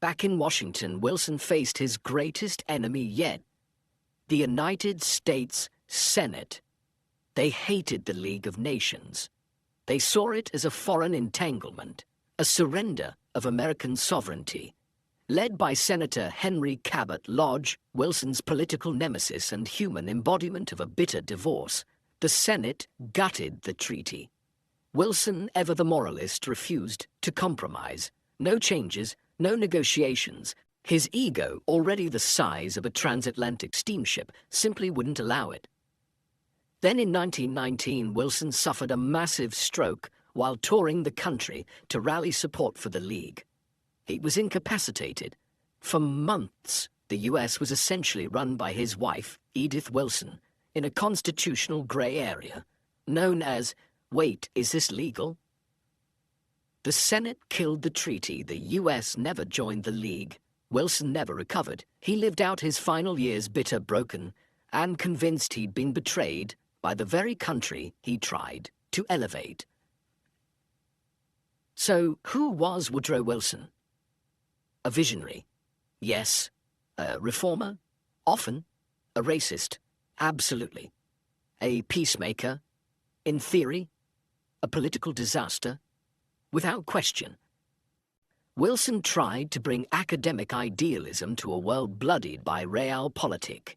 Back in Washington, Wilson faced his greatest enemy yet, the United States Senate. They hated the League of Nations. They saw it as a foreign entanglement, a surrender of American sovereignty. Led by Senator Henry Cabot Lodge, Wilson's political nemesis and human embodiment of a bitter divorce, the Senate gutted the treaty. Wilson, ever the moralist, refused to compromise. No changes, no negotiations. His ego, already the size of a transatlantic steamship, simply wouldn't allow it. Then in 1919, Wilson suffered a massive stroke while touring the country to rally support for the League. He was incapacitated. For months, the U.S. was essentially run by his wife, Edith Wilson, in a constitutional grey area, known as, wait, is this legal? The Senate killed the treaty. The U.S. never joined the League. Wilson never recovered. He lived out his final years bitter, broken, and convinced he'd been betrayed by the very country he tried to elevate. So, who was Woodrow Wilson? A visionary? Yes. A reformer? Often. A racist? Absolutely. A peacemaker? In theory. A political disaster? Without question. Wilson tried to bring academic idealism to a world bloodied by realpolitik.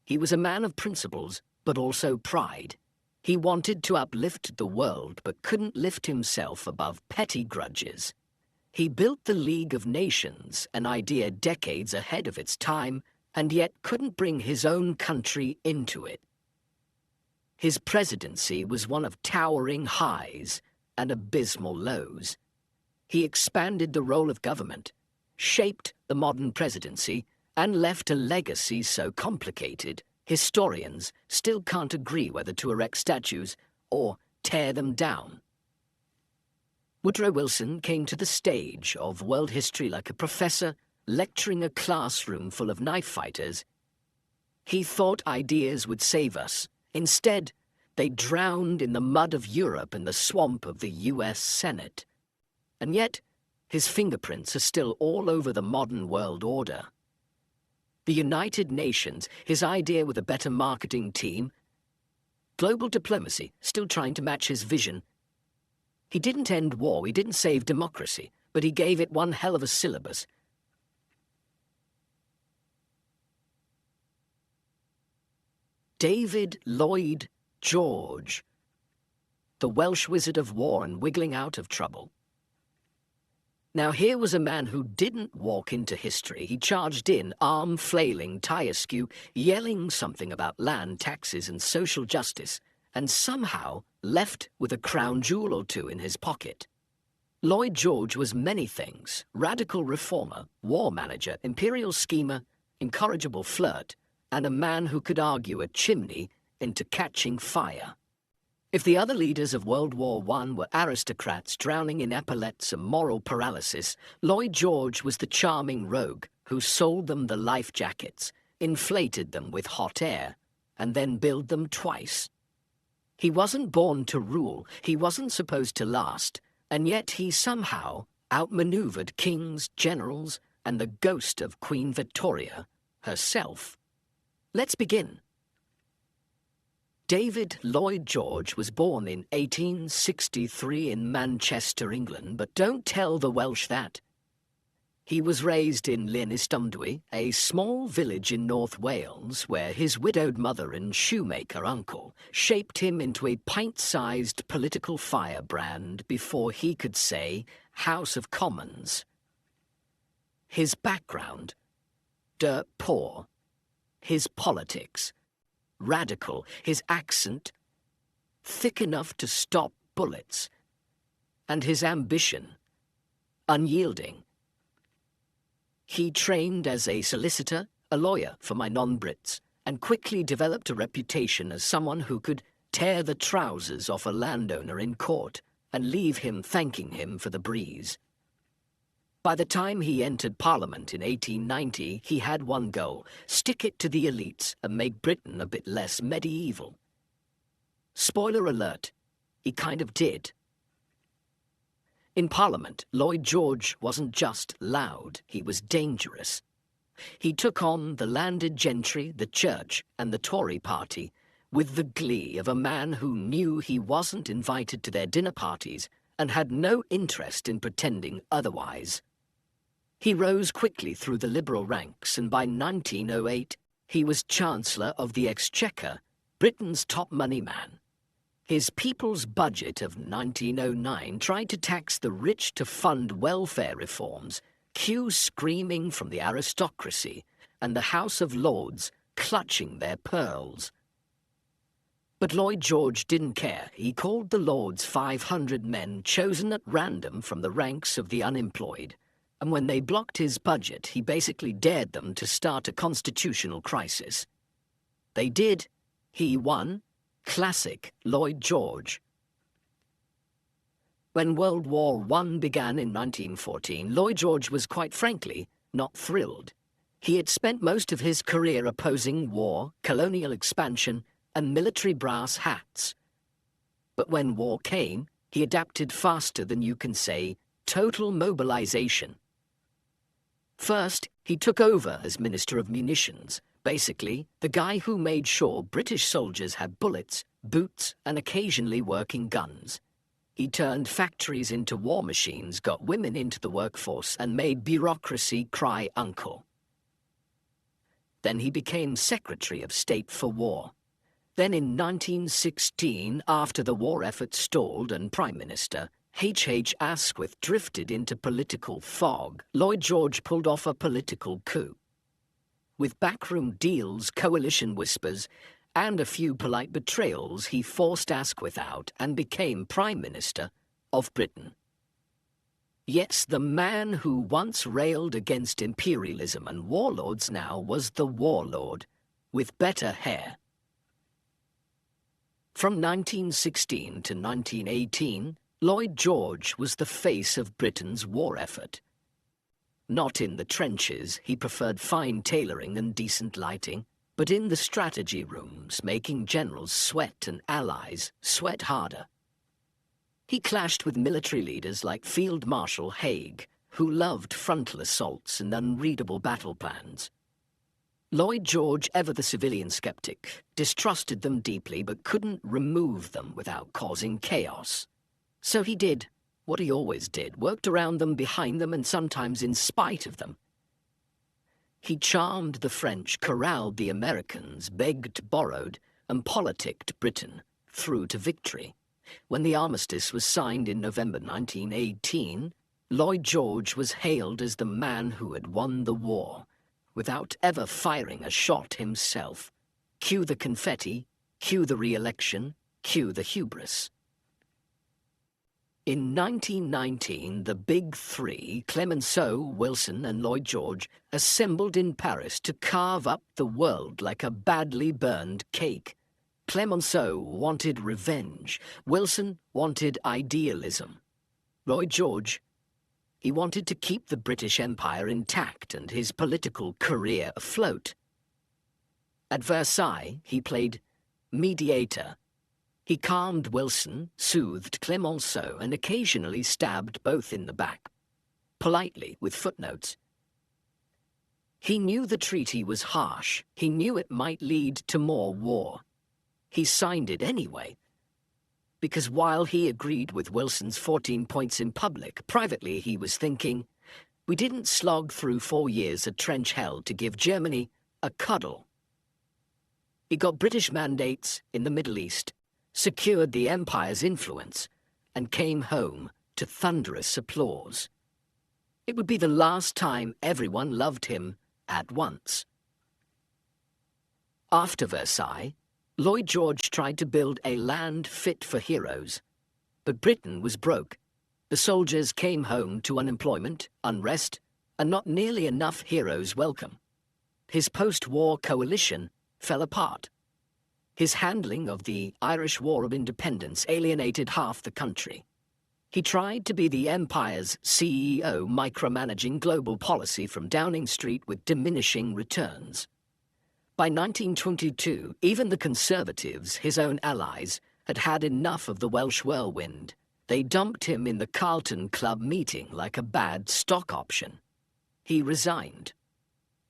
He was a man of principles, but also pride. He wanted to uplift the world, but couldn't lift himself above petty grudges. He built the League of Nations, an idea decades ahead of its time, and yet couldn't bring his own country into it. His presidency was one of towering highs and abysmal lows. He expanded the role of government, shaped the modern presidency, and left a legacy so complicated, historians still can't agree whether to erect statues or tear them down. Woodrow Wilson came to the stage of world history like a professor lecturing a classroom full of knife fighters. He thought ideas would save us. Instead, they drowned in the mud of Europe and the swamp of the U.S. Senate. And yet, his fingerprints are still all over the modern world order. The United Nations, his idea with a better marketing team. Global diplomacy, still trying to match his vision. He didn't end war, he didn't save democracy, but he gave it one hell of a syllabus. David Lloyd George, the Welsh wizard of war and wiggling out of trouble. Now here was a man who didn't walk into history. He charged in, arm flailing, tie askew, yelling something about land, taxes and social justice, and somehow left with a crown jewel or two in his pocket. Lloyd George was many things: radical reformer, war manager, imperial schemer, incorrigible flirt, and a man who could argue a chimney into catching fire. If the other leaders of World War I were aristocrats drowning in epaulettes and moral paralysis, Lloyd George was the charming rogue who sold them the life jackets, inflated them with hot air, and then billed them twice. He wasn't born to rule, he wasn't supposed to last, and yet he somehow outmaneuvered kings, generals, and the ghost of Queen Victoria herself. Let's begin. David Lloyd George was born in 1863 in Manchester, England, but don't tell the Welsh that. He was raised in Llanystumdwy, a small village in North Wales, where his widowed mother and shoemaker uncle shaped him into a pint-sized political firebrand before he could say House of Commons. His background: dirt poor. His politics: radical. His accent: thick enough to stop bullets. And his ambition: unyielding. He trained as a solicitor, a lawyer for my non-Brits, and quickly developed a reputation as someone who could tear the trousers off a landowner in court and leave him thanking him for the breeze. By the time he entered Parliament in 1890, he had one goal: stick it to the elites and make Britain a bit less medieval. Spoiler alert, he kind of did. In Parliament, Lloyd George wasn't just loud, he was dangerous. He took on the landed gentry, the church, and the Tory party with the glee of a man who knew he wasn't invited to their dinner parties and had no interest in pretending otherwise. He rose quickly through the Liberal ranks, and by 1908 he was Chancellor of the Exchequer, Britain's top money man. His People's Budget of 1909 tried to tax the rich to fund welfare reforms, cue screaming from the aristocracy, and the House of Lords clutching their pearls. But Lloyd George didn't care. He called the Lords 500 men chosen at random from the ranks of the unemployed. And when they blocked his budget, he basically dared them to start a constitutional crisis. They did. He won. Classic Lloyd George. When World War I began in 1914, Lloyd George was quite frankly not thrilled. He had spent most of his career opposing war, colonial expansion, and military brass hats. But when war came, he adapted faster than you can say total mobilization. First, he took over as Minister of Munitions, basically the guy who made sure British soldiers had bullets, boots, and occasionally working guns. He turned factories into war machines, got women into the workforce, and made bureaucracy cry uncle. Then he became Secretary of State for War. Then in 1916, after the war effort stalled and Prime Minister, H. Asquith drifted into political fog, Lloyd George pulled off a political coup. With backroom deals, coalition whispers, and a few polite betrayals, he forced Asquith out and became Prime Minister of Britain. Yes, the man who once railed against imperialism and warlords now was the warlord, with better hair. From 1916 to 1918, Lloyd George was the face of Britain's war effort. Not in the trenches, he preferred fine tailoring and decent lighting, but in the strategy rooms, making generals sweat and allies sweat harder. He clashed with military leaders like Field Marshal Haig, who loved frontal assaults and unreadable battle plans. Lloyd George, ever the civilian skeptic, distrusted them deeply but couldn't remove them without causing chaos. So he did what he always did, worked around them, behind them, and sometimes in spite of them. He charmed the French, corralled the Americans, begged, borrowed, and politicked Britain through to victory. When the armistice was signed in November 1918, Lloyd George was hailed as the man who had won the war, without ever firing a shot himself. Cue the confetti, cue the re-election, cue the hubris. In 1919, the Big Three, Clemenceau, Wilson, and Lloyd George, assembled in Paris to carve up the world like a badly burned cake. Clemenceau wanted revenge. Wilson wanted idealism. Lloyd George, he wanted to keep the British Empire intact and his political career afloat. At Versailles, he played mediator. He calmed Wilson, soothed Clemenceau, and occasionally stabbed both in the back, politely, with footnotes. He knew the treaty was harsh. He knew it might lead to more war. He signed it anyway, because while he agreed with Wilson's 14 points in public, privately he was thinking, we didn't slog through 4 years of trench hell to give Germany a cuddle. He got British mandates in the Middle East, secured the Empire's influence, and came home to thunderous applause. It would be the last time everyone loved him at once. After Versailles, Lloyd George tried to build a land fit for heroes, but Britain was broke. The soldiers came home to unemployment, unrest, and not nearly enough heroes welcome. His post-war coalition fell apart. His handling of the Irish War of Independence alienated half the country. He tried to be the empire's CEO, micromanaging global policy from Downing Street with diminishing returns. By 1922, even the Conservatives, his own allies, had had enough of the Welsh whirlwind. They dumped him in the Carlton Club meeting like a bad stock option. He resigned.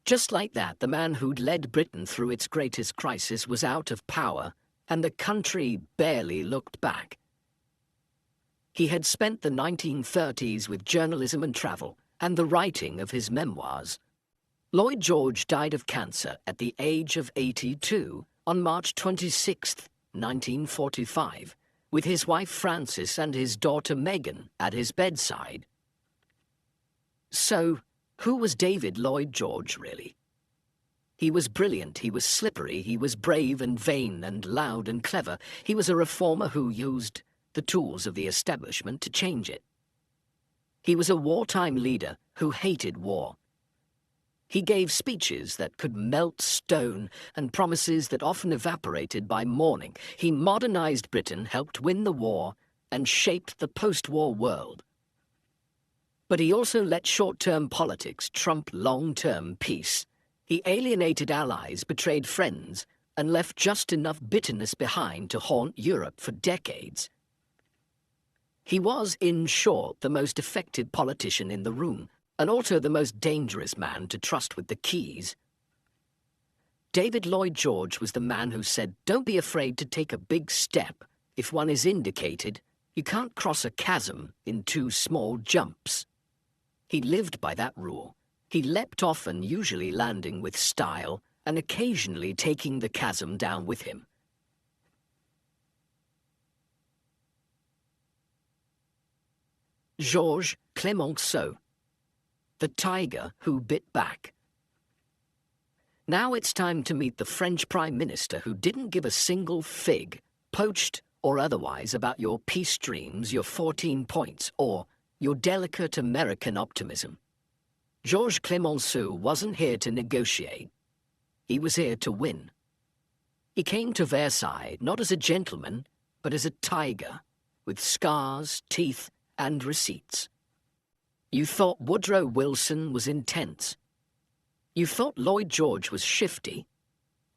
Just like that, the man who'd led Britain through its greatest crisis was out of power, and the country barely looked back. He had spent the 1930s with journalism and travel, and the writing of his memoirs. Lloyd George died of cancer at the age of 82 on March 26, 1945, with his wife Frances and his daughter Meghan at his bedside. So, who was David Lloyd George, really? He was brilliant, he was slippery, he was brave and vain and loud and clever. He was a reformer who used the tools of the establishment to change it. He was a wartime leader who hated war. He gave speeches that could melt stone and promises that often evaporated by morning. He modernized Britain, helped win the war, and shaped the post-war world. But he also let short-term politics trump long-term peace. He alienated allies, betrayed friends, and left just enough bitterness behind to haunt Europe for decades. He was, in short, the most effective politician in the room, and also the most dangerous man to trust with the keys. David Lloyd George was the man who said, "Don't be afraid to take a big step. If one is indicated, you can't cross a chasm in 2 small jumps." He lived by that rule. He leapt often, usually landing with style, and occasionally taking the chasm down with him. Georges Clemenceau, the tiger who bit back. Now it's time to meet the French Prime Minister who didn't give a single fig, poached or otherwise, about your peace dreams, your 14 points, or your delicate American optimism. Georges Clemenceau wasn't here to negotiate. He was here to win. He came to Versailles not as a gentleman, but as a tiger, with scars, teeth, and receipts. You thought Woodrow Wilson was intense. You thought Lloyd George was shifty.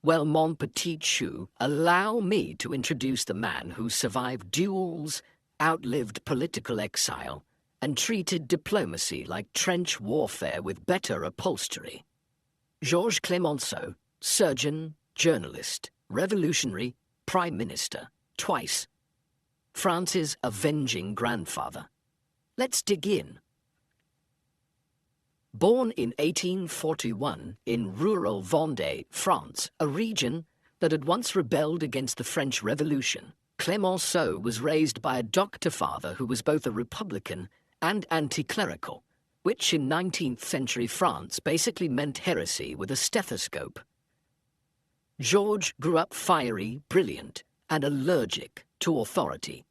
Well, mon petit chou, allow me to introduce the man who survived duels, outlived political exile, and treated diplomacy like trench warfare with better upholstery. Georges Clemenceau, surgeon, journalist, revolutionary, prime minister, twice. France's avenging grandfather. Let's dig in. Born in 1841 in rural Vendée, France, a region that had once rebelled against the French Revolution, Clemenceau was raised by a doctor father who was both a Republican and anti-clerical, which in 19th century France basically meant heresy with a stethoscope. Georges grew up fiery, brilliant, and allergic to authority.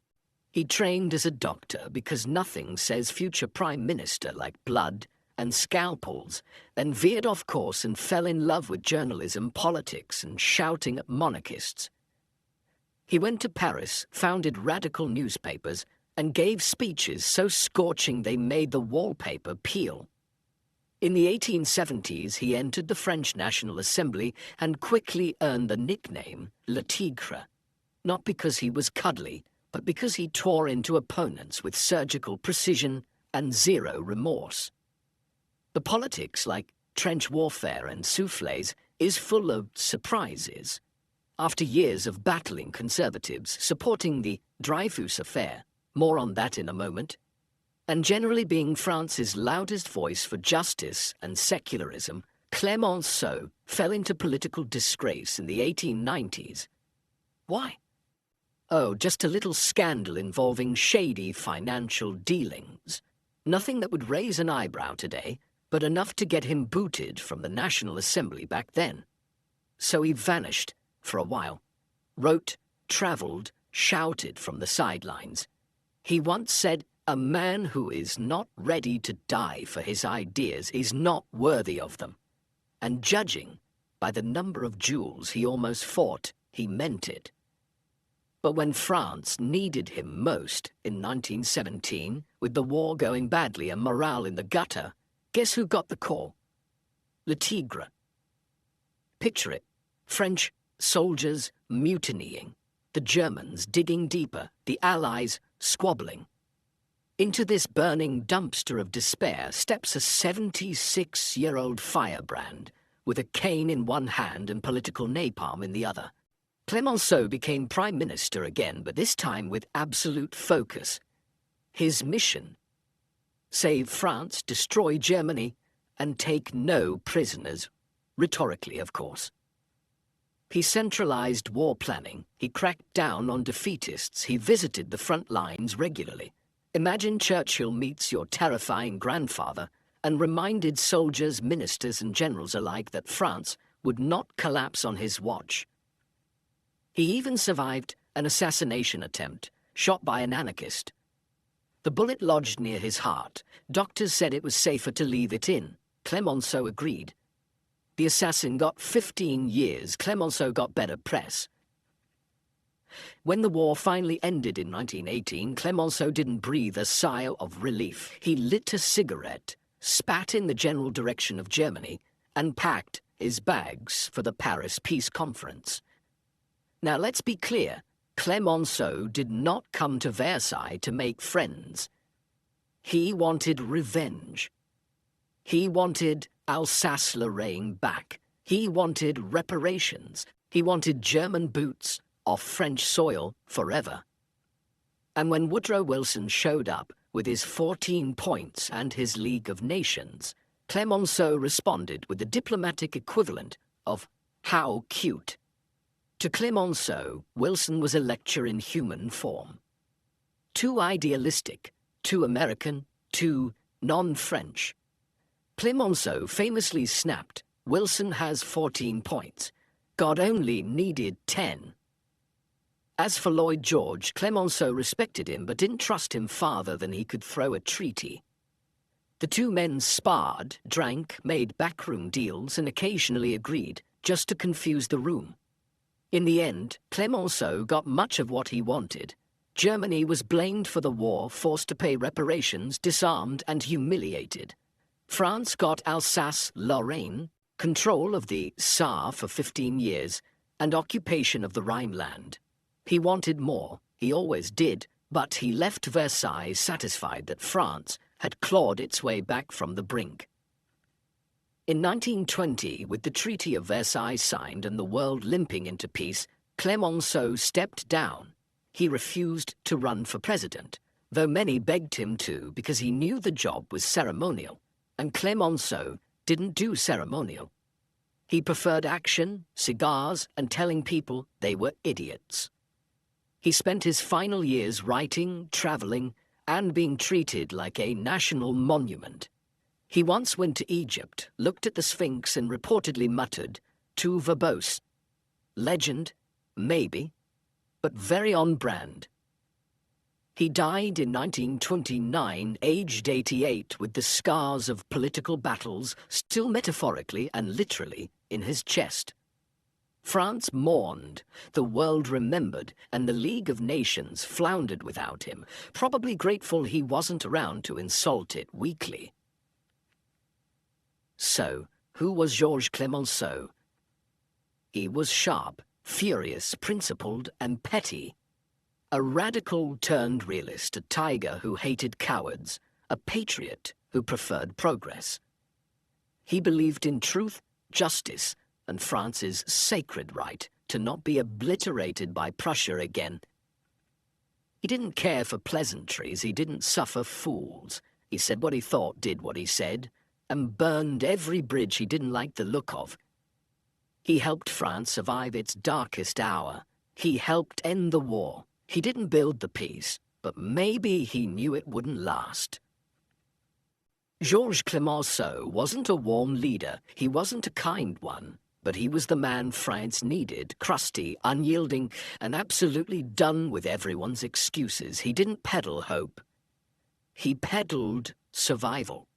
He trained as a doctor because nothing says future prime minister like blood and scalpels, then veered off course and fell in love with journalism, politics, and shouting at monarchists. He went to Paris, founded radical newspapers, and gave speeches so scorching they made the wallpaper peel. In the 1870s, he entered the French National Assembly and quickly earned the nickname Le Tigre, not because he was cuddly, but because he tore into opponents with surgical precision and zero remorse. The politics, like trench warfare and soufflés, is full of surprises. After years of battling conservatives, supporting the Dreyfus affair, more on that in a moment, and generally being France's loudest voice for justice and secularism, Clemenceau fell into political disgrace in the 1890s. Why? Oh, just a little scandal involving shady financial dealings. Nothing that would raise an eyebrow today, but enough to get him booted from the National Assembly back then. So he vanished for a while, wrote, travelled, shouted from the sidelines. He once said, "A man who is not ready to die for his ideas is not worthy of them." And judging by the number of duels he almost fought, he meant it. But when France needed him most in 1917, with the war going badly and morale in the gutter, guess who got the call? Le Tigre. Picture it. French soldiers mutinying, the Germans digging deeper, the Allies squabbling. Into this burning dumpster of despair steps a 76-year-old firebrand with a cane in one hand and political napalm in the other. Clemenceau became prime minister again, but this time with absolute focus. His mission: save France, destroy Germany, and take no prisoners. Rhetorically, of course. He centralized war planning, he cracked down on defeatists, he visited the front lines regularly. Imagine Churchill meets your terrifying grandfather and reminded soldiers, ministers, and generals alike that France would not collapse on his watch. He even survived an assassination attempt, shot by an anarchist. The bullet lodged near his heart. Doctors said it was safer to leave it in. Clemenceau agreed. The assassin got 15 years. Clemenceau got better press. When the war finally ended in 1918, Clemenceau didn't breathe a sigh of relief. He lit a cigarette, spat in the general direction of Germany, and packed his bags for the Paris Peace Conference. Now let's be clear, Clemenceau did not come to Versailles to make friends. He wanted revenge. He wanted Alsace-Lorraine back. He wanted reparations. He wanted German boots off French soil forever. And when Woodrow Wilson showed up with his 14 points and his League of Nations, Clemenceau responded with the diplomatic equivalent of "how cute." To Clemenceau, Wilson was a lecture in human form. Too idealistic, too American, too non-French. Clemenceau famously snapped, "Wilson has 14 points. God only needed 10. As for Lloyd George, Clemenceau respected him but didn't trust him farther than he could throw a treaty. The two men sparred, drank, made backroom deals, and occasionally agreed, just to confuse the room. In the end, Clemenceau got much of what he wanted. Germany was blamed for the war, forced to pay reparations, disarmed and humiliated. France got Alsace-Lorraine, control of the Saar for 15 years, and occupation of the Rhineland. He wanted more, he always did, but he left Versailles satisfied that France had clawed its way back from the brink. In 1920, with the Treaty of Versailles signed and the world limping into peace, Clemenceau stepped down. He refused to run for president, though many begged him to because he knew the job was ceremonial, and Clemenceau didn't do ceremonial. He preferred action, cigars, and telling people they were idiots. He spent his final years writing, traveling, and being treated like a national monument. He once went to Egypt, looked at the Sphinx, and reportedly muttered, "Too verbose." Legend? Maybe, but very on brand. He died in 1929, aged 88, with the scars of political battles still metaphorically and literally in his chest. France mourned, the world remembered, and the League of Nations floundered without him, probably grateful he wasn't around to insult it weekly. So, who was Georges Clemenceau? He was sharp, furious, principled, and petty. A radical-turned-realist, a tiger who hated cowards, a patriot who preferred progress. He believed in truth, justice, and France's sacred right to not be obliterated by Prussia again. He didn't care for pleasantries, he didn't suffer fools. He said what he thought, did what he said, and burned every bridge he didn't like the look of. He helped France survive its darkest hour. He helped end the war. He didn't build the peace, but maybe he knew it wouldn't last. Georges Clemenceau wasn't a warm leader, he wasn't a kind one, but he was the man France needed, crusty, unyielding, and absolutely done with everyone's excuses. He didn't peddle hope. He peddled survival.